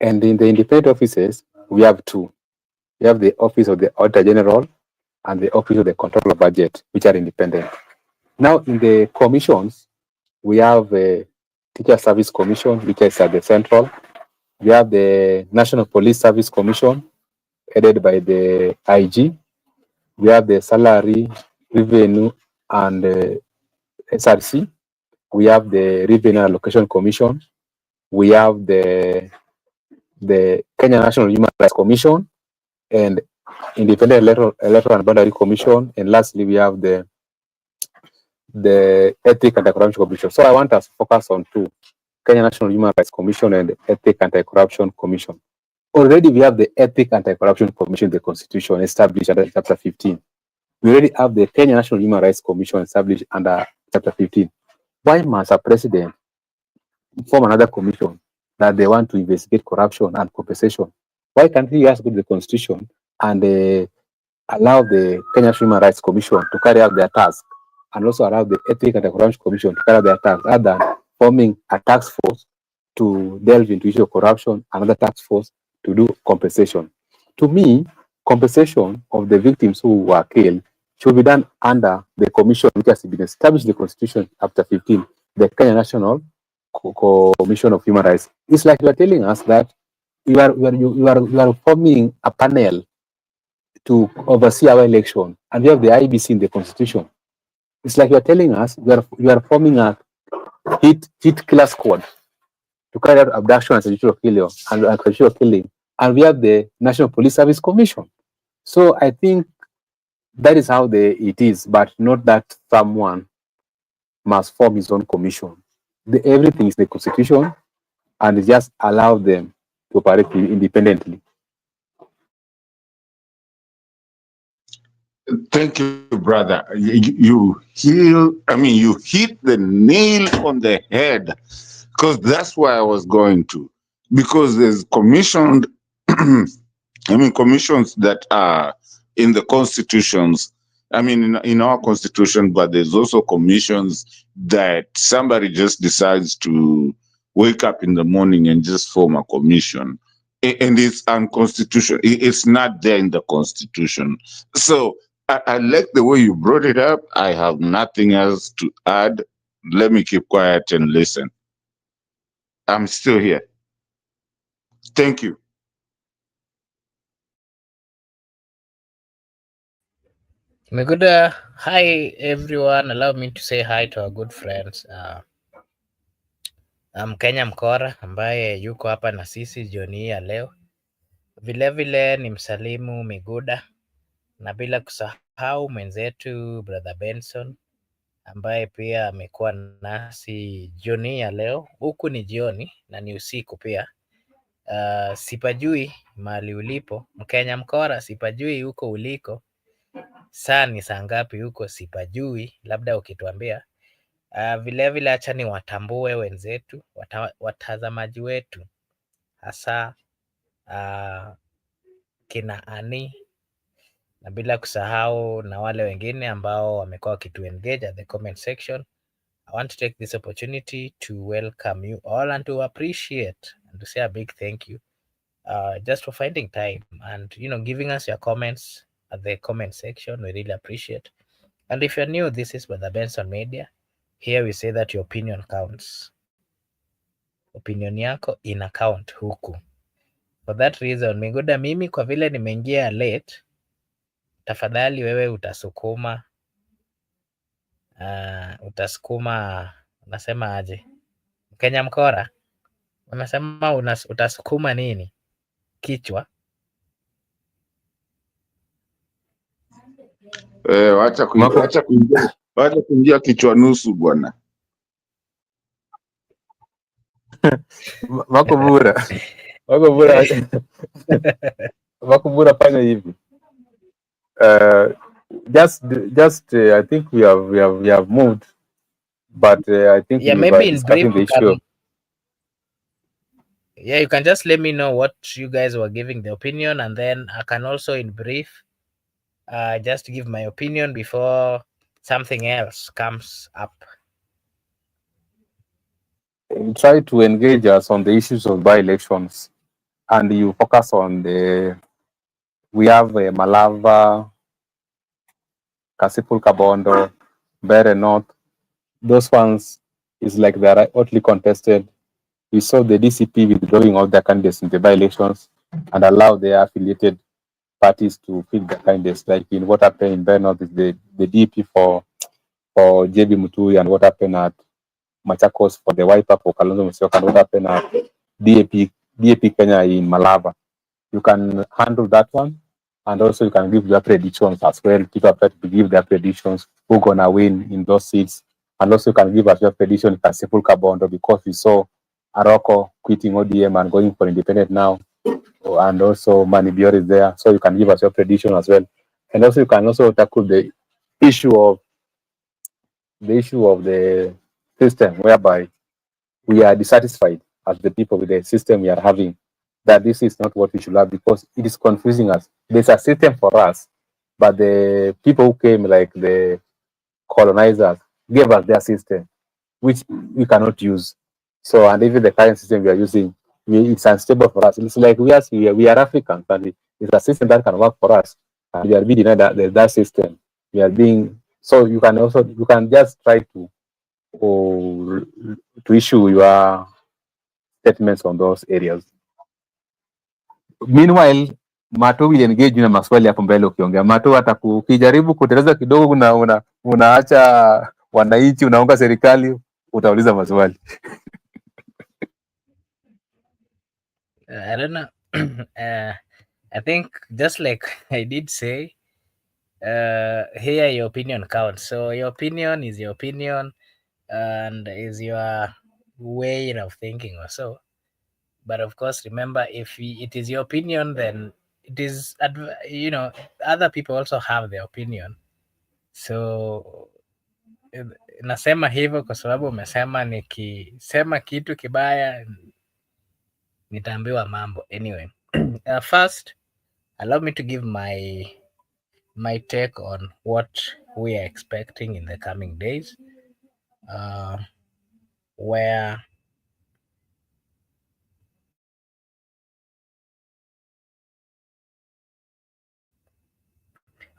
And in the independent offices, we have two. We have the Office of the Auditor General and the Office of the Controller of Budget, which are independent. Now, in the commissions, we have a Teacher Service Commission, which is at the central. We have the National Police Service Commission, headed by the IG. We have the Salary, Revenue, and SRC. We have the Revenue Allocation Commission. We have the Kenya National Human Rights Commission, and Independent Electoral and Boundary Commission, and lastly we have the Ethics and Anti-Corruption Commission. So I want us to focus on two: Kenya National Human Rights Commission and the Ethics and Anti-Corruption Commission. Already we have the Ethics and Anti-Corruption Commission, the Constitution established under Chapter 15. We already have the Kenya National Human Rights Commission established under Chapter 15. Why must a president form another commission that they want to investigate corruption and compensation? Why can't he just go to the Constitution and allow the Kenya Human Rights Commission to carry out their task, and also allow the Ethics and Anti-Corruption Commission to carry out their task, rather than forming a task force to delve into issue of corruption, another task force to do compensation? To me, compensation of the victims who were killed should be done under the commission which has been established in the Constitution, Chapter 15, the Kenya National Commission of Human Rights. It's like you are telling us that you are forming a panel to oversee our election, and we have the IBC in the Constitution. It's like you are telling us you are forming a hit killer squad to carry out abduction and sexual killing, and we have the National Police Service Commission. So I think that is how it is, but not that someone must form his own commission. Everything is the Constitution, and just allow them to operate independently. Thank you, brother. You hit the nail on the head, because that's where I was going to. Because there's commissioned, commissions that are in the constitutions. In our constitution, but there's also commissions that somebody just decides to wake up in the morning and just form a commission. And it's unconstitutional. It's not there in the Constitution. So I like the way you brought it up. I have nothing else to add. Let me keep quiet and listen. I'm still here. Thank you. Meguda, hi everyone. Allow me to say hi to our good friends. Mkenya Mkora ambaye yuko hapa na sisi jioni hii ya leo. Vilevile ni msalimu Miguda, na bila kusahau mwenzetu brother Benson ambaye pia amekuwa nasi jioni hii ya leo. Huku ni jioni na ni usiku pia. Sipajui mahali ulipo Mkenya Mkora, sipajui huko uliko. Saa ni saa ngapi huko sipajui, labda ukituambia. Vilevile acha ni watambue wenzetu, watazamaji wetu, hasa kina Ani, na bila kusahau na wale wengine ambao wamekuwa wakitu engage at the comment section. I want to take this opportunity to welcome you all and to appreciate and to say a big thank you just for finding time and giving us your comments at the comment section. We really appreciate. And if you're new, this is Brother Benson Media. Here we say that your opinion counts. Opinion yako ina count huku. For that reason, Miguda, mimi kwa vile nimeingia late, tafadhali wewe utasukuma unasema aje? Mkenya Mkora, unasema utasukuma nini? Kichwa? Wacha kuingia kichwa nusu bwana. Makubura fanya hivi. Just I think we have moved, but I think maybe in brief the issue. You can just let me know what you guys were giving the opinion, and then I can also in brief just give my opinion before something else comes up. Try to engage us on the issues of by-elections, and you focus on we have Malava, Kasipul Kabondo, Bere North. Those ones is like they are hotly contested. We saw the DCP withdrawing all their candidates in the by-elections and allow their affiliated parties to pick the candidates. Like in what happened in Bere North is the DP for JB Mutui, and what happened at Machakos for the Wiper for Kalonzo Musyoka, and what happened at DAP Kenya in Malava. You can handle that one, and also you can give your predictions as well. People have tried to give their predictions who gonna win in those seats, and also you can give us your prediction as simple Kabondo, because we saw Aroko quitting ODM and going for independent now, and also Manibior is there, so you can give us your prediction as well, and also you can also tackle the issue of the system, whereby we are dissatisfied as the people with the system we are having, that this is not what we should have, because it is confusing us. There's a system for us, but the people who came, like the colonizers, gave us their system, which we cannot use. So, and even the current system we are using, it's unstable for us. It's like we are Africans, and it's a system that can work for us, and we are being denied that system. We are being, so you can just try to, or to issue your statements on those areas. Meanwhile, Mato will engage na maswali hapo mbele. Ukiongea Mato hata ukijaribu kuteleza kidogo, unaacha wananchi, unaonga serikali, utauliza maswali. I don't know. I think just like I did say, here your opinion counts. So your opinion is your opinion, and is your way of thinking or so. But of course, remember, if it is your opinion, then it is, other people also have their opinion. So nasema hivyo kwa sababu umesema nikisema kitu kibaya nitaambiwa mambo. Anyway, first allow me to give my take on what we are expecting in the coming days, where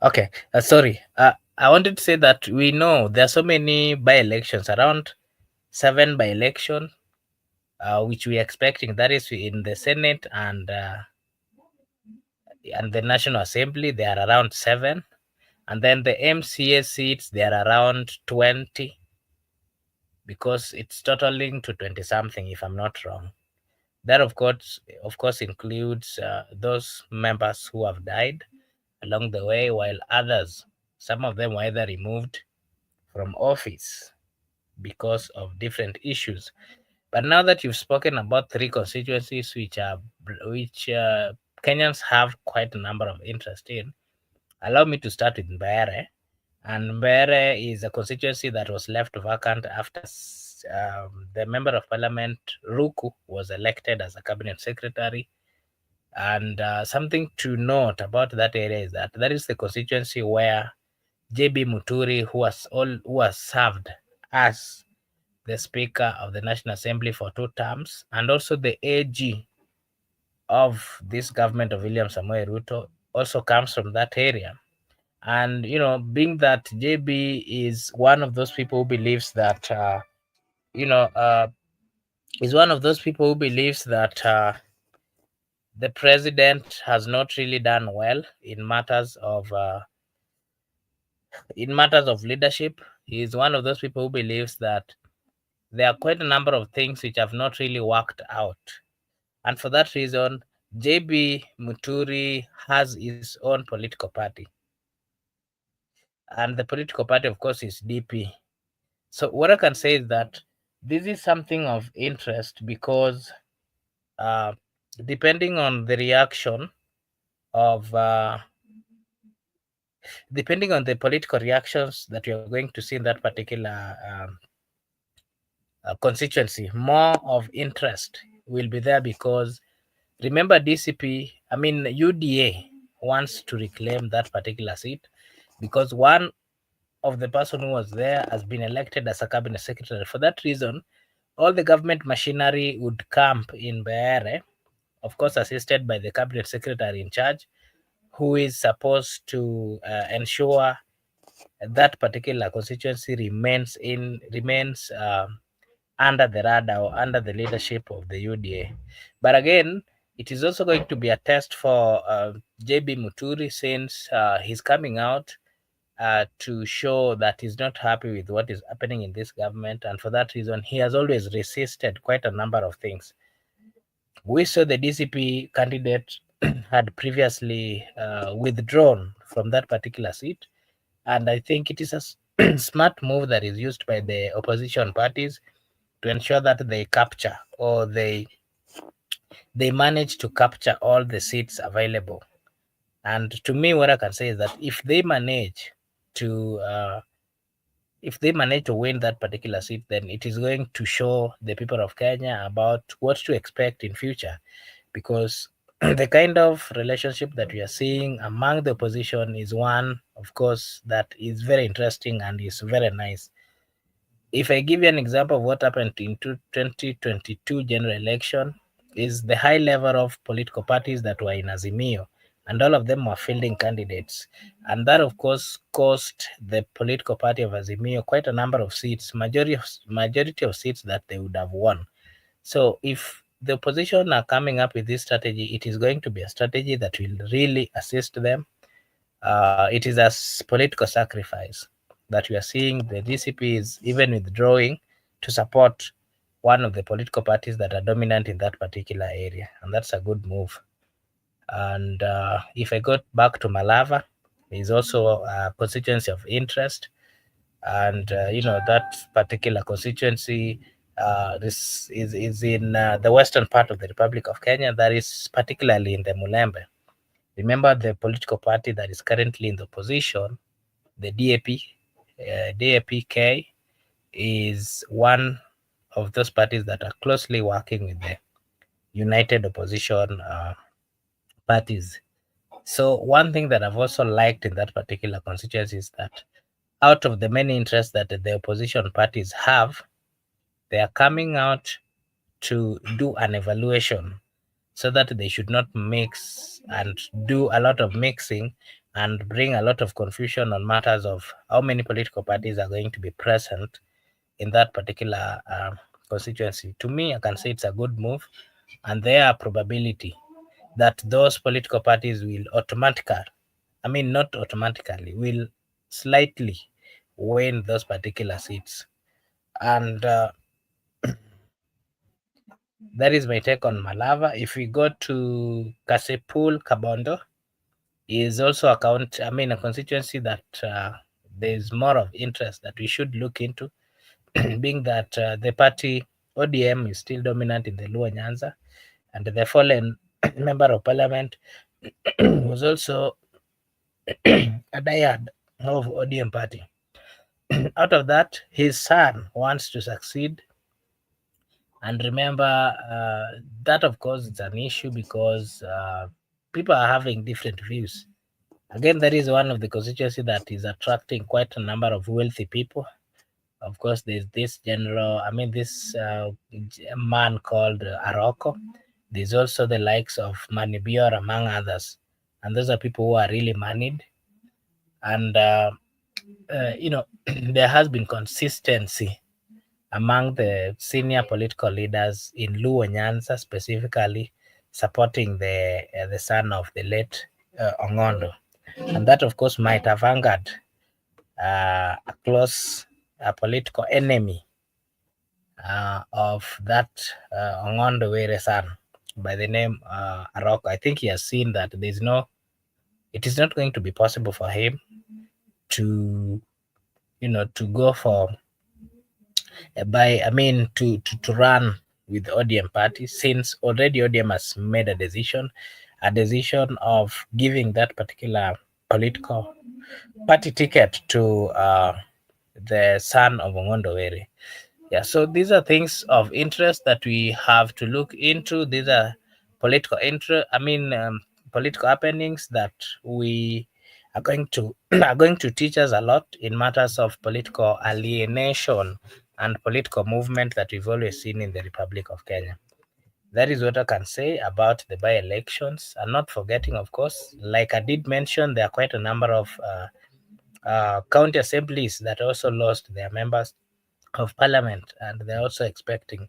okay, sorry. I wanted to say that we know there are so many by-elections, around 7 by-election, which we are expecting. That is in the Senate and the National Assembly. They are around 7, and then the MCA seats, they are around 20, because it's totaling to 20 something, if I'm not wrong. That of course includes those members who have died along the way, while others, some of them were either removed from office because of different issues. But now that you've spoken about 3 constituencies which Kenyans have quite a number of interest in, allow me to start with Mbeere. And Mbeere is a constituency that was left vacant after the Member of Parliament Ruku was elected as a cabinet secretary. And something to note about that area is that is the constituency where JB Muturi, who has served as the Speaker of the National Assembly for 2 terms, and also the AG of this government of William Samoei Ruto, also comes from that area. And being that JB is one of those people who believes that is one of those people who believes that the president has not really done well in matters of leadership. He is one of those people who believes that there are quite a number of things which have not really worked out, and for that reason, JB Muturi has his own political party, and the political party, of course, is DP. So what I can say is that this is something of interest, because depending on the reaction of depending on the political reactions that you're going to see in that particular constituency, more of interest will be there, because remember, UDA wants to reclaim that particular seat, because one of the person who was there has been elected as a cabinet secretary. For that reason, all the government machinery would camp in Beere, of course, assisted by the cabinet secretary in charge, who is supposed to ensure that particular constituency remains under the radar, or under the leadership of the UDA. But again, it is also going to be a test for JB Muturi, since he's coming out to show that he's not happy with what is happening in this government, and for that reason, he has always resisted quite a number of things. We saw the DCP candidate had previously withdrawn from that particular seat. And I think it is a smart move that is used by the opposition parties to ensure that they capture, or they manage to capture all the seats available. And to me, what I can say is that to if they manage to win that particular seat, then it is going to show the people of Kenya about what to expect in future, because the kind of relationship that we are seeing among the opposition is one, of course, that is very interesting and is very nice. If I give you an example of what happened in 2022 general election, is the high level of political parties that were in Azimio, and all of them were fielding candidates. And that, of course, cost the political party of Azimio quite a number of seats, majority of seats that they would have won. So if the opposition are coming up with this strategy, it is going to be a strategy that will really assist them. It is a political sacrifice that we are seeing. The DCP is even withdrawing to support one of the political parties that are dominant in that particular area, and that's a good move. And if I go back to Malava, is also a constituency of interest, and that particular constituency is in the western part of the Republic of Kenya, that is particularly in the Mulembe. Remember, the political party that is currently in the opposition, the DAPK, is one of those parties that are closely working with the united opposition parties. So one thing that I've also liked in that particular constituency is that out of the many interests that the opposition parties have, they are coming out to do an evaluation, so that they should not mix and do a lot of mixing and bring a lot of confusion on matters of how many political parties are going to be present in that particular constituency. To me, I can say it's a good move, and there are probability that those political parties will not automatically, will slightly win those particular seats. And that is my take on Malava. If we go to Kasipul Kabondo, is also a constituency that there's more of interest that we should look into, being that the party ODM is still dominant in the Luo Nyanza, and the fallen member of parliament was also a diehard of ODM party. Out of that, his son wants to succeed. And remember, that of course it's an issue, because people are having different views. Again, that is one of the constituency that is attracting quite a number of wealthy people. Of course, there's this man called Aroko. There's also the likes of Manibior, among others. And those are people who are really moneyed. And, there has been consistency among the senior political leaders in Luo Nyanza, specifically supporting the son of the late Ongondo. And that, of course, might have angered a close political enemy of that Ongondo Were son by the name Aroko. I think he has seen that it is not going to be possible for him to go for to run with the ODM party, since already ODM has made a decision of giving that particular political party ticket to the son of Ongondo Were. Yeah, so these are things of interest that we have to look into. These are political political happenings that we are going to are going to teach us a lot in matters of political alienation and political movement that we've always seen in the Republic of Kenya. That is what I can say about the by-elections. And not forgetting, of course, like I did mention, there are quite a number of county assemblies that also lost their members of parliament, and they're also expecting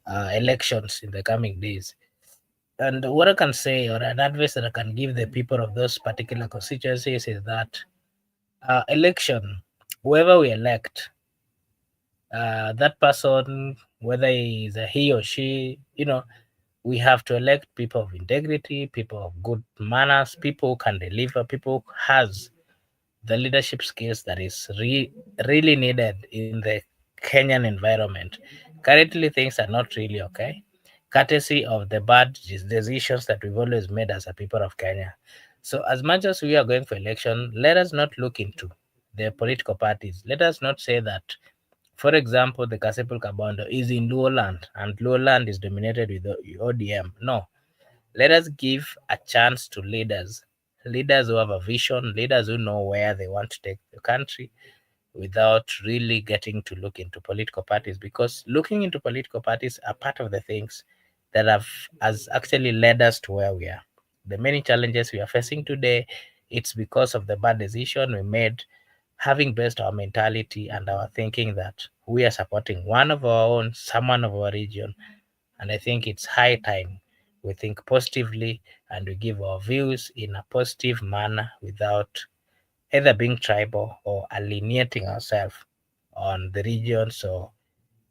elections in the coming days. And what I can say, or an advice that I can give the people of those particular constituencies, is that election, whoever we elect, that person, whether he or she, we have to elect people of integrity, people of good manners, people who can deliver, people who has the leadership skills that is really needed in the Kenyan environment. Currently, things are not really okay, courtesy of the bad decisions that we've always made as a people of Kenya. So, as much as we are going for election, let us not look into the political parties. Let us not say that, for example, the Kasipul Kabondo is in Luo land and Luo land is dominated with the ODM. No, let us give a chance to leaders, leaders who have a vision, leaders who know where they want to take the country without really getting to look into political parties, because looking into political parties are part of the things that have has actually led us to where we are. The many challenges we are facing today, it's because of the bad decision we made, having based our mentality and our thinking that we are supporting one of our own, someone of our region. And I think it's high time we think positively and we give our views in a positive manner without either being tribal or alienating ourselves on the regions or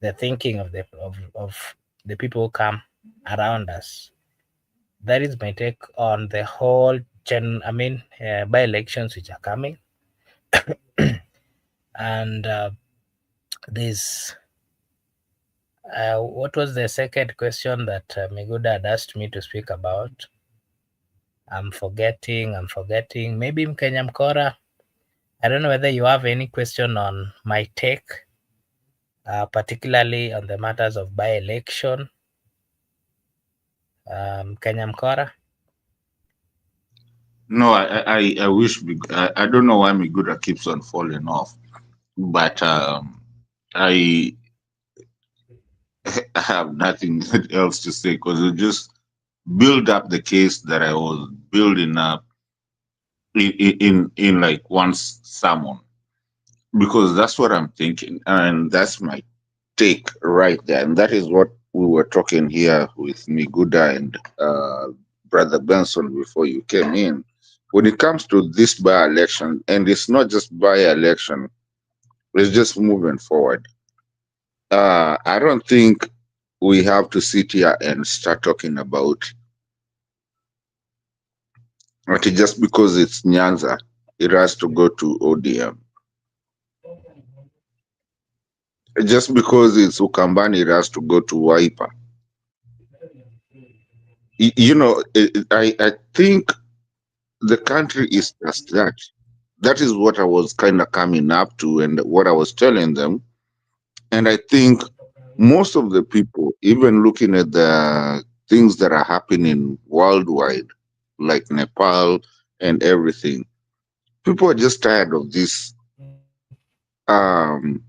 the thinking of the people who come around us. That is my take on the whole by elections which are coming. And this what was the second question that Miguda had asked me to speak about? I'm forgetting. Maybe Mkenya Mkora. I don't know whether you have any question on my take, particularly on the matters of by-election. Mkenya Mkora. No, I wish I don't know why Miguda keeps on falling off, but I I have nothing else to say because it just build up the case that I was building up in like one sermon, because that's what I'm thinking and that's my take right there, and that is what we were talking here with Miguda and Brother Benson before you came in. When it comes to this by-election, and it's not just by-election, it's just moving forward. I don't think we have to sit here and start talking about okay, just because it's Nyanza, it has to go to ODM. Just because it's Ukambani, it has to go to Waipa. You know, I think the country is just that. That is what I was kind of coming up to and what I was telling them. And I think most of the people, even looking at the things that are happening worldwide, like Nepal and everything, people are just tired of this. Um,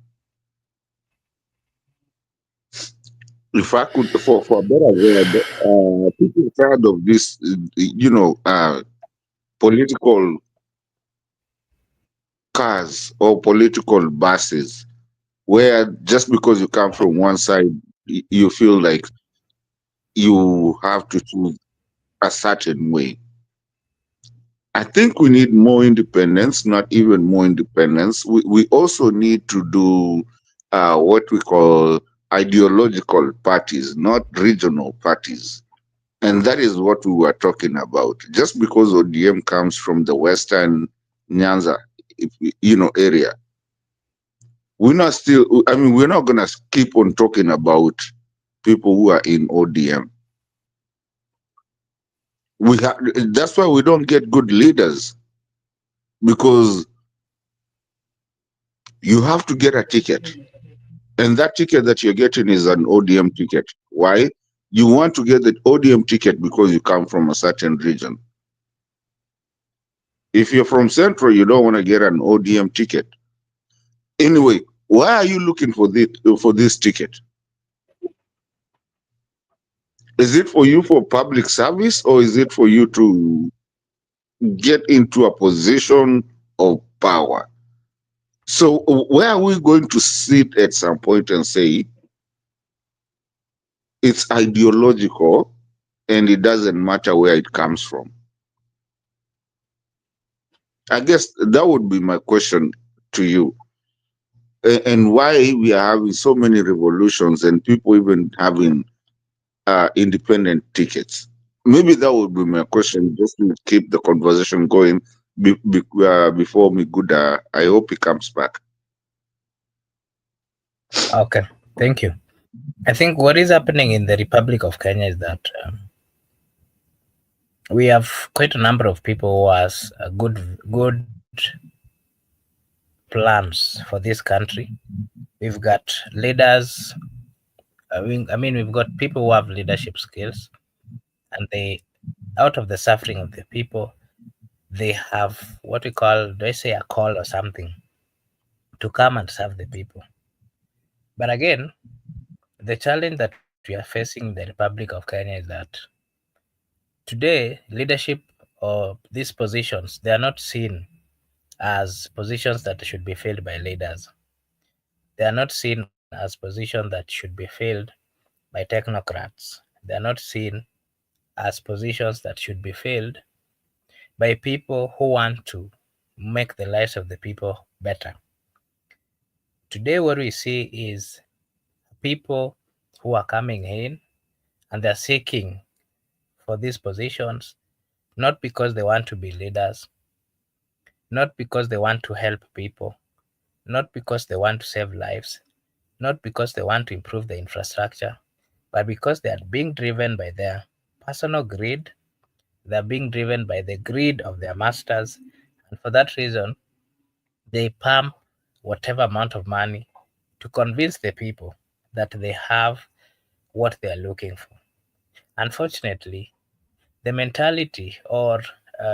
if I could, for a better word, people are tired of this, political cars or political buses, where just because you come from one side, you feel like you have to choose a certain way. I think we need more independence, not even more independence. We also need to do what we call ideological parties, not regional parties. And that is what we were talking about. Just because ODM comes from the Western Nyanza, area, we're not going to keep on talking about people who are in ODM. That's why we don't get good leaders, because you have to get a ticket, and that ticket that you're getting is an ODM ticket. Why? You want to get the ODM ticket because you come from a certain region. If you're from Central, you don't want to get an ODM ticket. Anyway, why are you looking for this ticket? Is it for you for public service, or is it for you to get into a position of power? So where are we going to sit at some point and say it's ideological and it doesn't matter where it comes from? I guess that would be my question to you. And why we are having so many revolutions and people even having independent tickets? Maybe that would be my question, just to keep the conversation going before Miguda. I hope he comes back. Okay, thank you. I think what is happening in the Republic of Kenya is that we have quite a number of people who has good plans for this country. We've got leaders. I mean, we've got people who have leadership skills, and they, out of the suffering of the people, they have what we call, do I say, a call or something to come and serve the people. But again, the challenge that we are facing in the Republic of Kenya is that today leadership or these positions, they are not seen as positions that should be filled by leaders. They are not seen as positions that should be filled by technocrats. They are not seen as positions that should be filled by people who want to make the lives of the people better. Today, what we see is people who are coming in and they're seeking for these positions not because they want to be leaders, not because they want to help people, not because they want to save lives, not because they want to improve the infrastructure, but because they are being driven by their personal greed. They're being driven by the greed of their masters. And for that reason, they pump whatever amount of money to convince the people that they have what they are looking for. Unfortunately, the mentality or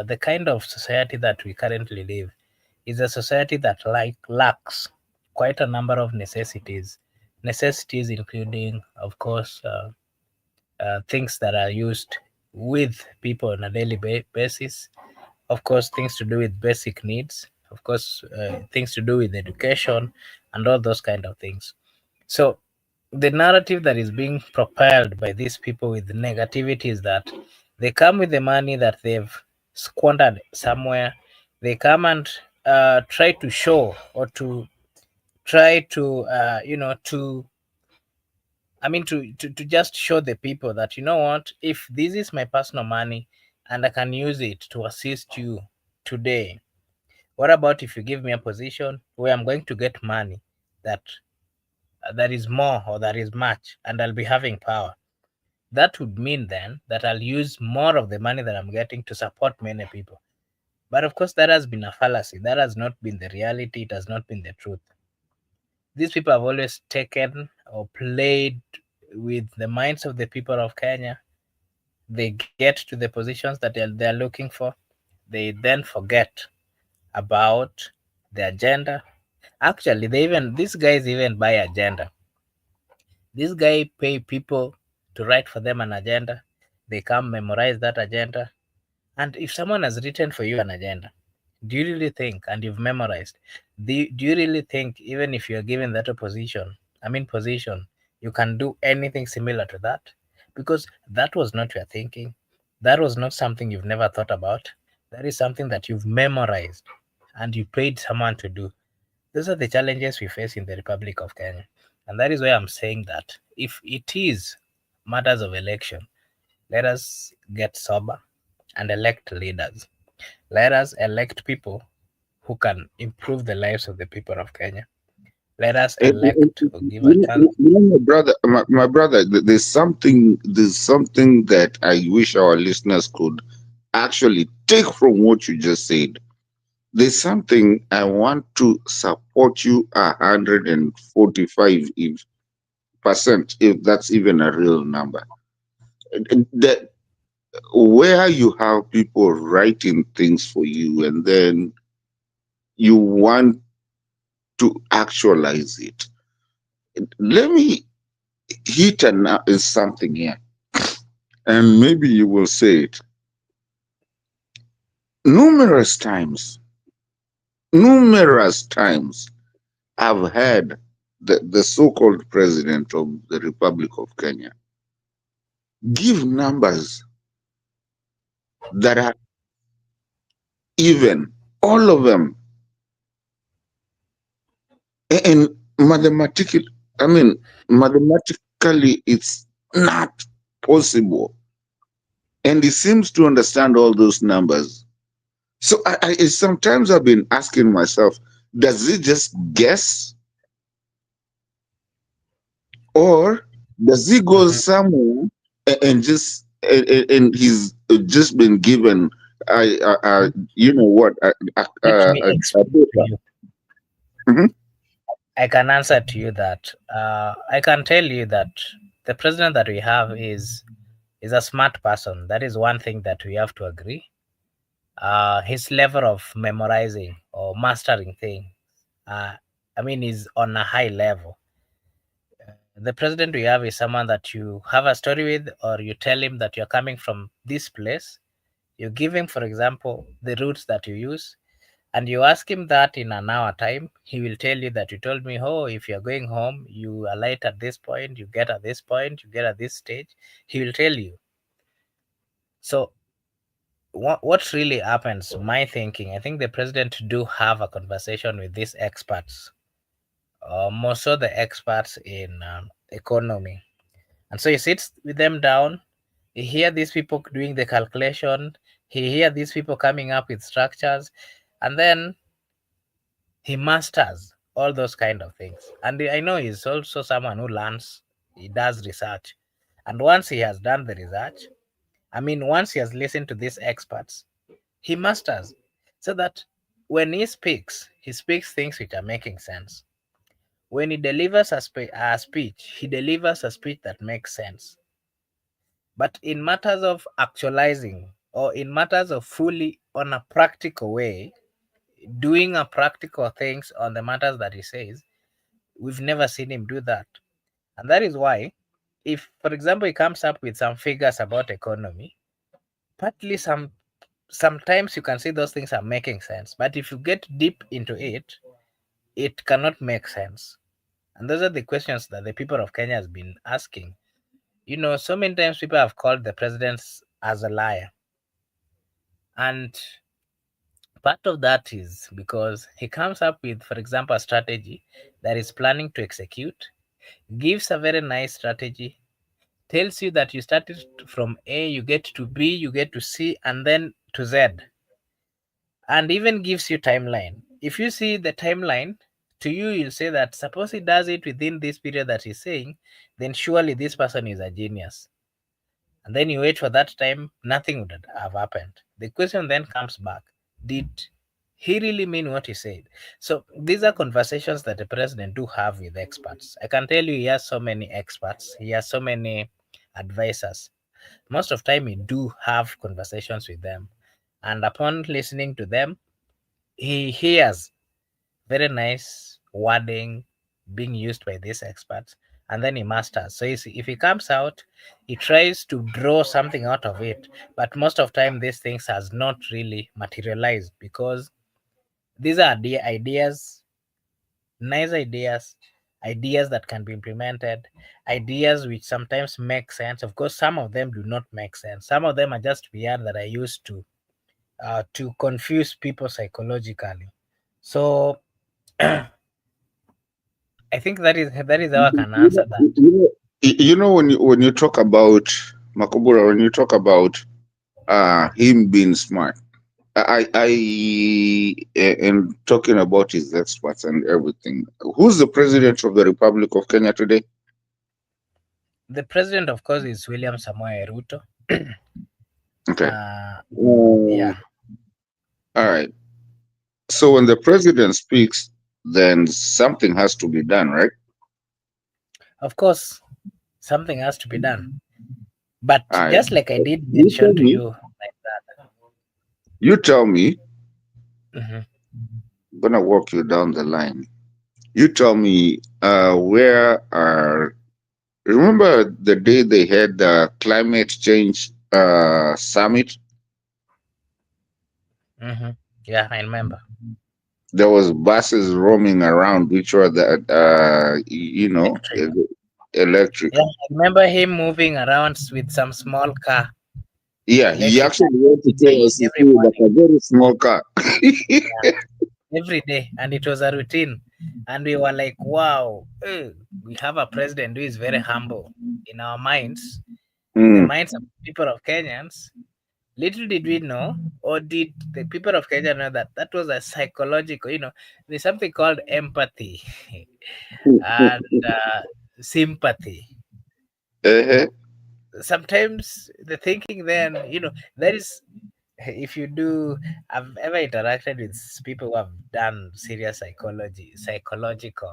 the kind of society that we currently live is a society that lacks quite a number of necessities including, of course, things that are used with people on a daily basis, of course, things to do with basic needs, of course, things to do with education and all those kind of things. So the narrative that is being propelled by these people with negativity is that they come with the money that they've squandered somewhere. They come and try to show or to try to to just show the people that, you know what, if this is my personal money and I can use it to assist you today, what about if you give me a position where I'm going to get money that that is more or that is much, and I'll be having power? That would mean then that I'll use more of the money that I'm getting to support many people. But of course, that has been a fallacy. That has not been the reality. It has not been the truth. These people have always taken or played with the minds of the people of Kenya. They get to the positions that they're looking for. They then forget about the agenda. Actually, these guys even buy agenda. This guy pay people to write for them an agenda. They come memorize that agenda. And if someone has written for you an agenda, do you really think, and you've memorized, do you really think, even if you're given that position, you can do anything similar to that? Because that was not your thinking. That was not something you've never thought about. That is something that you've memorized and you paid someone to do. Those are the challenges we face in the Republic of Kenya. And that is why I'm saying that if it is matters of election, let us get sober and elect leaders. Let us elect people who can improve the lives of the people of Kenya. Let us elect or give a chance. My brother, my brother, there's something that I wish our listeners could actually take from what you just said. There's something I want to support you 145 percent, if that's even a real number. That where you have people writing things for you, and then you want to actualize it. Let me hit something here, and maybe you will say it. Numerous times, numerous times, I've heard the so-called president of the Republic of Kenya give numbers that are even, all of them, and mathematically, I mean, mathematically, it's not possible. And he seems to understand all those numbers. So I sometimes I've been asking myself, does he just guess, or does he go Mhm. somewhere and just and he's just been given you know what Let me a explain to paper. you. Mhm. I can answer to you that. I can tell you that the president that we have is a smart person. That is one thing that we have to agree. His level of memorizing or mastering things, uh, I mean, is on a high level. The president we have is someone that you have a story with, or you tell him that you're coming from this place. You give him, for example, the routes that you use, and you ask him that in an hour time. He will tell you that you told me, oh, if you're going home, you alight at this point, you get at this point, you get at this stage. He will tell you. So what really happens, my thinking, I think the president do have a conversation with these experts, more so the experts in economy. And so he sits with them down. He hear these people doing the calculation. He hear these people coming up with structures, and then he masters all those kind of things. And I know he's also someone who learns. He does research, and once he has done the research, I mean, once he has listened to these experts, he masters, so that when he speaks things which are making sense. When he delivers a speech, he delivers a speech that makes sense. But in matters of actualizing, or in matters of fully on a practical way, doing a practical things on the matters that he says, we've never seen him do that. And that is why, if, for example, he comes up with some figures about economy, partly sometimes you can see those things are making sense. But if you get deep into it, it cannot make sense. And those are the questions that the people of Kenya has been asking. You know, so many times people have called the president as a liar. And part of that is because he comes up with, for example, a strategy that is planning to execute, gives a very nice strategy, tells you that you started from A, you get to B, you get to C, and then to Z, and even gives you timeline. If you see the timeline, to you, you'll say that suppose he does it within this period that he's saying, then surely this person is a genius. And then you wait for that time, nothing would have happened. The question then comes back, did he really mean what he said? So these are conversations that the president do have with experts. I can tell you he has so many experts, he has so many advisors. Most of time he do have conversations with them. And upon listening to them, he hears very nice wording being used by these experts, and then he masters. So if he comes out, he tries to draw something out of it, but most of time these things has not really materialized, because these are ideas, nice ideas that can be implemented, ideas which sometimes make sense. Of course, some of them do not make sense. Some of them are just beyond that I used to confuse people psychologically. So I think that is how I can answer that. You know, when you talk about Makobura, when you talk about him being smart, I am talking about his experts and everything. Who's the president of the Republic of Kenya today? The president, of course, is William Samoei Ruto. Okay. Yeah, All right. So when the president speaks, then something has to be done, right? of course, something has to be done. All But right. just like I did You tell mention to me. you, like that. You tell me. Mhm. I'm gonna walk you down the line. You tell me. Where are? Remember the day they had the climate change summit? Yeah, I remember. There was buses roaming around, which were the Electric. electric. Yeah, I remember him moving around with some small car, Yeah, he electric car, actually went to every day, KLCC every with morning. a very small car. Yeah, every day, and it was a routine. And we were like, "Wow, we have a president who is very humble." In our minds, in the Mm. minds of people of Kenyans. Little did we know, or did the people of Kenya know, that that was a psychological, there's something called empathy and sympathy. Uh-huh. Sometimes the thinking then, that is, if you do, I've ever interacted with people who have done serious psychological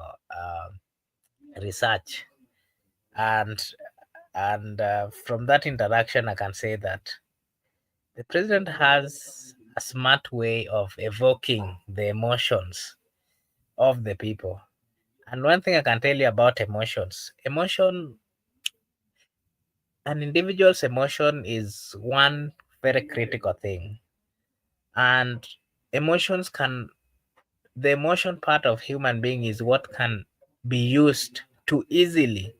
research, and from that interaction, I can say that the president has a smart way of evoking the emotions of the people. And one thing I can tell you about an individual's emotion is one very critical thing. And emotions can, the emotion part of human being is what can be used to easily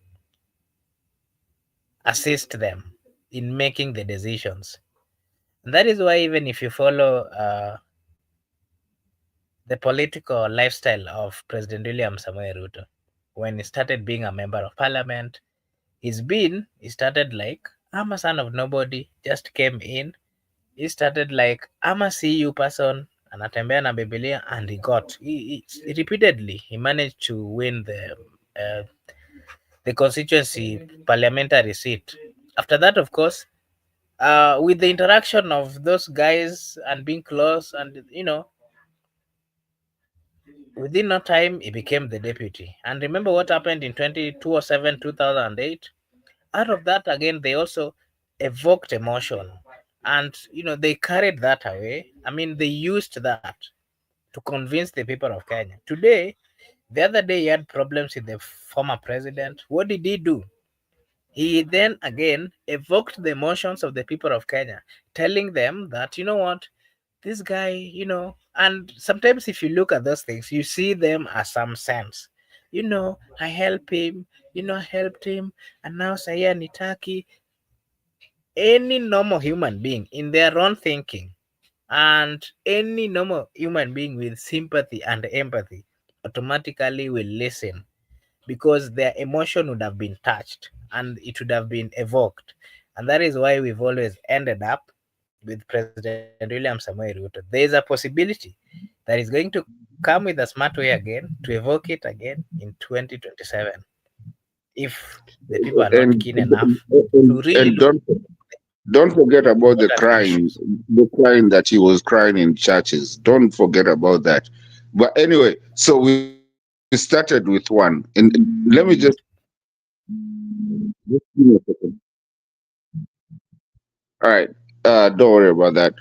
assist them in making the decisions. And that is why even if you follow the political lifestyle of President William Samoei Ruto, when he started being a member of parliament, he started like, I'm a son of nobody, just came in. He started like, I'm a CU person, anatembea na Biblia, and he repeatedly, he managed to win the constituency parliamentary seat. After that, of course, with the interaction of those guys and being close, and within no time, he became the deputy. And remember what happened in 2007, 2008? Out of that, again, they also evoked emotion. And, they carried that away. I mean, they used that to convince the people of Kenya. Today, the other day, he had problems with the former president. What did he do? He then again evoked the emotions of the people of Kenya, telling them that, you know what, this guy, and sometimes if you look at those things, you see them as some sense. I help him, I helped him, and now Saya Nitaki. Any normal human being in their own thinking, and any normal human being with sympathy and empathy automatically will listen, because their emotion would have been touched and it would have been evoked. And that is why we've always ended up with President William Samoei Ruto. There is a possibility that is going to come with a smart way again to evoke it again in 2027, if the people are not And keen enough to and, really and look don't forget at about important issues. the crying that he was crying in churches. Don't forget about that. But anyway, so we started with one, and let me just give me a second. All right, don't worry about that.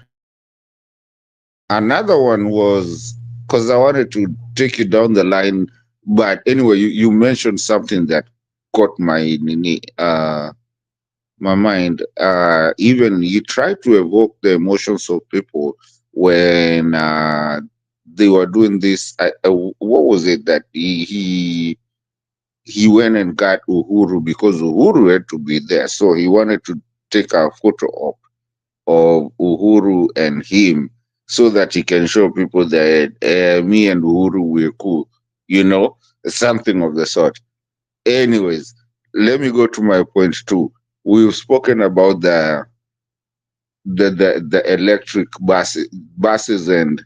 Another one was because I wanted to take you down the line, but anyway, you mentioned something that caught my mind. Even you try to evoke the emotions of people when they were doing this. What was it that he went and got Uhuru because Uhuru had to be there, so he wanted to take a photo of Uhuru and him so that he can show people that me and Uhuru we're cool, something of the sort. Anyways, let me go to my point too. We've spoken about the electric buses and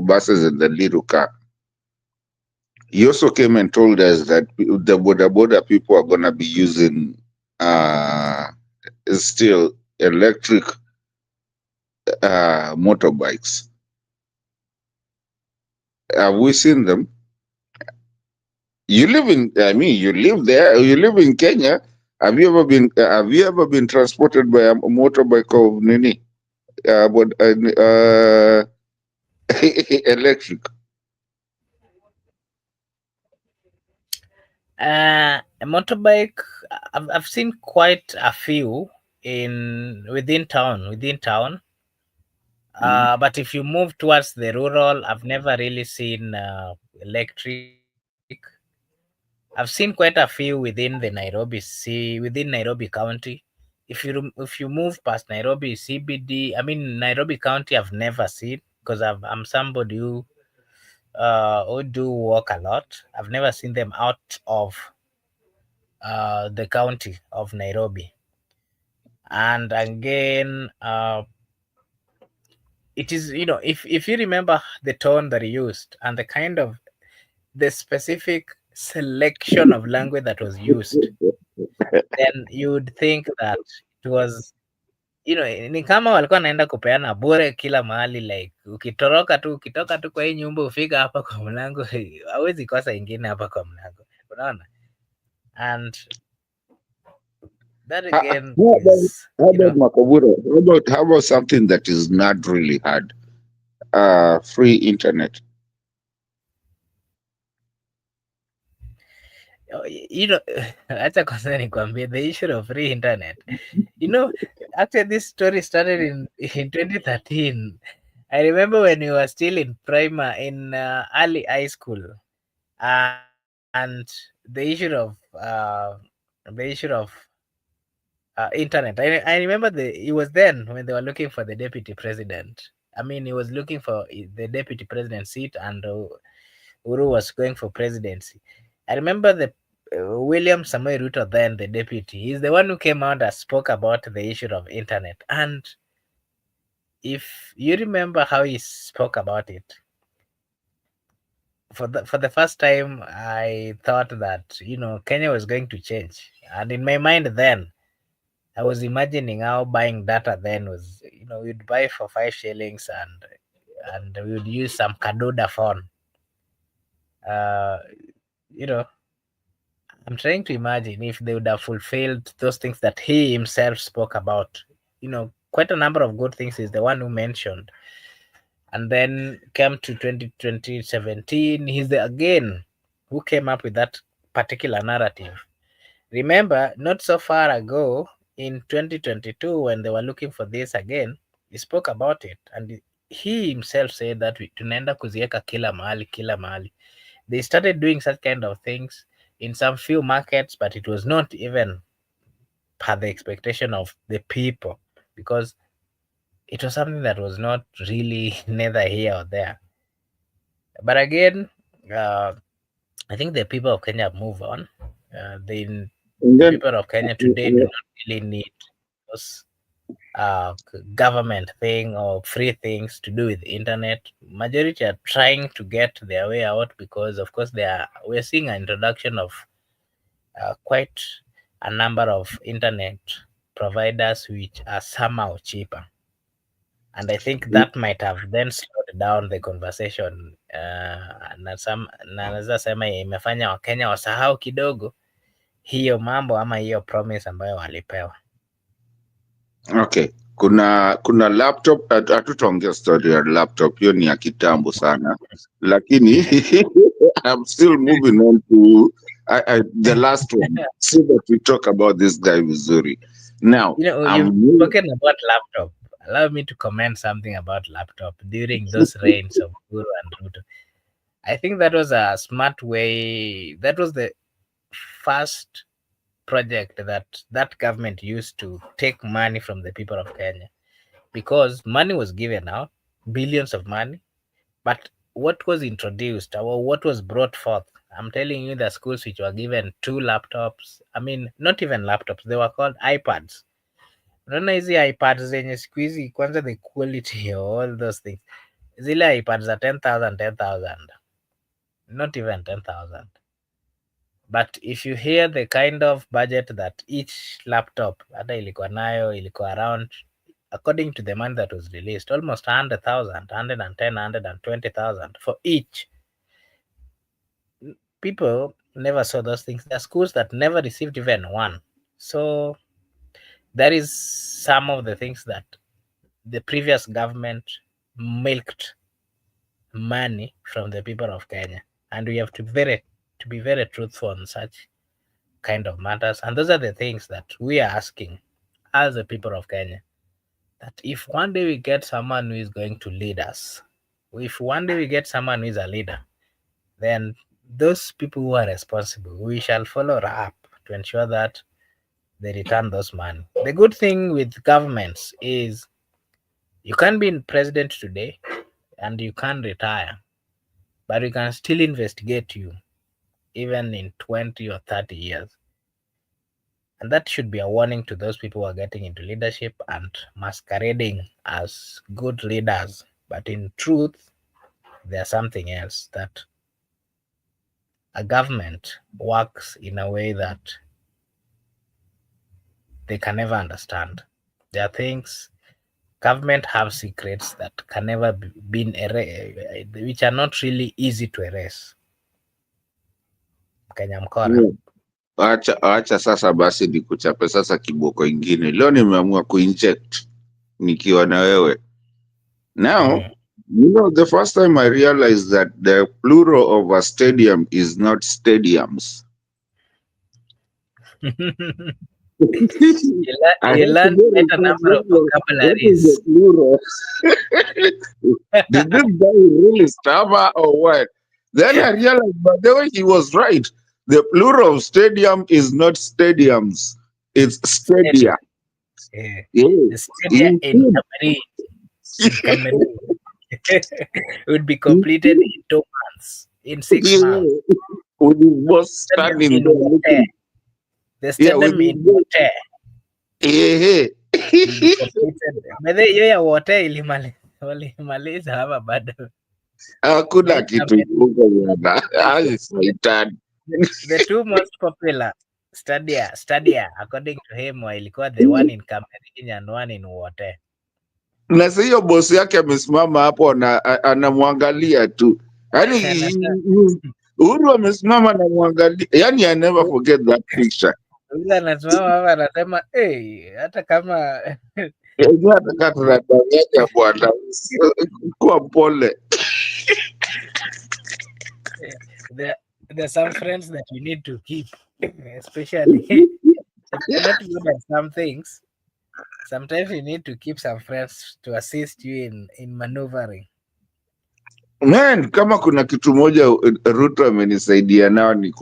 buses and the little car. He also came and told us that the border people are gonna be using uh still electric motorbikes. Have we seen them? You live there. You live in Kenya. Have you ever been transported by a motorbike of Nini? But electric. A motorbike, I've seen quite a few in within town. But if you move towards the rural, I've never really seen electric. I've seen quite a few within the within Nairobi County. If you move past Nairobi CBD, I mean Nairobi County, I've never seen, because I'm somebody who do walk a lot. I've never seen them out of the county of Nairobi. And again, it is, if you remember the tone that he used and the kind of the specific selection of language that was used, then you would think that it was, ni kama walikuwa naenda kupeana bure kila mahali, like ukitoka tu kwa hii nyumba ufika hapa kwa mlango hawezi kosa ingine hapa kwa mlango, unaona. And that again is, How about Makabura? How about something that is not really hard? Free internet. acha kwanza nikwambie the issue of free internet. Actually this story started in 2013. I remember when we were still in early high school, and the issue of internet. I remember it was then when they were looking for the deputy president. I mean, he was looking for the deputy president seat, and Uru was going for presidency. I remember the William Samoei Ruto, then the deputy. He's the one who came out and spoke about the issue of internet. And if you remember how he spoke about it, for the first time, I thought that Kenya was going to change, and in my mind then, I was imagining how buying data then was. We'd buy for 5 shillings, and we would use some Kadoda phone. Uh, you know, I'm trying to imagine if they would have fulfilled those things that he himself spoke about. Quite a number of good things is the one who mentioned. And then came to 2017, he's the again who came up with that particular narrative. Remember, not so far ago in 2022, when they were looking for this again, he spoke about it, and he himself said that tunaenda kuzieka kila mahali. They started doing such kind of things in some few markets, but it was not even per the expectation of the people, because it was something that was not really neither here or there. But again, I think the people of Kenya move on. The And then people of Kenya today do not really need those government thing or free things to do with internet. Majority are trying to get their way out because, of course, we're seeing an introduction of quite a number of internet providers which are somehow cheaper. And I think that might have then slowed down the conversation, naweza sema imefanya Wakenya wasahau kidogo hiyo mambo ama hiyo promise ambayo walipewa. okay, kuna laptop, hatutaongea story ya laptop, hiyo ni ya kitambo sana, lakini I'm still moving on to the last one so that we talk about this guy vizuri. Now, You've spoken about laptop. Allow me to comment something about laptop during those reigns of Guru and Ruto. I think that was a smart way. That was the first project that government used to take money from the people of Kenya, because money was given out, billions of money, but what was introduced or what was brought forth, I'm telling you, the schools which were given 2 laptops, I mean, not even laptops, they were called iPads. Unaona hizi iPads zenye siku hizi, kwanza the quality all those things, zile iPads za 10,000, not even 10,000. But if you hear the kind of budget that each laptop hata ilikuwa nayo, ilikuwa around, according to the money that was released, almost 100,000, 110, 120,000 for each. People never saw those things. There are schools that never received even one. So that is some of the things that the previous government milked money from the people of Kenya, and we have to be very truthful on such kind of matters. And those are the things that we are asking as the people of Kenya, that if one day we get someone who is going to lead us, if one day we get someone who is a leader, then those people who are responsible, we shall follow up to ensure that they return those money. The good thing with governments is you can be president today and you can retire, but we can still investigate you even in 20 or 30 years. And that should be a warning to those people who are getting into leadership and masquerading as good leaders. But in truth, there's something else, that a government works in a way that they can never understand. There are things, government have secrets that can never be which are not really easy to erase. Kenya mkora. Acha sasa basi nikuchape sasa kiboko ingine. Leo nimeamua kuinject nikiwa na wewe. Now, you know, the first time I realized that the plural of a stadium is not stadiums. You learn quite a number of What is vocabularies. the plural? Did this guy really stammer or what? Then I realized, by the way, he was right. The plural of stadium is not stadiums. It's stadia. Yeah. Yeah. The stadia in Cameroon would be completed in 2 months, in 6 months. With his boss standing In there Wote. looking. The Yeah, with stadium his in boss. Wote Yeah. will be completed. By the hiyo ya Wote walimaliza hapa bado. Hakuna kitu huko bwana. Ai, saitani. The two most popular stadia according to him ilikuwa the one in Cameroon and one in Wote. Na sasa hiyo bosi yake amesimama hapo anamwangalia tu. Yaani Uhuru amesimama anamwangalia. Yaani I never forget that picture. Yule anasimama hapa anasema hata kama Yenyewe ataka tunadanganya bwana. Kuwa mpole. there's some friends that you need to keep, especially if you're not good at some things. Sometimes you need to keep some friends to assist you in maneuvering. Man, kama kuna kitu moja Ruto amenisaidia nao ni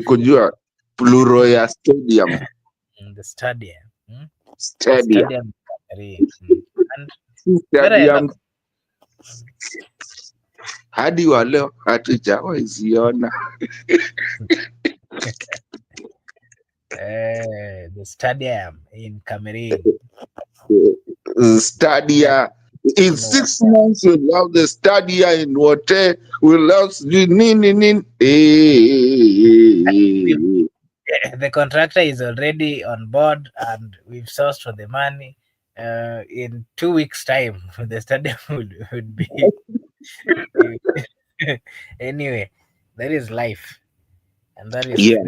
kujua plural ya stadium. The stadium. Stadium. And Stadium. Hadi wa leo hatujawahi ziona. The stadium in Cameroon. Stadia. In 6 months, we'll have the stadia in Wote. We'll have nini. The contractor is already on board and we've sourced for the money. In 2 weeks' time, the stadium would be. Anyway, that is life. And that is Kenya.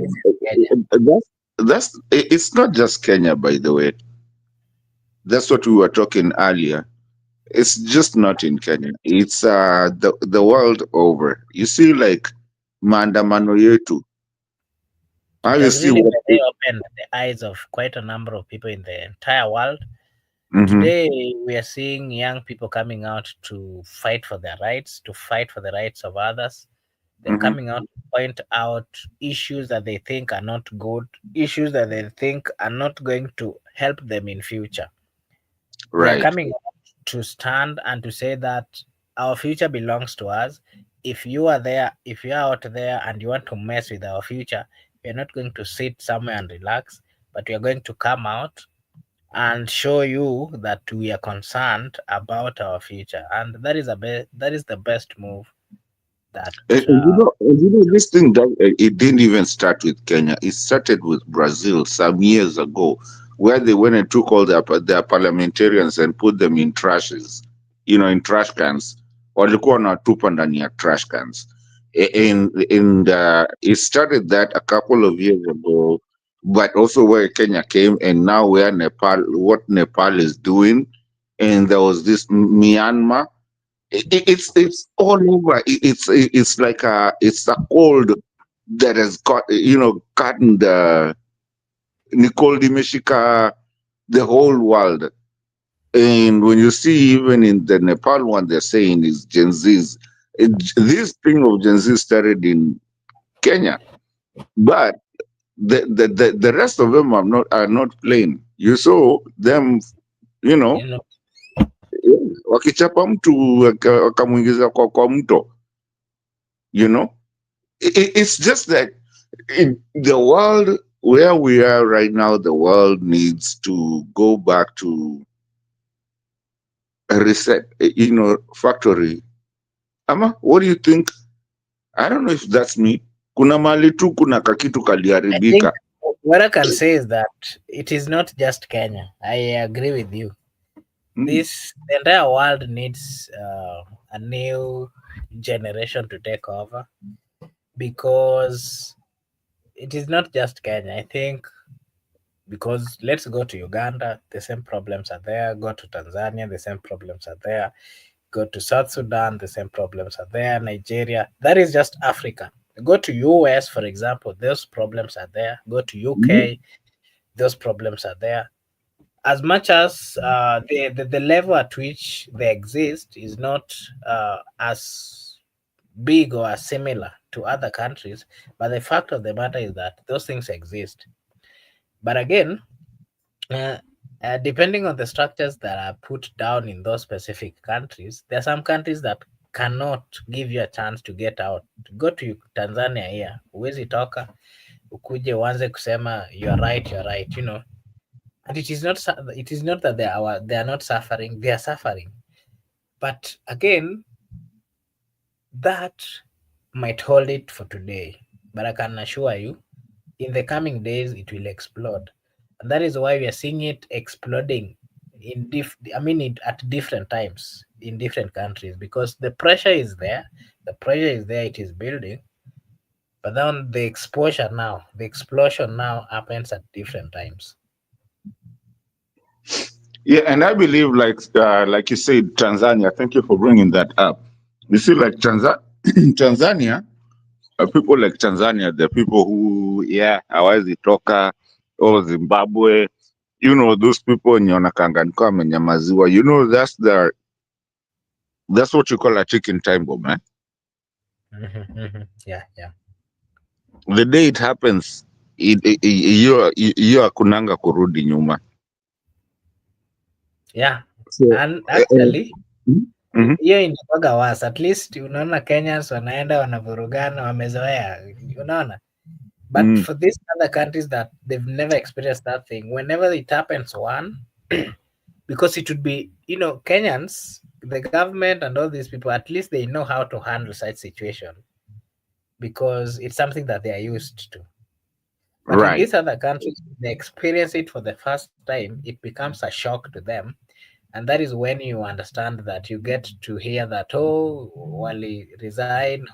It's not just Kenya, by the way. That's what we were talking earlier. It's just not in Kenya. It's the world over. You see, like maandamano yetu. It has really opened the eyes of quite a number of people in the entire world. Today, we are seeing young people coming out to fight for their rights, to fight for the rights of others. They're coming out to point out issues that they think are not good, issues that they think are not going to help them in future. Right. They're coming out to stand and to say that our future belongs to us. If you are there, if you are out there and you want to mess with our future, we're not going to sit somewhere and relax, but we are going to come out and show you that we are concerned about our future. And that is the best move. That you know this thing it didn't even start with Kenya. It started with Brazil some years ago, where they went and took all their parliamentarians and put them in trashes, in trash cans. Walikuwa wanatupa ndani ya trash cans. It started that a couple of years ago, but also where Kenya came, and now where what Nepal is doing, and there was this Myanmar. It's all over. It's like it's a cold that has gotten the Nicole Dimeshika, the whole world. And when you see even in the Nepal one, they're saying is Gen Zs. This thing of Gen Z started in Kenya, but the rest of them are not playing. You saw them, wakichapa mtu wakamwingiza kwa mto. It's just that the world where we are right now, the world needs to go back to a reset, factory. Ama, what do you think? I don't know if that's me. Kuna mali tu kuna kakitu I think kaliharibika. what I can say is that it is not just Kenya. I agree with you. Mm. The entire world needs a new generation to take over, because it is not just Kenya. I think because let's go to Uganda, the same problems are there. Go to Tanzania, the same problems are there. Go to South Sudan, the same problems are there. Nigeria, that is just Africa. Go to US, for example, those problems are there. Go to Mhm. UK, those problems are there. As much as the level at which they exist is not as big or as similar to other countries, but the fact of the matter is that those things exist. But again, uh, depending on the structures that are put down in those specific countries, there are some countries that cannot give you a chance to get out. Go to Tanzania here, huwezi toka ukuje uanze kusema you're right, and it is not that they are not suffering, they are suffering. But again, that might hold it for today, but I can assure you in the coming days it will explode, and that is why we are seeing it exploding at different times in different countries, because the pressure is there, it is building, but then the explosion now happens at different times. Yeah, and I believe, like you said, Tanzania. Thank you for bringing that up. You see, like Tanzania, people like Tanzania, the people who, yeah, hawezi toka, or Zimbabwe, those people wenye wanakaanga ni kama wamenyamaziwa. That's what you call a chicken time bomb, man. Yeah, yeah, The day it happens, hiyo hakunanga kurudi nyuma. yeah. So, And actually mm-hmm. hiyo inakuwaga worse. At least unaona Kenyans wanaenda wanavurugana, wamezoea, unaona. But Mm, for these other countries that they've never experienced that thing, whenever it happens, because it would be, Kenyans, the government and all these people, at least they know how to handle such situation, because it's something that they are used to. But in right. these other countries, they experience it for the first time, it becomes a shock to them. And that is when you understand that you get to hear that, oh, Wali resign.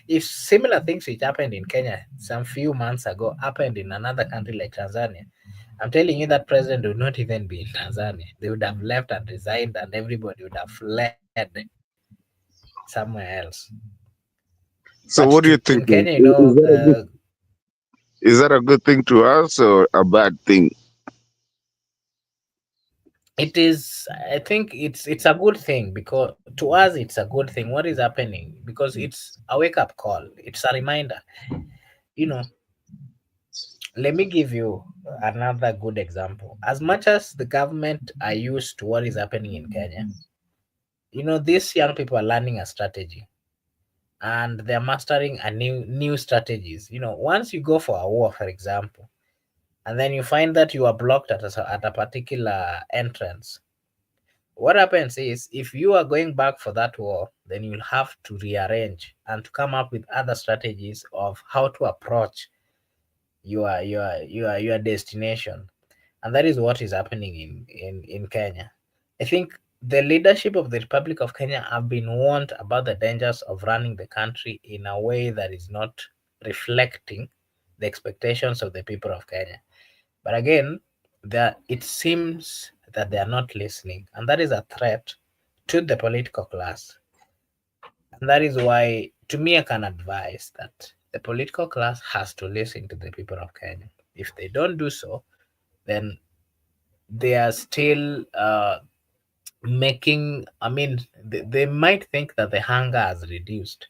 If similar things which happened in Kenya some few months ago happened in another country like Tanzania, I'm telling you that president would not even be in Tanzania. They would have left and resigned, and everybody would have fled somewhere else. So, But what do you in think? Kenya, Is that a good thing to us or a bad thing? it is. I think it's a good thing, because to us it's a good thing. What is happening? Because it's a wake up call. It's a reminder. You know, let me give you another good example. As much as the government are used to what is happening in Kenya, these young people are learning a strategy, and they're mastering a new strategies. Once you go for a war, for example, and then you find that you are blocked at a particular entrance, what happens is, if you are going back for that war, then you'll have to rearrange and to come up with other strategies of how to approach your destination. And that is what is happening in Kenya. I think the leadership of the Republic of Kenya have been warned about the dangers of running the country in a way that is not reflecting the expectations of the people of Kenya. But again, it seems that they are not listening, and that is a threat to the political class. And that is why, to me, I can advise that the political class has to listen to the people of Kenya. If they don't do so, then they are still they might think that the hunger has reduced.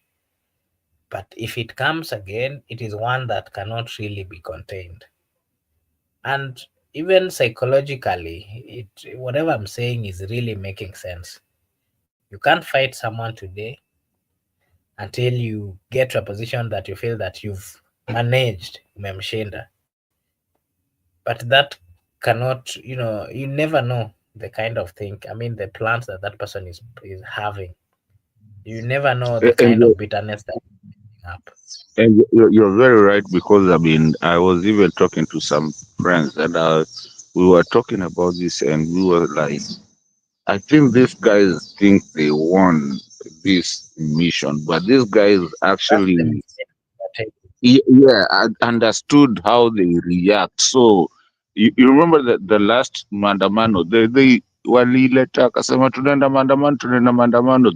But if it comes again, it is one that cannot really be contained. And even psychologically, whatever I'm saying is really making sense. You can't fight someone today until you get to a position that you feel that you've managed umemshinda. but that cannot, you never know the kind of thing. I mean, the plans that that person is having. You never know the And kind of bitterness that up. you're very right, because I mean, I was even talking to some friends, and we were talking about this, and we were like, I think these guys think they won this mission, but these guys That's the actually, mistake they're taking. yeah, I understood how they react. So you remember that the last maandamano, they walileta akasema tunaenda maandamano,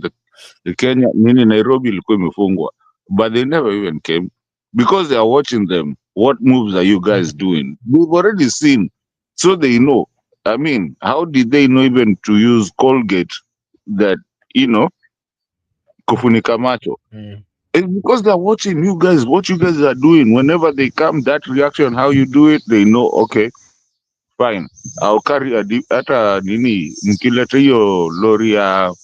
the Kenya nini Nairobi ilikuwa imefungwa, but they never even came because they are watching them. What moves are you guys doing? We've already seen, so they know. I mean, how did they know even to use Colgate that, you know, kufunika macho? Mm. It's because they're watching you guys, what you guys are doing. Whenever they come, that reaction, how you do it, they know, okay, fine. I'll carry hata nini, mkileta hiyo lori ya,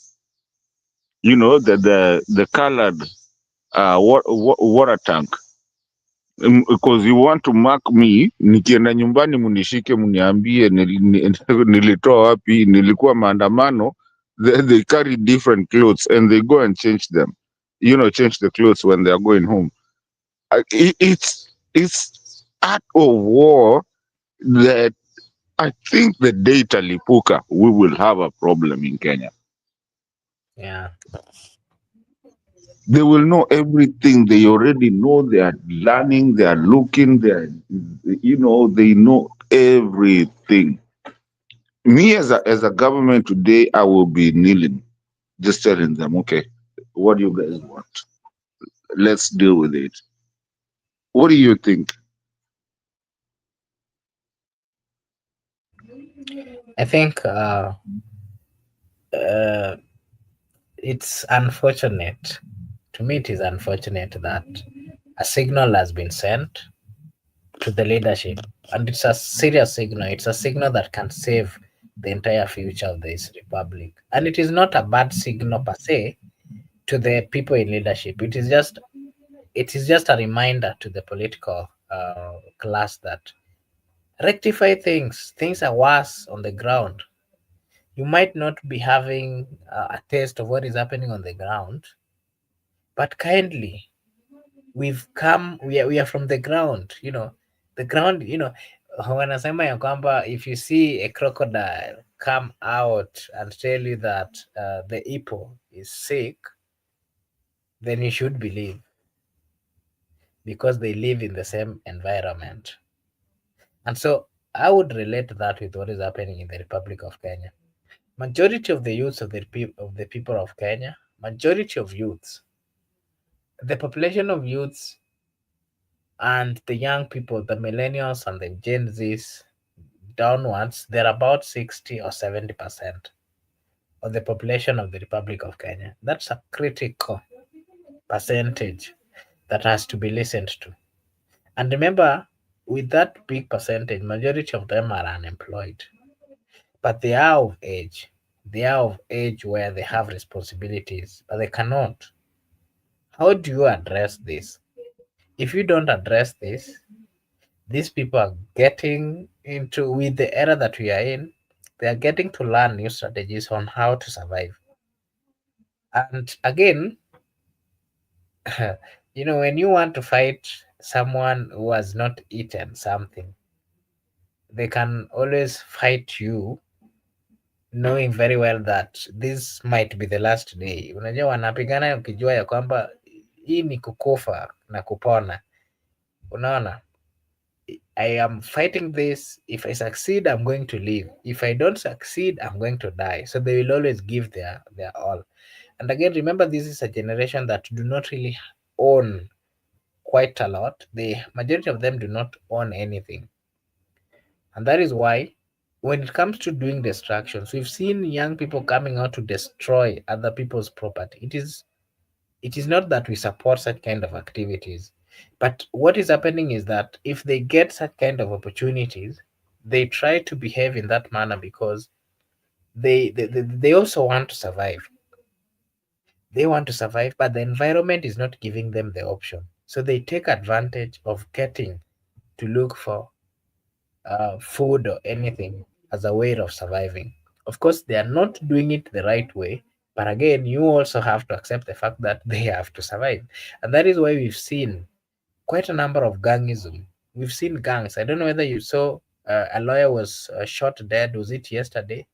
you know, the colored water tank. Because you want to mark me, nikienda nyumbani munishike, muniambie nilitoa wapi, nilikuwa maandamano. They carry different clothes and they go and change them, you know, change the clothes when they are going home. It's act of war that I think the day Talipuka, we will have a problem in Kenya. Yeah. They will know everything. They already know. They are learning. They are looking. They are, you know, they know everything. Me as a government today, I will be kneeling, just telling them, okay, what do you guys want? Let's deal with it. What do you think? I think uh, it's unfortunate. To me, it is unfortunate that a signal has been sent to the leadership, and it's a serious signal. It's a signal that can save the entire future of this republic, and it is not a bad signal per se to the people in leadership. It is just a reminder to the political class that rectify things. Things are worse on the ground. You might not be having a taste of what is happening on the ground, but kindly, we are from the ground, the ground, wanasema ya kwamba if you see a crocodile come out and tell you that the hippo is sick, then you should believe, because they live in the same environment. And so I would relate that with what is happening in the Republic of Kenya. Majority of the youths of the people of Kenya, majority of youths, the population of youths and the young people, the millennials and the Gen Zs downwards, they're about 60 or 70% of the population of the Republic of Kenya. That's a critical percentage that has to be listened to. And remember, with that big percentage, majority of them are unemployed, but they are of age. They are of age where they have responsibilities, but they cannot. How do you address this? If you don't address this, these people are getting into, with the era that we are in, they are getting to learn new strategies on how to survive. And again, when you want to fight someone who has not eaten something, they can always fight you knowing very well that this might be the last day. Unajua wanapigana ukijua ya kwamba hii ni kukufa na kupona. Unaona? I am fighting this. If I succeed, I'm going to live. If I don't succeed, I'm going to die. So they will always give their all. And again, remember, this is a generation that do not really own quite a lot. The majority of them do not own anything. And that is why when it comes to doing destructions, we've seen young people coming out to destroy other people's property. It is not that we support such kind of activities, but what is happening is that if they get such kind of opportunities, they try to behave in that manner because they also want to survive. They want to survive, but the environment is not giving them the option, so they take advantage of getting to look for food or anything as a way of surviving. Of course, they are not doing it the right way, but again, you also have to accept the fact that they have to survive. And that is why we've seen quite a number of gangism. We've seen gangs. I don't know whether you saw a lawyer was shot dead. Was it yesterday?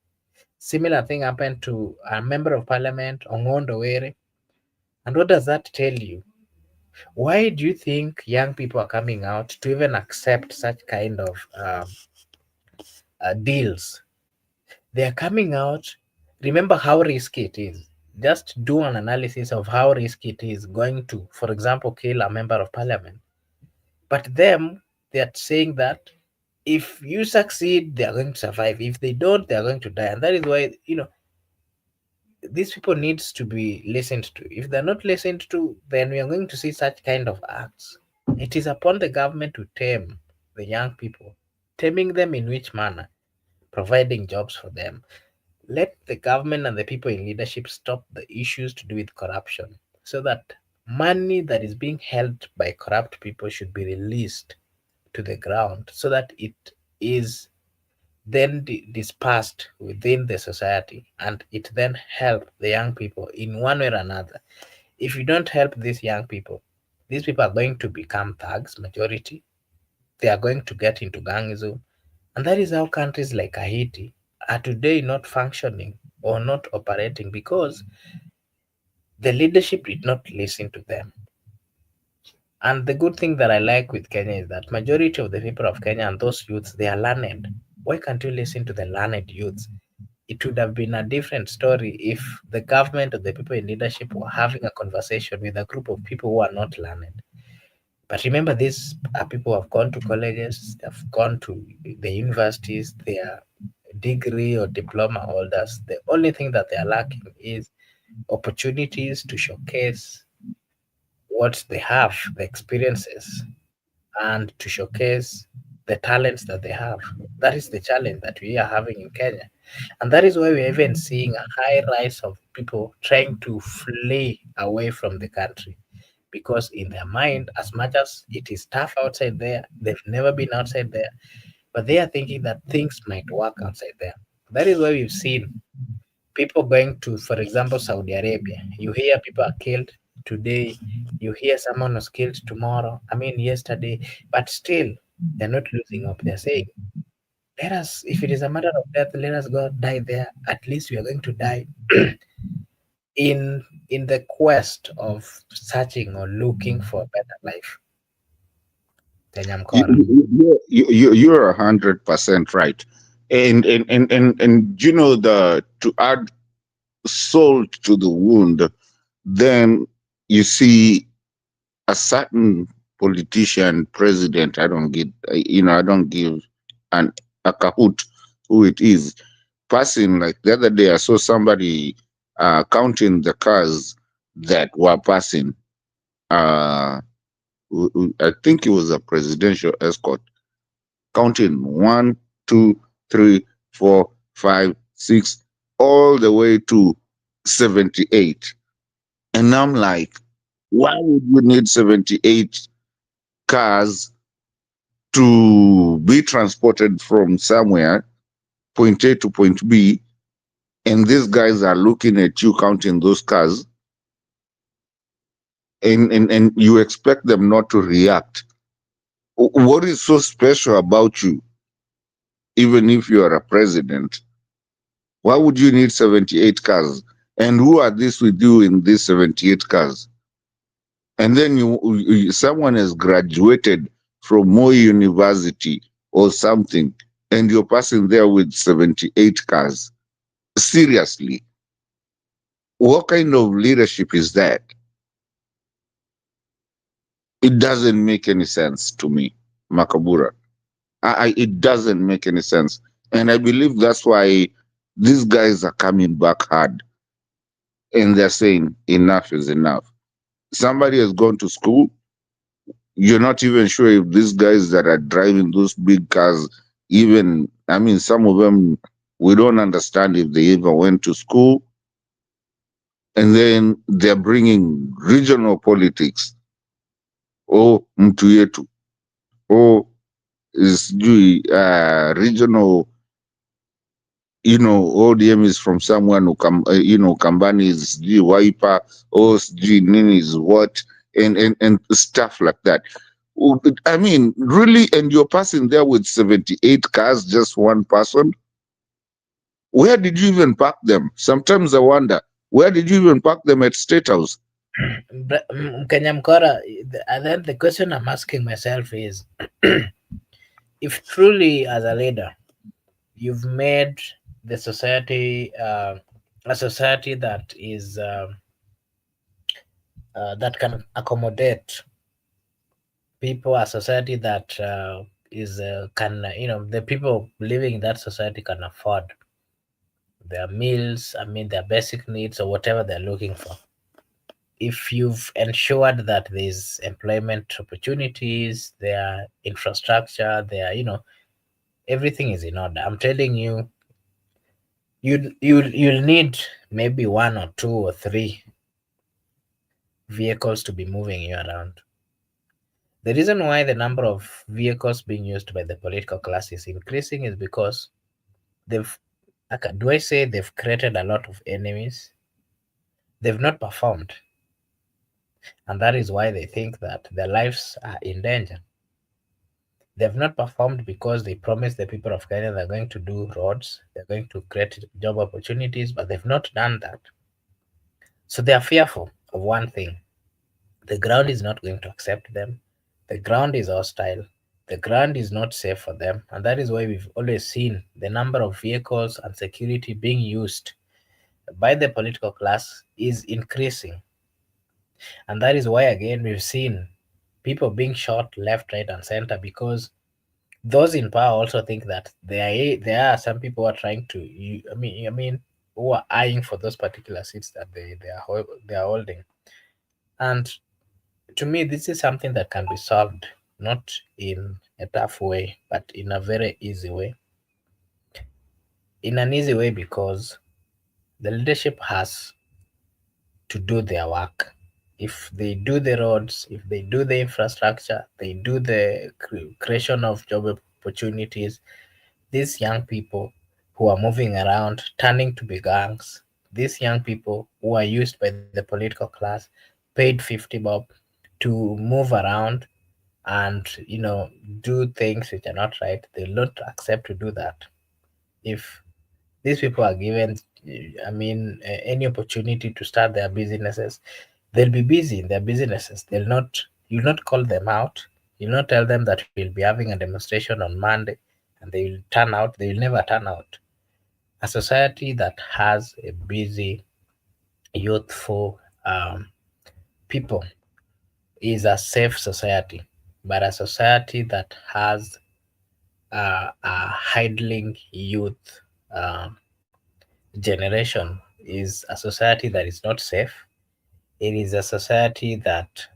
Similar thing happened to a member of parliament, Ongondo Were. And what does that tell you? Why do you think young people are coming out to even accept such kind of deals? They are coming out. Remember how risky it is. Just do an analysis of how risky it is going to, for example, kill a member of parliament. But them, they are saying that if you succeed, they are going to survive. If they don't, they are going to die. And that is why, these people needs to be listened to. If they're not listened to, then we are going to see such kind of acts. It is upon the government to tame the young people. Taming them in which manner? Providing jobs for them. Let the government and the people in leadership stop the issues to do with corruption so that money that is being held by corrupt people should be released to the ground so that it is then dispersed within the society and it then help the young people in one way or another. If you don't help these people are going to become thugs majority. They are going to get into gangism, and that is how countries like Haiti are today not functioning or not operating because the leadership did not listen to them. And the good thing that I like with Kenya is that majority of the people of Kenya and those youths, they are learned. Why can't you listen to the learned youths? It would have been a different story if the government or the people in leadership were having a conversation with a group of people who are not learned. But remember, these are people who have gone to colleges, they've gone to the universities, they are degree or diploma holders. The only thing that they are lacking is opportunities to showcase what they have, the experiences, and to showcase the talents that they have. That is the challenge that we are having in Kenya. And that is why we're even seeing a high rise of people trying to flee away from the country. Because in their mind, as much as it is tough outside there, they've never been outside there, but they are thinking that things might work outside there. That is why we've seen people going to, for example, Saudi Arabia. You hear people are killed today, you hear someone was killed tomorrow, I mean, yesterday, but still, they're not losing hope. They're saying, let us, if it is a matter of death, let us go die there. At least we are going to die in the quest of searching or looking for a better life. You, Tenyamkora. you're 100% right. And you know, the to add salt to the wound, then you see a certain politician, president, I don't get, I don't give an a cahoot who it is, passing. Like the other day, I saw somebody counting the cars that were passing. Uh, I think it was a presidential escort, counting one, two, three, 4, 5, 6, all the way to 78. And I'm like, why would you need 78 cars to be transported from somewhere, point A to point B, and these guys are looking at you counting those cars, and you expect them not to react? What is so special about you, even if you are a president? Why would you need 78 cars? And who are these with you in these 78 cars? And then someone has graduated from Moi University or something, and you're passing there with 78 cars. Seriously, what kind of leadership is that? It doesn't make any sense to me, Makabura. It doesn't make any sense. And I believe that's why these guys are coming back hard and they're saying enough is enough. Somebody has gone to school. You're not even sure if these guys that are driving those big cars, even, I mean, some of them, we don't understand if they even went to school. And then they're bringing regional politics. Oh, mtu yetu. Oh, is regional, ODM is from someone who Kambani is Wiper, or Nini is what, and stuff like that. I mean, really, and you're passing there with 78 cars, just one person. Where did you even park them? Sometimes I wonder, where did you even park them at State House? Kenya Mkora, and then the question I'm asking myself is, if truly as a leader you've made the society a society that is that can accommodate people, a society that is can the people living in that society can afford their meals, I mean their basic needs or whatever they're looking for. If you've ensured that there's employment opportunities, their infrastructure, their everything is in order, I'm telling you, you'll need maybe one or two or three vehicles to be moving you around. The reason why the number of vehicles being used by the political class is increasing is because they've, do I say they've created a lot of enemies? They've not performed, and that is why they think that their lives are in danger. They've not performed because they promised the people of Kenya they're going to do roads, they're going to create job opportunities, but they've not done that. So they are fearful of one thing: the ground is not going to accept them, the ground is hostile, the ground is not safe for them, and that is why we've always seen the number of vehicles and security being used by the political class is increasing. And that is why, again, we've seen people being shot left, right, and center because those in power also think that there are some people who are trying to, who are eyeing for those particular seats that they are holding. And to me, this is something that can be solved not in a tough way, but in a very easy way. In an easy way because the leadership has to do their work. If they do the roads, if they do the infrastructure, they do the creation of job opportunities, these young people who are moving around, turning to be gangs, these young people who are used by the political class, paid 50 bob to move around and do things which are not right, they'll not accept to do that. If these people are given, any opportunity to start their businesses, they'll be busy in their businesses. You'll not call them out. You'll not tell them that we'll be having a demonstration on Monday and they will turn out. They will never turn out. A society that has a busy, youthful people is a safe society. But a society that has a idling youth generation is a society that is not safe. It is a society that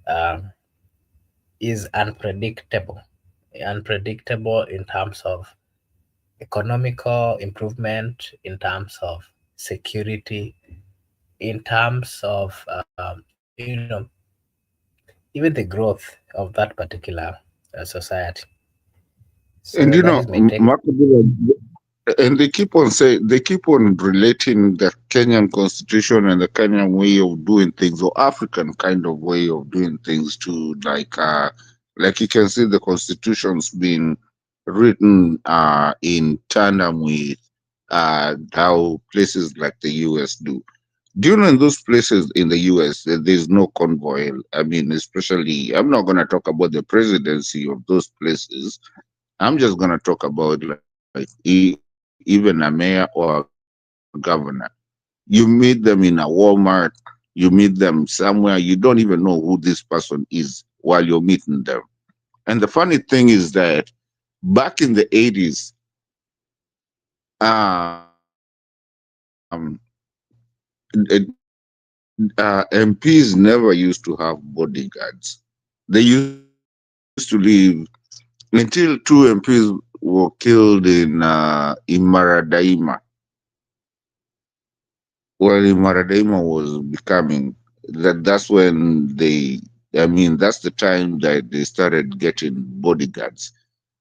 is unpredictable in terms of economical improvement, in terms of security, in terms of even the growth of that particular society. So And that is my take. And they keep on relating the Kenyan constitution and the Kenyan way of doing things, or African kind of way of doing things, to like you can see the constitution's been written in tandem with how places like the US do. Do you know in those places in the US there's no convoy? I mean, especially, I'm not gonna talk about the presidency of those places. I'm just gonna talk about like even a mayor or a governor. You meet them in a Walmart, you meet them somewhere, you don't even know who this person is while you're meeting them. And the funny thing is that back in the 80s, um, MPs never used to have bodyguards. They used to leave until two MPs were killed in Maradaima. Well, in Maradaima was becoming that's when that's the time that they started getting bodyguards.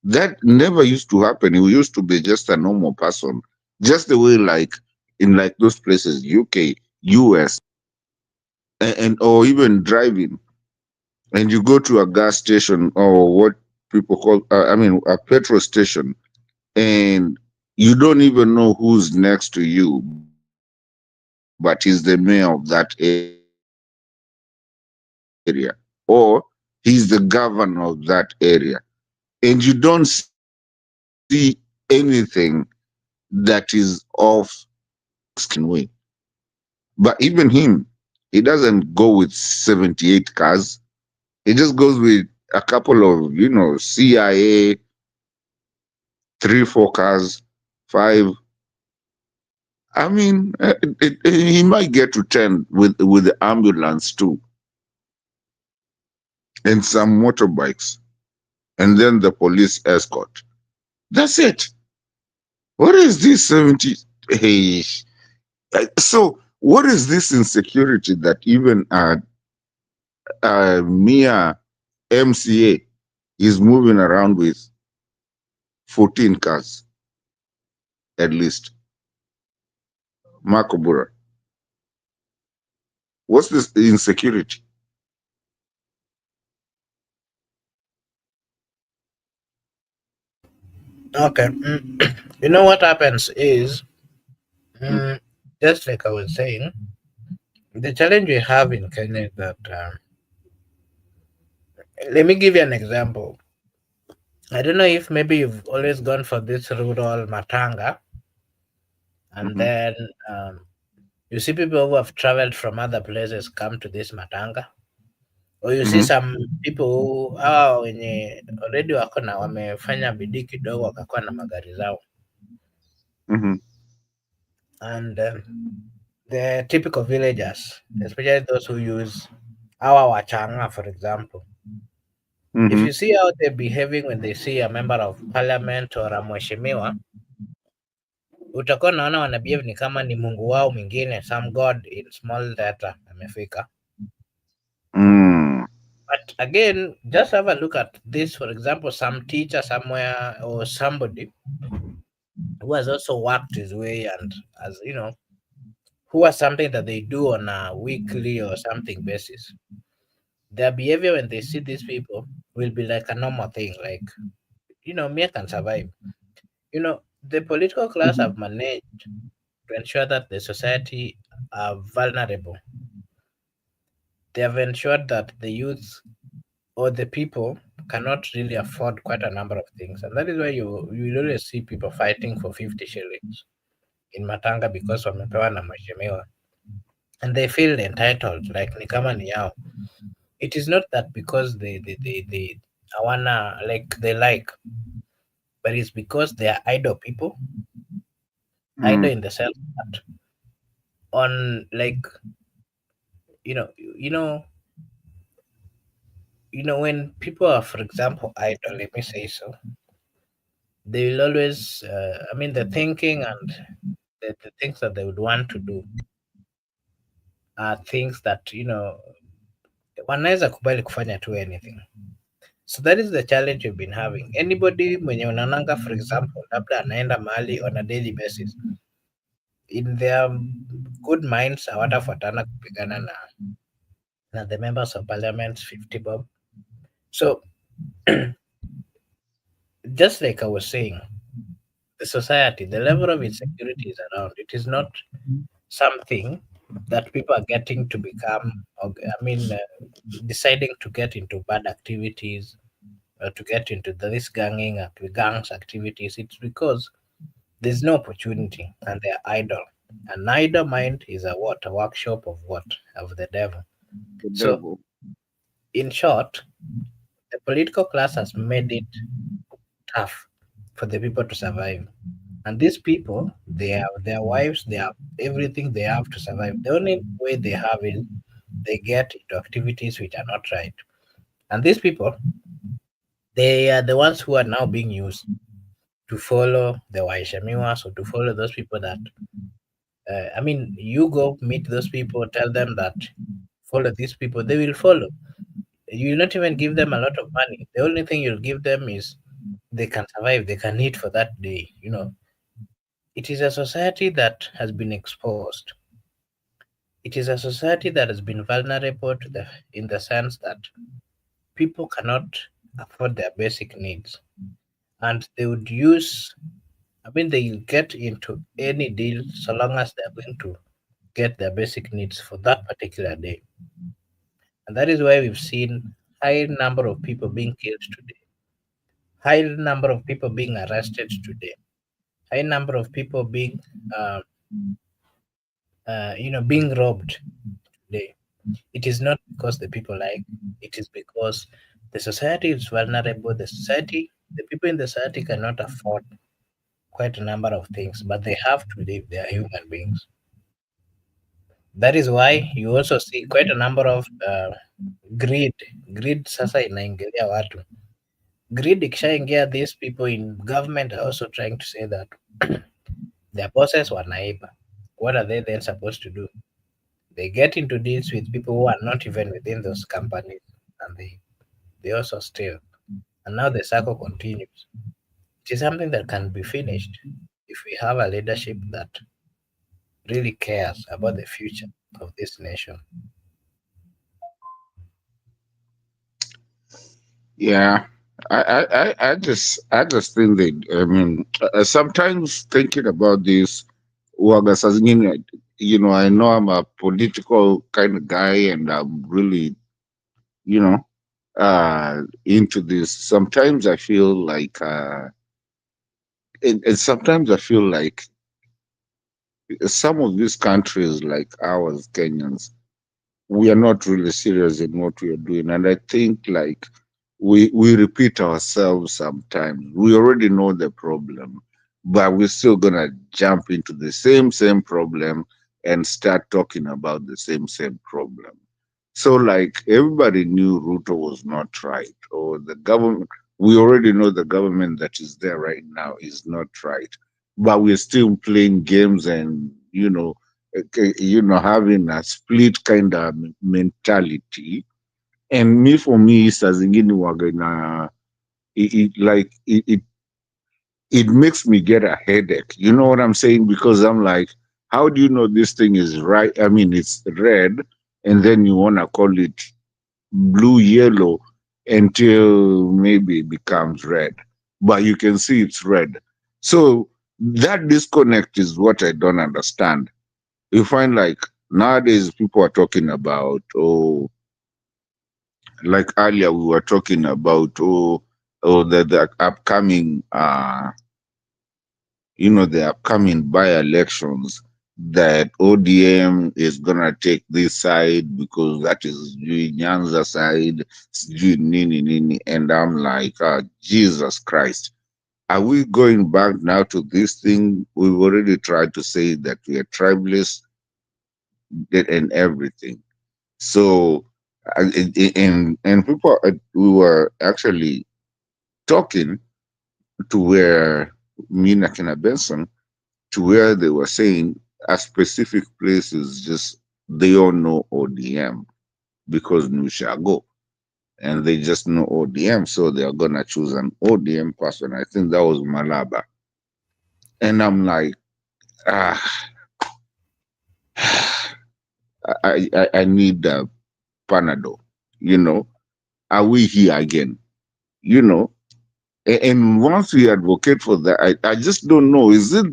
That never used to happen. He used to be just a normal person, just the way like in like those places, UK, US, and or even driving, and you go to a gas station or what people call, I mean, a petrol station, and you don't even know who's next to you, but he's the mayor of that area, or he's the governor of that area, and you don't see anything that is off in a certain way. But even him, he doesn't go with 78 cars. He just goes with a couple of, CIA, 3, 4 cars, 5. I mean, he might get to 10 with the ambulance too, and some motorbikes, and then the police escort. That's it. What is this 70? Hey, so what is this insecurity that even a mere MCA is moving around with 14 cars at least? Makobura, what's this insecurity? Okay. You know what happens is, Mm, mm, just like I was saying, the challenge we have in Kenya is that, let me give you an example. I don't know if maybe you've always gone for this rural matanga, and mhm, then you see people who have traveled from other places come to this matanga, or you see mhm, some people who hawa wenye already wako na wamefanya bidii kidogo wakakuwa na magari zao, mhm, and the typical villagers, especially those who use our wachanga, for example. If mhm, you see how they're behaving when they see a member of parliament or a mheshimiwa, utakuwa unaona wanabehave ni kama ni mungu wao mwingine, some god in small letter amefika. mm, But again, just have a look at this. For example, some teacher somewhere or somebody who has also worked his way, and as you know, who has something that they do on a weekly or something basis. Their behavior when they see these people will be like a normal thing, like, me I can survive. The political class mhm, have managed to ensure that the society are vulnerable. They have ensured that the youth or the people cannot really afford quite a number of things. And that is why you will always see people fighting for 50 shillings in Matanga because wamepewa na mheshimiwa. And they feel entitled, like ni kama ni yao. It is not that because they wanna like they like, but it's because they are idle people, idle mm, in the sense that on like you know you know when people are, for example, idle, let me say so, they will always the thinking and the things that they would want to do are things that wanaweza kubali kufanya tu anything. So that is the challenge we've been having. Anybody mwenye unaonanga, for example, labda anaenda mahali on a daily basis, in their good minds hawatafuatana kupigana na the members of parliament 50 bob. So just like I was saying, the society, the level of insecurity is around. It is not something that people are getting to become, deciding to get into bad activities or to get into this gangs activities. It's because there's no opportunity and they're idle. An idle mind is a workshop of what? Of the devil. the So, devil. in short, the political class has made it tough for the people to survive. And these people, they have their wives, they have everything they have to survive. The only way they have is they get into activities which are not right. And these people, they are the ones who are now being used to follow the Waishamiwas or to follow those people that, you go meet those people, tell them that follow these people, they will follow. You will not even give them a lot of money. The only thing you'll give them is they can survive, they can eat for that day. It is a society that has been exposed. It is a society that has been vulnerable in the sense that people cannot afford their basic needs, and they would use. I mean, they'll get into any deal so long as they're going to get their basic needs for that particular day. And that is why we've seen high number of people being killed today, high number of people being arrested today, high number of people being, uh, being robbed today. It is not because the people like. It is because the society is vulnerable. The people in the society cannot afford quite a number of things, but they have to live. They are human beings. That is why you also see quite a number of greed. Greed sasa inaingilia watu. Greed ikishaingia, these people in government are also trying to say that their bosses wanaiba. What are they then supposed to do? They get into deals with people who are not even within those companies, and they also steal. And now the cycle continues. It is something that can be finished if we have a leadership that really cares about the future of this nation. Yeah, I just think that, I mean, sometimes thinking about this, Waga saa zingine, I know I'm a political kind of guy, and I'm really, you know, into this. Sometimes I feel like, and sometimes I feel like some of these countries, like ours, Kenyans, we are not really serious in what we are doing. And I think like we repeat ourselves sometimes. We already know the problem, but we're still gonna jump into the same problem and start talking about the same problem. So like everybody knew Ruto was not right, or the government. We already know the government that is there right now is not right, but we're still playing games and having a split kind of mentality. And me, for me, saa zingine waga it makes me get a headache. You know what I'm saying? Because I'm like, how do you know this thing is right? I mean, it's red, and then you wanna call it blue, yellow, until maybe it becomes red, but you can see it's red. So that disconnect is what I don't understand. You find like nowadays people are talking about, oh, like earlier we were talking about, the upcoming the upcoming by-elections, that ODM is gonna take this side because that is Nyanza side, sijui nini nini, and I'm like, Jesus Christ. Are we going back now to this thing? We've already tried to say that we are tribalists and everything. So, and people, we were actually talking to where Mina Kina Benson, to where they were saying a specific place is just they all know ODM because Nushago, and they just know ODM, so they are gonna choose an ODM person. I think that was Malaba, and I'm like, ah, I need Panado. You know, are we here again? You know, and once we advocate for that, I just don't know. Is it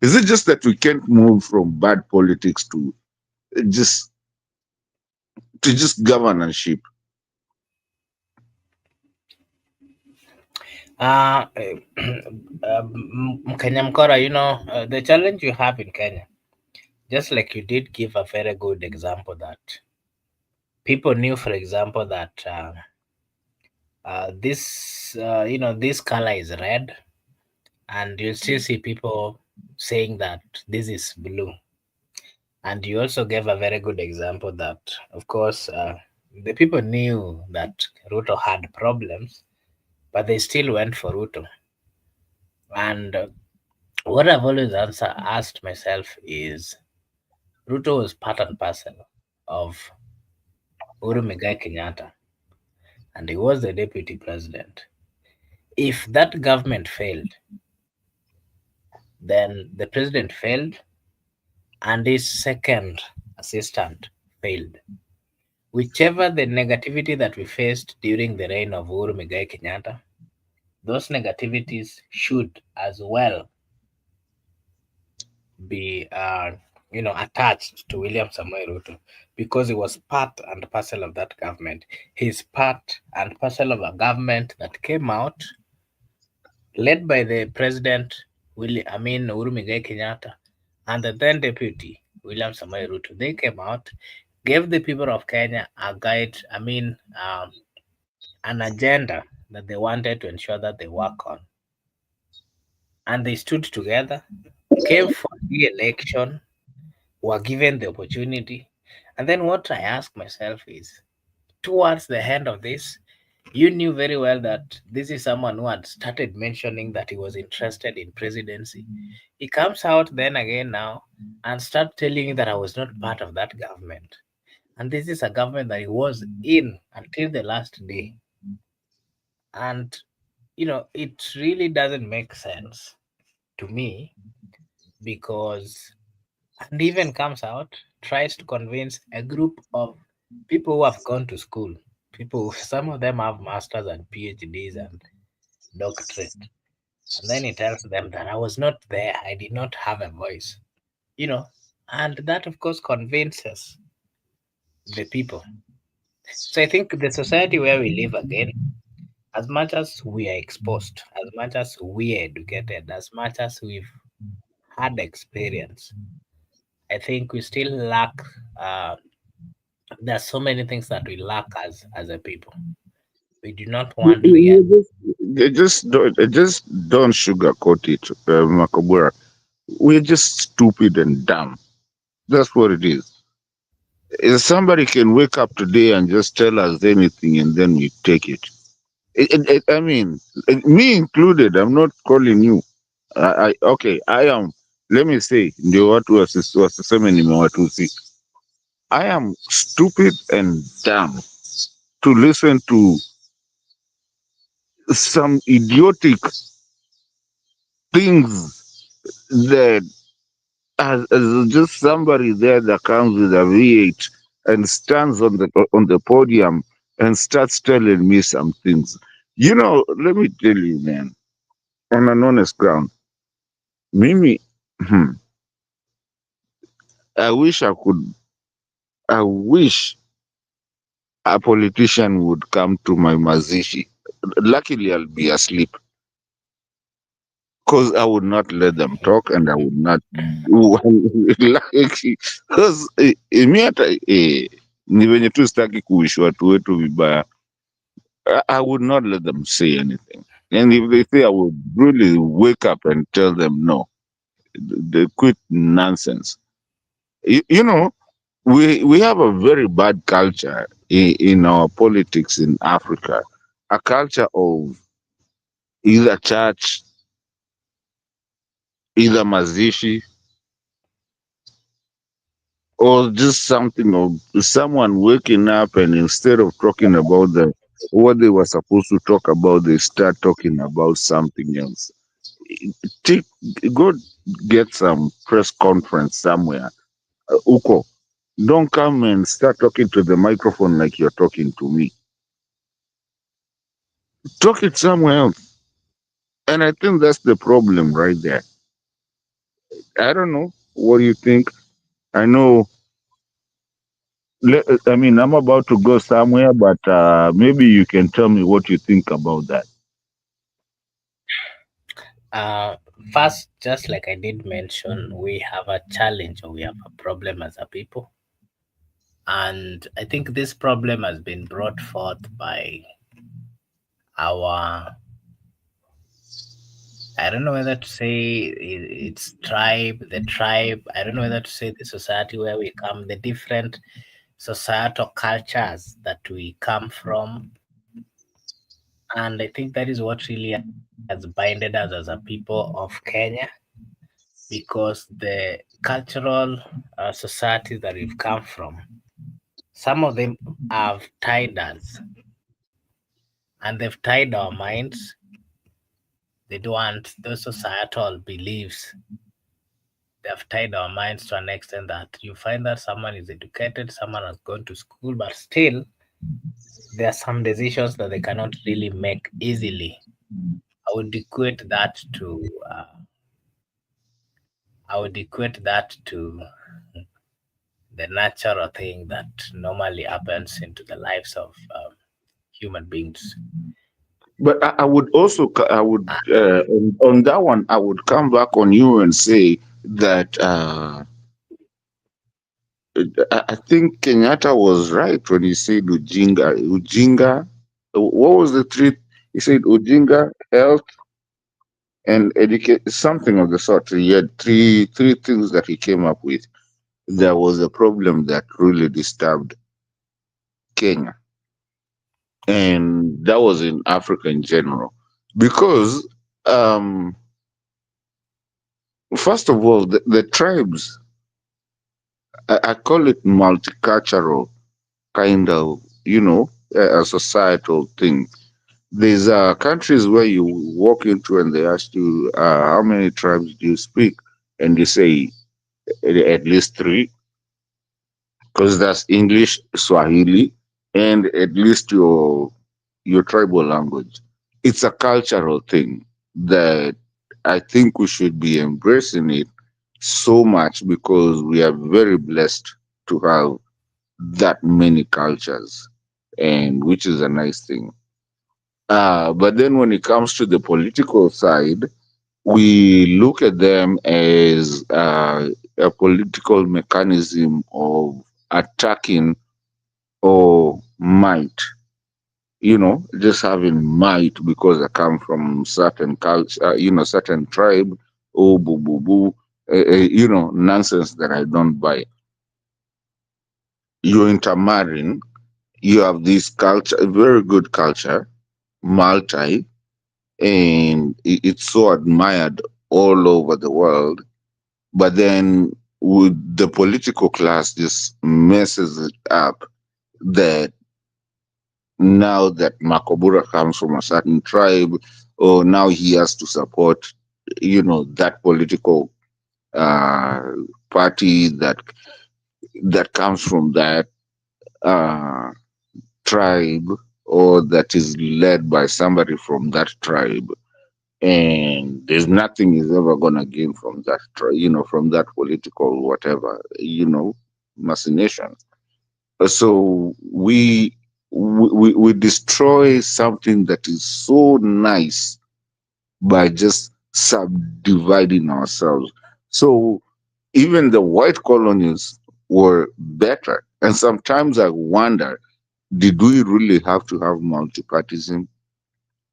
just that we can't move from bad politics to just just governorship? Kenya Mkora, the challenge you have in Kenya, just like you did give a very good example that people knew, for example, that this color is red, and you'll still see people saying that this is blue. And you also gave a very good example that, of course, the people knew that Ruto had problems, but they still went for Ruto. And what I've always asked myself is Ruto was part and parcel of Uhuru Muigai Kenyatta, and he was the deputy president. If that government failed, then the president failed and his second assistant failed. Whichever the negativity that we faced during the reign of Uhuru Muigai Kenyatta, those negativities should as well be attached to William Samoei Ruto, because he was part and parcel of that government. He's part and parcel of a government that came out led by the president Uhuru Muigai Kenyatta and the then deputy William Samoei Ruto. They came out, gave the people of Kenya a guide, an agenda that they wanted to ensure that they work on, and they stood together, came for the election, were given the opportunity. And then what I ask myself is, towards the end of this, you knew very well that this is someone who had started mentioning that he was interested in presidency. He comes out then again now and start telling you that I was not part of that government. And this is a government that he was in until the last day. And it really doesn't make sense to me, because and even comes out, tries to convince a group of people who have gone to school, people, some of them have masters and PhDs and doctorate, and then he tells them that I was not there, I did not have a voice, you know, and that of course convinces the people. So I think the society where we live again, as much as we are exposed, as much as we are educated, as much as we've had experience, I think we still lack. Uh, there's so many things that we lack as a people. We do not want to hear. Just don't sugarcoat it, Makabura. We're just stupid and dumb. That's what it is. If somebody can wake up today and just tell us anything and then we take it. I mean, me included, I'm not calling you. Okay, I am, let me say, ndio watu wasiseme nimewatusi. I am stupid and dumb to listen to some idiotic things that as just somebody there that comes with a V8 and stands on the podium and starts telling me some things. Let me tell you, man, on an honest ground, Mimi, I wish I wish a politician would come to my mazishi. Luckily, I'll be asleep because I would not let them talk and I would not because mi hata ni venye tu sitaki kuishi watu wetu vibaya. I would not let them say anything. And if they say, I would really wake up and tell them no. They quit nonsense. You know, we have a very bad culture in our politics in Africa. A culture of either church, either mazishi, or just something of someone waking up and instead of talking about what they were supposed to talk about, they start talking about something else. Take, go get some press conference somewhere. Uko, don't come and start talking to the microphone like you're talking to me. Talk it somewhere else. And I think that's the problem right there. I don't know. What do you think? I know. I mean, I'm about to go somewhere, but maybe you can tell me what you think about that. Uh, First, just like I did mention, we have a challenge or we have a problem as a people. And I think this problem has been brought forth by our, I don't know whether to say it's the tribe, I don't know whether to say the society where we come, the different societal cultures that we come from. And I think that is what really has binded us as a people of Kenya, because the cultural societies that we've come from, some of them have tied us and they've tied our minds They don't want those societal beliefs. They have tied our minds to an extent that you find that someone is educated, someone has gone to school, but still there are some decisions that they cannot really make easily. I would equate that to the natural thing that normally happens into the lives of human beings. But I would also, I would, on that one, I would come back on you and say that I think Kenyatta was right when he said Ujinga. What was the three? He said Ujinga, health, and educate, something of the sort. He had three things that he came up with. There was a problem that really disturbed Kenya, and that was in Africa in general, because first of all, the tribes, I call it multicultural kind of, a societal thing. There's countries where you walk into and they ask you, how many tribes do you speak? And you say at least three, because that's English, Swahili, and at least your tribal language. It's a cultural thing that I think we should be embracing it so much, because we are very blessed to have that many cultures, and which is a nice thing. But then when it comes to the political side, we look at them as a political mechanism of attacking or might, just having might because I come from certain culture, certain tribe, oh, boo, boo, boo, nonsense that I don't buy. You're intermarrying, you have this culture, a very good culture, multi, and it's so admired all over the world. But then with the political class just messes it up, that now that Makobura comes from a certain tribe, or now he has to support, that political uh, party that comes from that uh, tribe, or that is led by somebody from that tribe, and there's nothing he's ever gonna gain from that, from that political whatever, machination. So we destroy something that is so nice by just subdividing ourselves. So even the white colonies were better, and sometimes I wonder, did we really have to have multipartism?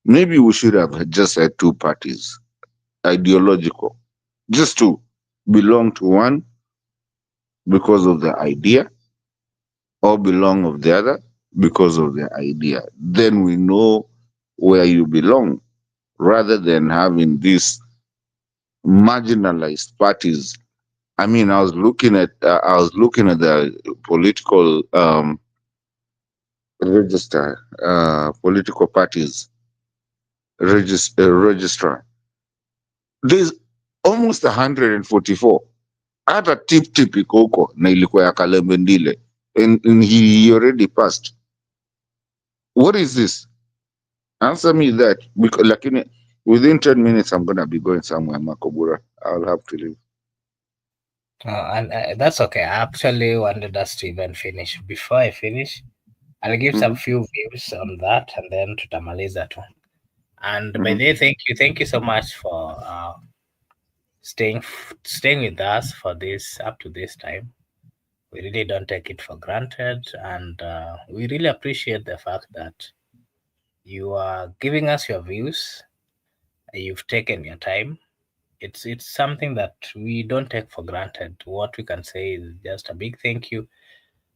Maybe we should have just had two parties, ideological, just to belong to one because of the idea, or belong of the other because of the idea. Then we know where you belong, rather than having these marginalized parties. I mean, I was looking at the political register, political parties registrar. There's almost 144. Hata tip iko huko na ilikuwa ya Kalembe Ndile, and he already passed. What is this? Answer me that, because lakini within 10 minutes I'm gonna be going somewhere, Makobura. I'll have to leave. And that's okay. I actually wanted us to even finish. Before I finish, I'll give some Mhm, few views on that, and then tutamaliza tu. And by mhm. the way, thank you so much for staying with us for this up to this time. We really don't take it for granted, and we really appreciate the fact that you are giving us your views. You've taken your time. It's something that we don't take for granted. What we can say is just a big thank you,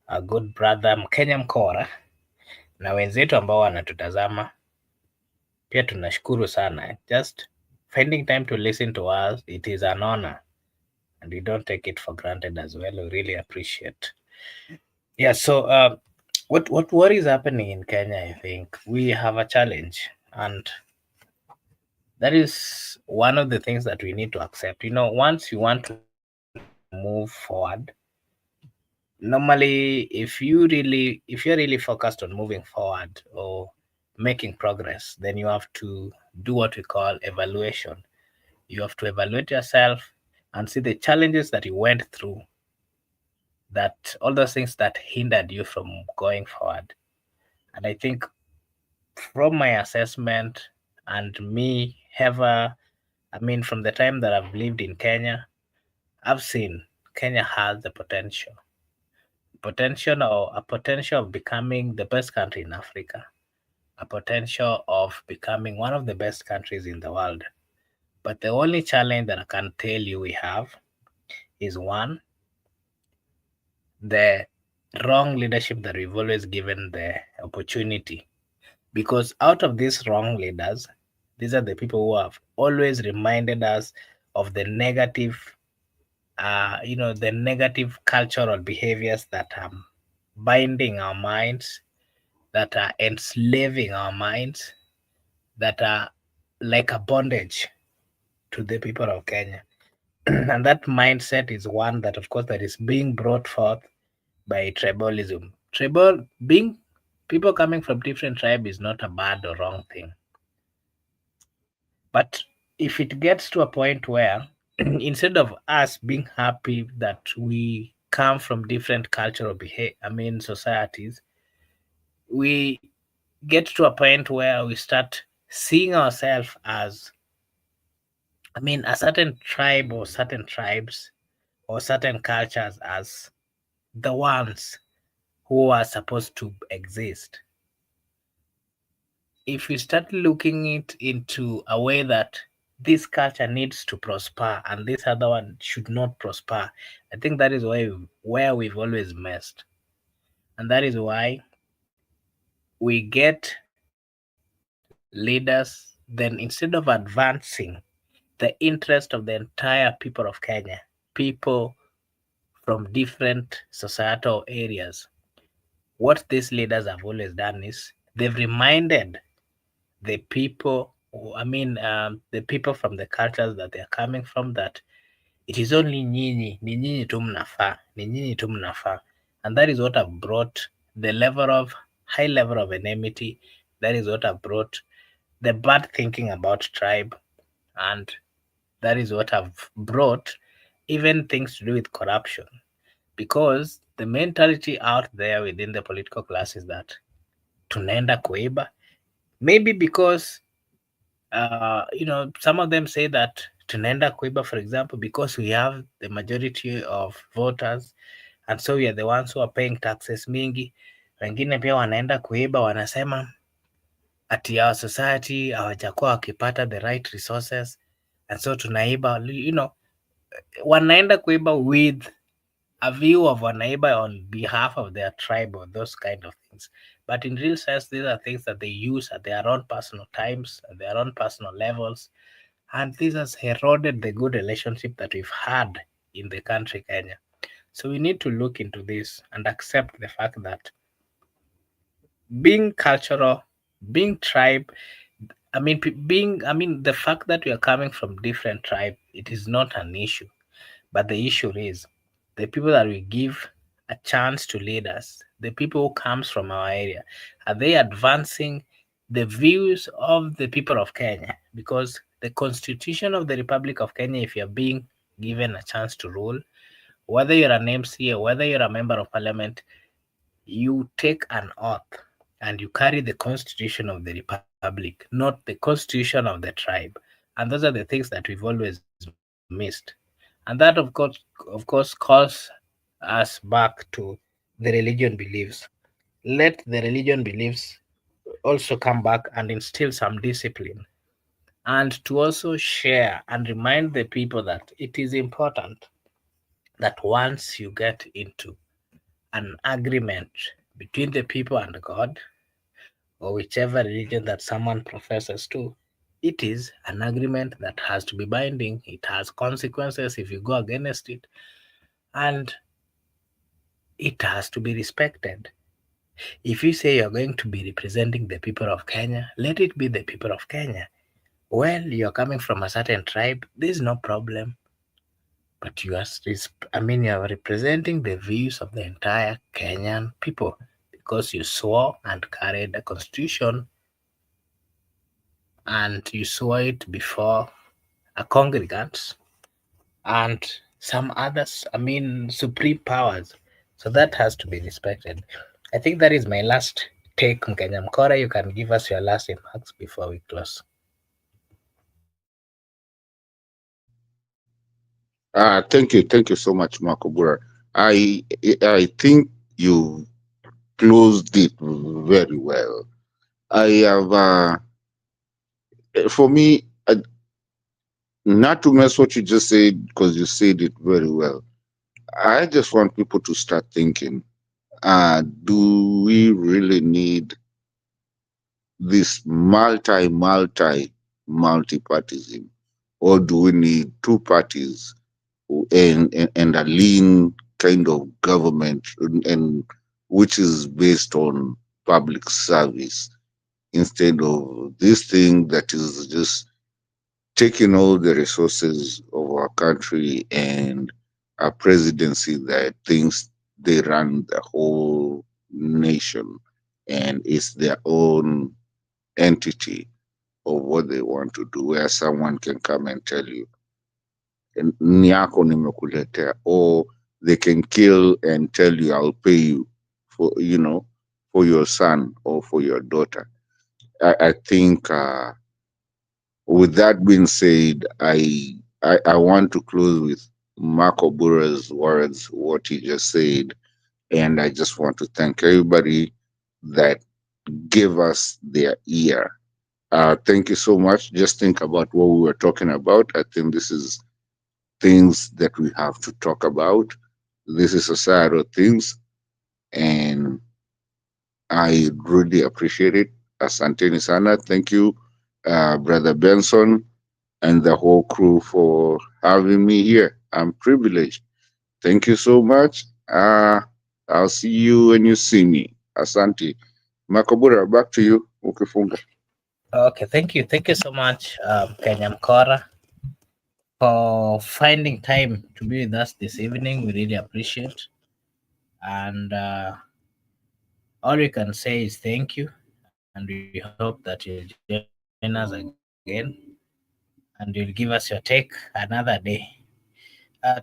a good brother Mkenya Mkora, na wenzetu ambao wanatutazama pia tunashukuru sana. Just finding time to listen to us, it is an honor, and we don't take it for granted as well. We really appreciate. Yeah. So, what is happening in Kenya? I think we have a challenge, and That is one of the things that we need to accept. Once you want to move forward, normally if you're really focused on moving forward or making progress, then you have to do what we call evaluation. You have to evaluate yourself and see the challenges that you went through, that all those things that hindered you from going forward. And I think from my assessment and me ever, from the time that I've lived in Kenya, I've seen Kenya has the potential of becoming the best country in Africa, a potential of becoming one of the best countries in the world. But the only challenge that I can tell you we have is one, the wrong leadership that we've always given the opportunity. Because out of these wrong leaders, these are the people who have always reminded us of the negative cultural behaviors that are binding our minds, that are enslaving our minds, that are like a bondage to the people of Kenya. And that mindset is one that, of course, that is being brought forth by tribalism. Being people coming from different tribe is not a bad or wrong thing. But if it gets to a point where instead of us being happy that we come from different cultural societies, we get to a point where we start seeing ourselves as, a certain tribe or certain tribes or certain cultures as the ones who are supposed to exist. If we start looking it into a way that this culture needs to prosper and this other one should not prosper, I think that is where we've always messed. And that is why we get leaders, then instead of advancing the interest of the entire people of Kenya, people from different societal areas, what these leaders have always done is they've reminded the people, the people from the cultures that they're coming from, that it is only ni nyinyi tu mnafaa, ni nyinyi tu mnafaa. And that is what have brought the high level of enmity. That is what have brought the bad thinking about tribe. And that is what have brought even things to do with corruption. Because the mentality out there within the political class is that tunaenda kuiba. Maybe because some of them say that tunaenda kuiba, for example, because we have the majority of voters, and so we are the ones who are paying taxes mingi. Wengine pia wanaenda kuiba, wanasema ati our society hawajakuwa wakipata the right resources, and so tunaiba. Wanaenda kuiba with a view of wanaiba on behalf of their tribe or those kind of things. But in real sense, these are things that they use at their own personal times, at their own personal levels. And this has eroded the good relationship that we've had in the country, Kenya. So we need to look into this and accept the fact that being cultural, being tribe, the fact that we are coming from different tribe, it is not an issue. But the issue is the people that we give a chance to lead us, the people who comes from our area, are they advancing the views of the people of Kenya? Because the Constitution of the Republic of Kenya, if you're being given a chance to rule, whether you're an MC or whether you're a member of parliament, you take an oath and you carry the Constitution of the Republic, not the Constitution of the tribe. And those are the things that we've always missed. And that, of course, calls us back to the religion beliefs. Let the religion beliefs also come back and instill some discipline, and to also share and remind the people that it is important that once you get into an agreement between the people and God, or whichever religion that someone professes to, it is an agreement that has to be binding. It has consequences if you go against it, and it has to be respected. If you say you're going to be representing the people of Kenya, let it be the people of Kenya. well, you're coming from a certain tribe, there's no problem. But you are, you are representing the views of the entire Kenyan people because you swore and carried the constitution, and you swore it before a congregants and some others, supreme powers. So that has to be respected. I think that is my last take on Kenya. Mkora, you can give us your last remarks before we close. Thank you so much, Marco Bura. I think you closed it very well. I have, for me, not to mess what you just said, because you said it very well. I just want people to start thinking, do we really need this multi-partyism, or do we need two parties and a lean kind of government, and which is based on public service, instead of this thing that is just taking all the resources of our country, and a presidency that thinks they run the whole nation and it's their own entity of what they want to do, where someone can come and tell you, "Ni yako nimekuletea," or they can kill and tell you, "I'll pay you for, for your son or for your daughter." I think, with that being said, I want to close with Marco Bura's words, what he just said, and I just want to thank everybody that gave us their ear. Thank you so much. Just think about what we were talking about. I think this is things that we have to talk about. This is societal things, and I really appreciate it. Asanteni sana. Thank you, Brother Benson, and the whole crew for having me here. I'm privileged. Thank you so much. I'll see you when you see me. Asante. Makabura, back to you. Ukifunga. Okay, thank you. Thank you so much, Kenya Mkora, for finding time to be with us this evening. We really appreciate. And all we can say is thank you. And we hope that you'll join us again and you'll give us your take another day.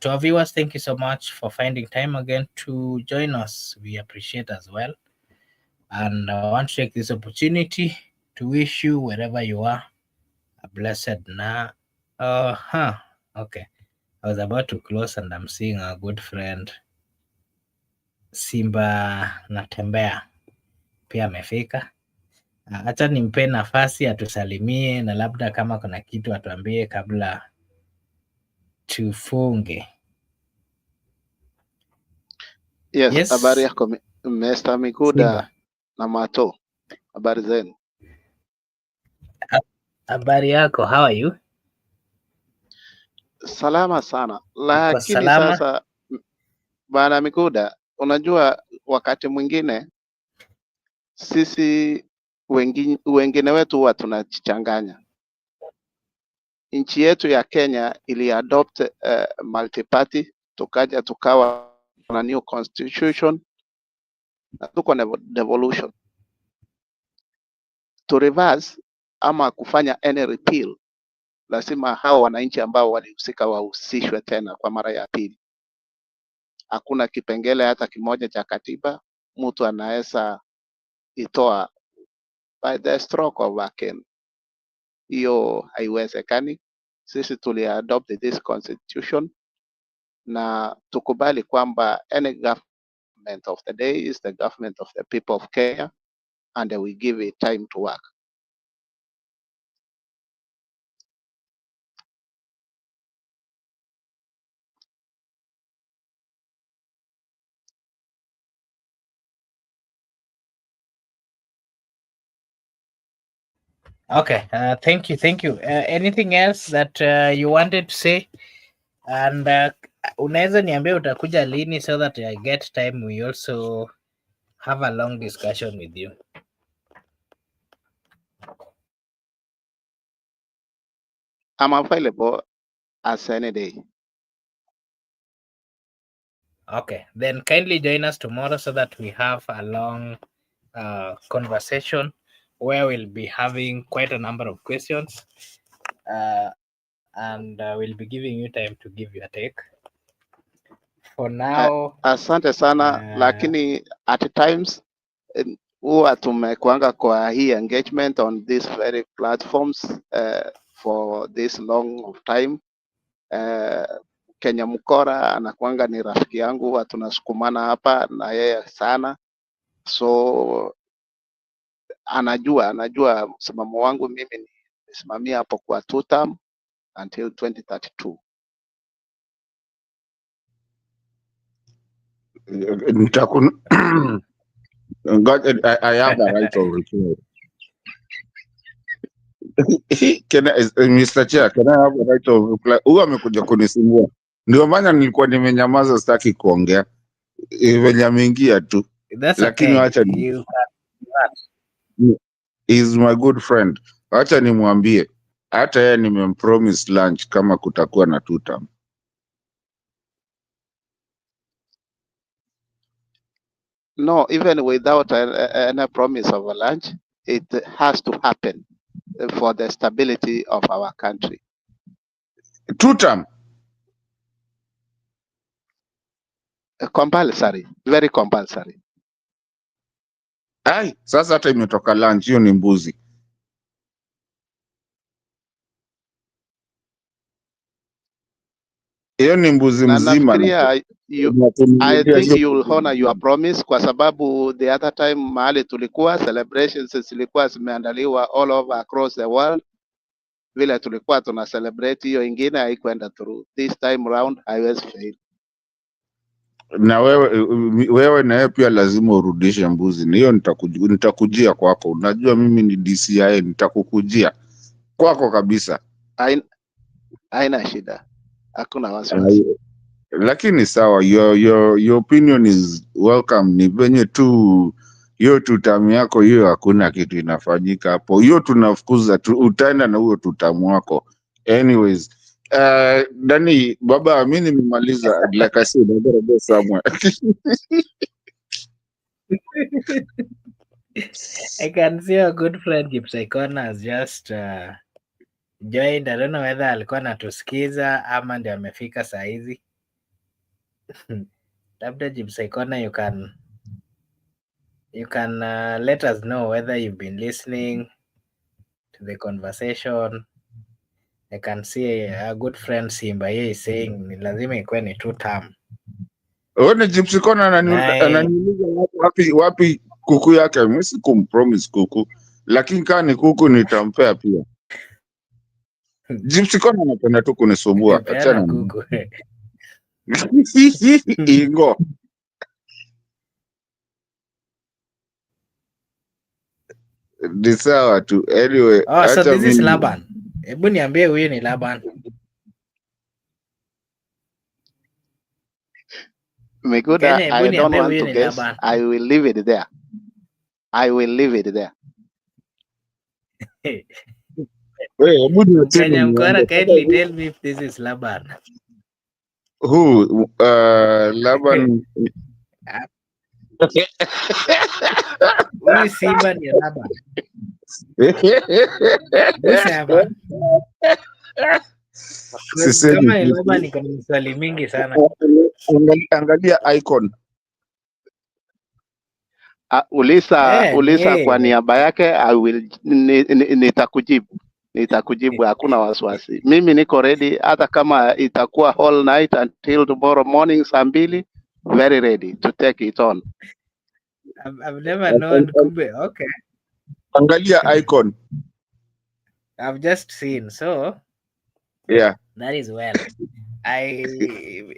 To our viewers, thank you so much for finding time again to join us. We appreciate as well. And I want to take this opportunity to wish you, wherever you are, a blessed na. Okay. I was about to close and I'm seeing our good friend Simba Natembea pia amefika. Acha nimpe nafasi atusalimie na labda kama kuna kitu atuambie kabla tufunge. Yes, habari Yes, yako Mr. Mikuda Simba. na Mato, habari zenu? Habari yako, how are you? Salama sana, Uko lakini salama? sasa bana Mikuda, unajua wakati mwingine sisi wengine wetu huwa tunajichanganya. Nchi yetu ya Kenya iliadopt multi-party, tukawa na new constitution na tuko na devolution. To reverse ama kufanya any repeal, lazima hao wananchi ambao walihusika wahusishwe tena kwa mara ya pili. Hakuna kipengele hata kimoja cha katiba mtu anaweza itoa by the stroke of a pen. Hiyo haiwezekani. Sisi tuliadopt this constitution na tukubali kwamba any government of the day is the government of the people of Kenya, and we give it time to work. Okay, thank you, thank you. Anything else that you wanted to say? And unaweza niambia utakuja lini so that I get time we also have a long discussion with you. I'm available as any day. Okay, then kindly join us tomorrow so that we have a long conversation where we'll be having quite a number of questions, and we'll be giving you time to give your take. For now, Asante sana, lakini at times huwa tumekuanga kwa hii engagement on these very platforms for this long of time. Kenya Mkora anakuanga ni rafiki yangu, huwa tunasukumana hapa na yeye sana, so anajua msimamo wangu. Mimi nisimamia hapo kwa 2 term until 2032. I have a right of reply. Mr. Chair, can I have a right of reply? Huyu amekuja kunisumbua, ndio maana nilikuwa nimenyamaza, sitaki kuongea venye ameingia tu, that's lakini okay. wacha is my good friend, wacha nimwambie hata yeye nimempromise lunch kama kutakuwa na 2 term. No, even without any promise of a lunch, it has to happen for the stability of our country. 2 term Compulsory, very compulsory. ai, sasa hata imetoka lunch, hiyo ni mbuzi. Hiyo ni mbuzi Na mzima. nafikiria I think you will honor your promise, kwa sababu the other time mahali tulikuwa celebrations zilikuwa zimeandaliwa all over across the world, vile tulikuwa tuna celebrate, hiyo ingine haikuenda through. This time round haiwezi fail. Na wewe na yeye pia lazima urudishe mbuzi. Ni hiyo nitakujia kwako. Unajua mimi ni DCI, nitakukujia kwako kabisa. Haina shida, hakuna wasiwasi. Lakini sawa, your opinion is welcome. Ni venye tu hiyo tutamu yako hiyo, hakuna kitu inafanyika hapo. Hiyo tunafukuza tu, utaenda na huo tutamu wako. Anyways, Dani baba, mimi nimemaliza. Like I said, I gotta go somewhere. I can see a good friend Gipsaikona has just joined. I don't know whether alikuwa anatusikiza ama ndio amefika saa hizi. Labda Gipsaikona, you can let us know whether you've been listening to the conversation. I can see a good friend Simba yeye is saying ni lazima ikuwe ni 2 term. One Gypsy Kona ananiuliza wapi kuku yake. Mimi sikumpromise kuku, lakini kama ni kuku nitampea pia. Gypsy Kona anapenda tu kunisumbua. Peana kuku. Ingo. Ni sawa tu. Anyway, So this is Laban. Hebu niambie huyu ni Laban. Miguda, I don't want to guess. I will leave it there. Kenya Mkora, kindly tell me if this is Laban. Who? Laban. Huyu Simba ni Laban. Usema. Kama ni Laban niko na maswali mingi sana. Angalia icon. Ulisa kwa niaba yake, nitakujibu, hakuna wasiwasi. Mimi niko ready, hata kama itakuwa all night until tomorrow morning saa 2, very ready to take it on. I've never known kumbe. Okay. Angalia icon. I've just seen, so yeah, that is well.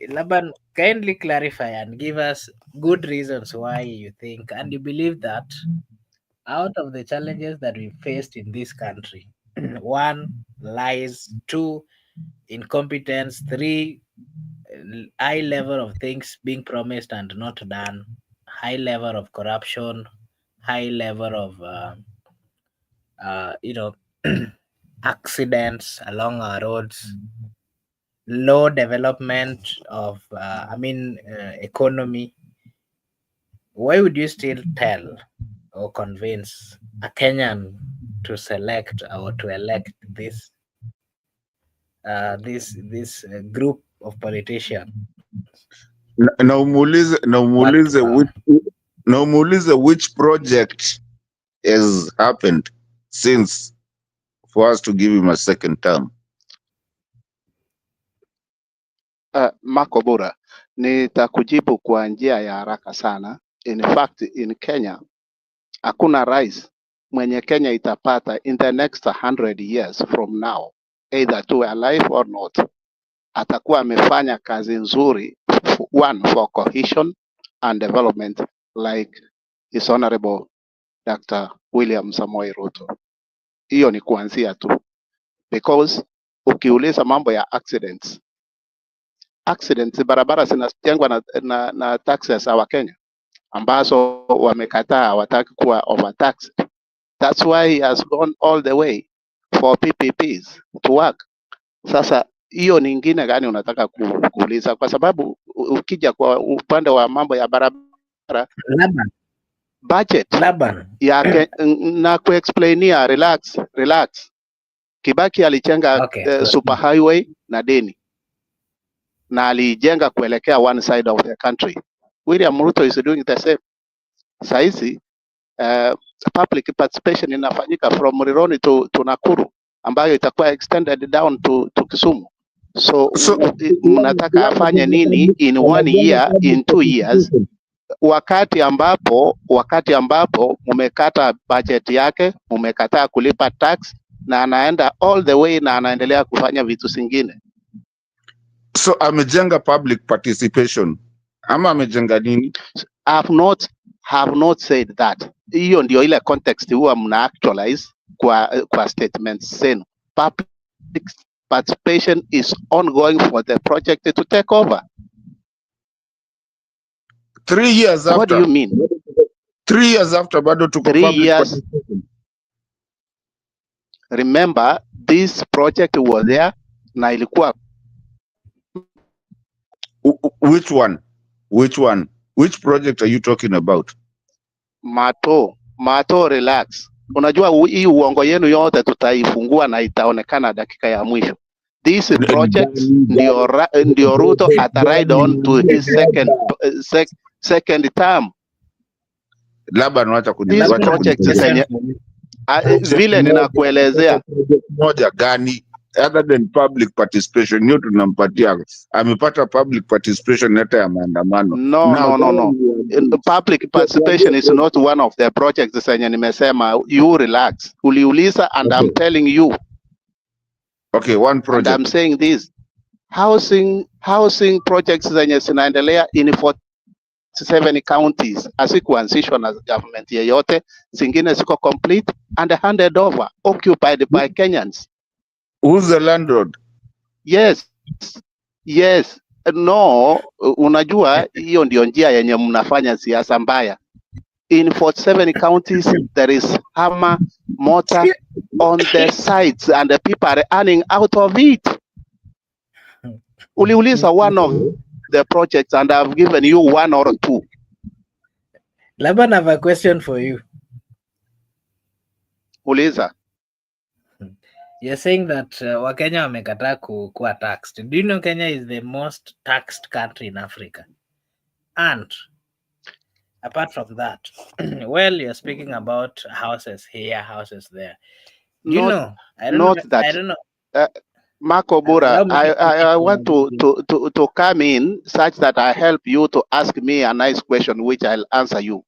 Laban, kindly clarify and give us good reasons why you think and you believe that out of the challenges that we faced in this country, 1, lies, 2, incompetence, 3, high level of things being promised and not done, high level of corruption, high level of accidents along our roads, low development of, economy, why would you still tell or convince a Kenyan to select or to elect this group of politicians? Na umuulize which project has happened since for us to give him a second term. Marco Bura, nitakujibu kwa njia ya haraka sana. In fact, in Kenya hakuna rais mwenye Kenya itapata in the next 100 years from now, either to alive or not, atakuwa amefanya kazi nzuri, one, for cohesion and development like His Honorable Dr. William Samoei Ruto. Hiyo ni kuanzia tu, because ukiuliza mambo ya accidents, barabara zinajengwa na taxes wa Kenya ambazo wamekataa, hawataki kuwa overtaxed. That's why he has gone all the way for PPPs to work. Sasa hiyo ni ingine gani unataka kuuliza? Kwa sababu ukija kwa upande wa mambo ya barabara, budget yake na kuexplainia, relax. Kibaki alijenga super highway na deni, na alijenga kuelekea one side of the country. William Ruto is doing the same. Saizi public participation inafanyika from Rironi to Nakuru, ambayo itakuwa extended down to Kisumu. So mnataka afanye nini in 1 year, in 2 years, wakati ambapo mumekata budget yake, mumekataa kulipa tax, na anaenda all the way na anaendelea kufanya vitu zingine. So amejenga public participation ama amejenga nini? Have not said that. Hiyo ndio ile context huwa mna actualize kwa statements zenu. Public participation is ongoing for the project to take over. 3 years after. What do you mean? 3 years after bado tuko 3 public years. participation. Remember, this project was there na ilikuwa. Which one? Which project are you talking about? Mato, relax. Unajua hii uongo yenu yote tutaifungua na itaonekana dakika ya mwisho. This project ndio Ruto ataride on to his second term. Labda anaacha This project zenye vile ninakuelezea moja gani other than public participation, ndio tunampatia. Amepata public participation hata ya maandamano. No. Public participation is not one of the projects zenye nimesema. You relax. Uliuliza and okay. I'm telling you. Okay, one project. And I'm saying this. Housing projects zenye zinaendelea in 47 counties asikuanzishwa na government yeyote, zingine ziko complete and handed over, occupied by Kenyans. Who's the landlord? Yes. No, unajua hiyo ndio njia yenye mnafanya siasa mbaya. In 47 counties there is hammer mortar on the sites and the people are earning out of it. Uliuliza one of the projects and I've given you 1 or 2. Laban, I have a question for you. Uliza. You're saying that Wakenya wamekataa kuwa taxed. Do you know Kenya is the most taxed country in Africa? And apart from that, well, you're speaking about houses here, houses there. Do you know? I don't know. Marco Bura, I want to come in such that I help you to ask me a nice question which I'll answer you.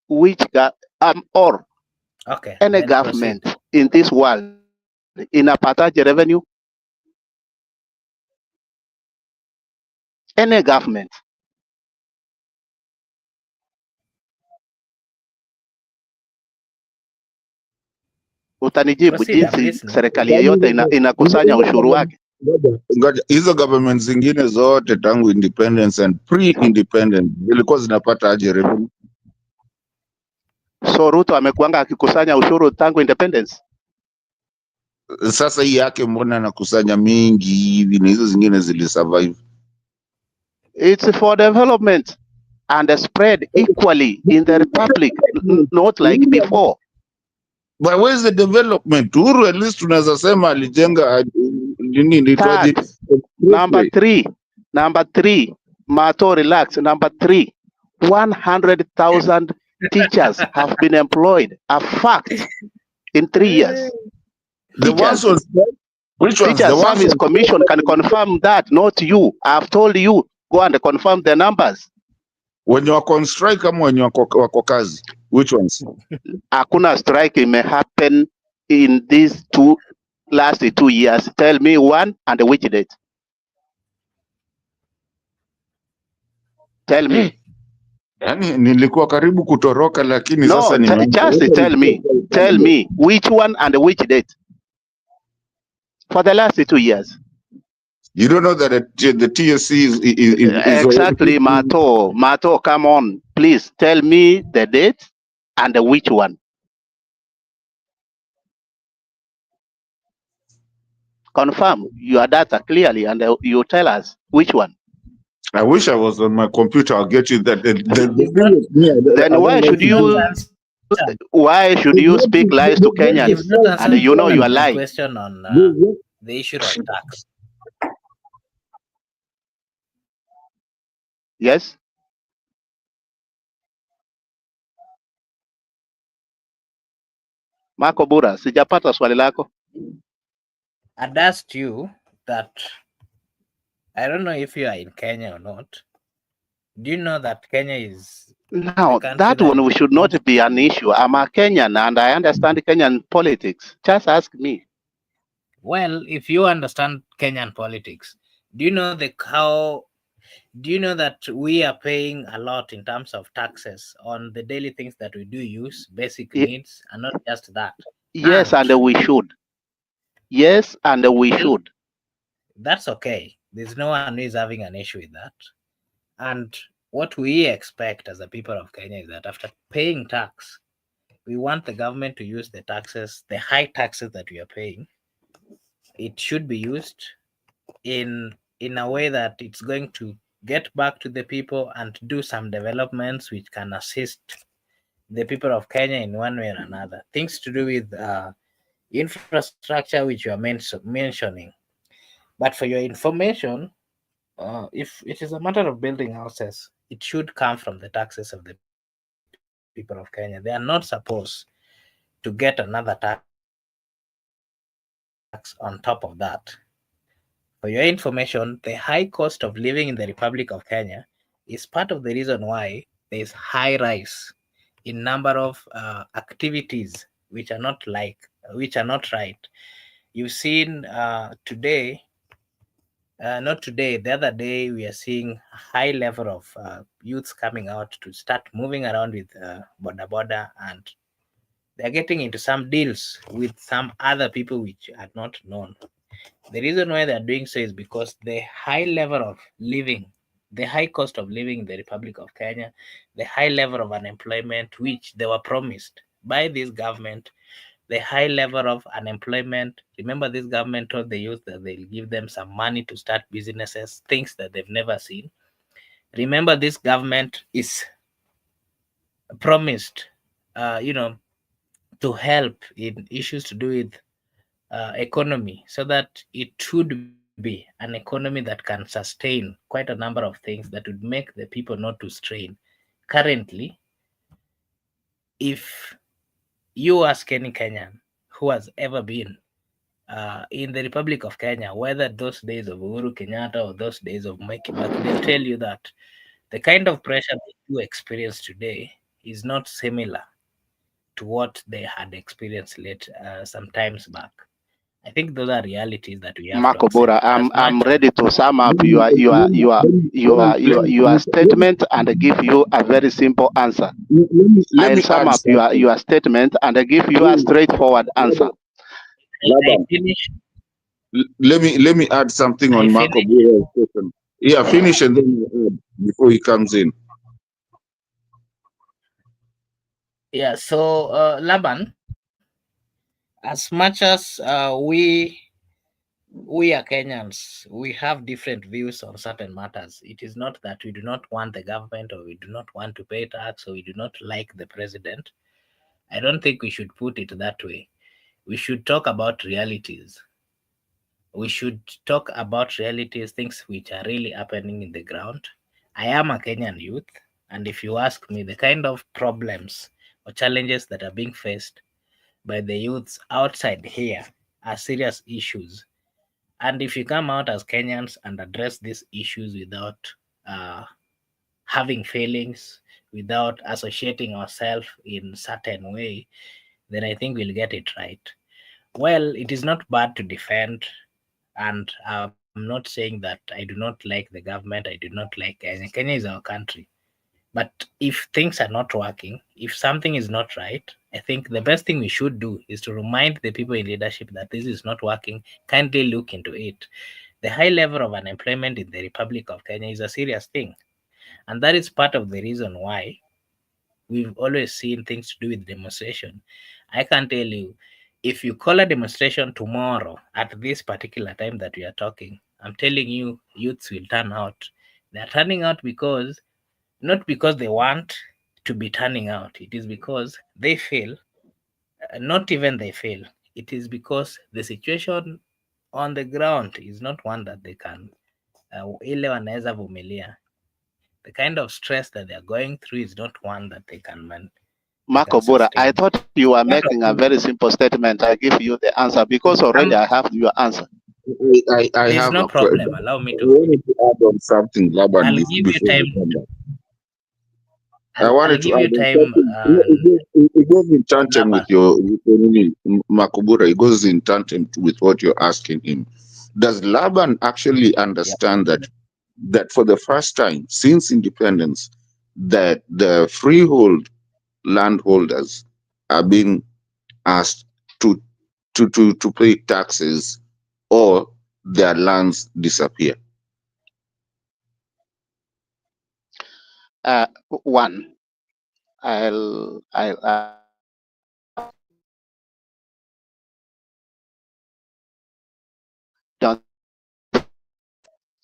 Or okay, any government in this world inapataje revenue? Any government. Utanijibu jinsi serikali yote inakusanya ushuru wake. Ngoja, hizo government zingine zote tangu independence and pre-independence zilikuwa zinapata aje revenue? So Ruto amekuanga akikusanya ushuru tangu independence? Sasa hii yake mbona anakusanya mingi hivi na hizo zingine zilisurvive? It's for development and spread equally in the republic, not like before. But where's the development? Uhuru at least tunaweza sema alijenga nini nitwaje? Third, number three, Mato, relax. Number three, 100,000 teachers have been employed. A fact in 3 years. The ones Teachers. on strike? Which ones? The Teachers ones Service on Commission can confirm that, not you. I've told you, go and confirm the numbers. wenye wako on strike ama wenye wako kazi? Which ones? Hakuna strike may happen in these last 2 years. Tell me one and which date. Tell me. Yani nilikuwa karibu kutoroka lakini No, sasa just tell me which one and which date for the last 2 years. You don't know that the TSC is Exactly, Mato, come on, please tell me the date and which one. Confirm your data clearly and you tell us which one. I wish I was on my computer. I'll get you that. Then why should you speak lies to Kenyans and you know you are lying? Question on the issue of tax. Yes. Marco Bura, sijapata swali lako. I'd asked you that, I don't know if you are in Kenya or not. Do you know that Kenya is... Now, that one we should not be an issue. I'm a Kenyan and I understand Kenyan politics. Just ask me. Well, if you understand Kenyan politics, do you know that we are paying a lot in terms of taxes on the daily things that we do use, basic needs, and not just that? Yes, and we should. Yes, and we should. That's okay. There's no one who is having an issue with that. And what we expect as the people of Kenya is that after paying tax, we want the government to use the taxes, the high taxes that we are paying. It should be used in a way that it's going to get back to the people and do some developments which can assist the people of Kenya in one way or another. Things to do with infrastructure, which you are mentioning. But for your information, if it is a matter of building houses, it should come from the taxes of the people of Kenya. They are not supposed to get another tax on top of that. For your information, the high cost of living in the Republic of Kenya is part of the reason why there is high rise in number of activities which are not right. You've seen today, not today, the other day, we are seeing a high level of youths coming out to start moving around with boda, and they're getting into some deals with some other people which are not known. The reason why they're doing so is because the high level of living, the high cost of living in the Republic of Kenya, the high level of unemployment, which they were promised by this government, the high level of unemployment. Remember, this government told the youth that they'll give them some money to start businesses, things that they've never seen. Remember, this government is promised, to help in issues to do with economy, so that it should be an economy that can sustain quite a number of things that would make the people not to strain. Currently, if you ask any Kenyan who has ever been in the Republic of Kenya, whether those days of Uhuru Kenyatta or those days of Mwai Kibaki, they'll tell you that the kind of pressure that you experience today is not similar to what they had experienced some times back. I think those are realities that we have Marco to accept. Bora, I'm ready to sum up your statement and give you a very simple answer. I'll sum up your statement and give you a straightforward answer. Let me add something on Marco Bora's question. Yeah, finish and then add before he comes in. Yeah, so Laban, As much as we are Kenyans, we have different views on certain matters. It is not that we do not want the government or we do not want to pay tax or we do not like the president. I don't think we should put it that way. We should talk about realities. We should talk about realities, things which are really happening in the ground. I am a Kenyan youth, and if you ask me, the kind of problems or challenges that are being faced by the youths outside here are serious issues. And if you come out as Kenyans and address these issues without uh, having feelings, without associating ourselves in certain way, then I think we'll get it right. Well, it is not bad to defend, and I'm not saying that I do not like the government, I do not like Kenya. Kenya is our country. But if things are not working, if something is not right, I think the best thing we should do is to remind the people in leadership that this is not working. Kindly look into it. The high level of unemployment in the Republic of Kenya is a serious thing. And that is part of the reason why we've always seen things to do with demonstration. I can tell you, if you call a demonstration tomorrow at this particular time that we are talking, I'm telling you, youths will turn out. They're turning out because not because they want to be turning out, it is because they feel, not even they feel, it is because the situation on the ground is not one that they can ile wanaweza vumilia. The kind of stress that they are going through is not one that they can Marco Bura, I sustain. thought you were making a very simple statement. I give you the answer because already I have your answer. I There's have no a question. problem. Allow me I to wanted to add on something, Laban, I'll give you before you time. come back. I I'll wanted to give add you on time, something. It goes in tandem Laban. with Makubura. It goes in tandem with what you're asking him. Does Laban actually Yep. understand that for the first time since independence, that the freehold landholders are being asked to to pay taxes or their lands disappear? One, I'll don't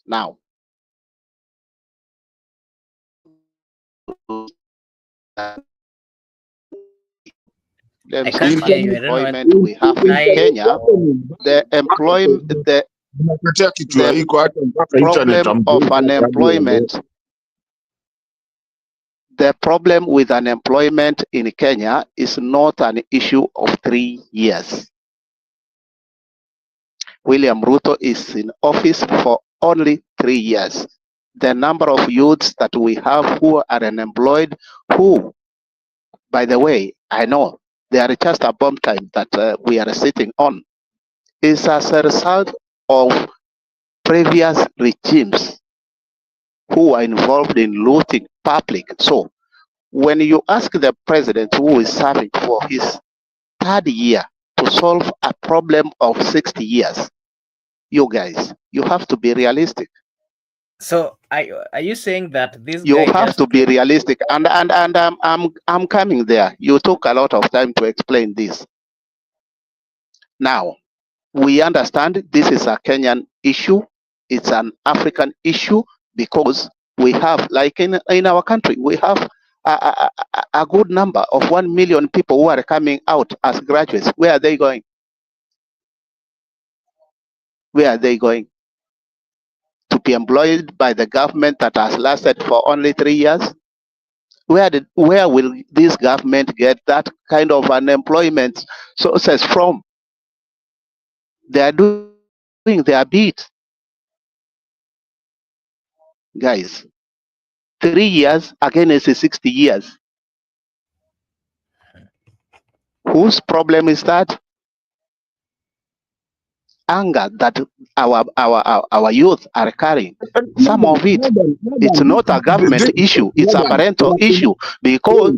now. I Them can't hear you. I don't know what employment we have in I Kenya, the employment, Unakatia kitu the haiko hata mpaka internet problem of amjui kabla ya leo. unemployment, the problem with unemployment in Kenya is not an issue of 3 years. William Ruto is in office for only 3 years. The number of youths that we have who are unemployed, who, by the way, I know they are just a bomb time that we are sitting on, is as a result of previous regimes who are involved in looting public. So when you ask the president who is serving for his third year to solve a problem of 60 years, you guys, you have to be realistic. so are you saying that this You guy have just to be came? realistic, and I'm coming there. You took a lot of time to explain this. Now we understand this is a Kenyan issue. It's an African issue because we have, like in our country, we have a good number of 1 million people who are coming out as graduates. Where are they going? Where are they going? To be employed by the government that has lasted for only 3 years? Where will this government get that kind of unemployment sources from? They are doing their bit. Guys, 3 years against 60 years. Whose problem is that? Anger that our youth are carrying. Some of it, it's not a government issue, it's a parental issue, because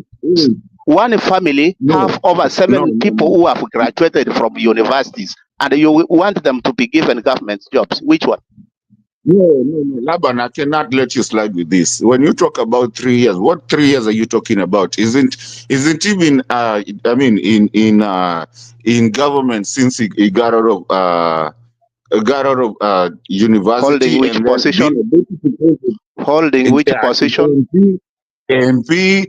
one family have over 7 people who have graduated from universities, and you want them to be given government jobs. Which one? No, Laban, I cannot let you slide with this. When you talk about 3 years, what 3 years are you talking about? Isn't even I mean in government since he got out of university Holding which and then being position? a deputy president Holding which position? in MP,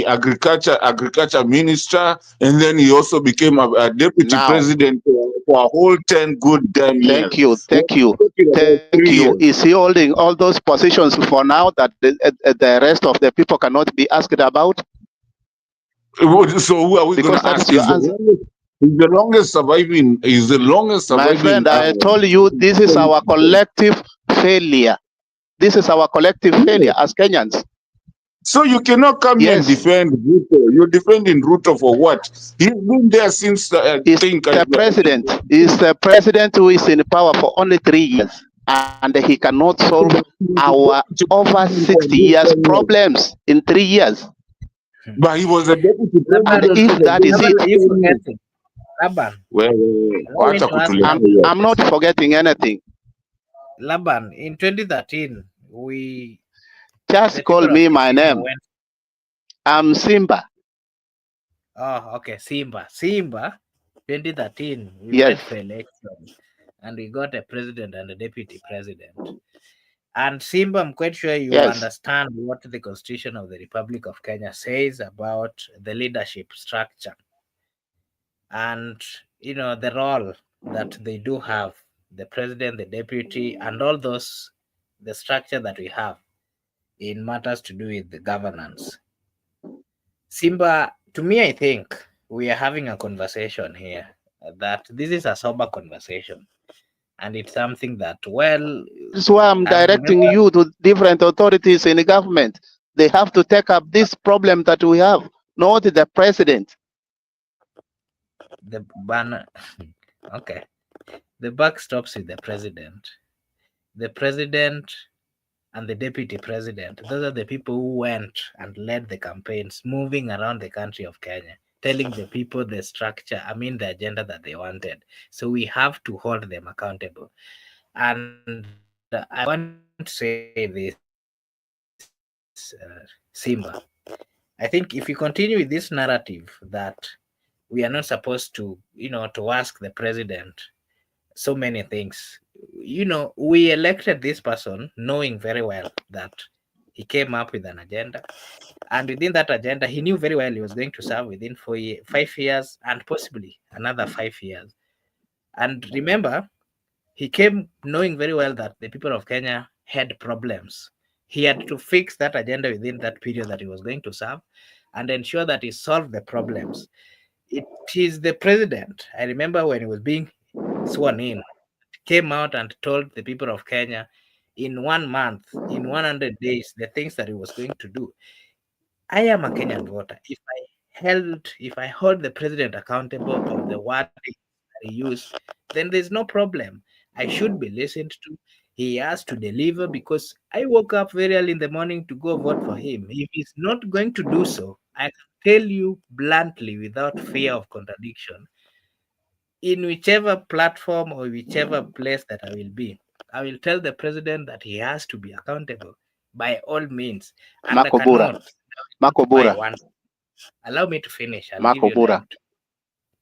agriculture minister, and then he also became a deputy Now, president for a whole 10 good damn years. thank you, We're talking about thank 3 you. years. Is he holding all those positions for now that the rest of the people cannot be asked about? So who are we going Because to that ask? is your answer. He's the longest surviving. He's the longest My surviving. friend, I told you this is our collective failure. This is our collective failure as Kenyans. So you cannot come here and Yes. defend Ruto. You're defending Ruto for what? He's been there since Is the president. Is the president who is in power for only 3 years, and he cannot solve our over 60 years problems in 3 years. But he was a deputy Laban, And president. if that is Laban, it, are you forgetting? Laban, Well, allow me wacha to ask kutuletea one hiyo. I'm not forgetting anything. Laban, in 2013, we Just the call people of me my Kenya name. went. I'm Simba. Oh, okay, Simba, 2013, we Yes. went for election, and we got a president and a deputy president. And Simba, I'm quite sure you Yes. understand what the Constitution of the Republic of Kenya says about the leadership structure and the role that they do have, the president, the deputy, and all those, the structure that we have in matters to do with the governance. Simba, to me, I think we are having a conversation here that this is a sober conversation, and it's something that, well, That's why I'm and directing remember, you to different authorities in the government. They have to take up this problem that we have, not the president. the banner, okay, the buck stops with the president. The president and the deputy president, those are the people who went and led the campaigns, moving around the country of Kenya, telling the people the structure, the agenda that they wanted. So we have to hold them accountable. And I want to say this, Simba. I think if you continue with this narrative that we are not supposed to ask the president so many things. We elected this person knowing very well that he came up with an agenda. And within that agenda, he knew very well he was going to serve within 5 years and possibly another 5 years. And remember, he came knowing very well that the people of Kenya had problems. He had to fix that agenda within that period that he was going to serve and ensure that he solved the problems. It is the president, I remember when he was being sworn in, came out and told the people of Kenya in 1 month, in 100 days, the things that he was going to do. I am a Kenyan voter. If I hold the president accountable of the word that he used, then there's no problem. I should be listened to. He has to deliver because I woke up very early in the morning to go vote for him. If he's not going to do so, I can tell you bluntly, without fear of contradiction, in whichever platform or whichever place that I will be, I will tell the president that he has to be accountable by all means. And I Makobura. cannot by Makobura. one. Allow me to finish. I'll give you Makobura.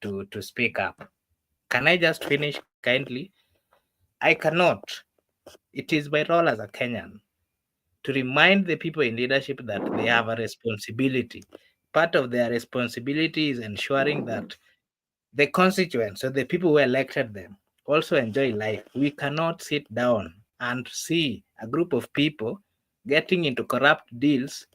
time to speak up. Can I just finish kindly? I cannot. It is my role as a Kenyan to remind the people in leadership that they have a responsibility. Part of their responsibility is ensuring that the constituents, so the people who elected them, also enjoy life. We cannot sit down and see a group of people getting into corrupt deals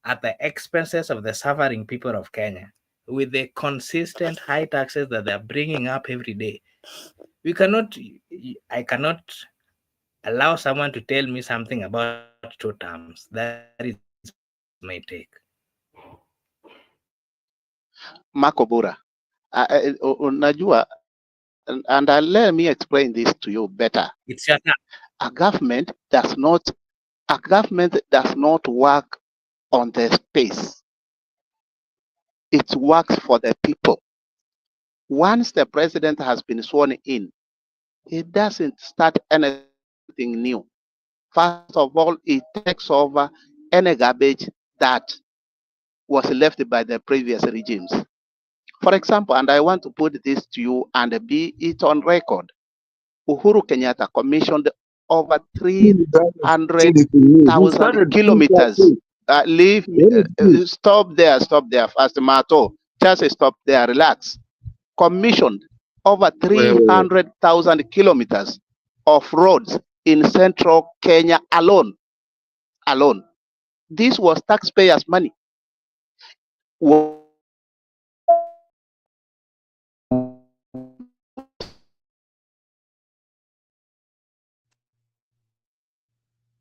at the expenses of the suffering people of Kenya with the consistent high taxes that they're bringing up every day. I cannot allow someone to tell me something about 2 terms. That is my take. Makobura. Unajua, and let me explain this to you better. It's your turn. A government does not work on the space. It works for the people. Once the president has been sworn in, he doesn't start anything new. First of all, it takes over any garbage that was left by the previous regimes. For example, and I want to put this to you and be it on record, Uhuru Kenyatta commissioned over He 300,000 started kilometers. Leave me, anything. stop there, First Mato. Just stop there, relax. Commissioned over 300,000 kilometers of roads in central Kenya alone. This was taxpayers' money.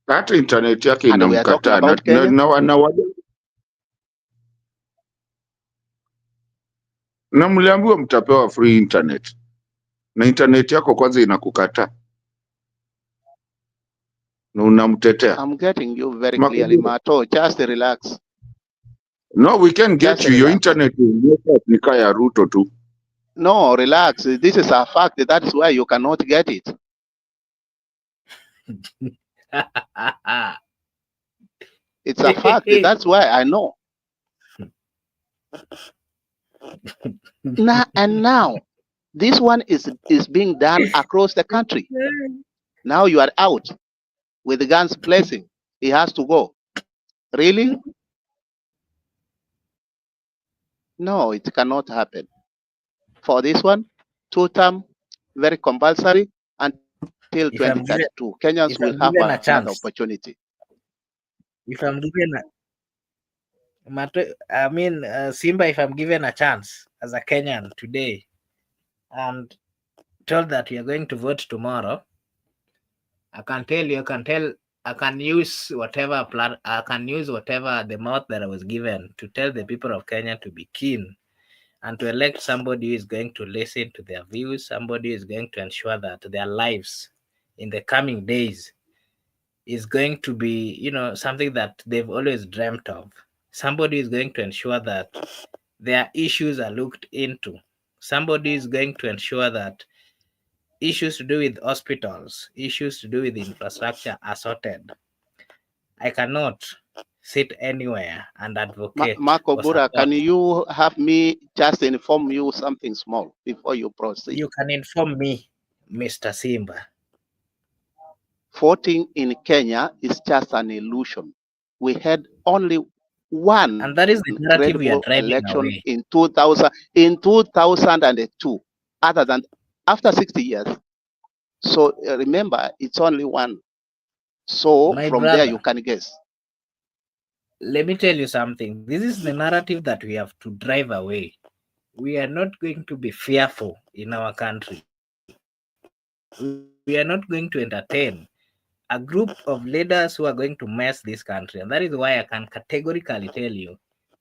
Hata internet yake And we are talking inamkataa about Kenya. na mliambiwa mtapewa free internet na internet yako kwanza inakukataa na unamtetea. I'm getting you very clearly, Mato. Just relax. No, we can get Just you. Your relax. internet ni kaya Ruto tu. No, relax. This is a fact. That is why you cannot get it. It's a fact. That's why I know. Now, this one is being done across the country. Now you are out with the guns blessing. He has to go. Really? No, it cannot happen. For this one, 2-term, very compulsory until 2032. Kenyans will have another opportunity. If I'm given Simba, if I'm given a chance as a Kenyan today and told that you're going to vote tomorrow, I can use whatever the mouth that I was given to tell the people of Kenya to be keen and to elect somebody who is going to listen to their views, somebody who is going to ensure that their lives in the coming days is going to be, something that they've always dreamt of. Somebody is going to ensure that their issues are looked into. Somebody is going to ensure that issues to do with hospitals, issues to do with infrastructure are sorted. I cannot sit anywhere and advocate. Marco Bura, can you have me just inform you something small before you proceed? You can inform me, Mr. Simba. Voting in Kenya is just an illusion. We had only one, and that is the narrative we are driving election away. in 2002. Other than after 60 years. So remember, it's only one. So from there you can guess. Let me tell you something. This is the narrative that we have to drive away. We are not going to be fearful in our country. We are not going to entertain a group of leaders who are going to mess this country. And that is why I can categorically tell you,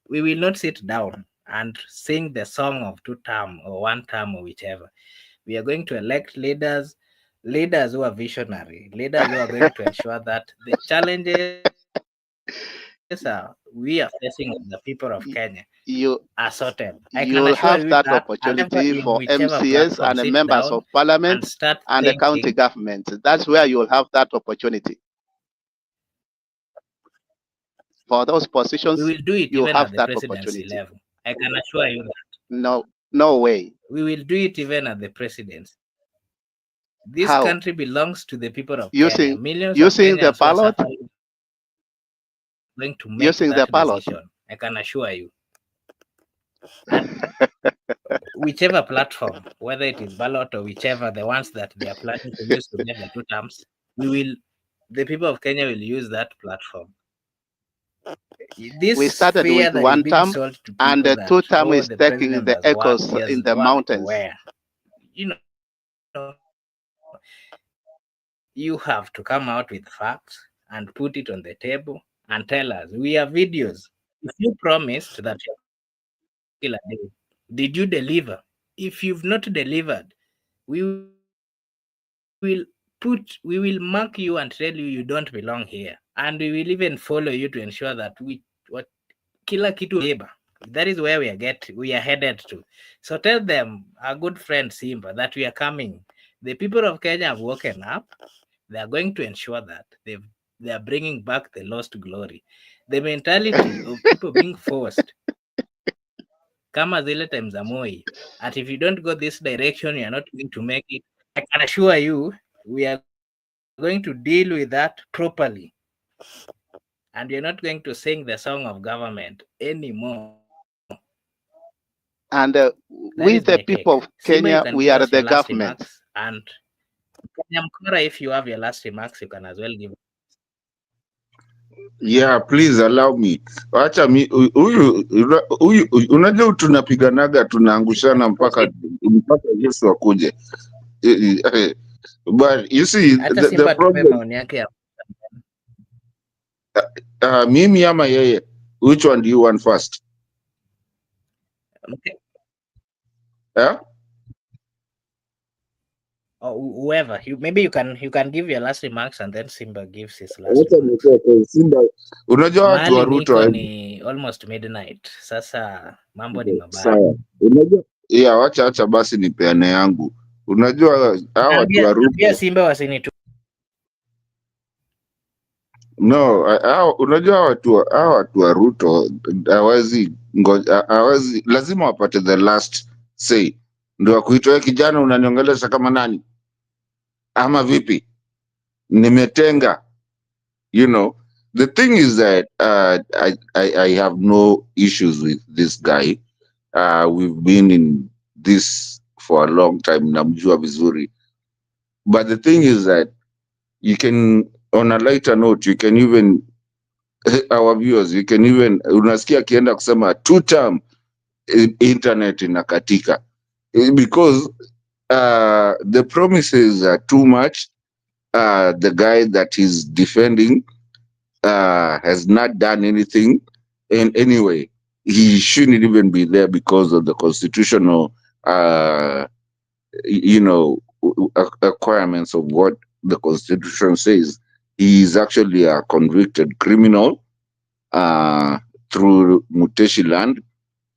we will not sit down and sing the song of 2-term or 1-term or whichever. We are going to elect leaders who are visionary, leaders who are going to ensure that the challenges we are facing as the people of Kenya are sorted. You'll have that opportunity for MCS and members of parliament and the county government. That's where you'll have that opportunity. For those positions, we will do it you even have at the that presidency opportunity. level. I can assure you that. No way. We will do it even at the presidency. This How? country belongs to the people of Kenya. Millions of using the Kenyans ballot? Going to make using that the ballot? decision. I can assure you. And whichever platform, whether it is ballot or whichever, the ones that they are planning to use to get the 2 terms, the people of Kenya will use that platform. We started with 1 term, and the 2 term is taking the echoes in the mountains. You have to come out with facts and put it on the table and tell us. We have videos. If you promised that you're day, did you deliver? If you've not delivered, we will mark you and tell you don't belong here, and we will even follow you to ensure that kila kitu labor. That is where we are headed to. So tell them, our good friend Simba, that we are coming. The people of Kenya have woken up. they are going to ensure that they are bringing back the lost glory. The mentality of people being forced, kama zile time za Moi, and if you don't go this direction, you are not going to make it. I can assure you, we are going to deal with that properly. And you're not going to sing the song of government anymore. And That is my we, take. the people of Simba, you can Kenya, give we us are your the last government. remarks, and Nyamkora, if you have your last remarks, you can as well give. Yeah, please allow me. Acha mi huyu unajua tunapiganaga tunaangushana mpaka Yesu akuje. But you see Hata the Simba tupe problem maoni yake ya mimi ama yeye, which one do you want first? okay. Yeah? Or whoever. Maybe you can give your last remarks and then Simba gives his last Wacha remarks. niseme Simba, unajua watu wa Mahali Ruto niko ni almost midnight. Sasa mambo ni mabaya. sawa. Unajua wacha basi nipeane yangu. Unajua hao watu wa Naambia Ruto Simba wasinitu. no, unajua hao watu wa Ruto hawezi, lazima wapate the last say. Ndio kuitoa kijana unaniongelesha kama nani? Ama vipi? Nimetenga. You know, the thing is that I have no issues with this guy. We've been in this for a long time, namjua vizuri. But the thing is that you can, on a lighter note, you can even, our viewers, you can even, unasikia akienda kusema two-term internet inakatika. Because the promises are too much. The guy that is defending has not done anything. And anyway, he shouldn't even be there because of the constitutional, you know, requirements of what the constitution says. He is actually a convicted criminal through Muteshi land,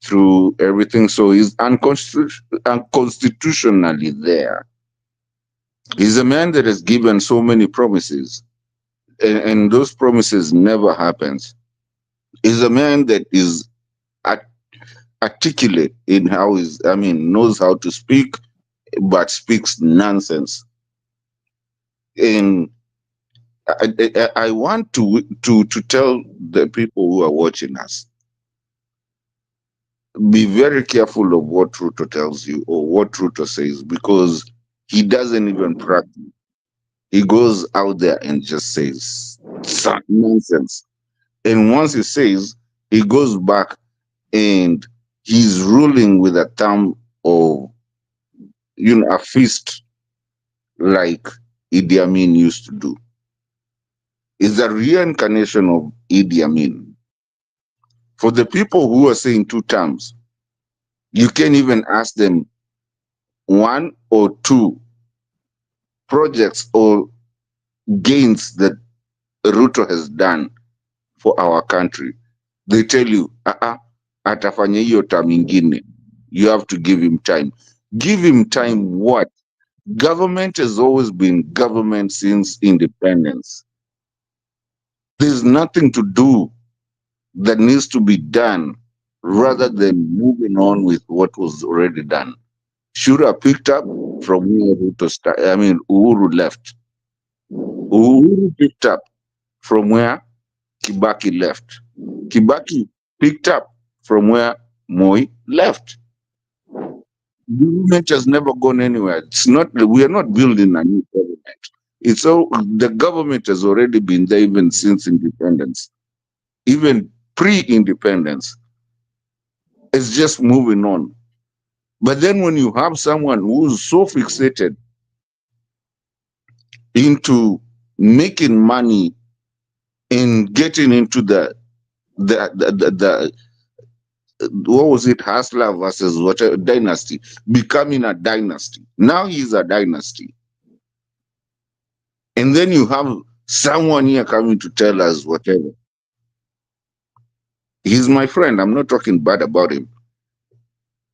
through everything. So he's unconstitutionally there. He's a man that has given so many promises, and those promises never happens. He's a man that is articulate in how knows how to speak, but speaks nonsense. And I want to tell the people who are watching us, be very careful of what Ruto tells you or what Ruto says, because he doesn't even practice. He goes out there and just says nonsense. And once he says, he goes back and he's ruling with a thumb of, a fist, like Idi Amin used to do. It's a reincarnation of Idi Amin. For the people who are saying two terms, you can't even ask them one or two projects or gains that Ruto has done for our country. They tell you, atafanya hiyo term ingine. You have to give him time. Give him time what? Government has always been government since independence. There's nothing to do that needs to be done rather than moving on with what was already done. Should have picked up from where Uhuru left. Uhuru picked up from where Kibaki left. Kibaki picked up from where Moi left. Government has never gone anywhere. It's not. We are not building a new government. It's all the government has already been there even since independence, even pre-independence. It's just moving on. But then when you have someone who's so fixated into making money and getting into the what was it, hustler versus whatever dynasty, becoming a dynasty. Now he's a dynasty. And then you have someone here coming to tell us whatever. He's my friend. I'm not talking bad about him.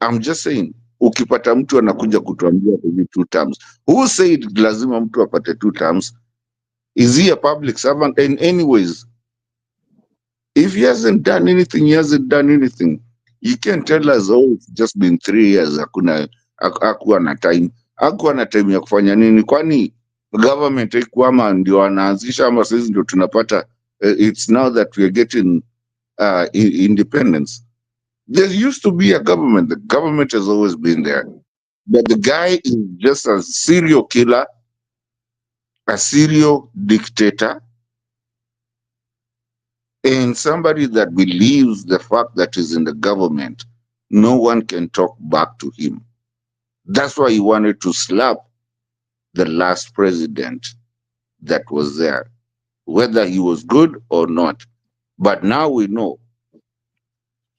I'm just saying, ukipata mtu anakuja kutuambia hivi two terms. Who said lazima mtu apate two terms? Is he a public servant? And anyways, if he hasn't done anything, he hasn't done anything. You can't tell us, oh, it's just been 3 years. Hakuwa na time. Hakuwa na time ya kufanya nini? Kwani government haikuwa ama ndio wanaanzisha ama sisi ndio tunapata? It's now that we are getting independence. There used to be a government. The government has always been there. But the guy is just a serial killer, a serial dictator, and somebody that believes the fact that he's in the government, no one can talk back to him. That's why he wanted to slap the last president that was there, whether he was good or not. But now we know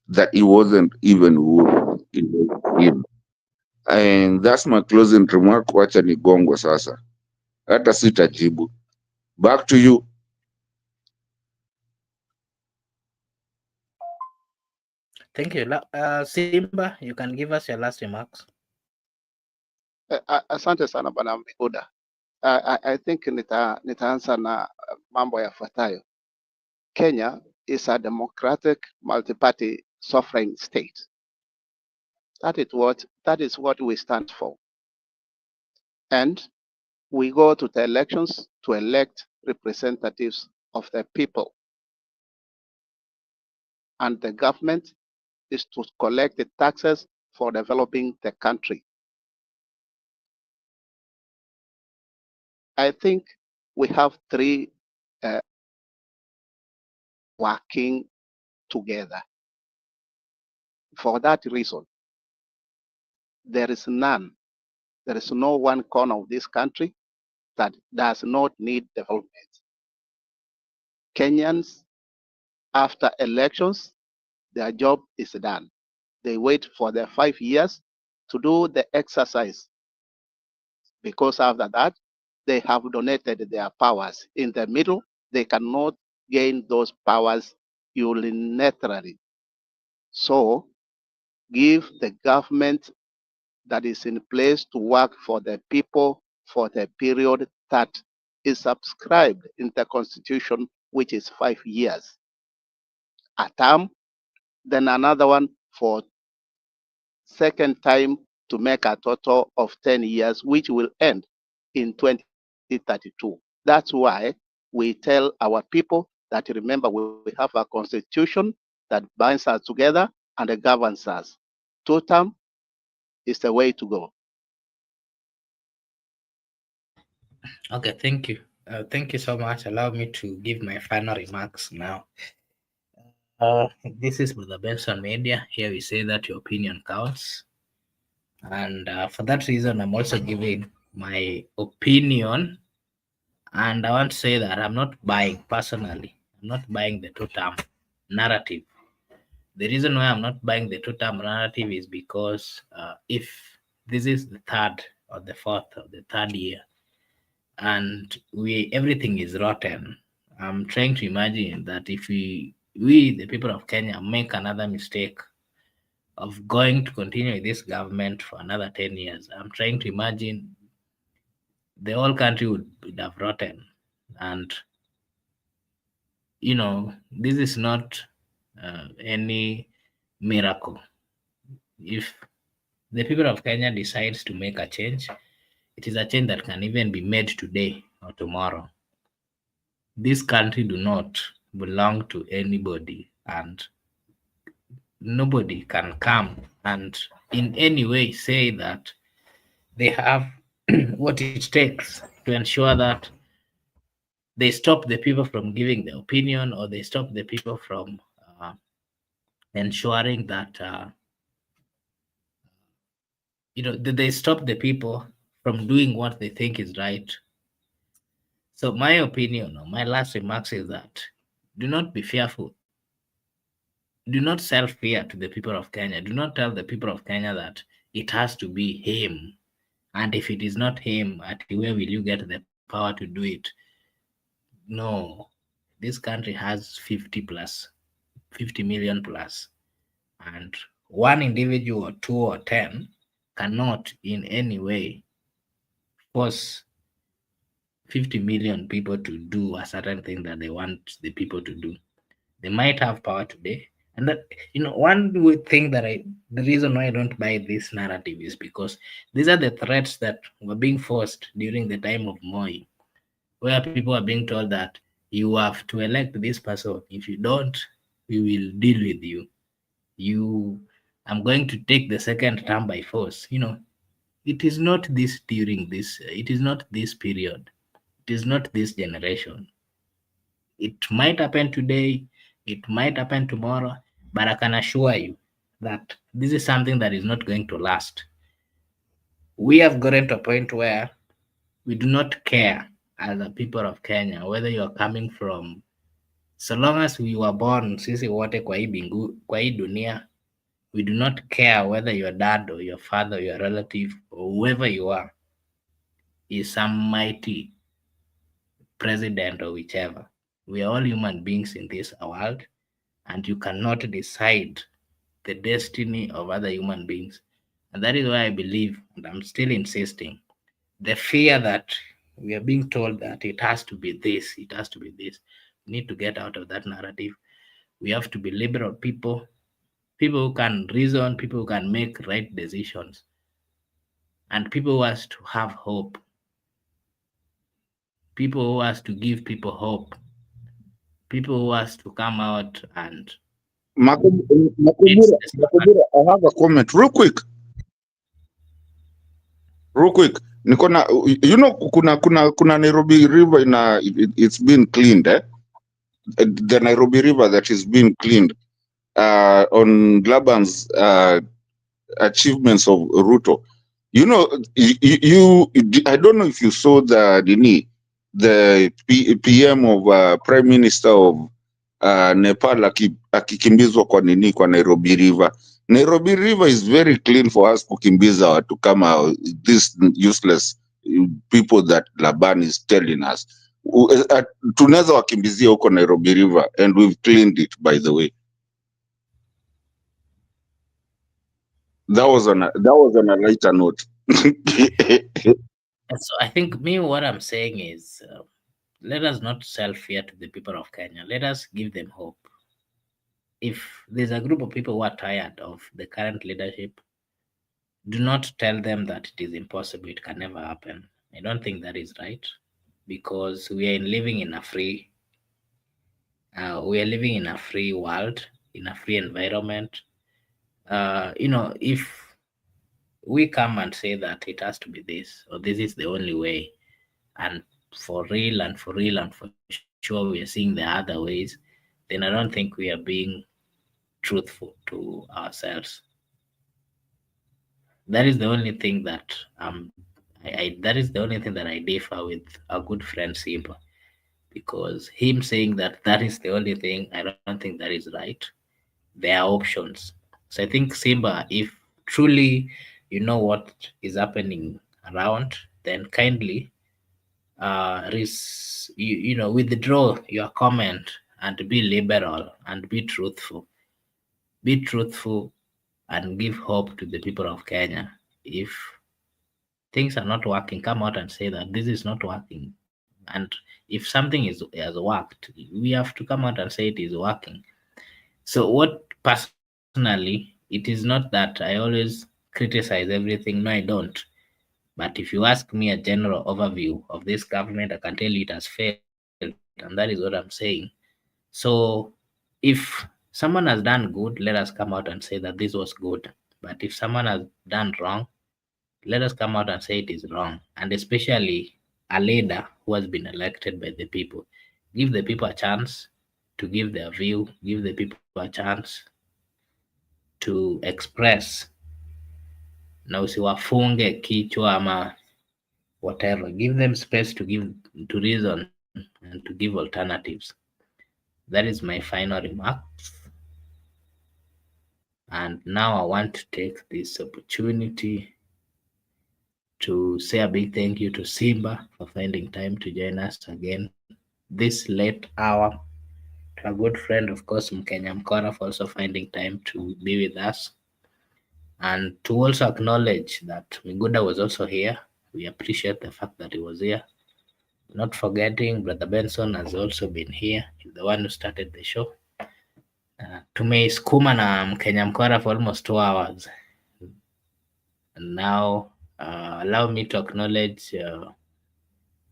that he wasn't even good. It was him. And that's my closing remark. Wacha nigongwe sasa. Hata sitajibu. Back to you. Thank you. Simba, you can give us your last remarks. Asante sana Bwana Miguda. I think nitaanza na mambo yafuatayo. Kenya is a democratic multi-party sovereign state. That is what we stand for. And we go to the elections to elect representatives of the people. And the government is to collect the taxes for developing the country. I think we have three working together. For that reason, there is no one corner of this country that does not need development. Kenyans, after elections, their job is done. They wait for their 5 years to do the exercise, because after that, they have donated their powers. In the middle, they cannot gain those powers unilaterally. So give the government that is in place to work for the people for the period that is subscribed in the constitution, which is 5 years. A term, then another one for second time to make a total of 10 years, which will end in 2032. That's why we tell our people that, remember, we have a constitution that binds us together and governs us. Two term is the way to go. Okay, thank you. Thank you so much. Allow me to give my final remarks now. This is Brother Benson Media. Here we say that your opinion counts. And for that reason, I'm also giving my opinion. And I want to say that I'm not buying, personally, I'm not buying the two-term narrative. The reason why I'm not buying the two-term narrative is because if this is the third or the fourth or the third year, and everything is rotten, I'm trying to imagine that if we the people of Kenya make another mistake of going to continue with this government for another 10 years, I'm trying to imagine the whole country would have rotten. And this is not any miracle. If the people of Kenya decides to make a change, it is a change that can even be made today or tomorrow. This country do not belong to anybody, and nobody can come and in any way say that they have what it takes to ensure that they stop the people from giving their opinion, or they stop the people from ensuring that they stop the people from doing what they think is right. So my opinion, or my last remarks, is that do not be fearful. Do not sell fear to the people of Kenya. Do not tell the people of Kenya that it has to be him. And if it is not him, at where will you get the power to do it? No. This country has 50 million plus. And one individual, or 2 or 10, cannot in any way force 50 million people to do a certain thing that they want the people to do. They might have power today. And that, one would think that the reason why I don't buy this narrative is because these are the threats that were being forced during the time of Moi, where people are being told that you have to elect this person. If you don't, we will deal with you. You, I'm going to take the second term by force. It is not this during this, it is not this period, it is not this generation. It might happen today, it might happen tomorrow, but I can assure you that this is something that is not going to last. We have gotten to a point where we do not care as the people of Kenya whether you are coming from, so long as we were born sisi wote kwa hii dunia, we do not care whether your dad or your father or your relative or whoever you are is some mighty president or whichever. We are all human beings in this world, and you cannot decide the destiny of other human beings. And that is why I believe, and I'm still insisting, the fear that we are being told that it has to be this, it has to be this. We need to get out of that narrative. We have to be liberal people, people who can reason, people who can make right decisions, and people who has to have hope, people who has to give people hope, people who has to come out and it's Makubura, I have a comment real quick. Niko na, kuna Nairobi River it's been cleaned, the Nairobi River that is being cleaned on Laban's achievements of Ruto. I don't know if you saw the PM of Prime Minister of Nepal akikimbizwa kwa Nairobi River. Nairobi River is very clean for us kukimbiza watu kama this useless people that Laban is telling us. Tunaweza wakimbizia huko Nairobi River, and we've cleaned it, by the way. That was on a lighter note. So I think what I'm saying is, let us not sell fear to the people of Kenya. Let us give them hope. If there's a group of people who are tired of the current leadership, do not tell them that it is impossible, it can never happen. I don't think that is right, because we are living in a free world, in a free environment. If we come and say that it has to be this, or this is the only way, and for real and for real and for sure we are seeing the other ways, then I don't think we are being truthful to ourselves. That is the only thing that that is the only thing that I differ with a good friend Simba, because him saying that that is the only thing, I don't think that is right. There are options. So I think Simba, if truly you know what is happening around, then kindly withdraw your comment and be liberal and be truthful. Be truthful and give hope to the people of Kenya. If things are not working, come out and say that this is not working. And if something has worked, we have to come out and say it is working. So what personally, it is not that I always criticize everything. No, I don't. But if you ask me a general overview of this government, I can tell you it has failed, and that is what I'm saying. So if someone has done good, let us come out and say that this was good. But if someone has done wrong, let us come out and say it is wrong. And especially a leader who has been elected by the people. Give the people a chance to give their view, give the people a chance to express, na usiwafunge kichwa ama whatever. Give them space to reason and to give alternatives. That is my final remarks. And now I want to take this opportunity to say a big thank you to Simba for finding time to join us again this late hour. To a good friend, of course, Mkenya Mkora, for also finding time to be with us. And to also acknowledge that Miguda was also here. We appreciate the fact that he was here. Not forgetting Brother Benson has also been here. He's the one who started the show. Tumeisukuma na Mkenya Mkora for almost 2 hours. And now, allow me to acknowledge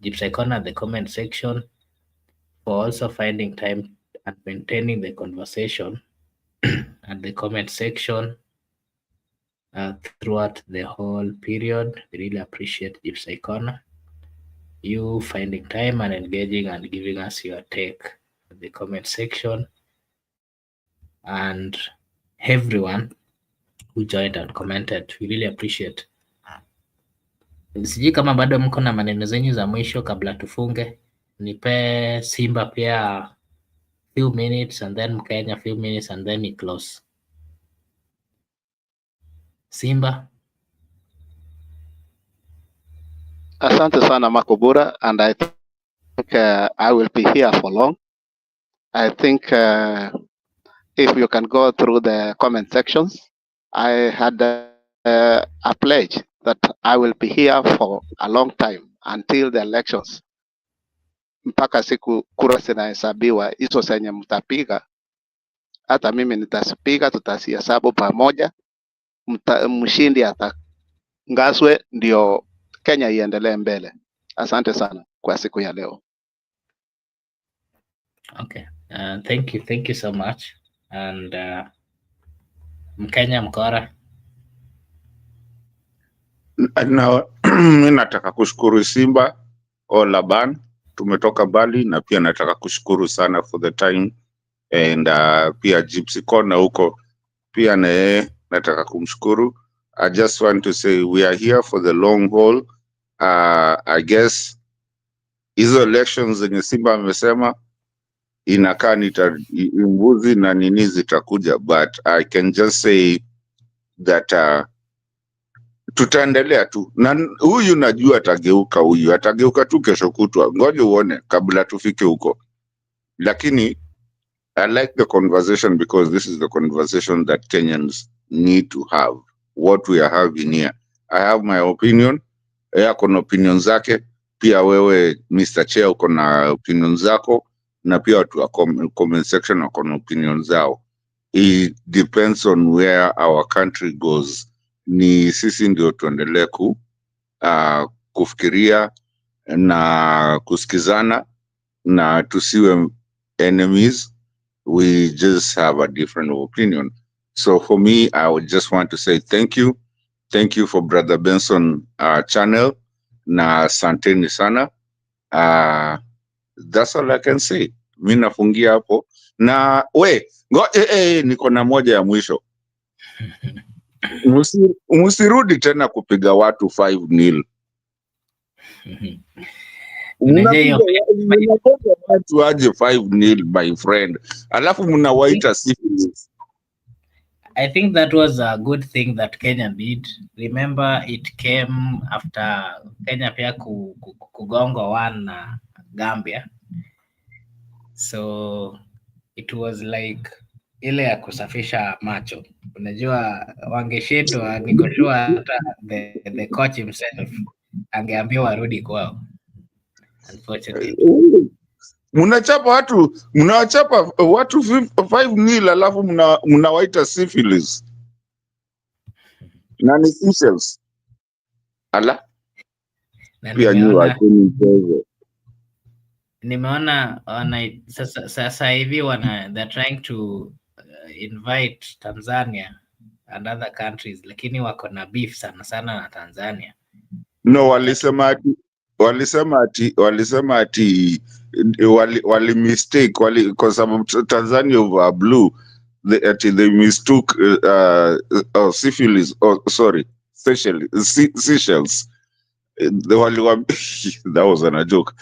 Gypsy Corner at the comment section for also finding time and maintaining the conversation at the comment section throughout the whole period. We really appreciate Gypsy Corner. You finding time and engaging and giving us your take at the comment section, and everyone who joined and commented. We really appreciate. Sijui kama bado mko na maneno zenyu za mwisho kabla tufunge. Nipe Simba pia few minutes and then Mkenya few minutes and then we close. Simba. Asante sana Makobura, and I think I will be here for long. I think if you can go through the comment sections, I had a pledge that I will be here for a long time until the elections, mpaka siku kura zinahesabiwa. Hizo zenye mtapiga, hata mimi nitazipiga, tutazihesabu pamoja, mshindi atangazwe, ndio Kenya iendelee mbele. Asante sana kwa siku ya leo. Okay. Thank you so much. And Mkenya Mkora. Na mimi nataka kushukuru Simba o Laban, tumetoka mbali, na pia nataka kushukuru sana for the time, and pia Gypsy Corner huko pia naye nataka kumshukuru. I just want to say we are here for the long haul. I guess hizo elections zenye Simba amesema inakaa mbuzi na nini zitakuja, but I can just say that tutaendelea tu, na huyu najua atageuka tu kesho kutwa, ngoja uone kabla tufike huko. Lakini I like the conversation because this is the conversation that Kenyans need to have. What we are having here, I have my opinion, ako na opinion zake, pia wewe Mr. Chair uko na opinion zako, na pia watu wa comment section wako na opinion zao. It depends on where our country goes. Ni sisi ndio tuendelee kufikiria na kusikizana na tusiwe enemies. We just have a different opinion. So for me, I would just want to say thank you. Thank you for Brother Benson channel, na asanteni sana. That's all I can say. Mimi nafungia hapo. Na niko na moja ya mwisho. Musirudi tena kupiga watu 5-0. Mnapiga watu aje 5-0 my friend, alafu mnawaita syphilis. I think that was a good thing that Kenya did. Remember, it came after Kenya pia kugongo one na Gambia. So it was like ile ya kusafisha macho. Unajua wangeshindwa, niko sure hata the coach himself angeambiwa arudi kwao. Unfortunately. Mnawachapa watu 5-0 alafu mnawaita syphilis. Na ni syphilis. Ala. Pia nimeona sasa hivi they're trying to invite Tanzania and other countries, lakini wako na beef sana na Tanzania. No, walisema ati wali mistake kwa sababu Tanzania over blue, they mistook syphilis, Seychelles. That was a joke.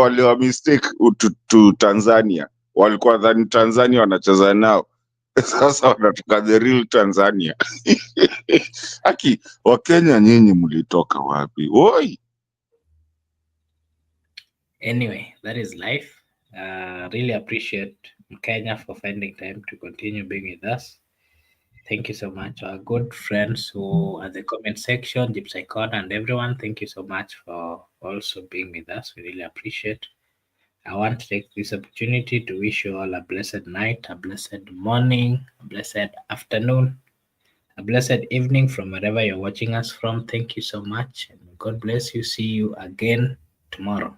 Waliwa mistake to Tanzania, walikuwa dhani Tanzania wanacheza nao, sasa wanatoka the real Tanzania. Aki Wakenya nyinyi mlitoka wapi? Oi. Anyway, that is life. Really appreciate Kenya for finding time to continue being with us. Thank you so much, our good friends who are the comment section, Gypsy Corner, and everyone. Thank you so much for also being with us. We really appreciate. I want to take this opportunity to wish you all a blessed night, a blessed morning, a blessed afternoon, a blessed evening from wherever you're watching us from. Thank you so much, and God bless you. See you again tomorrow.